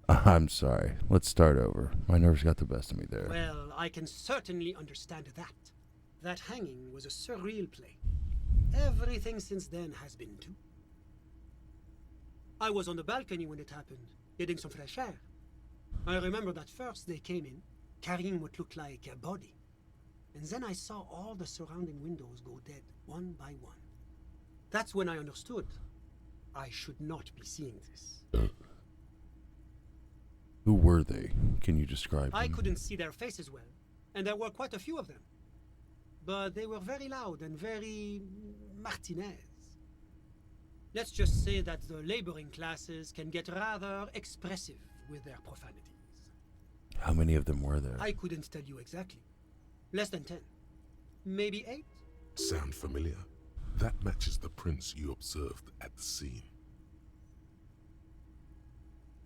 I'm sorry. Let's start over. My nerves got the best of me there. Well, I can certainly understand that. That hanging was a surreal play. Everything since then has been too. I was on the balcony when it happened, getting some fresh air. I remember that first they came in, carrying what looked like a body. And then I saw all the surrounding windows go dead, one by one. That's when I understood. I should not be seeing this. Who were they? Can you describe I them? couldn't see their faces well, and there were quite a few of them. But they were very loud and very Martinez. Let's just say that the laboring classes can get rather expressive with their profanities. How many of them were there? I couldn't tell you exactly. Less than 10. Maybe 8? Sound familiar? That matches the prints you observed at the scene.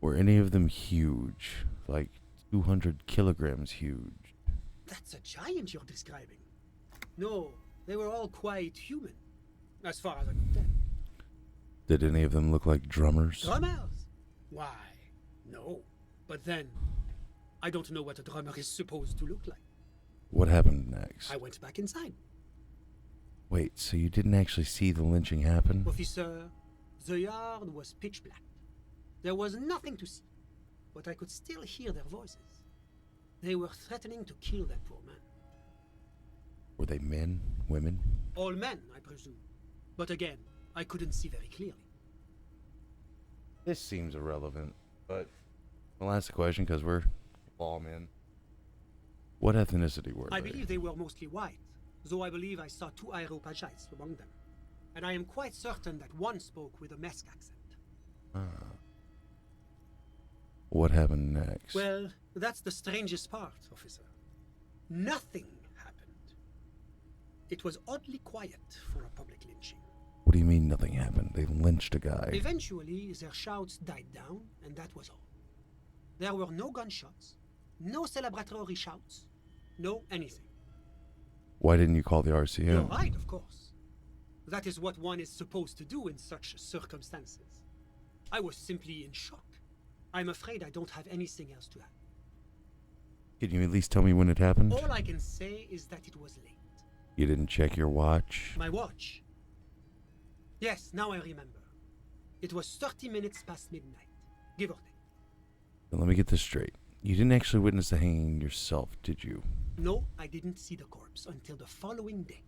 Were any of them huge? Like 200 kilograms huge? That's a giant you're describing. No, they were all quite human, as far as I could tell. Did any of them look like drummers? Drummers? Why, no. But then, I don't know what a drummer is supposed to look like. What happened next? I went back inside. Wait, so you didn't actually see the lynching happen? Officer, the yard was pitch black. There was nothing to see, but I could still hear their voices. They were threatening to kill that poor man. Were they men? Women? All men, I presume. But again, I couldn't see very clearly. This seems irrelevant, but I'll ask the question because we're lawmen. What ethnicity were I they? believe they were mostly white, though I believe I saw 2 Areopagites among them. And I am quite certain that one spoke with a Mesk accent. What happened next? Well, that's the strangest part, officer. Nothing happened. It was oddly quiet for a public lynching. What do you mean nothing happened? They lynched a guy. Eventually, their shouts died down, and that was all. There were no gunshots, no celebratory shouts, no anything. Why didn't you call the RCM? You're right, of course. That is what one is supposed to do in such circumstances. I was simply in shock. I'm afraid I don't have anything else to add. Can you at least tell me when it happened? All I can say is that it was late. You didn't check your watch? My watch? Yes, now I remember. It was 30 minutes past midnight, give or take. Now, let me get this straight. You didn't actually witness the hanging yourself, did you? No, I didn't see the corpse until the following day.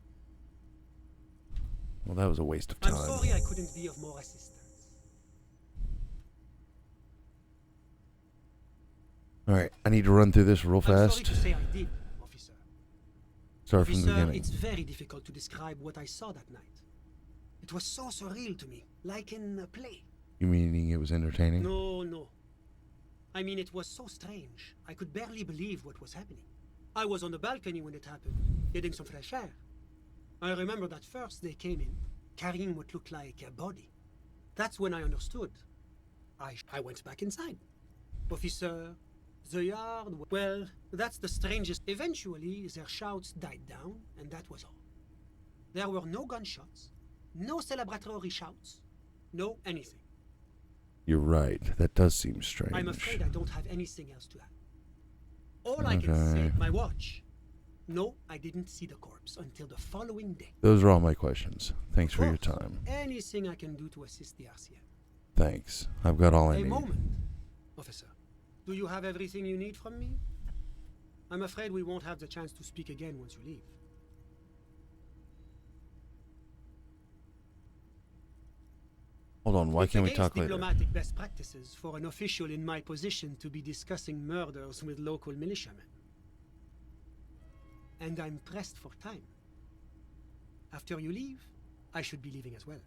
Well, that was a waste of time. I'm sorry I couldn't be of more assistance. Alright, I need to run through this real I'm fast. sorry to say I did, officer. Start from the Officer, beginning. it's very difficult to describe what I saw that night. It was so surreal to me, like in a play. You meaning it was entertaining? No. I mean, it was so strange. I could barely believe what was happening. I was on the balcony when it happened, getting some fresh air. I remember that first they came in, carrying what looked like a body. That's when I understood. I went back inside. Officer, the yard... Well, that's the strangest... Eventually, their shouts died down, and that was all. There were no gunshots, no celebratory shouts, no anything. You're right. That does seem strange. I'm afraid I don't have anything else to add. All I can say, my watch. No, I didn't see the corpse until the following day. Those are all my questions. Thanks for your time. Anything I can do to assist the RCM. Thanks. I've got all I A need. moment, officer. Do you have everything you need from me? I'm afraid we won't have the chance to speak again once you leave. Hold on, why It's can't we against talk later? diplomatic best practices for an official in my position to be discussing murders with local militiamen. And I'm pressed for time. After you leave, I should be leaving as well.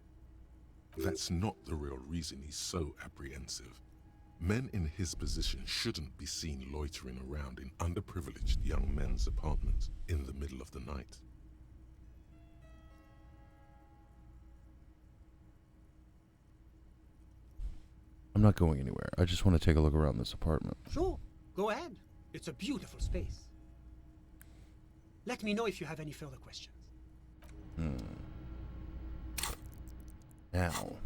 That's not the real reason he's so apprehensive. Men in his position shouldn't be seen loitering around in underprivileged young men's apartments in the middle of the night. I'm not going anywhere. I just want to take a look around this apartment. Sure, go ahead. It's a beautiful space. Let me know if you have any further questions. Now.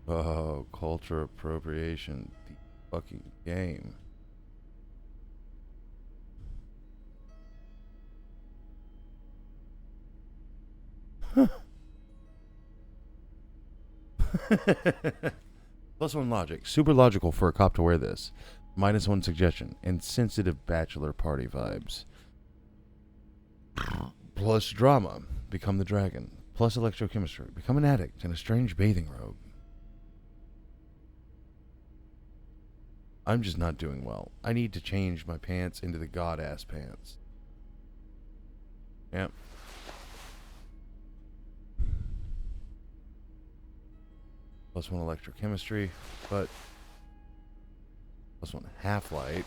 Oh, culture appropriation. The fucking game. +1 logic. Super logical for a cop to wear this. -1 suggestion. Insensitive bachelor party vibes. Plus drama. Become the dragon. plus electrochemistry. Become an addict in a strange bathing robe. I'm just not doing well. I need to change my pants into the god-ass pants. Yep. Plus 1 electrochemistry, but plus 1 half-light.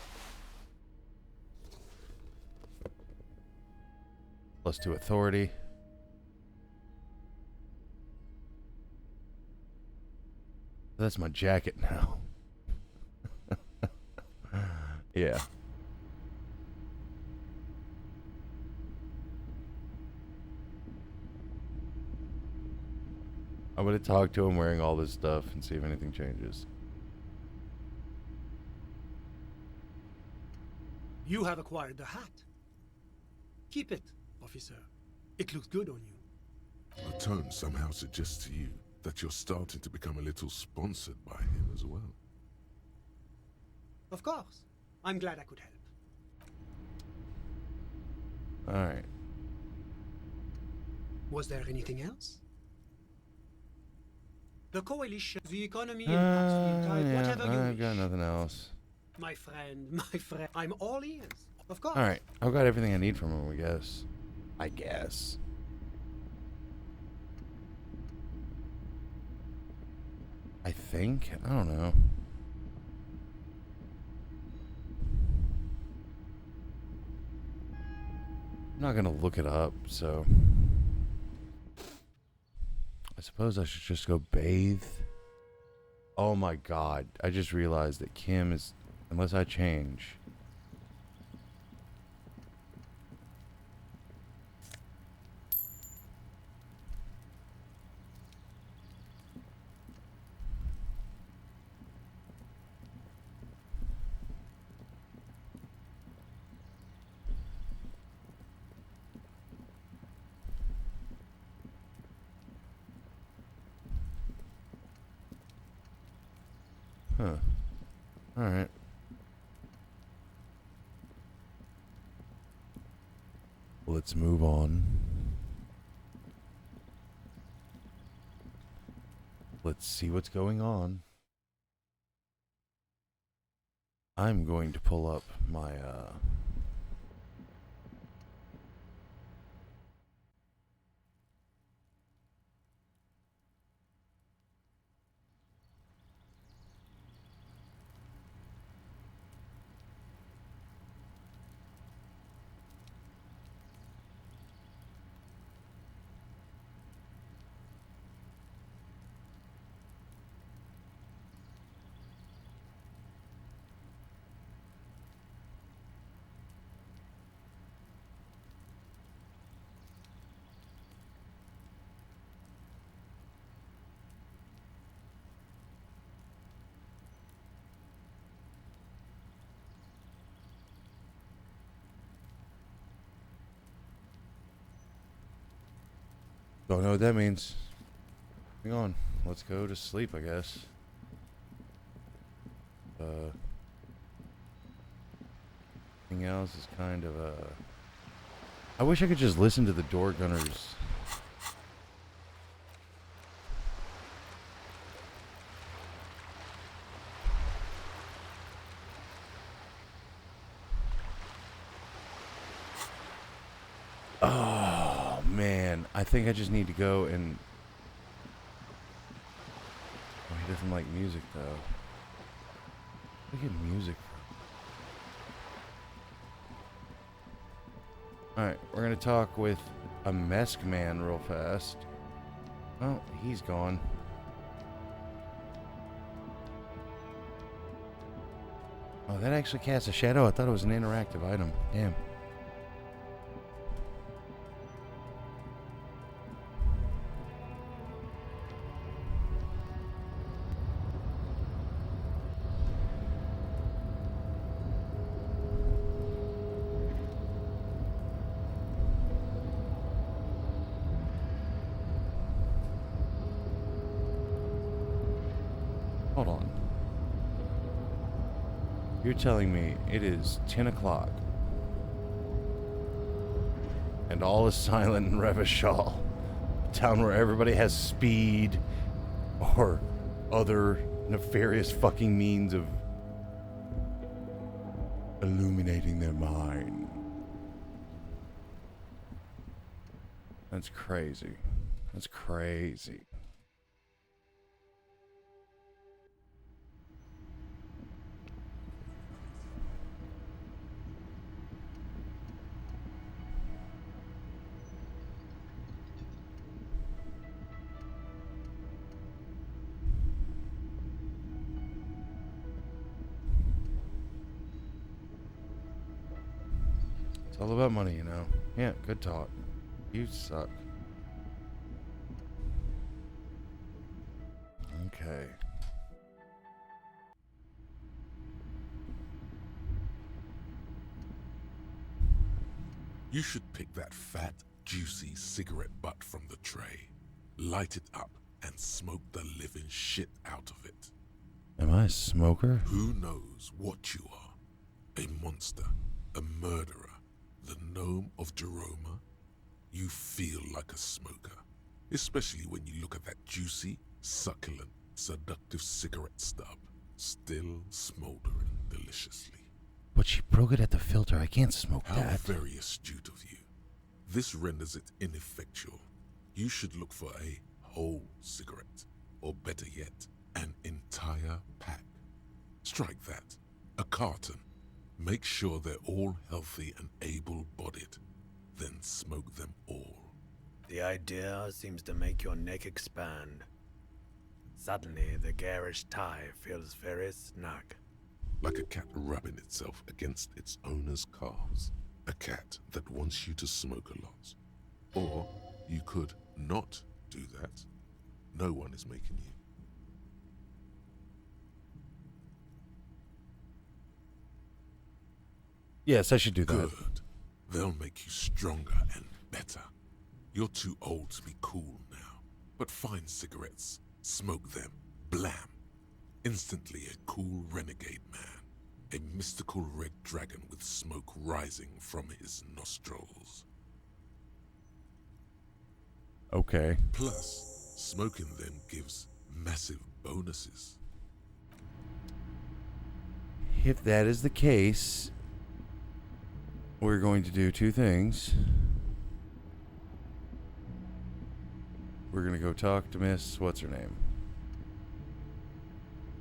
Plus 2 authority. That's my jacket now. Yeah. I'm gonna talk to him wearing all this stuff and see if anything changes. You have acquired the hat. Keep it, officer. It looks good on you. The tone somehow suggests to you that you're starting to become a little sponsored by him as well. Of course. I'm glad I could help. Alright. Was there anything else? The coalition, the economy, and the tide, whatever you I've wish. got nothing else. My friend, I'm all ears. Of course. Alright, I've got everything I need from him, I guess. I guess. I think? I don't know. I'm not gonna look it up, so I suppose I should just go bathe. Oh my god, I just realized that Kim is, unless I change. Huh. Alright. Let's move on. Let's see what's going on. I'm going to pull up my, don't know what that means. Hang on. Let's go to sleep, I guess. Anything else is kind of I wish I could just listen to the door gunners. Oh, man. I think I just need to go and... Oh, he doesn't like music, though. Look at music. Alright, we're gonna talk with a Mesk Man real fast. Oh, he's gone. Oh, that actually casts a shadow. I thought it was an interactive item. Damn. Hold on. You're telling me it is 10 o'clock and all is silent in Revachol. town where everybody has speed or other nefarious fucking means of illuminating their mind. That's crazy. That's crazy. It's all about money, you know. Yeah, good talk. You suck. Okay. You should pick that fat, juicy cigarette butt from the tray, light it up, and smoke the living shit out of it. Am I a smoker? Who knows what you are? A monster, a murderer, the gnome of Jeroma? You feel like a smoker, especially when you look at that juicy, succulent, seductive cigarette stub, still smoldering deliciously. But she broke it at the filter. I can't smoke How that. very astute of you. This renders it ineffectual. You should look for a whole cigarette, or better yet, an entire pack. Strike that. A carton. Make sure they're all healthy and able-bodied. Then smoke them all. The idea seems to make your neck expand. Suddenly, the garish tie feels very snug. Like a cat rubbing itself against its owner's calves. A cat that wants you to smoke a lot. Or you could not do that. No one is making you. Yes, I should do that. Good. They'll make you stronger and better. You're too old to be cool now. But find cigarettes, smoke them, blam. Instantly a cool renegade man. A mystical red dragon with smoke rising from his nostrils. Okay. Plus, smoking them gives massive bonuses. If that is the case, we're going to do two things. We're going to go talk to Miss What's-Her-Name.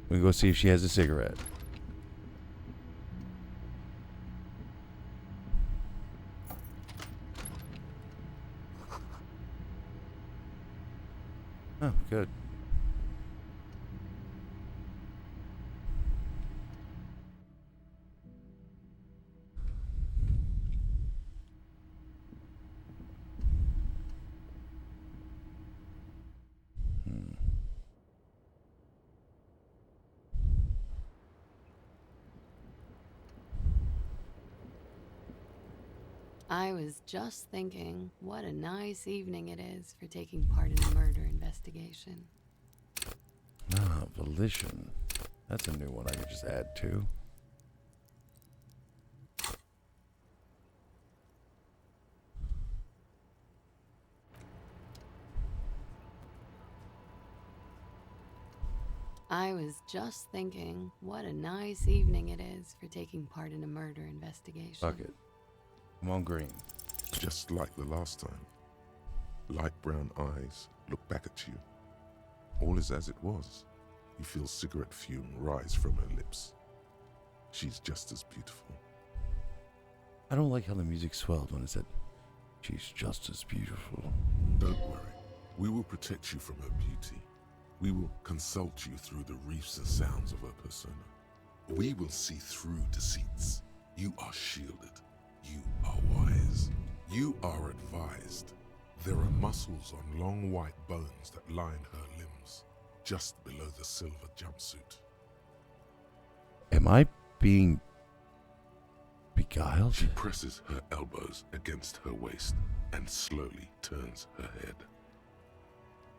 We can go see if she has a cigarette. Oh, good. I was just thinking, what a nice evening it is for taking part in a murder investigation. Ah, volition. That's a new one I could just add to. I was just thinking, what a nice evening it is for taking part in a murder investigation. Fuck it. I'm on green. Just like the last time. Light brown eyes look back at you. All is as it was. You feel cigarette fume rise from her lips. She's just as beautiful. I don't like how the music swelled when it said, "She's just as beautiful." Don't worry. We will protect you from her beauty. We will consult you through the reefs and sounds of her persona. We will see through deceits. You are shielded. You are wise. You are advised. There are muscles on long white bones that line her limbs, just below the silver jumpsuit. Am I being beguiled? She presses her elbows against her waist and slowly turns her head.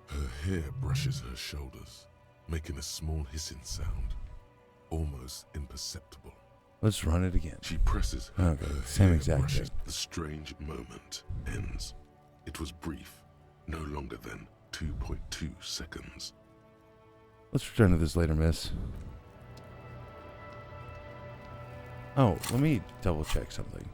Her hair brushes her shoulders, making a small hissing sound, almost imperceptible. Let's run it again. She presses her, okay, her same hair exact brushes. thing. The strange moment ends. It was brief, No longer than 2.2 seconds. Let's return to this later, miss. Oh, let me double check something.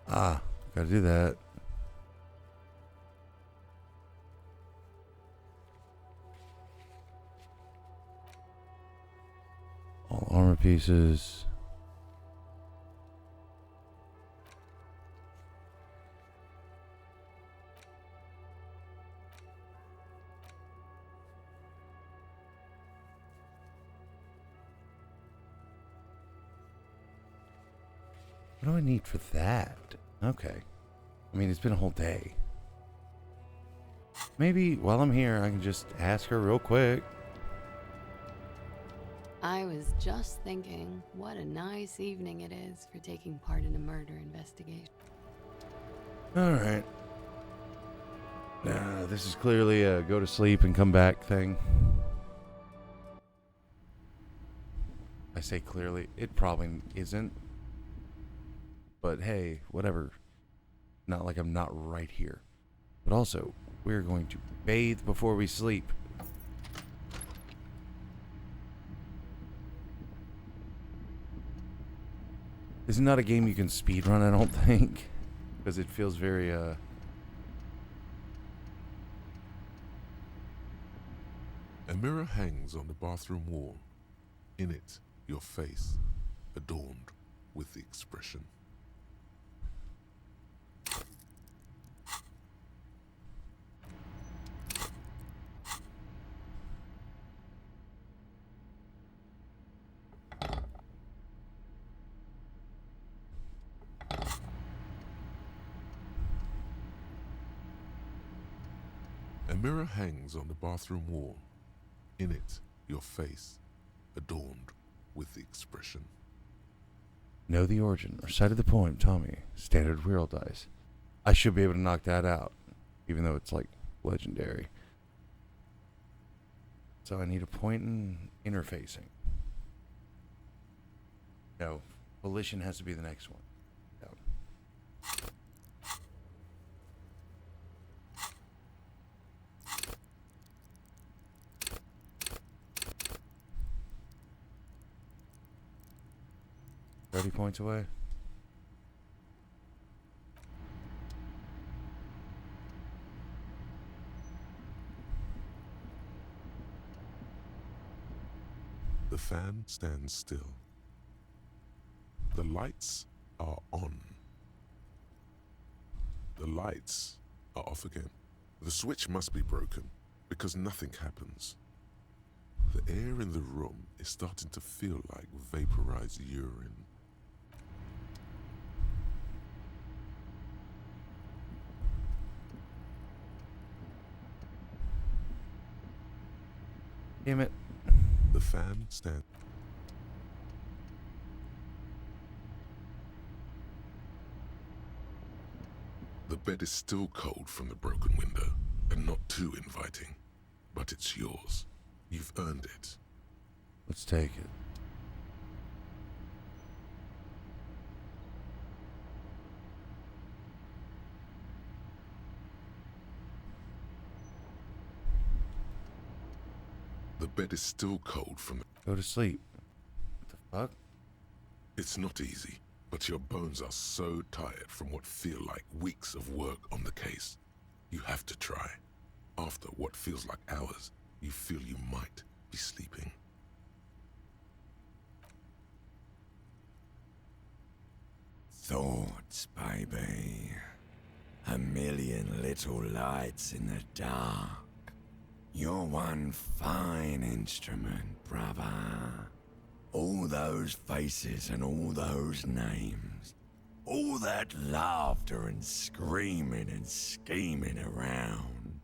Ah, gotta do that. All armor pieces. What do I need for that? Okay. I mean, it's been a whole day. Maybe while I'm here, I can just ask her real quick. I was just thinking, what a nice evening it is for taking part in a murder investigation. Alright. This is clearly a go to sleep and come back thing. I say clearly, it probably isn't. But hey, whatever. Not like I'm not right here. But also, we're going to bathe before we sleep. This is not a game you can speedrun, I don't think. Because it feels very, A mirror hangs on the bathroom wall. In it, your face, adorned with the expression. A mirror hangs on the bathroom wall. In it, your face, adorned with the expression. Know the origin or side of the poem, Tommy. Standard Whirl dice. I should be able to knock that out, even though it's like legendary. So I need a point in interfacing. No, volition has to be the next one. No. 30 points away. The fan stands still. The lights are on. The lights are off again. The switch must be broken because nothing happens. The air in the room is starting to feel like vaporized urine. Damn it. The fan stands. The bed is still cold from the broken window, and not too inviting. But it's yours. You've earned it. Let's take it. The bed is still cold from the... Go to sleep. What the fuck? It's not easy, but your bones are so tired from what feel like weeks of work on the case. You have to try. After what feels like hours, you feel you might be sleeping. Thoughts, baby. A million little lights in the dark. You're one fine instrument, brother. All those faces and all those names. All that laughter and screaming and scheming around.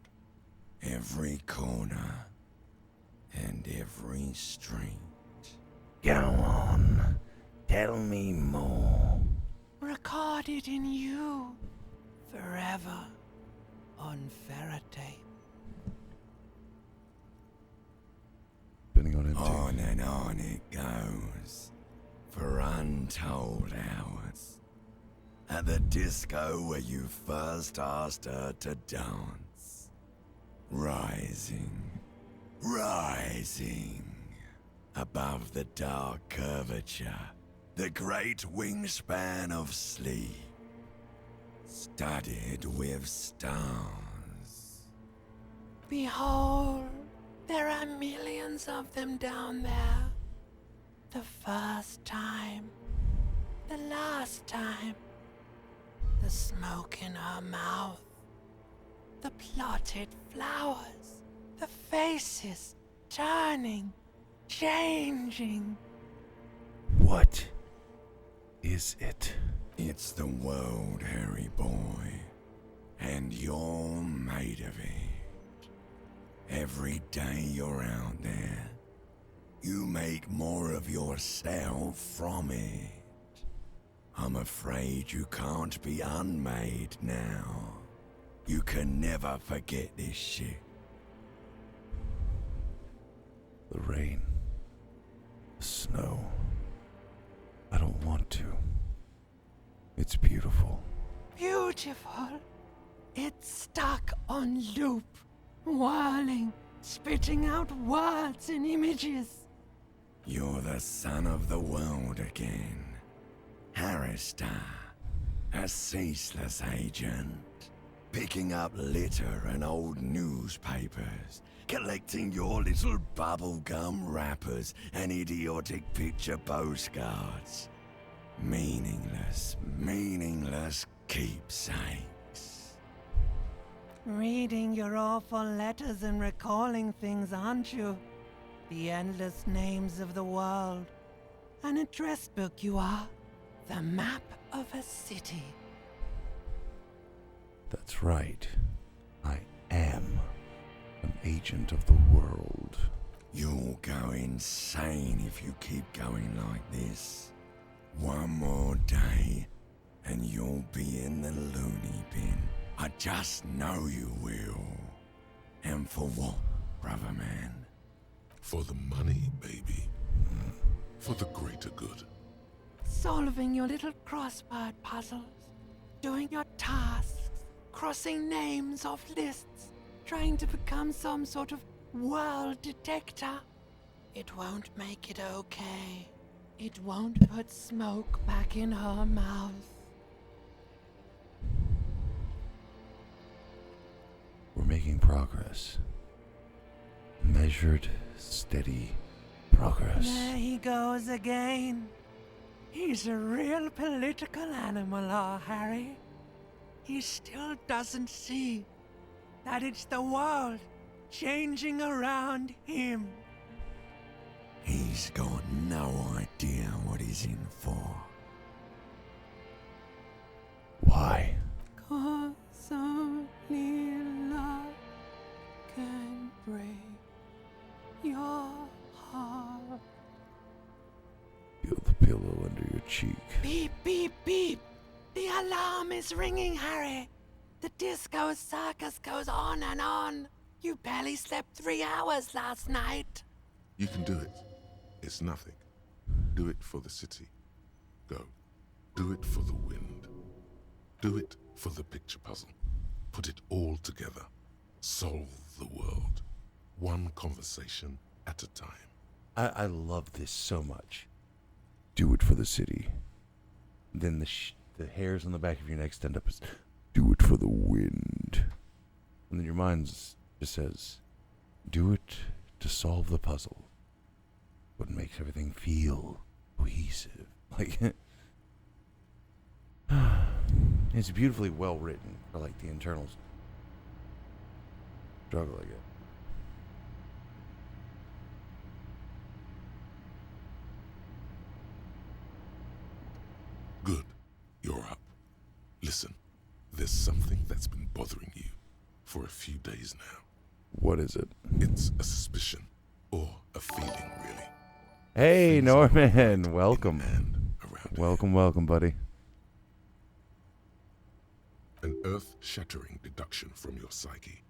Every corner and every street. Go on, tell me more. Recorded in you forever on Ferrotape. Depending on him On and on it goes, for untold hours. At the disco where you first asked her to dance. Rising, rising, above the dark curvature, the great wingspan of sleep, studded with stars. Behold, there are millions of them down there. The first time, the last time, the smoke in her mouth, the plotted flowers, the faces turning, changing. What is it? It's the world, Harry boy, and you're made of it. Every day you're out there, you make more of yourself from it. I'm afraid you can't be unmade now. You can never forget this shit. The rain. The snow. I don't want to. It's beautiful. Beautiful. It's stuck on loop, whirling, spitting out words and images. You're the son of the world again. Harrister, a ceaseless agent, picking up litter and old newspapers, collecting your little bubblegum wrappers and idiotic picture postcards. Meaningless, meaningless keepsakes. Reading your awful letters and recalling things, aren't you? The endless names of the world. An address book you are. The map of a city. That's right. I am an agent of the world. You'll go insane if you keep going like this. One more day, and you'll be in the loony bin. I just know you will. And for what, brother man? For the money, baby. For the greater good. Solving your little crossword puzzles. Doing your tasks. Crossing names off lists. Trying to become some sort of world detector. It won't make it okay. It won't put smoke back in her mouth. We're making progress. Measured, steady progress. There he goes again. He's a real political animal, our Harry. He still doesn't see that it's the world changing around him. He's got no idea what he's in for. Why? 'Cause only love can break your heart. Feel the pillow under your cheek. Beep, beep, beep. The alarm is ringing, Harry. The disco circus goes on and on. You barely slept 3 hours last night. You can do it. It's nothing. Do it for the city. Go. Do it for the wind. Do it for the picture puzzle. Put it all together. Solve the world. One conversation at a time. I love this so much. Do it for the city. Then the hairs on the back of your neck stand up as, do it for the wind. And then your mind just says, do it to solve the puzzle. What makes everything feel cohesive. Like, it's beautifully well written for like the internal struggle I get. You're up. Listen, there's something that's been bothering you for a few days now. What is it? It's a suspicion, or a feeling, really. Hey, Norman. Welcome. Welcome, buddy. An earth-shattering deduction from your psyche.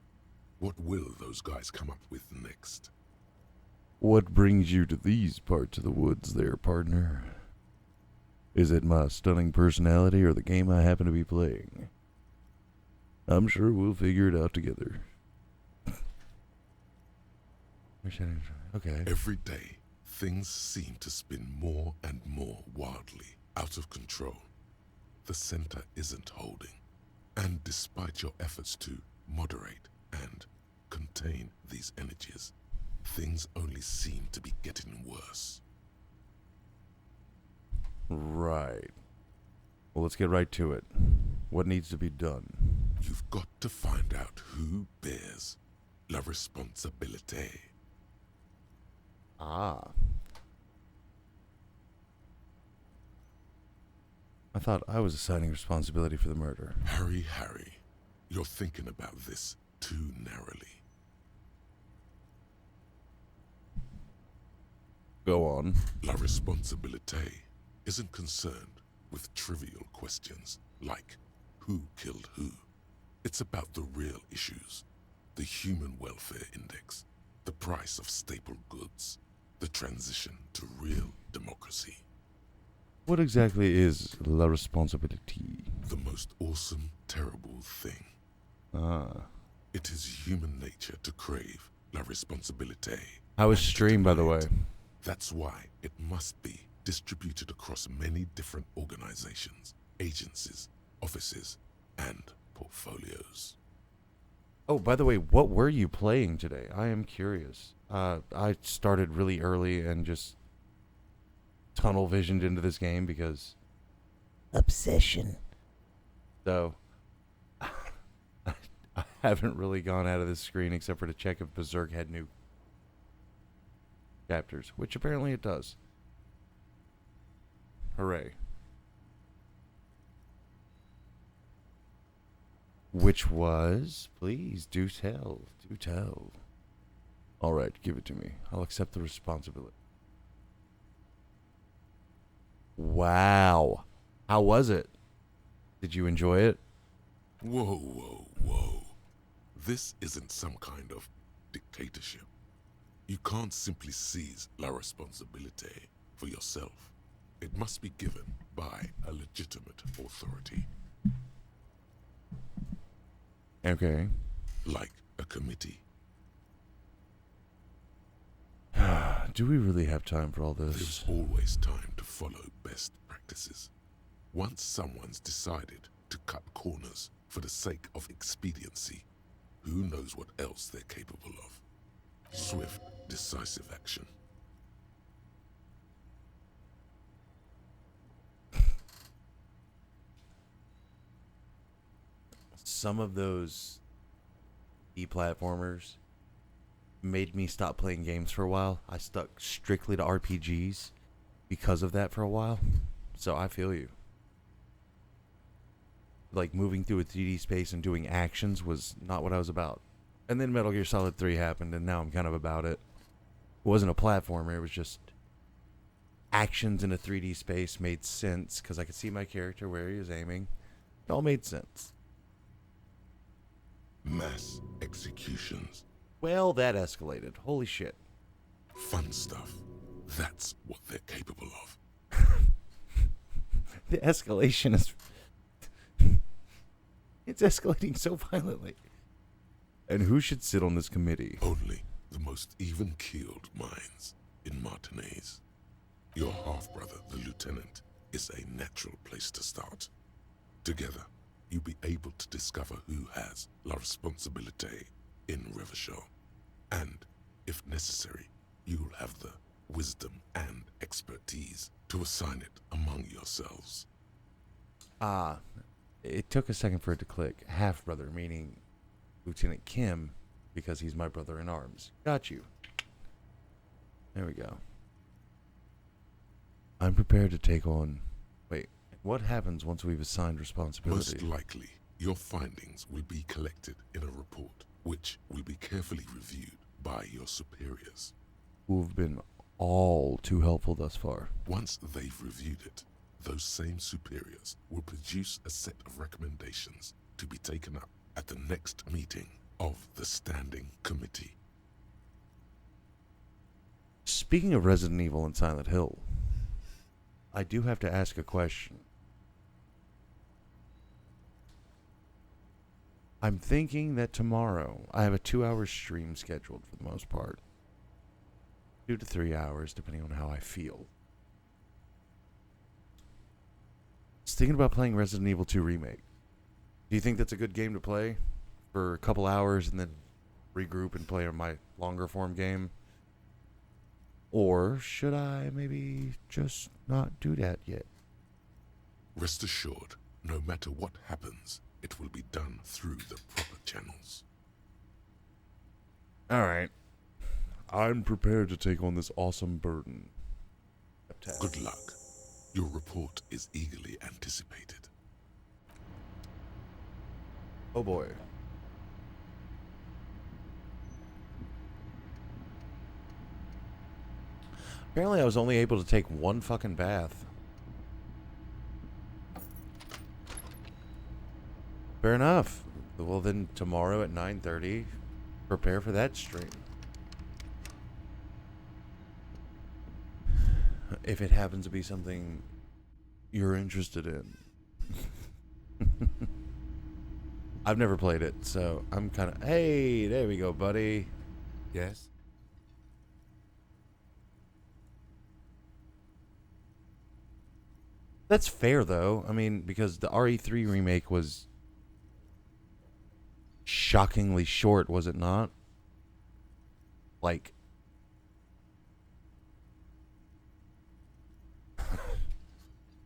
What will those guys come up with next? What brings you to these parts of the woods there, partner? Is it my stunning personality or the game I happen to be playing? I'm sure we'll figure it out together. Okay. Every day, things seem to spin more and more wildly, out of control. The center isn't holding. And despite your efforts to moderate and contain these energies, things only seem to be getting worse. Right. Well, let's get right to it. What needs to be done? You've got to find out who bears la responsabilité. Ah. I thought I was assigning responsibility for the murder. Harry, you're thinking about this too narrowly. Go on. La responsabilité isn't concerned with trivial questions like who killed who. It's about the real issues. The human welfare index, the price of staple goods, the transition to real democracy. What exactly is la responsabilité? The most awesome, terrible thing. Ah. It is human nature to crave la responsabilité. How is stream, by the way? That's why it must be distributed across many different organizations, agencies, offices, and portfolios. Oh, by the way, what were you playing today? I am curious. I started really early and just tunnel visioned into this game because obsession. So I haven't really gone out of this screen except for to check if Berserk had new chapters, which apparently it does. Hooray. Which was, please do tell. Do tell. All right, give it to me. I'll accept the responsibility. Wow. How was it? Did you enjoy it? Whoa. This isn't some kind of dictatorship. You can't simply seize la responsabilité for yourself. It must be given by a legitimate authority. Okay. Like a committee. Do we really have time for all this? There's always time to follow best practices. Once someone's decided to cut corners for the sake of expediency, who knows what else they're capable of? Swift, decisive action. Some of those e-platformers made me stop playing games for a while. I stuck strictly to RPGs because of that for a while. So I feel you. Like moving through a 3D space and doing actions was not what I was about. And then Metal Gear Solid 3 happened and now I'm kind of about it. It wasn't a platformer, it was just actions in a 3D space made sense because I could see my character where he was aiming. It all made sense. Mass executions. Well, that escalated. Holy shit. Fun stuff. That's what they're capable of. The escalation is... It's escalating so violently. And who should sit on this committee? Only the most even-keeled minds in Martinez. Your half-brother, the lieutenant, is a natural place to start. Together, you'll be able to discover who has la responsabilité in Revachol. And, if necessary, you'll have the wisdom and expertise to assign it among yourselves. It took a second for it to click. Half-brother, meaning Lieutenant Kim, because he's my brother in arms. Got you. There we go. I'm prepared to take on... Wait, What happens once we've assigned responsibility? Most likely, your findings will be collected in a report, which will be carefully reviewed by your superiors. Who've been all too helpful thus far. Once they've reviewed it, those same superiors will produce a set of recommendations to be taken up at the next meeting of the Standing Committee. Speaking of Resident Evil and Silent Hill, I do have to ask a question. I'm thinking that tomorrow I have a 2-hour stream scheduled for the most part. 2 to 3 hours, depending on how I feel. I was thinking about playing Resident Evil 2 Remake. Do you think that's a good game to play for a couple hours and then regroup and play my longer form game? Or should I maybe just not do that yet? Rest assured, no matter what happens, it will be done through the proper channels. Alright. I'm prepared to take on this awesome burden. Good luck. Your report is eagerly anticipated. Oh boy. Apparently I was only able to take one fucking bath. Fair enough. Well then tomorrow at 9:30, prepare for that stream. If it happens to be something you're interested in. I've never played it, so I'm kind of... Hey, there we go, buddy. Yes? That's fair, though. I mean, because the RE3 remake was shockingly short, was it not? Like...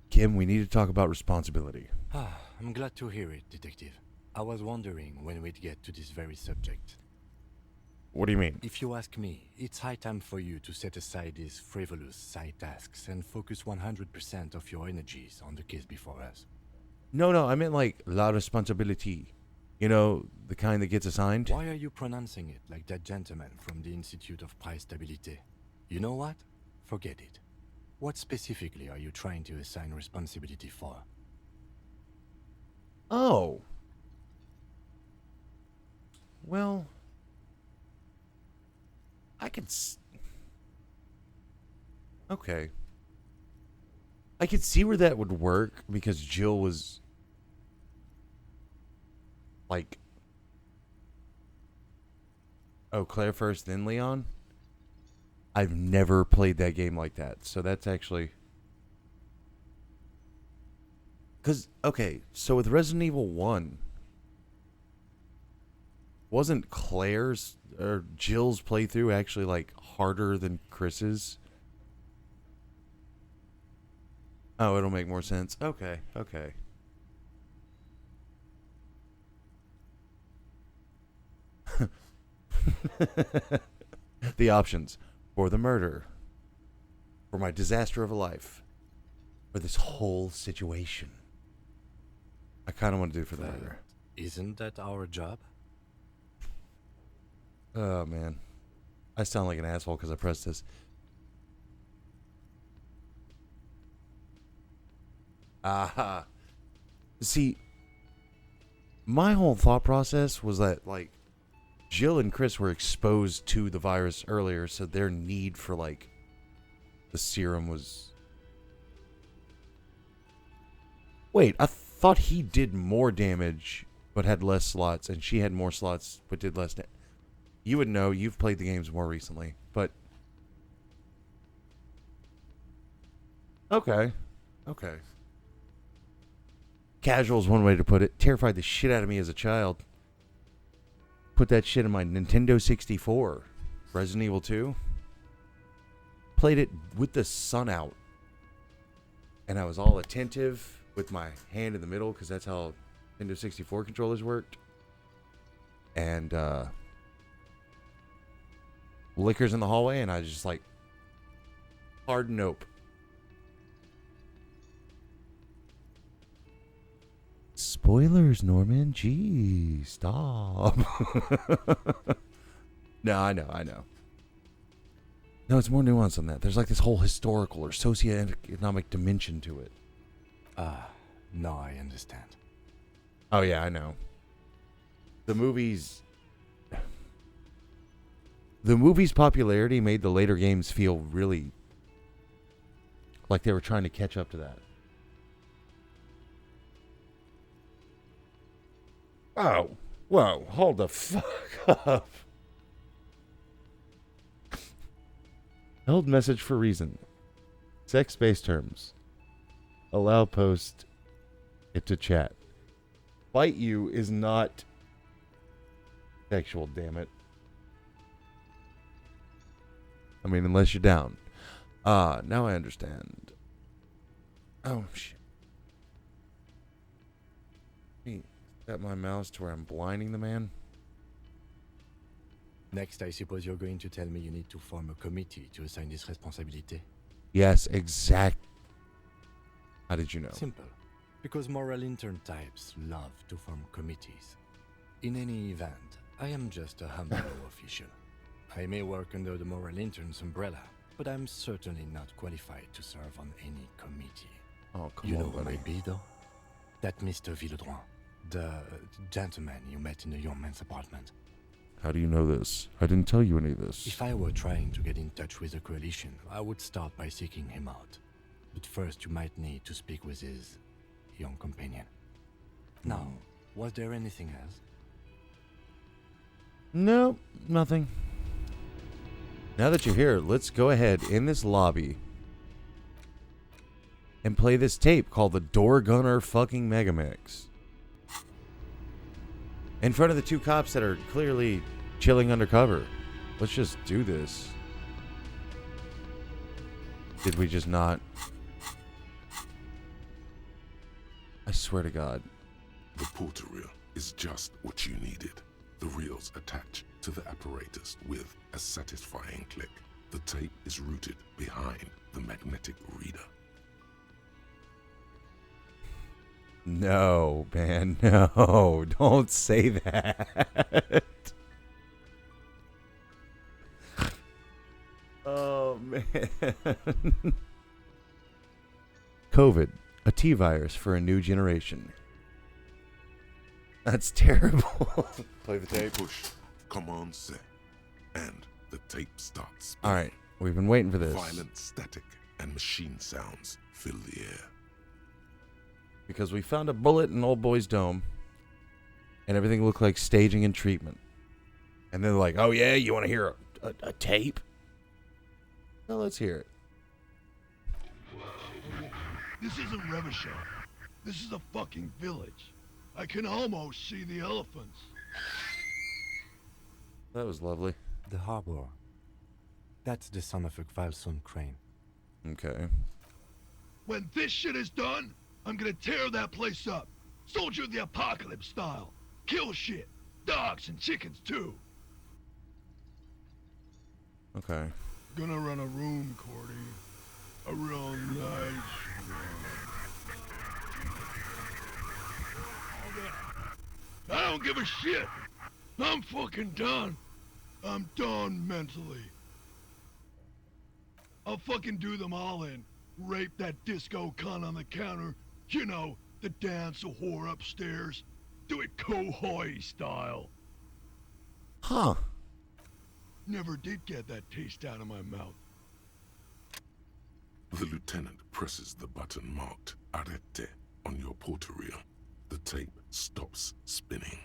Kim, we need to talk about responsibility. I'm glad to hear it, Detective. I was wondering when we'd get to this very subject. What do you mean? If you ask me, it's high time for you to set aside these frivolous side tasks and focus 100% of your energies on the case before us. No, I meant like la responsabilité. You know, the kind that gets assigned? Why are you pronouncing it like that gentleman from the Institute of Price Stabilité? You know what? Forget it. What specifically are you trying to assign responsibility for? Oh. Well, I could... Okay. I could see where that would work because Jill was... like... Oh, Claire first, then Leon? I've never played that game like that, so that's actually... Because, okay, so with Resident Evil 1, wasn't Claire's or Jill's playthrough actually, like, harder than Chris's? Oh, it'll make more sense. Okay. The options. For the murder. For my disaster of a life. For this whole situation. I kind of want to do for the murder. Isn't that our job? Oh, man. I sound like an asshole because I pressed this. Aha. See, my whole thought process was that, like, Jill and Chris were exposed to the virus earlier, so their need for, like, the serum was... Wait, I thought he did more damage, but had less slots, and she had more slots, but did less damage. You would know, you've played the games more recently, but... Okay. Casual is one way to put it. Terrified the shit out of me as a child. Put that shit in my Nintendo 64. Resident Evil 2. Played it with the sun out. And I was all attentive with my hand in the middle because that's how Nintendo 64 controllers worked. And liquors in the hallway and I just like hard nope. spoilers, Norman. Gee, stop. No, I know. No, it's more nuanced than that. There's like this whole historical or socioeconomic dimension to it. No, I understand. Oh, yeah, I know. The movie's popularity made the later games feel really like they were trying to catch up to that. Oh, whoa, hold the fuck up. Held message for reason. Sex-based terms. Allow post it to chat. Bite you is not sexual, damn it. I mean, unless you're down. Now I understand. Oh, shit. Hey, set my mouse to where I'm blinding the man. Next, I suppose you're going to tell me you need to form a committee to assign this responsibility. Yes, exact. How did you know? Simple. Because moral intern types love to form committees. In any event, I am just a humble official. I may work under the moral intern's umbrella, but I'm certainly not qualified to serve on any committee. Oh, come you on, know who buddy. may be, though? That Mr. Villedroit, the gentleman you met in the young man's apartment. How do you know this? I didn't tell you any of this. If I were trying to get in touch with the coalition, I would start by seeking him out. But first, you might need to speak with his young companion. Now, was there anything else? No, nothing. Now that you're here, let's go ahead in this lobby and play this tape called the Door Gunner fucking Megamix. In front of the two cops that are clearly chilling undercover. Let's just do this. Did we just not? I swear to God. The porter reel is just what you needed. The reels attach to the apparatus with a satisfying click. The tape is rooted behind the magnetic reader. No, man, no. Don't say that. Oh, man. COVID, a T-virus for a new generation. That's terrible. Play the tape. Push, command set, and the tape starts spinning. All right, we've been waiting for this. Violent static and machine sounds fill the air. Because we found a bullet in Old Boy's dome, and everything looked like staging and treatment. And then they're like, oh yeah, you want to hear a tape? Well, let's hear it. This isn't Revachol. This is a fucking village. I can almost see the elephants. That was lovely. The harbor. That's the son of a Kvalson crane. Okay. When this shit is done, I'm gonna tear that place up. Soldier of the Apocalypse style. Kill shit. Dogs and chickens too. Okay. Gonna run a room, Cordy. A real nice room. I don't give a shit. I'm fucking done. I'm done mentally. I'll fucking do them all in. Rape that disco cunt on the counter. You know, the dance a whore upstairs. Do it Kohoi style. Huh. Never did get that taste out of my mouth. The lieutenant presses the button marked Arrête on your porter reel. The tape stops spinning.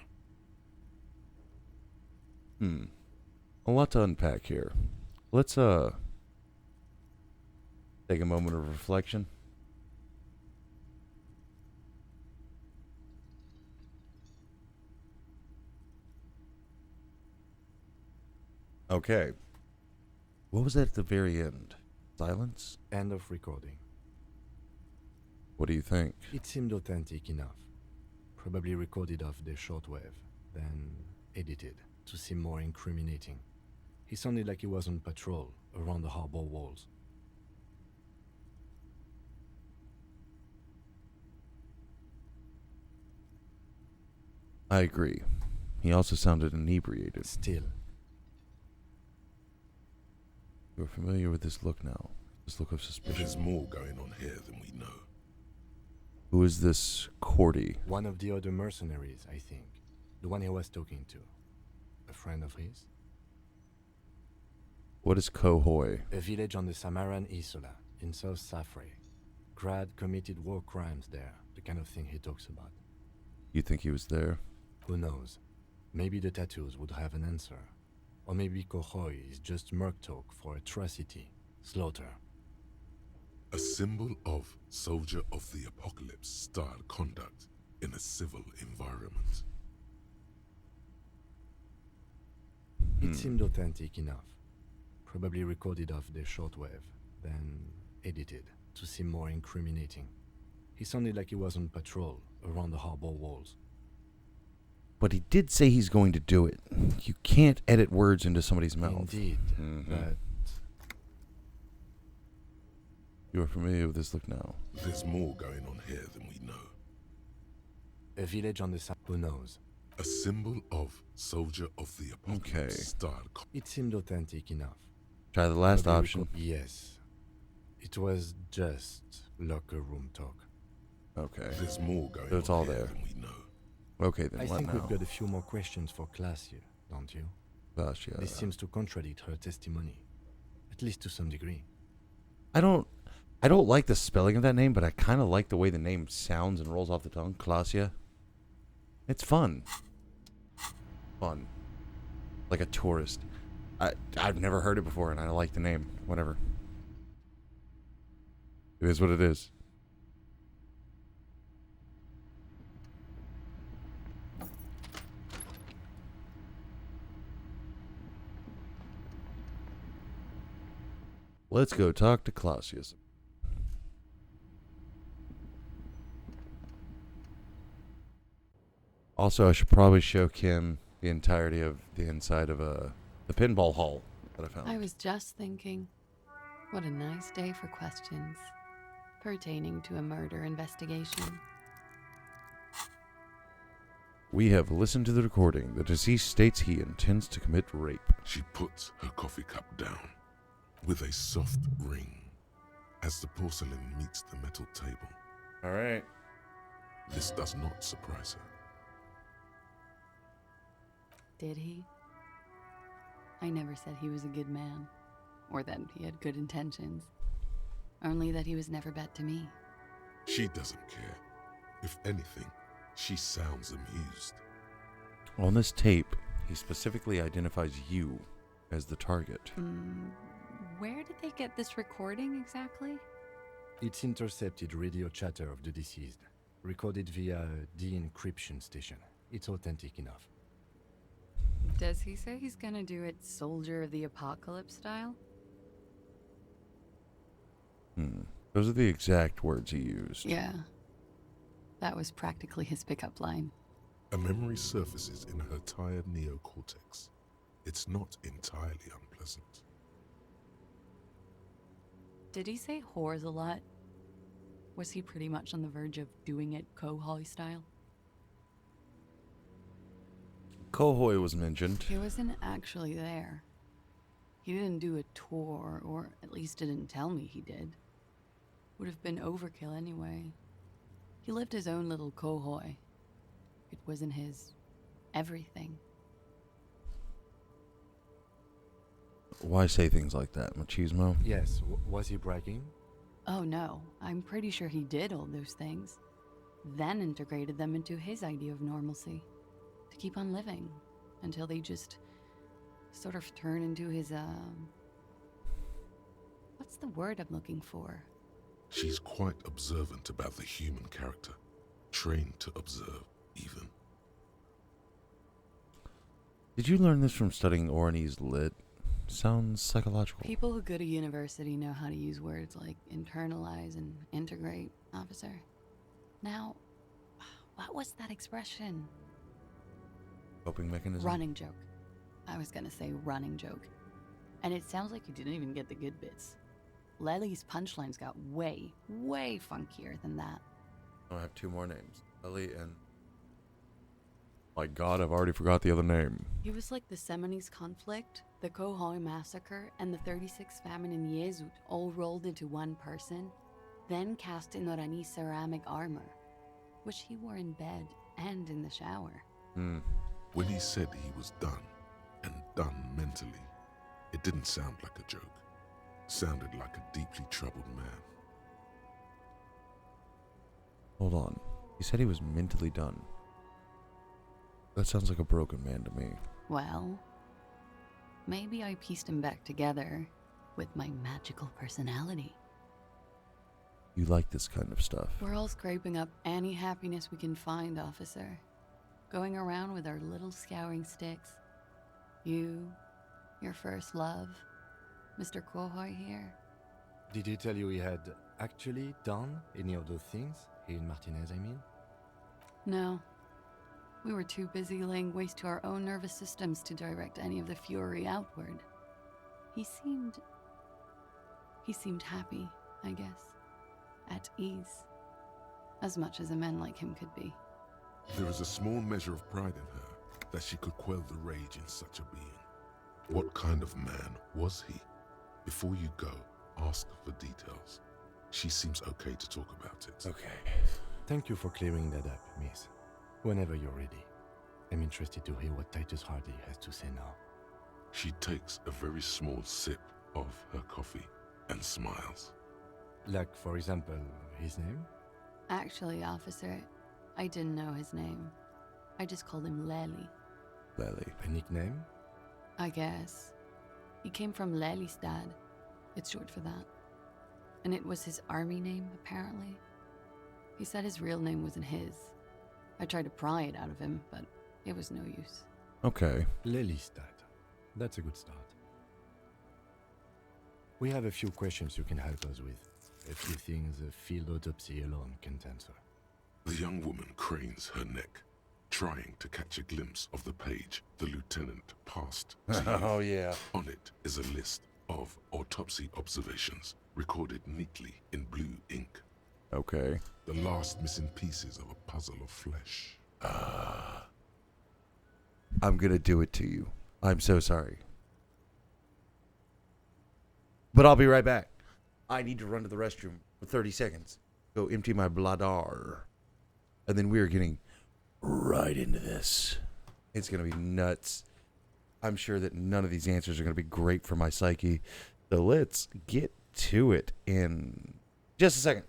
A lot to unpack here. Let's take a moment of reflection. Okay. What was that at the very end? Silence? End of recording. What do you think? It seemed authentic enough. Probably recorded off the shortwave, then edited to seem more incriminating. He sounded like he was on patrol around the harbor walls. I agree. He also sounded inebriated. Still. You're familiar with this look now. This look of suspicion. There's more going on here than we know. Who is this Cordy? One of the other mercenaries, I think. The one he was talking to. A friend of his? What is Kohoi? A village on the Samaran Isola, in South Safre. Grad committed war crimes there, the kind of thing he talks about. You think he was there? Who knows? Maybe the tattoos would have an answer. Or maybe Kohoi is just merc talk for atrocity, slaughter. A symbol of Soldier of the Apocalypse style conduct in a civil environment. It seemed authentic enough. Probably recorded off the shortwave, then edited to seem more incriminating. He sounded like he was on patrol around the harbor walls. But he did say he's going to do it. You can't edit words into somebody's mouth. Indeed, but... You are familiar with this look now. There's more going on here than we know. A village on the south. Who knows? A symbol of Soldier of the Apocalypse style. It seemed authentic enough. Try the last option. Yes. It was just locker room talk. Okay. There's more going so it's on all here there. than we know. Okay, then I what think now? we've got a few more questions for Glacier, don't you? Glacier. This seems to contradict her testimony, at least to some degree. I don't like the spelling of that name, but I kind of like the way the name sounds and rolls off the tongue. Glacier. It's fun. Fun. Like a tourist. I've never heard it before, and I like the name. Whatever. It is what it is. Let's go talk to Clausius. Also, I should probably show Kim the entirety of the inside of the pinball hall that I found. I was just thinking, what a nice day for questions pertaining to a murder investigation. We have listened to the recording. The deceased states he intends to commit rape. She puts her coffee cup down with a soft ring as the porcelain meets the metal table. All right. This does not surprise her. Did he? I never said he was a good man, or that he had good intentions. Only that he was never bad to me. She doesn't care. If anything, she sounds amused. On this tape, he specifically identifies you as the target. Where did they get this recording exactly? It's intercepted radio chatter of the deceased, recorded via a de-encryption station. It's authentic enough. Does he say he's gonna do it Soldier of the Apocalypse style? Those are the exact words he used. Yeah. That was practically his pickup line. A memory surfaces in her tired neocortex. It's not entirely unpleasant. Did he say whores a lot? Was he pretty much on the verge of doing it Kohoi style? Kohoi was mentioned. He wasn't actually there. He didn't do a tour, or at least didn't tell me he did. Would have been overkill anyway. He lived his own little Kohoi. It wasn't his everything. Why say things like that, machismo? Yes, was he bragging? Oh no, I'm pretty sure he did all those things. Then integrated them into his idea of normalcy. To keep on living. Until they just sort of turn into his, what's the word I'm looking for? She's quite observant about the human character. Trained to observe, even. Did you learn this from studying Oranese Lit? Sounds psychological. People who go to university know how to use words like internalize and integrate, officer. Now, what was that expression? Coping mechanism? Running joke. I was gonna say running joke. And it sounds like you didn't even get the good bits. Lely's punchlines got way, way funkier than that. I have two more names. Lely and... My God, I've already forgot the other name. He was like the Seminese conflict, the Kohoi massacre, and the 36 famine in Yezut all rolled into one person, then cast in Orani ceramic armor, which he wore in bed and in the shower. When he said he was done, and done mentally, it didn't sound like a joke. Sounded like a deeply troubled man. Hold on. He said he was mentally done. That sounds like a broken man to me. Well, maybe I pieced him back together with my magical personality. You like this kind of stuff. We're all scraping up any happiness we can find, officer. Going around with our little scouring sticks. You, your first love, Mr. Kohoi here. Did he tell you he had actually done any of those things? In Martinez, I mean? No. We were too busy laying waste to our own nervous systems to direct any of the fury outward. He seemed happy, I guess. At ease. As much as a man like him could be. There is a small measure of pride in her that she could quell the rage in such a being. What kind of man was he? Before you go, ask for details. She seems okay to talk about it. Okay. Thank you for clearing that up, miss. Whenever you're ready. I'm interested to hear what Titus Hardy has to say now. She takes a very small sip of her coffee and smiles. Like, for example, his name? Actually, officer, I didn't know his name. I just called him Lely. Lely. A nickname? I guess. He came from Lelystad. It's short for that. And it was his army name, apparently. He said his real name wasn't his. I tried to pry it out of him, but it was no use. Okay. Lelystad. That's a good start. We have a few questions you can help us with. A few things a field autopsy alone can't answer. The young woman cranes her neck, trying to catch a glimpse of the page the lieutenant passed to you. Oh, yeah. On it is a list of autopsy observations recorded neatly in blue ink. Okay. The last missing pieces of a puzzle of flesh. I'm gonna do it to you. I'm so sorry. But I'll be right back. I need to run to the restroom for 30 seconds. Go empty my bladder. And then we are getting right into this. It's gonna be nuts. I'm sure that none of these answers are gonna be great for my psyche. So let's get to it in just a second.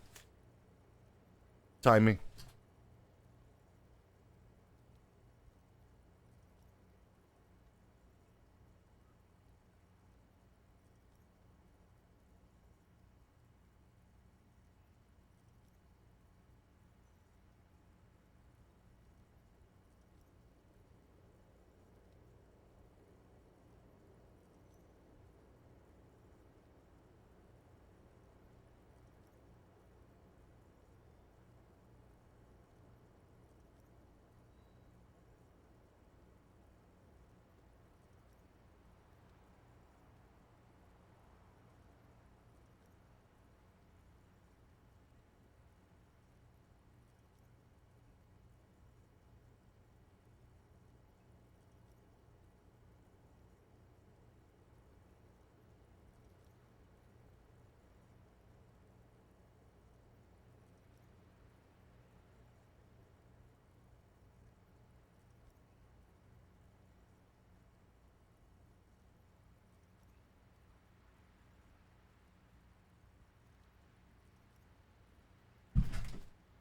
Time me.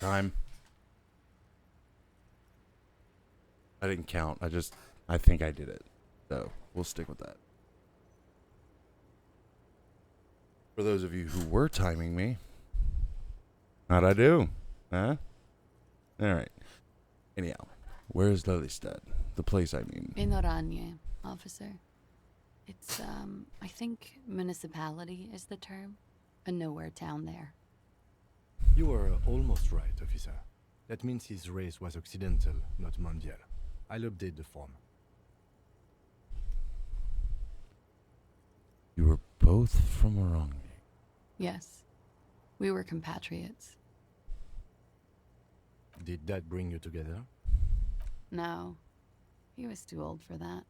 Time. I didn't count. I think I did it. So we'll stick with that. For those of you who were timing me, how'd I do? Huh? Alright. Anyhow, where's Lelystad? The place, I mean. In Oranje, officer. It's, I think municipality is the term. A nowhere town there. You were almost right, officer. That means his race was Occidental, not Mondial. I'll update the form. You were both from Oranje. Yes. We were compatriots. Did that bring you together? No. He was too old for that.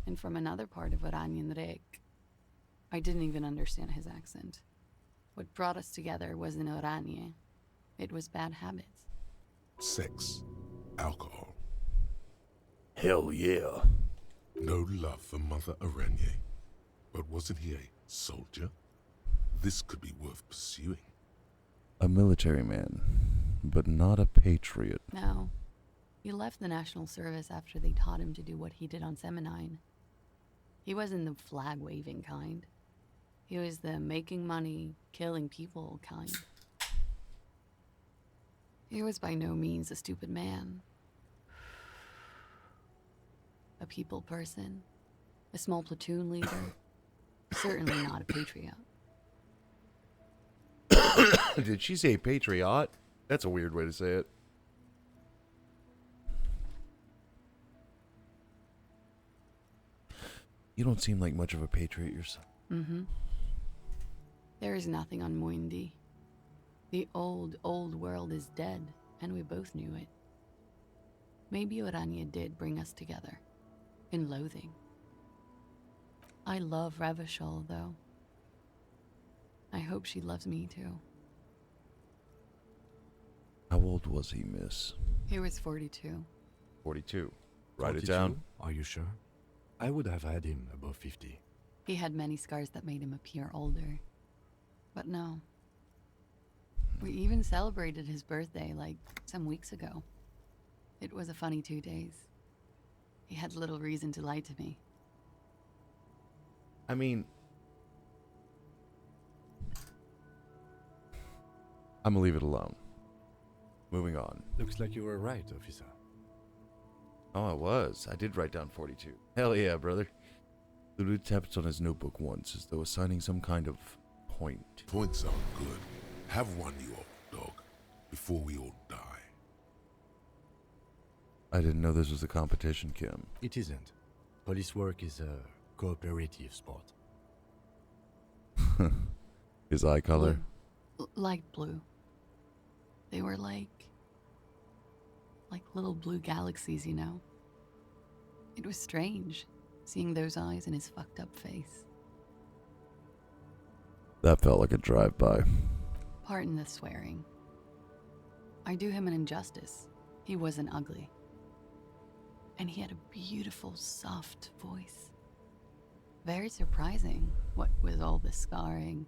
And from another part of Oranien Rek. I didn't even understand his accent. What brought us together wasn't Oranje. It was bad habits. Sex. Alcohol. Hell yeah. No love for Mother Aranye. But wasn't he a soldier? This could be worth pursuing. A military man, but not a patriot. No. He left the National Service after they taught him to do what he did on Seminine. He wasn't the flag-waving kind. He was the making money, killing people kind. He was by no means a stupid man. A people person. A small platoon leader. Certainly not a patriot. Did she say patriot? That's a weird way to say it. You don't seem like much of a patriot yourself. Mm-hmm. There is nothing on Muindi. The old world is dead, and we both knew it. Maybe Oranje did bring us together. In loathing. I love Revachol, though. I hope she loves me, too. How old was he, miss? He was 42. 42. Write 42? it down. Are you sure? I would have had him above 50. He had many scars that made him appear older. But no. We even celebrated his birthday, like, some weeks ago. It was a funny 2 days. He had little reason to lie to me. I mean, I'm gonna leave it alone. Moving on. Looks like you were right, officer. Oh, I was. I did write down 42. Hell yeah, brother. Lulu tapped on his notebook once, as though assigning some kind of point. Points are good. Have one, you old dog, before we all die. I didn't know this was a competition, Kim. It isn't. Police work is a cooperative sport. His eye color? Light blue. They were like little blue galaxies, you know? It was strange, seeing those eyes in his fucked up face. That felt like a drive-by. Pardon the swearing. I do him an injustice. He wasn't ugly. And he had a beautiful, soft voice. Very surprising, what with all the scarring.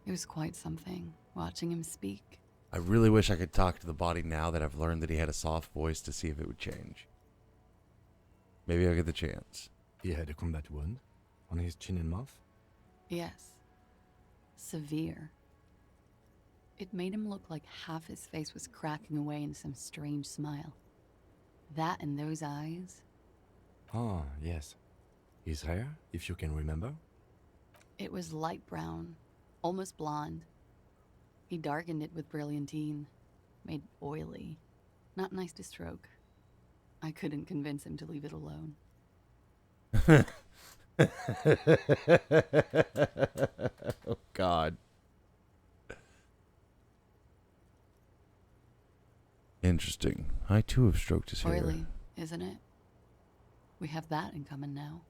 It was quite something, watching him speak. I really wish I could talk to the body now that I've learned that he had a soft voice to see if it would change. Maybe I'll get the chance. He had a combat wound on his chin and mouth? Yes. Severe. It made him look like half his face was cracking away in some strange smile. That and those eyes. Ah, yes. His hair, if you can remember? It was light brown, almost blonde. He darkened it with brilliantine, made oily. Not nice to stroke. I couldn't convince him to leave it alone. Oh, God. Interesting. I, too, have stroked his hair. Oily, isn't it? We have that in common now.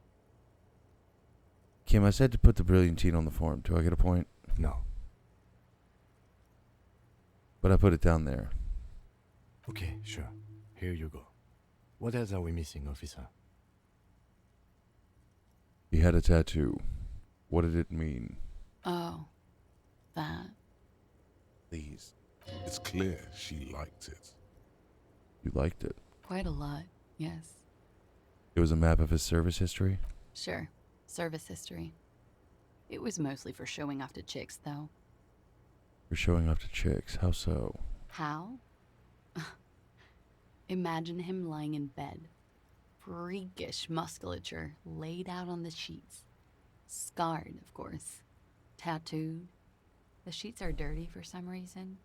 Kim, I said to put the brilliantine on the form. Do I get a point? No. But I put it down there. Okay, sure. Here you go. What else are we missing, officer? He had a tattoo. What did it mean? Oh, that. Please. It's clear she liked it. You liked it? Quite a lot, yes. It was a map of his service history? Sure. Service history. It was mostly for showing off to chicks, though. For showing off to chicks? How so? How? Imagine him lying in bed. Freakish musculature laid out on the sheets. Scarred, of course. Tattooed. The sheets are dirty for some reason.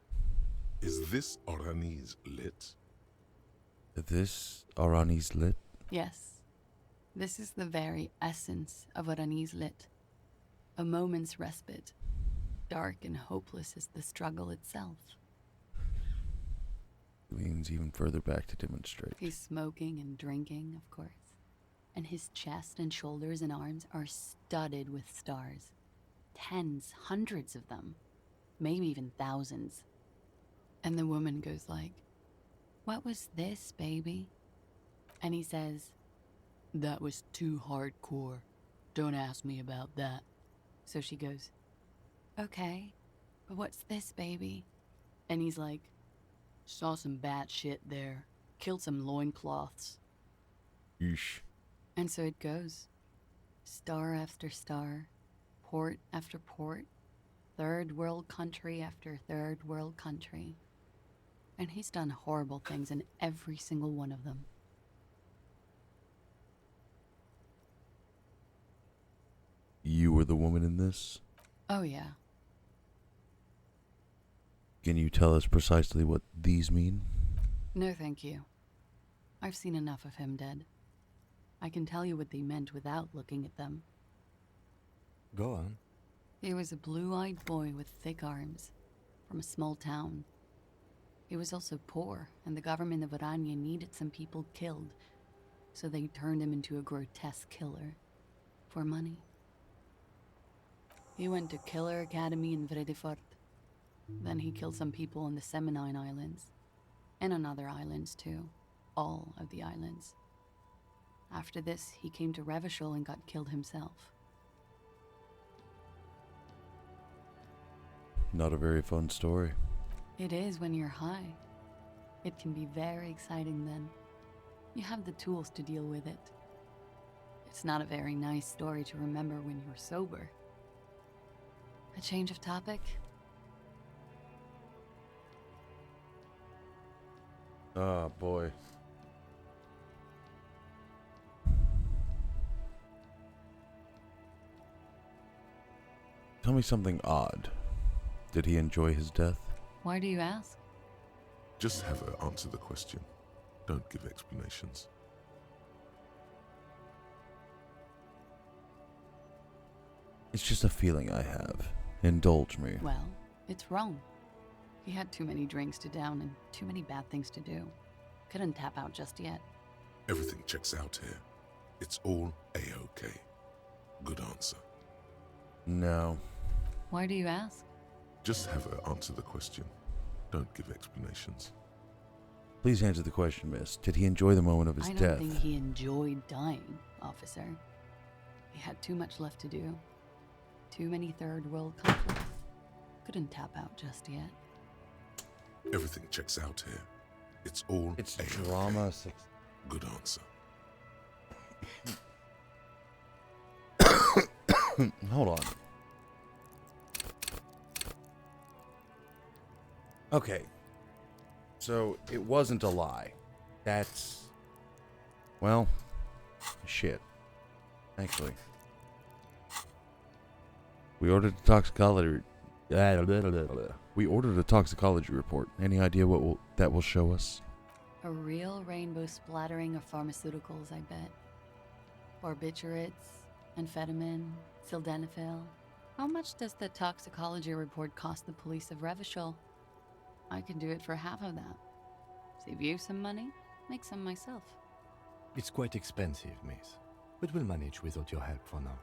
Is this Orani's lit? This Orani's lit? Yes. This is the very essence of Orani's lit. A moment's respite. Dark and hopeless as the struggle itself. Leans even further back to demonstrate. He's smoking and drinking, of course. And his chest and shoulders and arms are studded with stars. Tens, hundreds of them. Maybe even thousands. And the woman goes like, "What was this, baby?" And he says, "That was too hardcore. Don't ask me about that." So she goes, "Okay, but what's this, baby?" And he's like, "Saw some bat shit there. Killed some loincloths." Yeesh. And so it goes. Star after star, port after port, third world country after third world country. And he's done horrible things in every single one of them. You were the woman in this? Oh, yeah. Can you tell us precisely what these mean? No, thank you. I've seen enough of him dead. I can tell you what they meant without looking at them. Go on. He was a blue-eyed boy with thick arms, from a small town. He was also poor, and the government of Oranje needed some people killed, so they turned him into a grotesque killer. For money. He went to Killer Academy in Vredefort. Then he killed some people on the Semenine Islands. And on other islands, too. All of the islands. After this, he came to Revachol and got killed himself. Not a very fun story. It is when you're high. It can be very exciting then. You have the tools to deal with it. It's not a very nice story to remember when you're sober. A change of topic? Oh, boy. Tell me something odd. Did he enjoy his death? Why do you ask? Just have her answer the question. Don't give explanations. It's just a feeling I have. Indulge me. Well, it's wrong. He had too many drinks to down and too many bad things to do. Couldn't tap out just yet. Everything checks out here. It's all A-OK. Good answer. No. Why do you ask? Just have her answer the question. Don't give explanations. Please answer the question, miss. Did he enjoy the moment of his I don't death? think he enjoyed dying, officer. He had too much left to do. Too many third world conflicts. Couldn't tap out just yet. Everything checks out here. It's all It's A-OK. drama. Good answer. Hold on. Okay. So, it wasn't a lie. That's... Well... Shit. Actually. We ordered a toxicology... We ordered a toxicology report. Any idea what that will show us? A real rainbow splattering of pharmaceuticals, I bet. Barbiturates, amphetamine, sildenafil. How much does the toxicology report cost the police of Revachol? I could do it for half of that. Save you some money, make some myself. It's quite expensive, miss, but we'll manage without your help for now.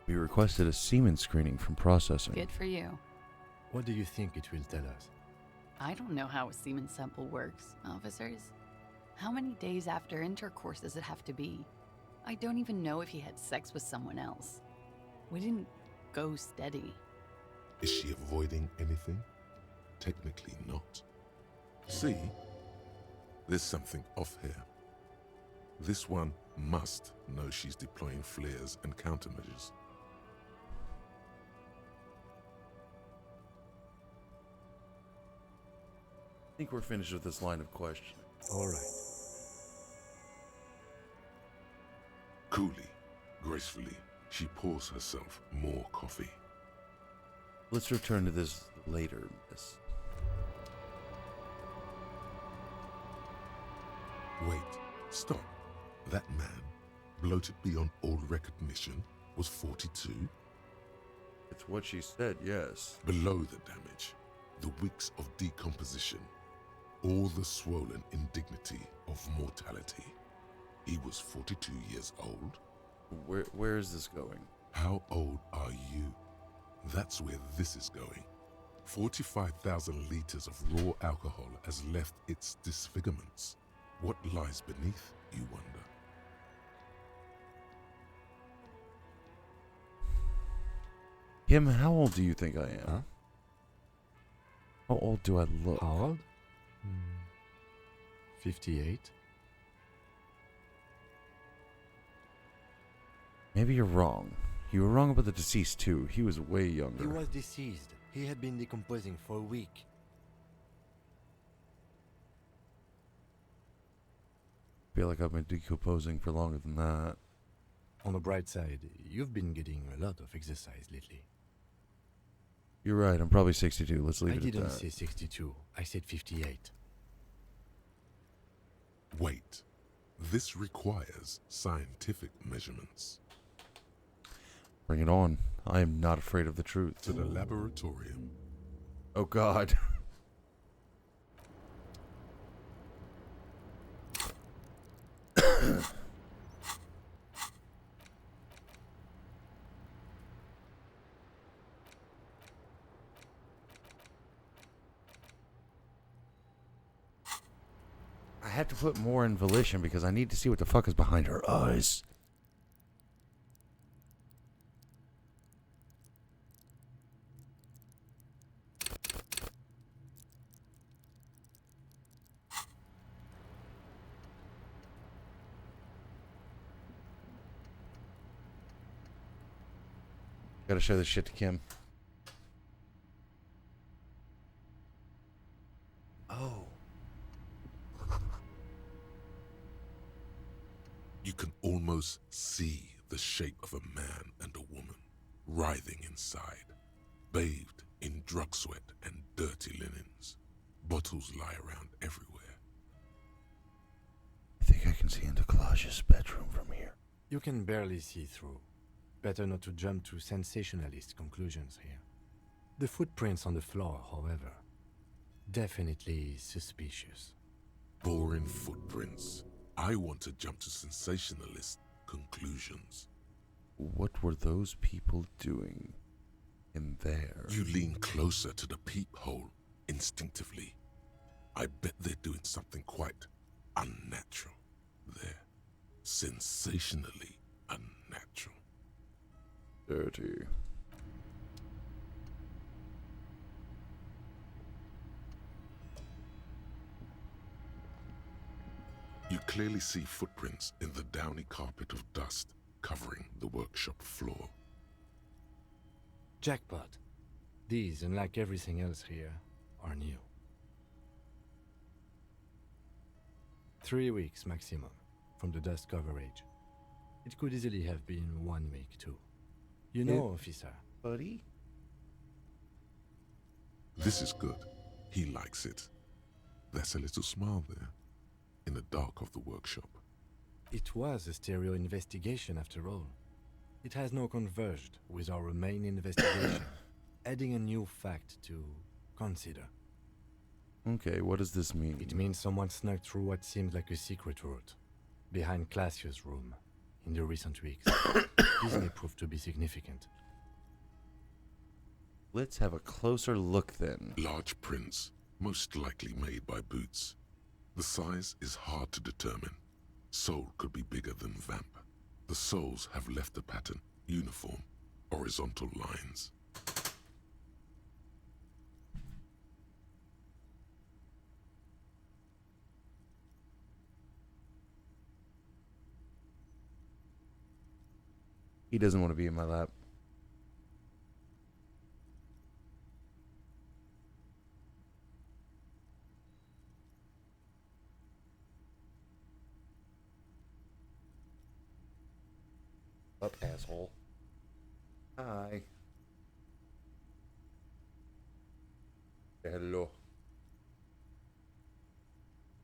We requested a semen screening from processing. Good for you. What do you think it will tell us? I don't know how a semen sample works, officers. How many days after intercourse does it have to be? I don't even know if he had sex with someone else. We didn't go steady. Is she avoiding anything? Technically not. See? There's something off here. This one must know she's deploying flares and countermeasures. I think we're finished with this line of questioning. All right. Coolly, gracefully, she pours herself more coffee. Let's return to this later, miss. Wait, stop. That man, bloated beyond all recognition, was 42? It's what she said, yes. Below the damage, the weeks of decomposition, all the swollen indignity of mortality. He was 42 years old. Where is this going? How old are you? That's where this is going. 45,000 liters of raw alcohol has left its disfigurements. What lies beneath, you wonder? Kim, how old do you think I am? Huh? How old do I look? How old? 58. Maybe you're wrong. You were wrong about the deceased too. He was way younger. He was deceased. He had been decomposing for a week. I feel like I've been decomposing for longer than that. On the bright side, you've been getting a lot of exercise lately. You're right. I'm probably 62. Let's leave I it at that. didn't say 62. I said 58. Wait. This requires scientific measurements. Bring it on. I am not afraid of the truth. To the laboratorium. Oh, God. I have to put more in volition because I need to see what the fuck is behind her eyes. Gotta show this shit to Kim. Oh. You can almost see the shape of a man and a woman writhing inside, bathed in drug sweat and dirty linens. Bottles lie around everywhere. I think I can see into Collage's bedroom from here. You can barely see through. Better not to jump to sensationalist conclusions here. The footprints on the floor, however, definitely suspicious. Boring footprints. I want to jump to sensationalist conclusions. What were those people doing in there? You lean closer to the peephole instinctively. I bet they're doing something quite unnatural there. Sensationally unnatural. Dirty. You clearly see footprints in the downy carpet of dust covering the workshop floor. Jackpot. These, unlike everything else here, are new. 3 weeks maximum from the dust coverage. It could easily have been 1 week too. You know, officer. Buddy? This is good. He likes it. There's a little smile there, in the dark of the workshop. It was a stereo investigation after all. It has now converged with our main investigation, adding a new fact to consider. Okay, what does this mean? It means someone snuck through what seems like a secret route, behind Classius' room, in the recent weeks. This may prove to be significant. Let's have a closer look then. Large prints, most likely made by Boots. The size is hard to determine. Sole could be bigger than Vamp. The soles have left the pattern uniform, horizontal lines. He doesn't want to be in my lap. Up, asshole. Hi. Hello.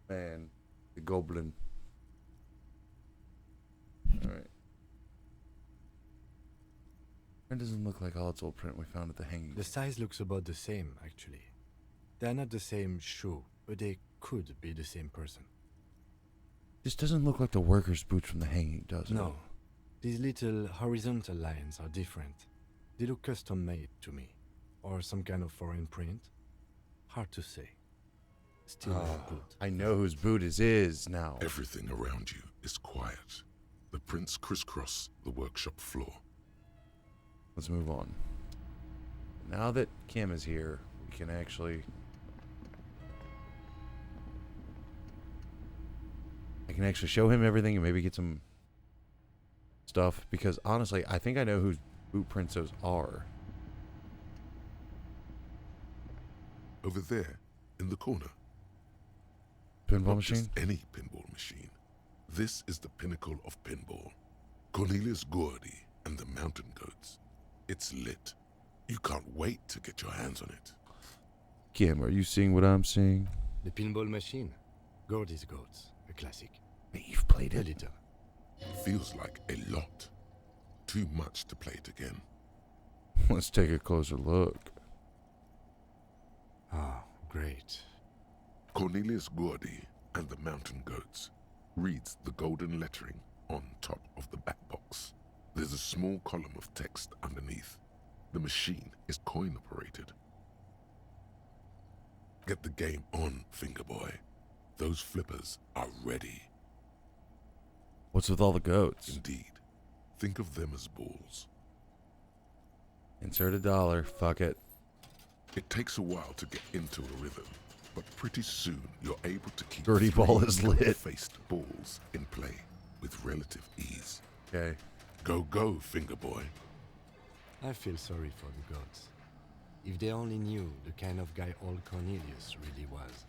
Man, the goblin. Alright. Print doesn't look like Odd's old print we found at the hanging. The size looks about the same, actually. They're not the same shoe, but they could be the same person. This doesn't look like the worker's boots from the hanging, does it? No. These little horizontal lines are different. They look custom-made to me. Or some kind of foreign print. Hard to say. Still a boot. I know whose boot it is now. Everything around you is quiet. The prints crisscross the workshop floor. Let's move on. Now that Kim is here, we can actually... I can actually show him everything and maybe get some stuff. Because honestly, I think I know whose boot prints those are. Over there, in the corner. Pinball Not machine? just any pinball machine. This is the pinnacle of pinball. Cornelius Gordy and the Mountain Goats. It's lit. You can't wait to get your hands on it. Kim, are you seeing what I'm seeing? The pinball machine. Gordy's Goats. A classic. You've played A it? little. Feels like a lot. Too much to play it again. Let's take a closer look. Oh, great. Cornelius Gordy and the Mountain Goats reads the golden lettering on top of the back box. There's a small column of text underneath. The machine is coin operated. Get the game on, Fingerboy. Those flippers are ready. What's with all the goats? Indeed. Think of them as balls. Insert $1. Fuck it. It takes a while to get into a rhythm, but pretty soon you're able to keep Dirty ball is lit. faced balls in play with relative ease. Okay. Go, Fingerboy. I feel sorry for the gods. If they only knew the kind of guy old Cornelius really was.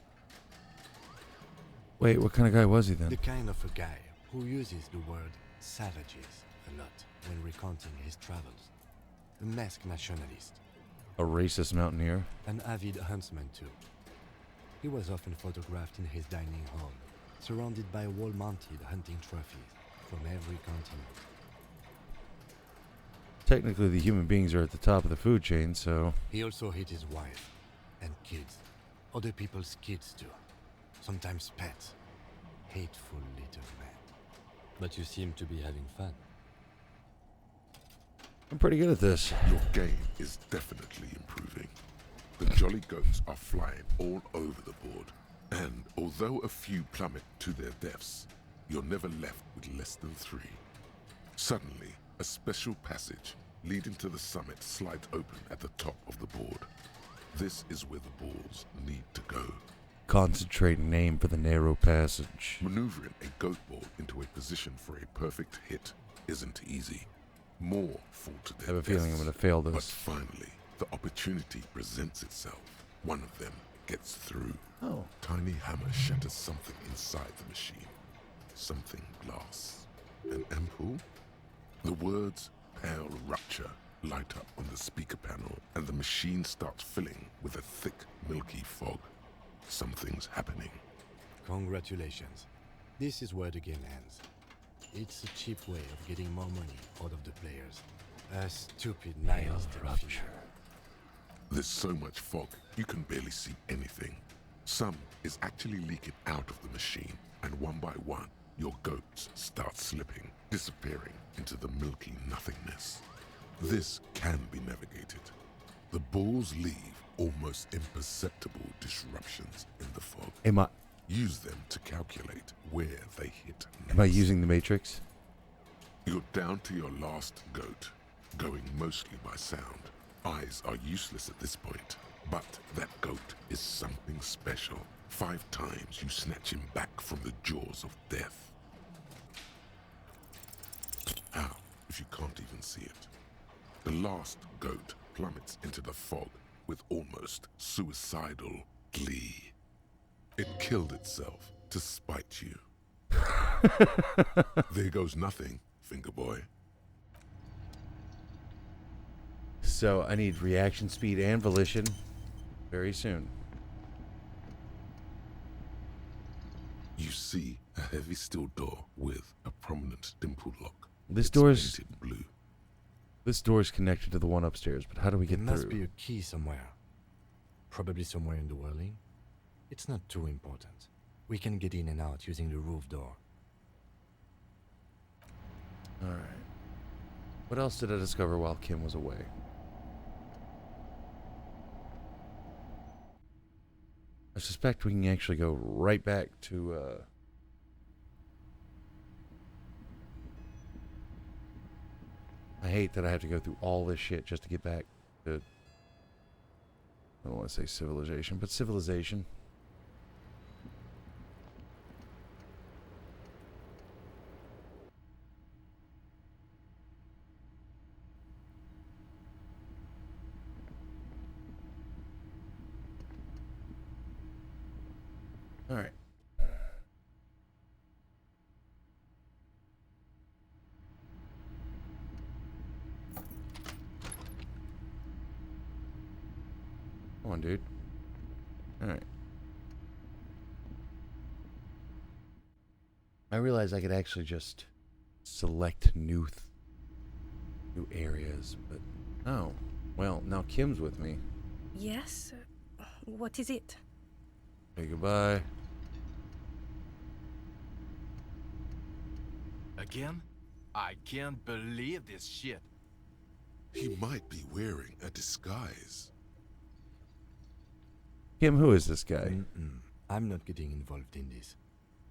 Wait, what kind of guy was he then? The kind of a guy who uses the word savages a lot when recounting his travels. A masked nationalist. A racist mountaineer? An avid huntsman too. He was often photographed in his dining hall, surrounded by wall-mounted hunting trophies from every continent. Technically, the human beings are at the top of the food chain, so... He also hit his wife and kids. Other people's kids too. Sometimes pets. Hateful little man. But you seem to be having fun. I'm pretty good at this. Your game is definitely improving. The Jolly Goats are flying all over the board. And although a few plummet to their deaths, you're never left with less than 3. Suddenly, a special passage leading to the summit slides open at the top of the board. This is where the balls need to go. Concentrate and aim for the narrow passage. Maneuvering a goat ball into a position for a perfect hit isn't easy. More fall to their I have a feeling I'm deaths. going to fail But this. finally, the opportunity presents itself. One of them gets through. Oh. Tiny hammer shatters something inside the machine. Something glass. An ampoule? The words "pale rupture" light up on the speaker panel, and the machine starts filling with a thick, milky fog. Something's happening. Congratulations. This is where the game ends. It's a cheap way of getting more money out of the players. A stupid nihilistic rupture. There's so much fog, you can barely see anything. Some is actually leaking out of the machine, and one by one, your goats start slipping, disappearing into the milky nothingness. This can be navigated. The balls leave almost imperceptible disruptions in the fog. Use them to calculate where they hit next. Am I using the Matrix? You're down to your last goat, going mostly by sound. Eyes are useless at this point, but that goat is something special. 5 times you snatch him back from the jaws of death. How, if you can't even see it? The last goat plummets into the fog with almost suicidal glee. It killed itself to spite you. There goes nothing, Fingerboy. So I need reaction speed and volition very soon. You see a heavy steel door with a prominent dimple lock. This It's door's painted blue. This door is connected to the one upstairs, but how do we get There must through? be a key somewhere. Probably somewhere in the whirling. It's not too important. We can get in and out using the roof door. Alright. What else did I discover while Kim was away? I suspect we can actually go right back to, I hate that I have to go through all this shit just to get back to, I don't want to say civilization, but civilization. All right. Come on, dude. All right. I realized I could actually just select new areas, but oh, well, now Kim's with me. Yes? What is it? Say goodbye. Again? I can't believe this shit. He might be wearing a disguise. Kim, who is this guy? I'm not getting involved in this.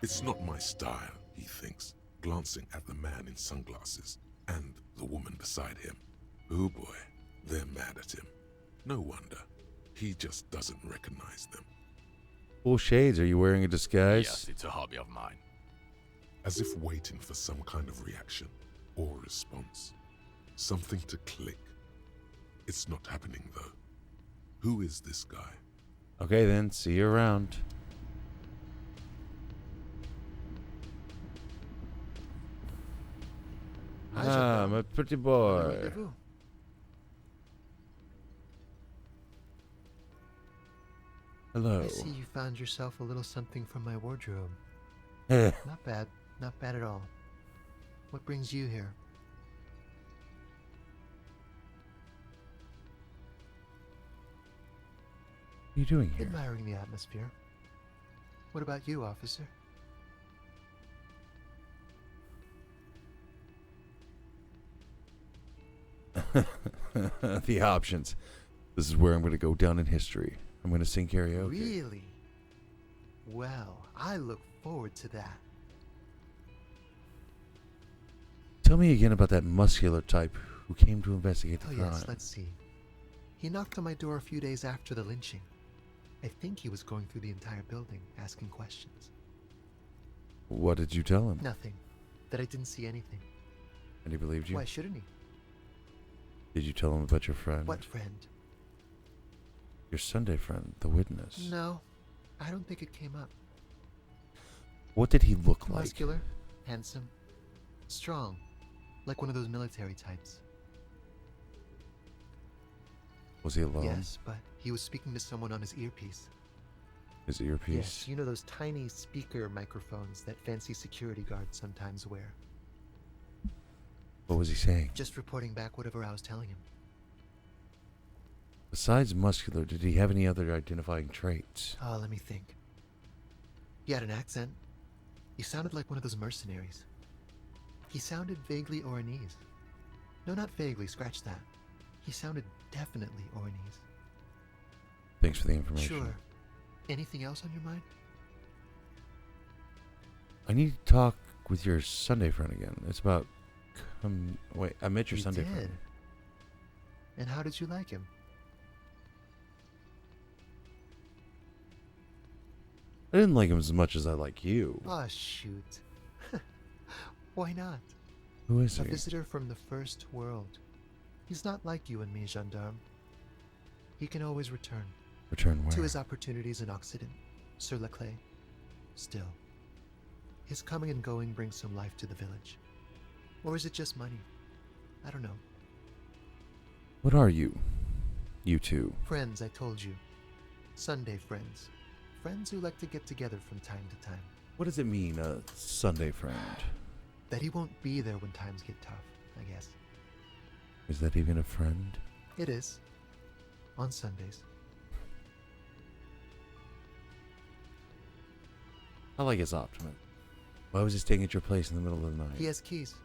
It's not my style, he thinks, glancing at the man in sunglasses and the woman beside him. Oh boy, they're mad at him. No wonder. He just doesn't recognize them. Full shades, are you wearing a disguise? Yes, it's a hobby of mine. As if waiting for some kind of reaction or response. Something to click. It's not happening though. Who is this guy? Okay then, see you around. Ah, my pretty boy. Hello. I see you found yourself a little something from my wardrobe. Eh. Not bad. Not bad at all. What brings you here? What are you doing here? Admiring the atmosphere. What about you, officer? The options. This is where I'm going to go down in history. I'm going to sing karaoke. Really? Well, I look forward to that. Tell me again about that muscular type who came to investigate the Oh crime. yes, let's see. He knocked on my door a few days after the lynching. I think he was going through the entire building, asking questions. What did you tell him? Nothing. That I didn't see anything. And he believed you? Why shouldn't he? Did you tell him about your friend? What friend? Your Sunday friend, the witness. No, I don't think it came up. What did he look like? Muscular, handsome, strong, like one of those military types. Was he alone? Yes, but he was speaking to someone on his earpiece. His earpiece? Yes, you know those tiny speaker microphones that fancy security guards sometimes wear. What was he saying? Just reporting back whatever I was telling him. Besides muscular, did he have any other identifying traits? Oh, let me think. He had an accent. He sounded like one of those mercenaries. He sounded vaguely Oranese. No, not vaguely, scratch that. He sounded definitely Oranese. Thanks for the information. Sure. Anything else on your mind? I need to talk with your Sunday friend again. It's about... wait, I met your You Sunday did? friend. And how did you like him? I didn't like him as much as I like you. Oh, shoot. Why not? Who is A he? visitor from the first world. He's not like you and me, gendarme. He can always return. Return where? To his opportunities in Occident, Sur la Clé. Still, his coming and going brings some life to the village. Or is it just money? I don't know. What are you? You two. Friends, I told you. Sunday friends. Friends who like to get together from time to time. What does it mean, a Sunday friend? That he won't be there when times get tough, I guess. Is that even a friend? It is. On Sundays. I like his optimism. Why was he staying at your place in the middle of the night? He has keys.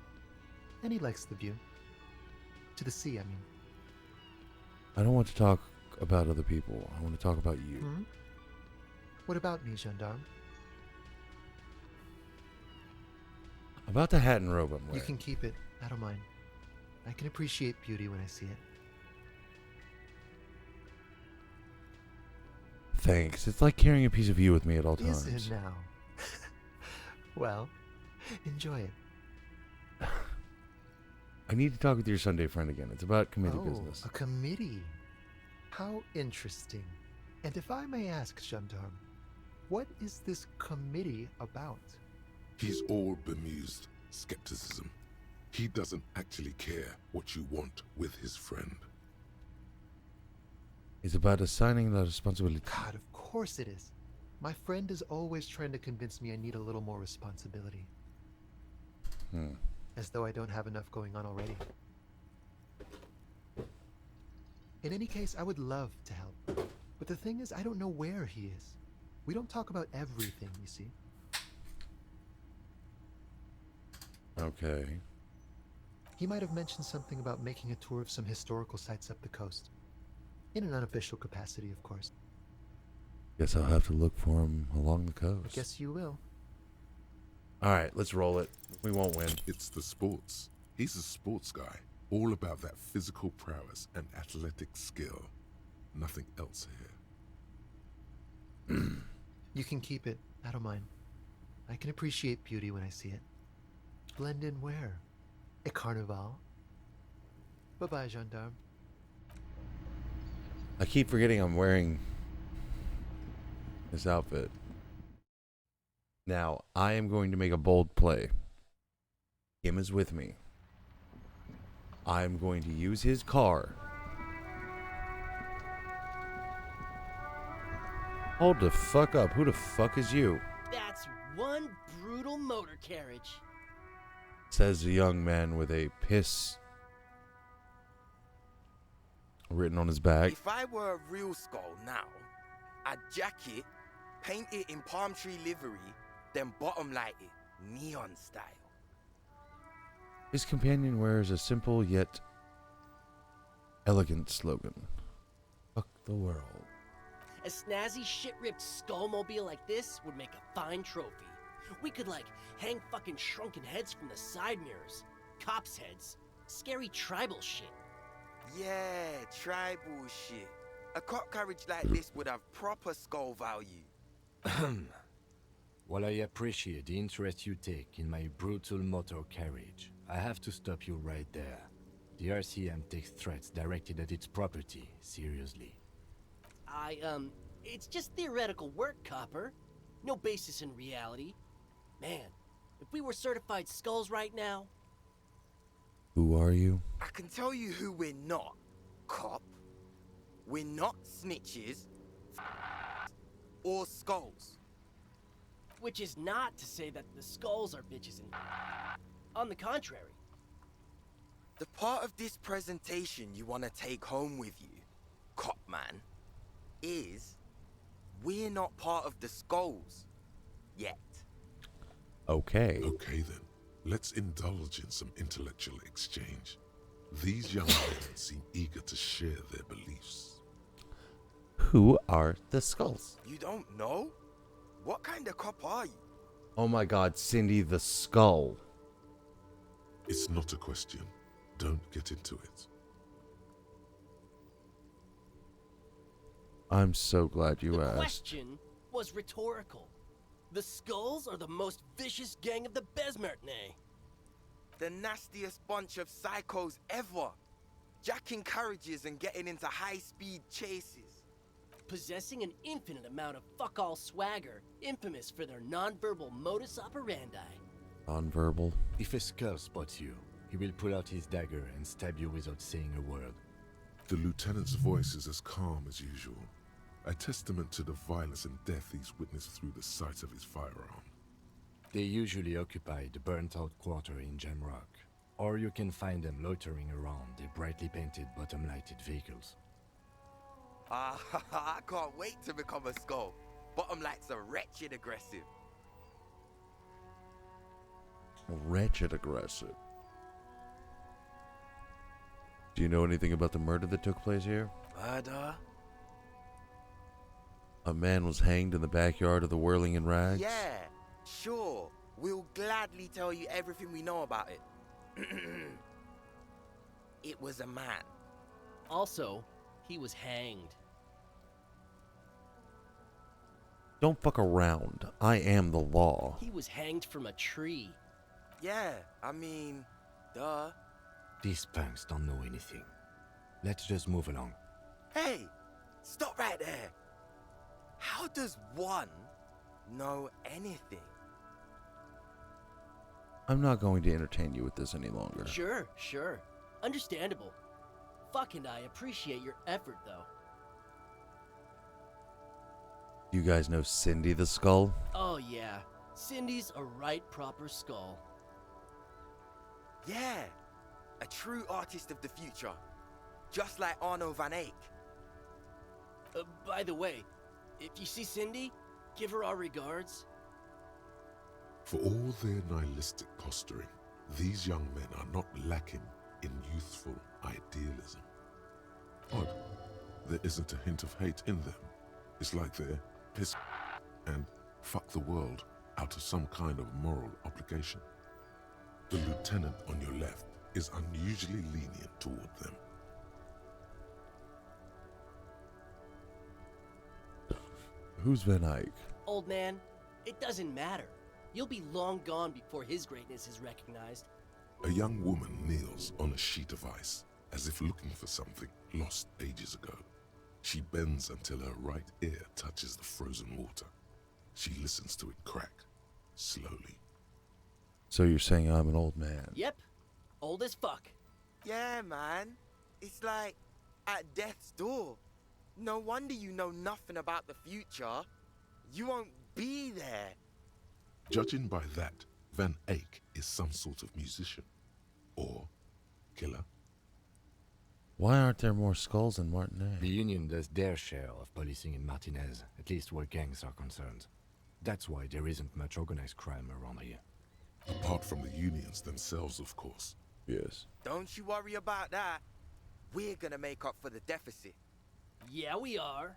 And he likes the view. To the sea, I mean. I don't want to talk about other people. I want to talk about you. Hmm? What about me, gendarme? About the hat and robe I'm wearing. You can keep it. I don't mind. I can appreciate beauty when I see it. Thanks. It's like carrying a piece of you with me at all Is times. it now? Well, enjoy it. I need to talk with your Sunday friend again. It's about committee Oh, business. a committee. How interesting. And if I may ask, gendarme, what is this committee about? He's all bemused skepticism. He doesn't actually care what you want with his friend. It's about assigning the responsibility. God, of course it is. My friend is always trying to convince me I need a little more responsibility. As though I don't have enough going on already. In any case, I would love to help. But the thing is, I don't know where he is. We don't talk about everything, you see. Okay. He might have mentioned something about making a tour of some historical sites up the coast. In an unofficial capacity, of course. Guess I'll have to look for him along the coast. Guess you will. Alright, let's roll it. We won't win. It's the sports. He's a sports guy. All about that physical prowess and athletic skill. Nothing else here. You can keep it. I don't mind. I can appreciate beauty when I see it. Blend in where? At Carnival? Bye-bye, gendarme. I keep forgetting I'm wearing this outfit. Now, I am going to make a bold play. Kim is with me. I'm going to use his car. Hold the fuck up. Who the fuck is you? That's one brutal motor carriage. Says the young man with a piss written on his back. If I were a real skull now, I'd jack it, paint it in palm tree livery, then bottom light it, neon style. His companion wears a simple yet elegant slogan. Fuck the world. A snazzy shit-ripped skullmobile like this would make a fine trophy. We could, like, hang fucking shrunken heads from the side mirrors. Cops' heads. Scary tribal shit. Yeah, tribal shit. A cop carriage like this would have proper skull value. While I appreciate the interest you take in my brutal motor carriage, I have to stop you right there. The RCM takes threats directed at its property seriously. It's just theoretical work, Copper. No basis in reality. Man, if we were certified skulls right now... Who are you? I can tell you who we're not, cop. We're not snitches or skulls. Which is not to say that the skulls are bitches and... On the contrary. The part of this presentation you want to take home with you, cop man, is we're not part of the skulls yet. Okay. Okay then. Let's indulge in some intellectual exchange. These young men seem eager to share their beliefs. Who are the skulls? You don't know? What kind of cop are you? Oh my god, Cindy the Skull. It's not a question. Don't get into it. I'm so glad you The asked. question was rhetorical. The skulls are the most vicious gang of the Besmertne. The nastiest bunch of psychos ever. Jacking carriages and getting into high-speed chases. Possessing an infinite amount of fuck-all swagger, infamous for their non-verbal modus operandi. Nonverbal. If a skull spots you, he will pull out his dagger and stab you without saying a word. The lieutenant's voice is as calm as usual, a testament to the violence and death he's witnessed through the sight of his firearm. They usually occupy the burnt-out quarter in Jamrock, or you can find them loitering around their brightly painted bottom-lighted vehicles. I can't wait to become a skull. Bottom lights are wretched aggressive. Wretched aggressive. Do you know anything about the murder that took place here? Murder? A man was hanged in the backyard of the Whirling in Rags? Yeah, sure. We'll gladly tell you everything we know about it. It was a man. Also, he was hanged. Don't fuck around. I am the law. He was hanged from a tree. Yeah, I mean, duh. These punks don't know anything. Let's just move along. Hey, stop right there. How does one know anything? I'm not going to entertain you with this any longer. Sure. Understandable. Fuck, and I appreciate your effort, though. You guys know Cindy the Skull? Oh, yeah. Cindy's a right proper skull. Yeah, a true artist of the future. Just like Arno van Eyck. By the way, if you see Cindy, give her our regards. For all their nihilistic posturing, these young men are not lacking in youthful idealism. Odd, there isn't a hint of hate in them. It's like they're piss and fuck the world out of some kind of moral obligation. The lieutenant on your left is unusually lenient toward them. Who's Van Eyck? Old man, it doesn't matter. You'll be long gone before his greatness is recognized. A young woman kneels on a sheet of ice, as if looking for something lost ages ago. She bends until her right ear touches the frozen water. She listens to it crack, slowly. So you're saying I'm an old man? Yep, old as fuck. Yeah, man. It's like at death's door. No wonder you know nothing about the future. You won't be there. Judging by that, Van Eyck is some sort of musician. Or killer. Why aren't there more skulls in Martinez? The Union does their share of policing in Martinez, at least where gangs are concerned. That's why there isn't much organized crime around here. Apart from the unions themselves, of course. Yes. Don't you worry about that. We're gonna make up for the deficit. Yeah, we are.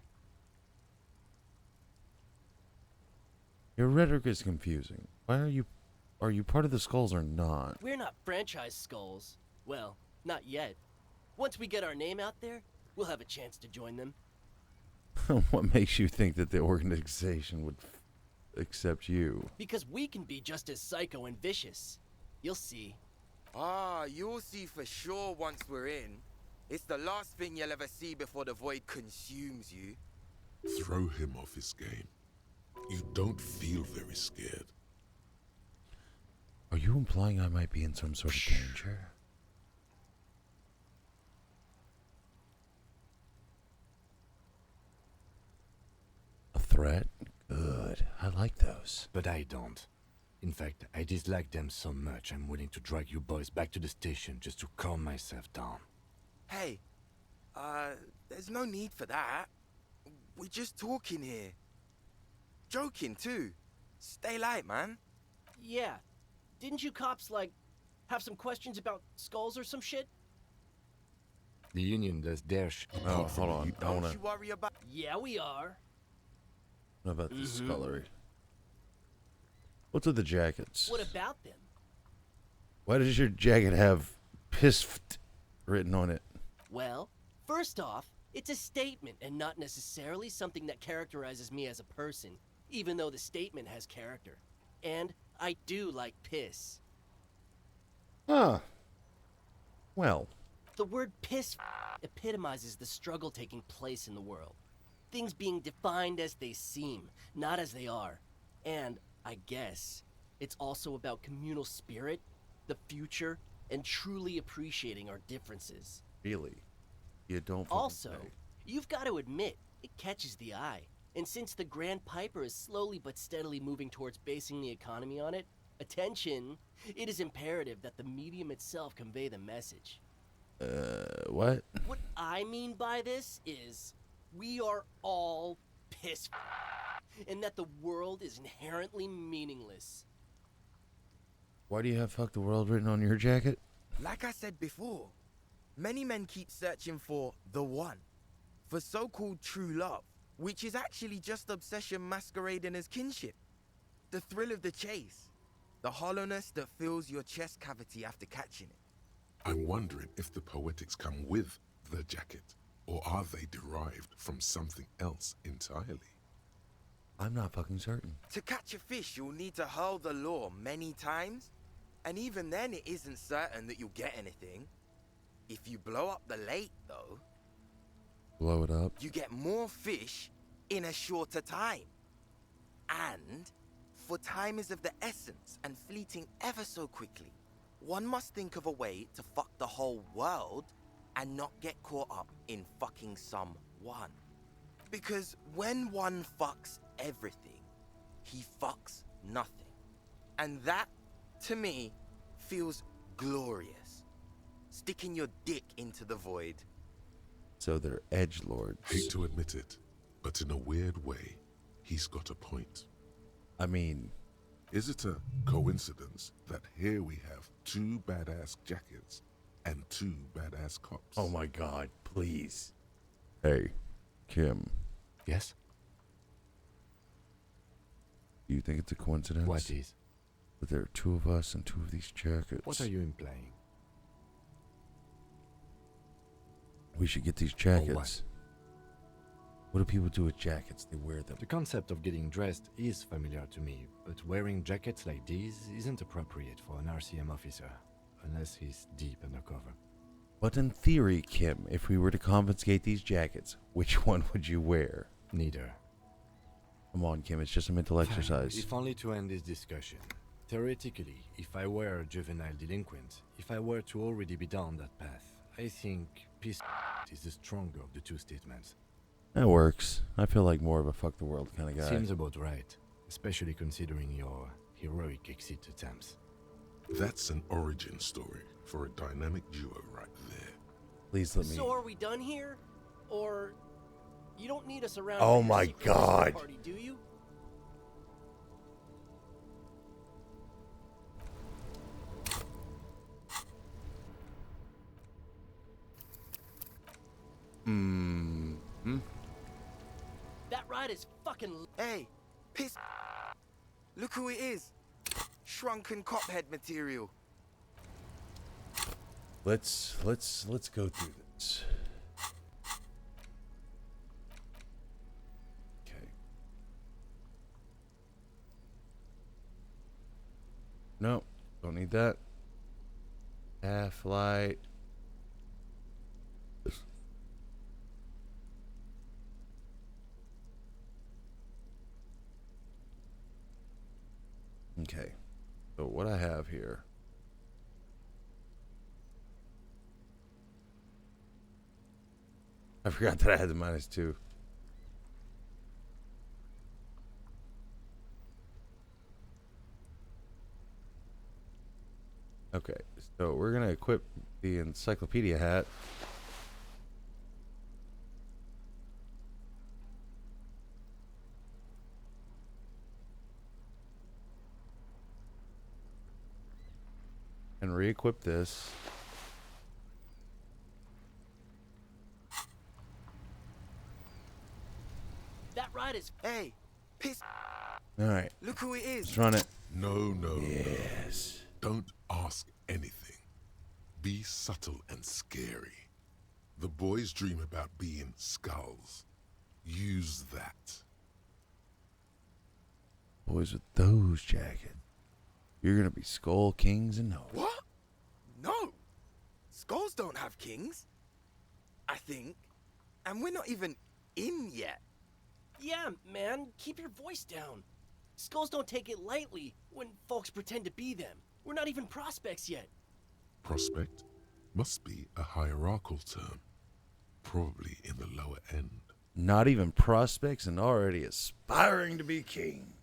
Your rhetoric is confusing. Why are you part of the Skulls or not? We're not franchise skulls. Well, not yet. Once we get our name out there, we'll have a chance to join them. What makes you think that the organization would accept you? Because we can be just as psycho and vicious. You'll see. Ah, you'll see for sure once we're in. It's the last thing you'll ever see before the void consumes you. Throw him off his game. You don't feel very scared. Are you implying I might be in some sort of danger? A threat? Good. I like those. But I don't. In fact, I dislike them so much I'm willing to drag you boys back to the station just to calm myself down. Hey, there's no need for that. We're just talking here. Joking, too. Stay light, man. Yeah. Didn't you cops, like, have some questions about skulls or some shit? The Union does their Oh, hold on. I Don't wanna you worry about... Yeah, we are. know about the scullery. What's with the jackets? What about them? Why does your jacket have "pissed" written on it? Well, first off, it's a statement and not necessarily something that characterizes me as a person, even though the statement has character. And I do like piss. Huh. Well. The word piss epitomizes the struggle taking place in the world. Things being defined as they seem, not as they are. And, I guess, it's also about communal spirit, the future, and truly appreciating our differences. Really? You don't fucking Also, say. you've got to admit, it catches the eye. And since the Grand Piper is slowly but steadily moving towards basing the economy on it, attention, it is imperative that the medium itself convey the message. What? What I mean by this is, we are all piss f***, and that the world is inherently meaningless. Why do you have "fuck the world" written on your jacket? Like I said before, many men keep searching for the one, for so-called true love, which is actually just obsession masquerading as kinship. The thrill of the chase, the hollowness that fills your chest cavity after catching it. I'm wondering if the poetics come with the jacket, or are they derived from something else entirely? I'm not fucking certain. To catch a fish, you'll need to hurl the lure many times, and even then it isn't certain that you'll get anything. If you blow up the lake, though, Blow it up. you get more fish in a shorter time. And, for time is of the essence and fleeting ever so quickly, one must think of a way to fuck the whole world and not get caught up in fucking someone. Because when one fucks everything, he fucks nothing. And that, to me, feels glorious. Sticking your dick into the void. So they're edgelords. Hate to admit it, but in a weird way, he's got a point. I mean, is it a coincidence that here we have 2 badass jackets and 2 badass cops? oh my god, please. Hey, Kim, Yes? do you think it's a coincidence? What is? That there are 2 of us and 2 of these jackets. What are you implying? We should get these Or jackets. What do people do with jackets? They wear them. The concept of getting dressed is familiar to me, but wearing jackets like these isn't appropriate for an RCM officer, unless he's deep undercover. But in theory, Kim, if we were to confiscate these jackets, which one would you wear? Neither. Come on, Kim, it's just a mental Fine, exercise. If only to end this discussion. Theoretically, if I were a juvenile delinquent, if I were to already be down that path, I think peace is the stronger of the 2 statements. That works. I feel like more of a fuck the world kind of guy. Seems about right, especially considering your heroic exit attempts. That's an origin story for a dynamic duo right there. Please let me. So are we done here? Or you don't need us around Oh for your my secret God. party, do you? That ride is fucking. Hey, piss. Look who it is. Shrunken cophead material. Let's go through this. Okay. No, don't need that. Half light. Okay. So what I have here. I forgot that I had the -2. Okay, so we're gonna equip the encyclopedia hat. And re-equip this. That ride is. Hey, piss. All right. Look who it is. Let's run it. No. Yes. Don't ask anything. Be subtle and scary. The boys dream about being skulls. Use that. Boys with those jackets. You're gonna be Skull Kings and no. What? No. Skulls don't have kings. I think. And we're not even in yet. Yeah, man, keep your voice down. Skulls don't take it lightly when folks pretend to be them. We're not even prospects yet. Prospect must be a hierarchical term. Probably in the lower end. Not even prospects and already aspiring to be king.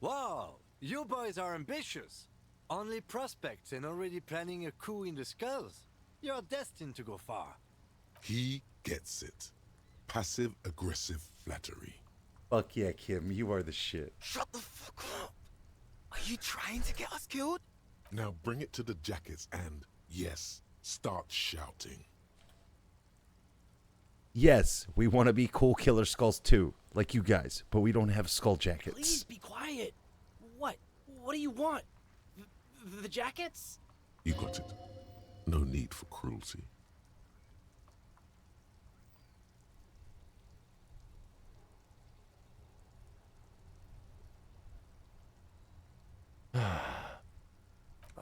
Wow, you boys are ambitious. Only prospects and already planning a coup in the skulls. You're destined to go far. He gets it. Passive-aggressive flattery. Fuck yeah, Kim, you are the shit. Shut the fuck up. Are you trying to get us killed? Now bring it to the jackets and, yes, start shouting. Yes, we want to be cool Killer Skulls too, like you guys, but we don't have skull jackets. Please be quiet. What? What do you want? The jackets? You got it. No need for cruelty.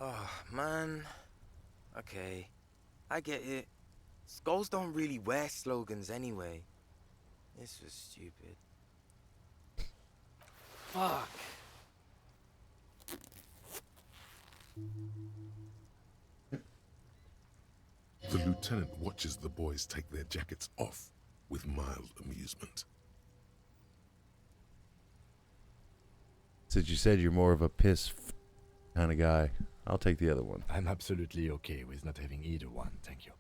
Oh, man. Okay, I get it. Skulls don't really wear slogans anyway. This was stupid. Fuck. The lieutenant watches the boys take their jackets off with mild amusement. Since you said you're more of a kind of guy, I'll take the other one. I'm absolutely okay with not having either one, thank you.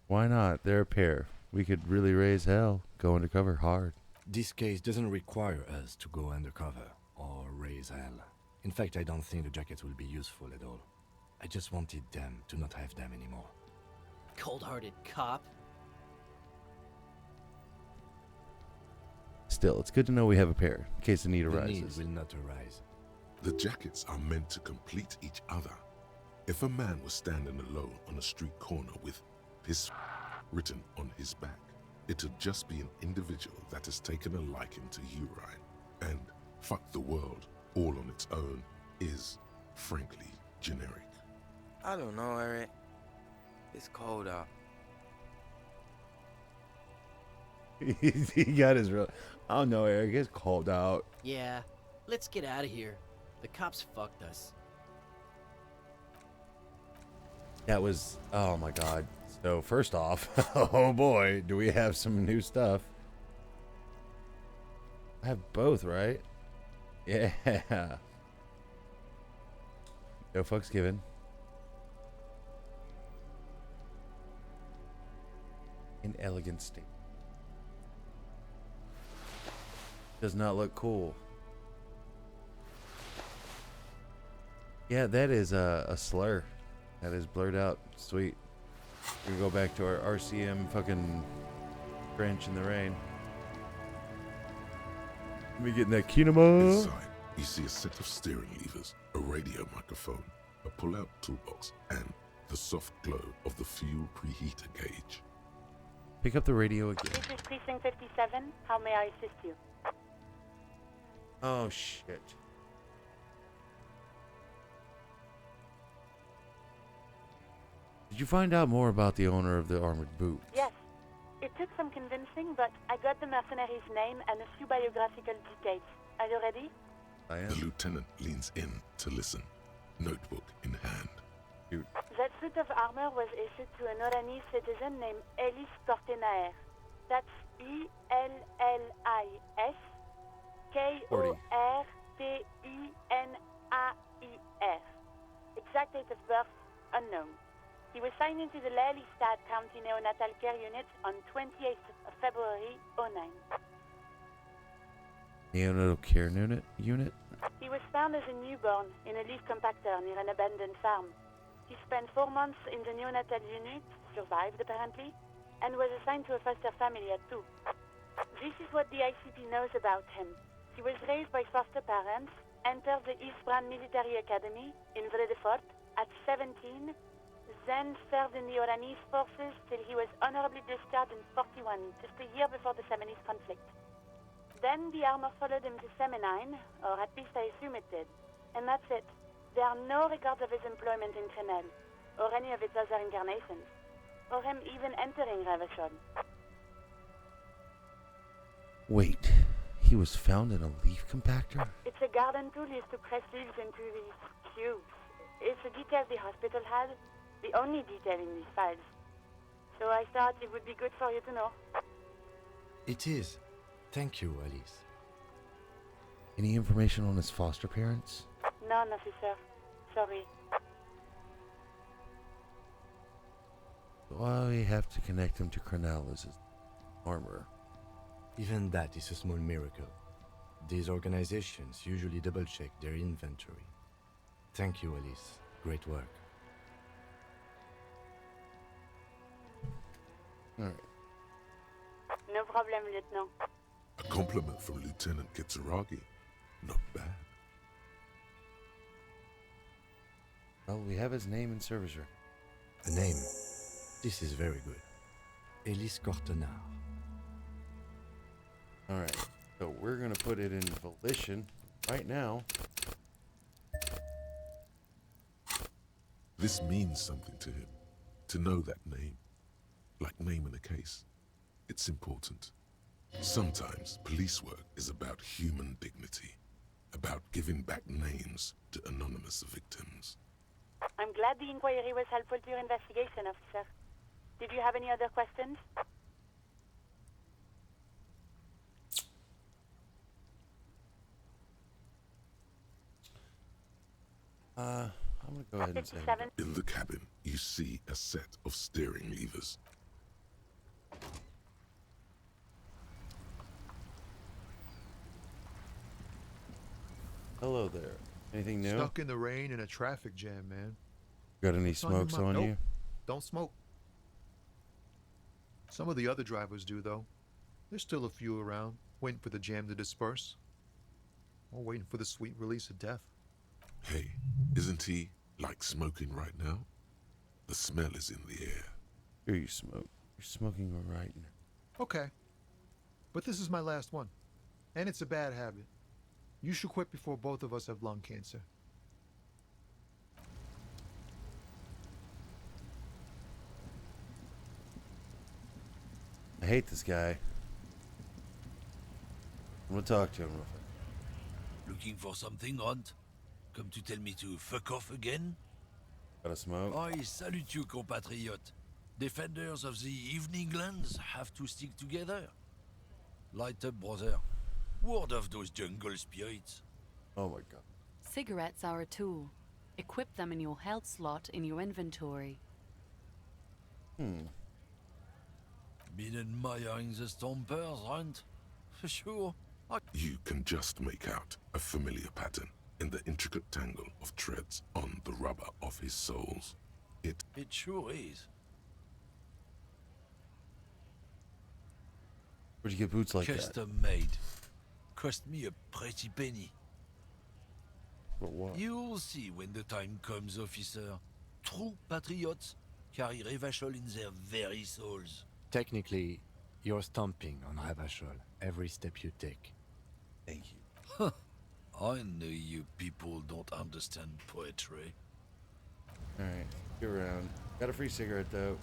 Why not? They're a pair. We could really raise hell. Go undercover hard. This case doesn't require us to go undercover or raise hell. In fact, I don't think the jackets will be useful at all. I just wanted them to not have them anymore. Cold-hearted cop. Still, it's good to know we have a pair, in case the need The arises. need will not arise. The jackets are meant to complete each other. If a man was standing alone on a street corner with his written on his back, it'd just be an individual that has taken a liking to urine. And fuck the world all on its own is, frankly, generic. I don't know, Eric. It's cold out. He got his real... I don't know, Eric. It's cold out. Yeah, let's get out of here. The cops fucked us. That was... Oh, my God. So, first off, oh, boy, do we have some new stuff. I have both, right? Yeah. No fucks given. In elegant state. Does not look cool. Yeah, that is a slur. That is blurred out. Sweet. We go back to our RCM fucking French in the rain. Let me get in that kinema. Inside, you see a set of steering levers, a radio microphone, a pull-out toolbox, and the soft glow of the fuel preheater gauge. Pick up the radio again. This is Precinct 57. How may I assist you? Oh, shit. Did you find out more about the owner of the armored boot? Yes. It took some convincing, but I got the mercenary's name and a few biographical details. Are you ready? I am. The lieutenant leans in to listen, notebook in hand. Dude. That suit of armor was issued to an Oranese citizen named Ellis Cortenaer. That's E-L-L-I-S K-O-R-T-E-N-A-I-R. Exact date of birth unknown. He was signed into the Lelystad County Neonatal Care Unit on 28th of February 09. Neonatal Care Unit? He was found as a newborn in a leaf compactor near an abandoned farm. He spent 4 months in the neonatal unit, survived apparently, and was assigned to a foster family at 2. This is what the ICP knows about him. He was raised by foster parents, entered the Eastbrand Military Academy in Vredefort at 17, then served in the Oranese forces till he was honorably discharged in 41, just a year before the Seminese conflict. Then the armor followed him to Seminine, or at least I assume it did. And that's it. There are no records of his employment in Trenel, or any of its other incarnations, or him even entering Revachol. Wait, he was found in a leaf compactor? It's a garden tool used to press leaves into these cubes. It's a detail the hospital had, the only detail in these files. So I thought it would be good for you to know. It is. Thank you, Alice. Any information on his foster parents? None, officer. Sorry. Why we have to connect him to Crenel as his armor? Even that is a small miracle. These organizations usually double-check their inventory. Thank you, Elise. Great work. All right. No problem, Lieutenant. A compliment from Lieutenant Kitsuragi. Not bad. Well, we have his name and service record. A name. This is very good. Elise Cortenard. All right. So we're gonna put it in volition right now. This means something to him. To know that name. Like naming a case. It's important. Sometimes police work is about human dignity. About giving back names to anonymous victims. I'm glad the inquiry was helpful to your investigation, officer. Did you have any other questions? I'm gonna go ahead and say. In the cabin, you see a set of steering levers. Hello there. Anything new? Stuck in the rain in a traffic jam, man. Got any What's on your smokes mind? on Nope. you? Don't smoke. Some of the other drivers do, though. There's still a few around, waiting for the jam to disperse. Or waiting for the sweet release of death. Hey, isn't he like smoking right now? The smell is in the air. Here you smoke. You're smoking right now. Okay. But this is my last one. And it's a bad habit. You should quit before both of us have lung cancer. I hate this guy. I'm gonna talk to him real quick. Looking for something, Hunt? Come to tell me to fuck off again? Got a smoke? I salute you, compatriot. Defenders of the Evening Lands have to stick together. Light up, brother. Ward off those jungle spirits. Oh my god. Cigarettes are a tool. Equip them in your health slot in your inventory. Hmm. Been admiring the stompers, Hunt? For sure. You can just make out a familiar pattern in the intricate tangle of treads on the rubber of his soles. It sure is. Where'd you get boots like that? Custom made. Cost me a pretty penny. For what? You'll see when the time comes, officer. True patriots carry Revachol in their very souls. Technically, you're stomping on Ravachol every step you take. Thank you. Huh. I know you people don't understand poetry. Alright, get around. Got a free cigarette though.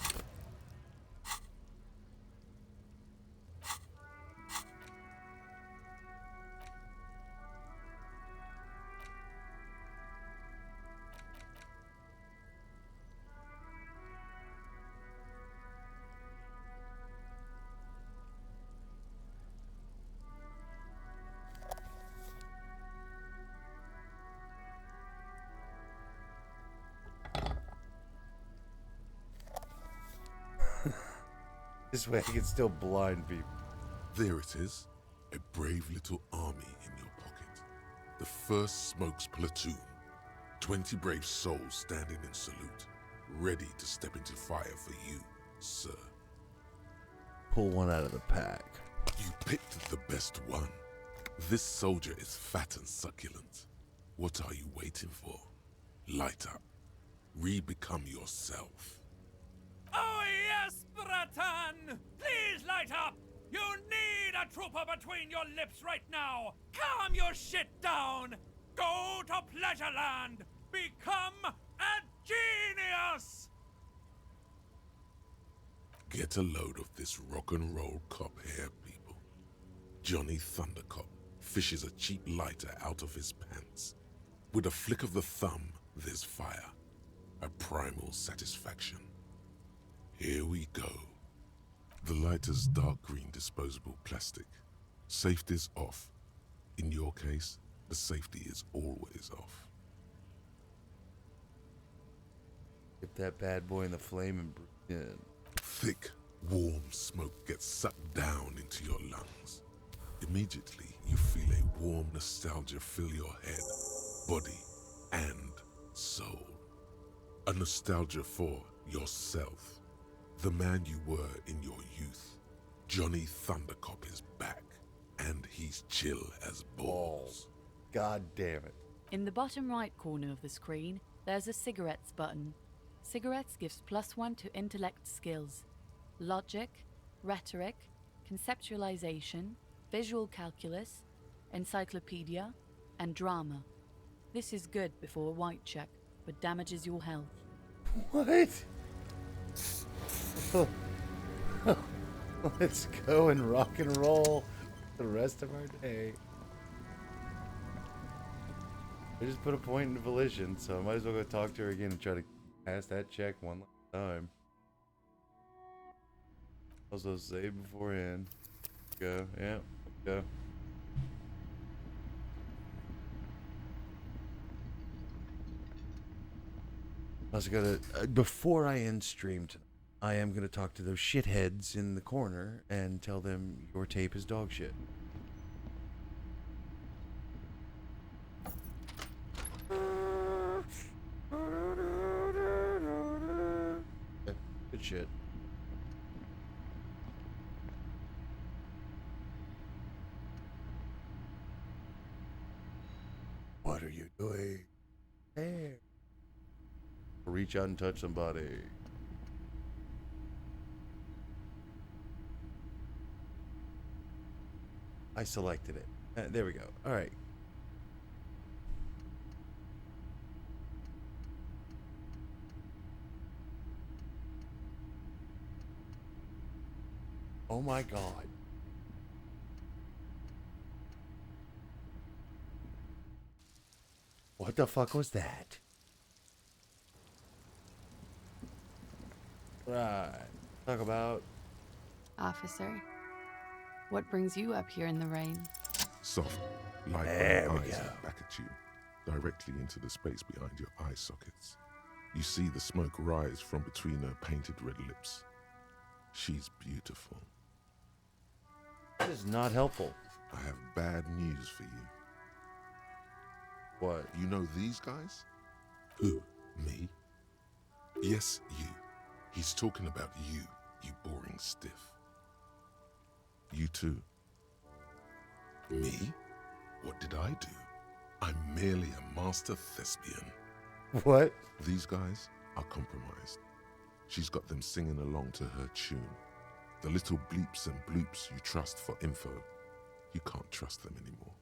This way I can still blind people. There it is. A brave little army in your pocket. The 1st Smokes Platoon. 20 brave souls standing in salute. Ready to step into fire for you, sir. Pull one out of the pack. You picked the best one. This soldier is fat and succulent. What are you waiting for? Light up. Re-become yourself. Oh yes, Bratan! Please light up! You need a trooper between your lips right now! Calm your shit down! Go to Pleasureland! Become a genius! Get a load of this rock and roll cop here, people. Johnny Thundercop fishes a cheap lighter out of his pants. With a flick of the thumb, there's fire. A primal satisfaction. Here we go. The lighter's dark green disposable plastic. Safety's off. In your case, the safety is always off. Get that bad boy in the flame and breathe in. Thick, warm smoke gets sucked down into your lungs. Immediately, you feel a warm nostalgia fill your head, body, and soul. A nostalgia for yourself. The man you were in your youth. Johnny Thundercop is back, and he's chill as balls. God damn it. In the bottom right corner of the screen, there's a cigarettes button. Cigarettes gives +1 to intellect skills. Logic, rhetoric, conceptualization, visual calculus, encyclopedia, and drama. This is good before a white check, but damages your health. What? Let's go and rock and roll the rest of our day. I just put a point in volition, so I might as well go talk to her again and try to pass that check one last time. Also save beforehand. Go, yeah, go. I was gonna, before I end stream tonight, I am gonna talk to those shitheads in the corner and tell them your tape is dog shit. Good shit. What are you doing? Hey. Reach out and touch somebody. I selected it. There we go. All right. Oh my God. What the fuck was that? Right. Talk about... Officer, what brings you up here in the rain? Soft, light There brown we eyes go. look back at you, directly into the space behind your eye sockets. You see the smoke rise from between her painted red lips. She's beautiful. That is not helpful. I have bad news for you. What? You know these guys? Who? Me? Yes, you. He's talking about you, you boring stiff. You too. Me? What did I do? I'm merely a master thespian. What? These guys are compromised. She's got them singing along to her tune. The little bleeps and bloops you trust for info, you can't trust them anymore.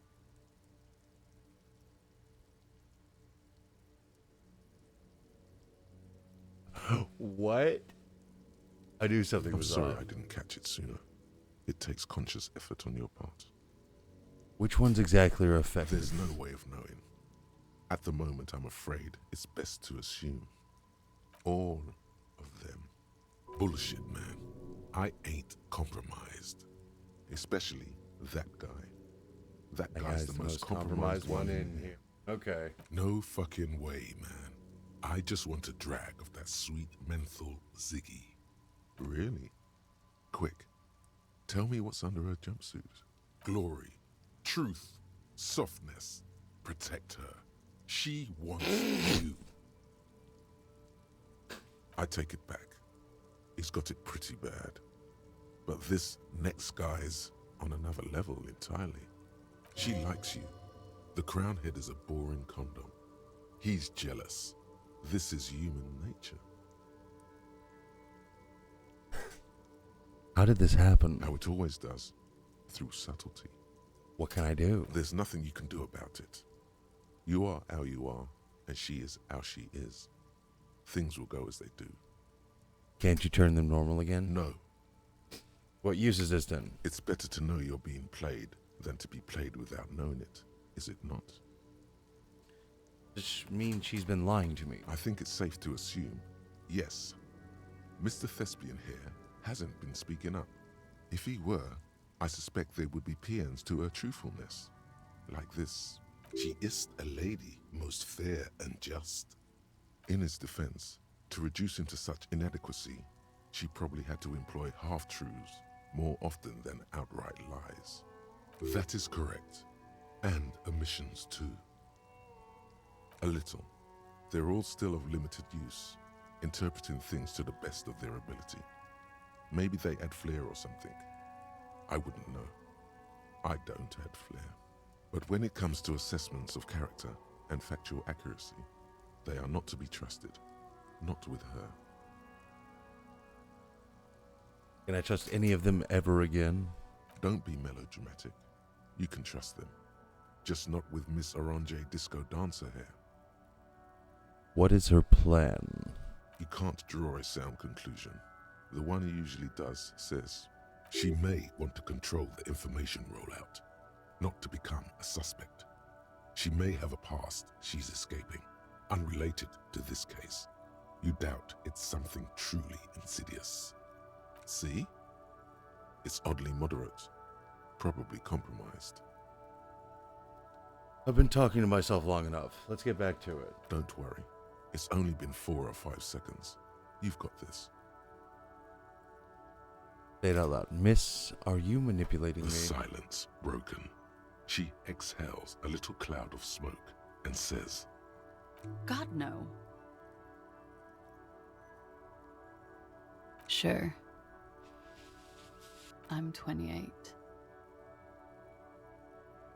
What? I knew something I'm was sorry off. I didn't catch it sooner. It takes conscious effort on your part. Which ones exactly are affected? There's no way of knowing. At the moment, I'm afraid it's best to assume. All of them. Bullshit, man. I ain't compromised. Especially that guy. That guy's the most compromised one in here. Okay. No fucking way, man. I just want a drag of that sweet menthol Ziggy. Really? Quick. Tell me what's under her jumpsuit. Glory. Truth. Softness. Protect her. She wants you. I take it back. He's got it pretty bad. But this next guy's on another level entirely. She likes you. The crown head is a boring condom. He's jealous. This is human nature. How did this happen? How it always does. Through subtlety. What can I do? There's nothing you can do about it. You are how you are, and she is how she is. Things will go as they do. Can't you turn them normal again? No. What use is this then? It's better to know you're being played than to be played without knowing it, is it not? This means she's been lying to me. I think it's safe to assume, yes. Mr. Thespian here hasn't been speaking up. If he were, I suspect there would be paeans to her truthfulness. Like this, she is a lady, most fair and just. In his defense, to reduce him to such inadequacy, she probably had to employ half-truths more often than outright lies. That is correct. And omissions too. A little. They're all still of limited use, interpreting things to the best of their ability. Maybe they add flair or something. I wouldn't know. I don't add flair. But when it comes to assessments of character and factual accuracy, they are not to be trusted. Not with her. Can I trust any of them ever again? Don't be melodramatic. You can trust them. Just not with Miss Orange Disco Dancer here. What is her plan? You can't draw a sound conclusion. The one who usually does says, she may want to control the information rollout, not to become a suspect. She may have a past she's escaping, unrelated to this case. You doubt it's something truly insidious. See? It's oddly moderate, probably compromised. I've been talking to myself long enough. Let's get back to it. Don't worry. It's only been 4 or 5 seconds. You've got this. Say it out loud. Miss, are you manipulating The me? silence broken. She exhales a little cloud of smoke and says, God, no. Sure. I'm 28.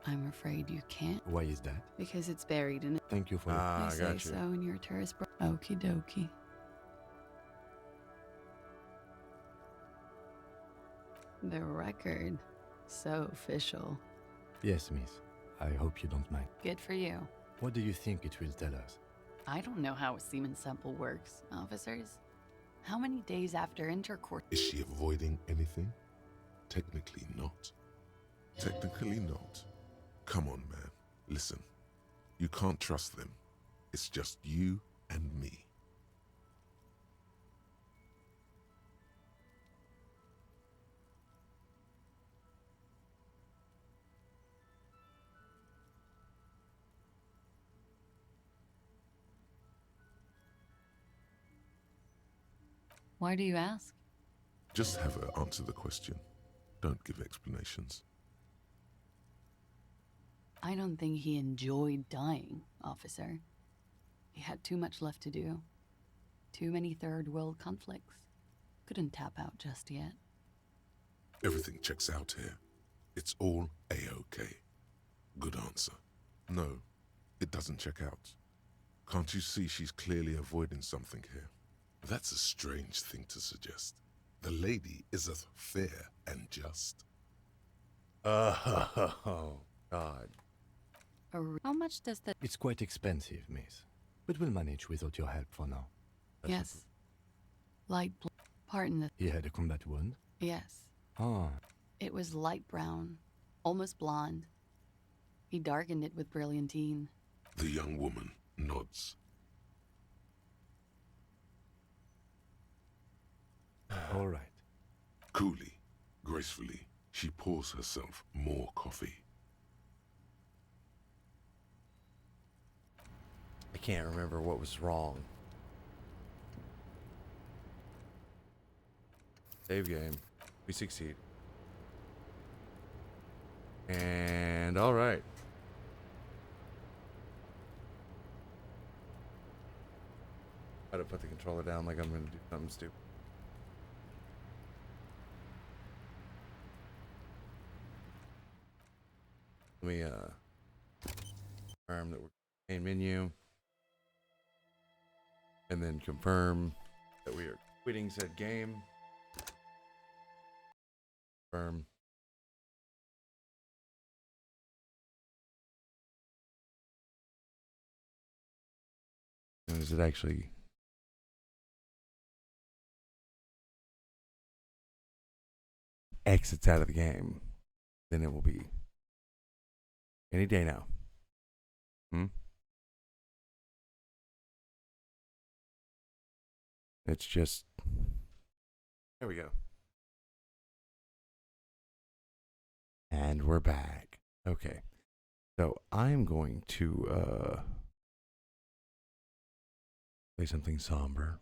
I'm afraid you can't. Why is that? Because it's buried in it. Thank you for I I say got you. so, and you're a tourist. Okie dokie. The record. So official. Yes, miss. I hope you don't mind. Good for you. What do you think it will tell us? I don't know how a semen sample works, officers. How many days after intercourse? Is she avoiding anything? Technically not. Technically not. Come on, man. Listen. You can't trust them. It's just you and me. Why do you ask? Just have her answer the question. Don't give explanations. I don't think he enjoyed dying, officer. He had too much left to do. Too many third world conflicts. Couldn't tap out just yet. Everything checks out here. It's all A-OK. Good answer. No, it doesn't check out. Can't you see she's clearly avoiding something here? That's a strange thing to suggest. The lady is as fair and just. Oh, God. How much does that... It's quite expensive, miss. But we'll manage without your help for now. Yes. Light blue. Pardon the... He had a combat wound? Yes. Ah. It was light brown. Almost blonde. He darkened it with brilliantine. The young woman nods. All right. Coolly, gracefully, she pours herself more coffee. I can't remember what was wrong. Save game. We succeed. And all right. Gotta put the controller down like I'm gonna do something stupid. Let me confirm that we're main menu. And then confirm that we are quitting said game. Confirm. And is it actually exits out of the game? Then it will be any day now. It's just... There we go. And we're back. Okay. So I'm going to play something somber.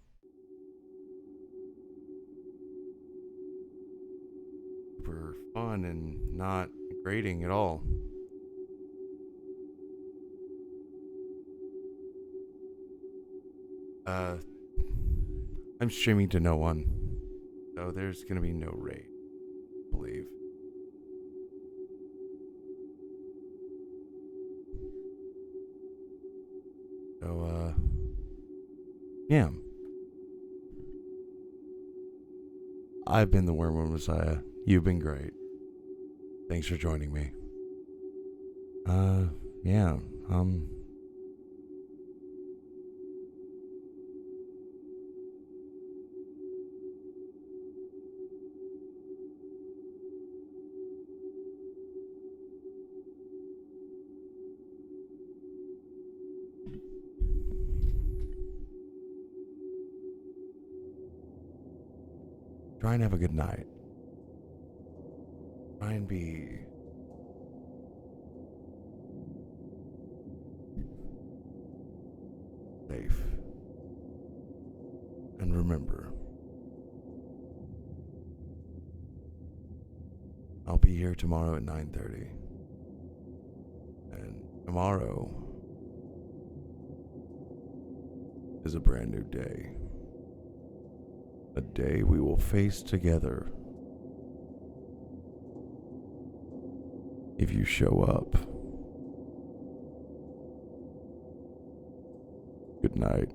Super fun and not grating at all. I'm streaming to no one, so there's gonna be no raid, I believe. So, yeah. I've been the Wormwood Messiah. You've been great. Thanks for joining me. Yeah, try and have a good night. Try and be safe. And remember, I'll be here tomorrow at 9:30. And tomorrow is a brand new day. A day we will face together. If you show up. Good night.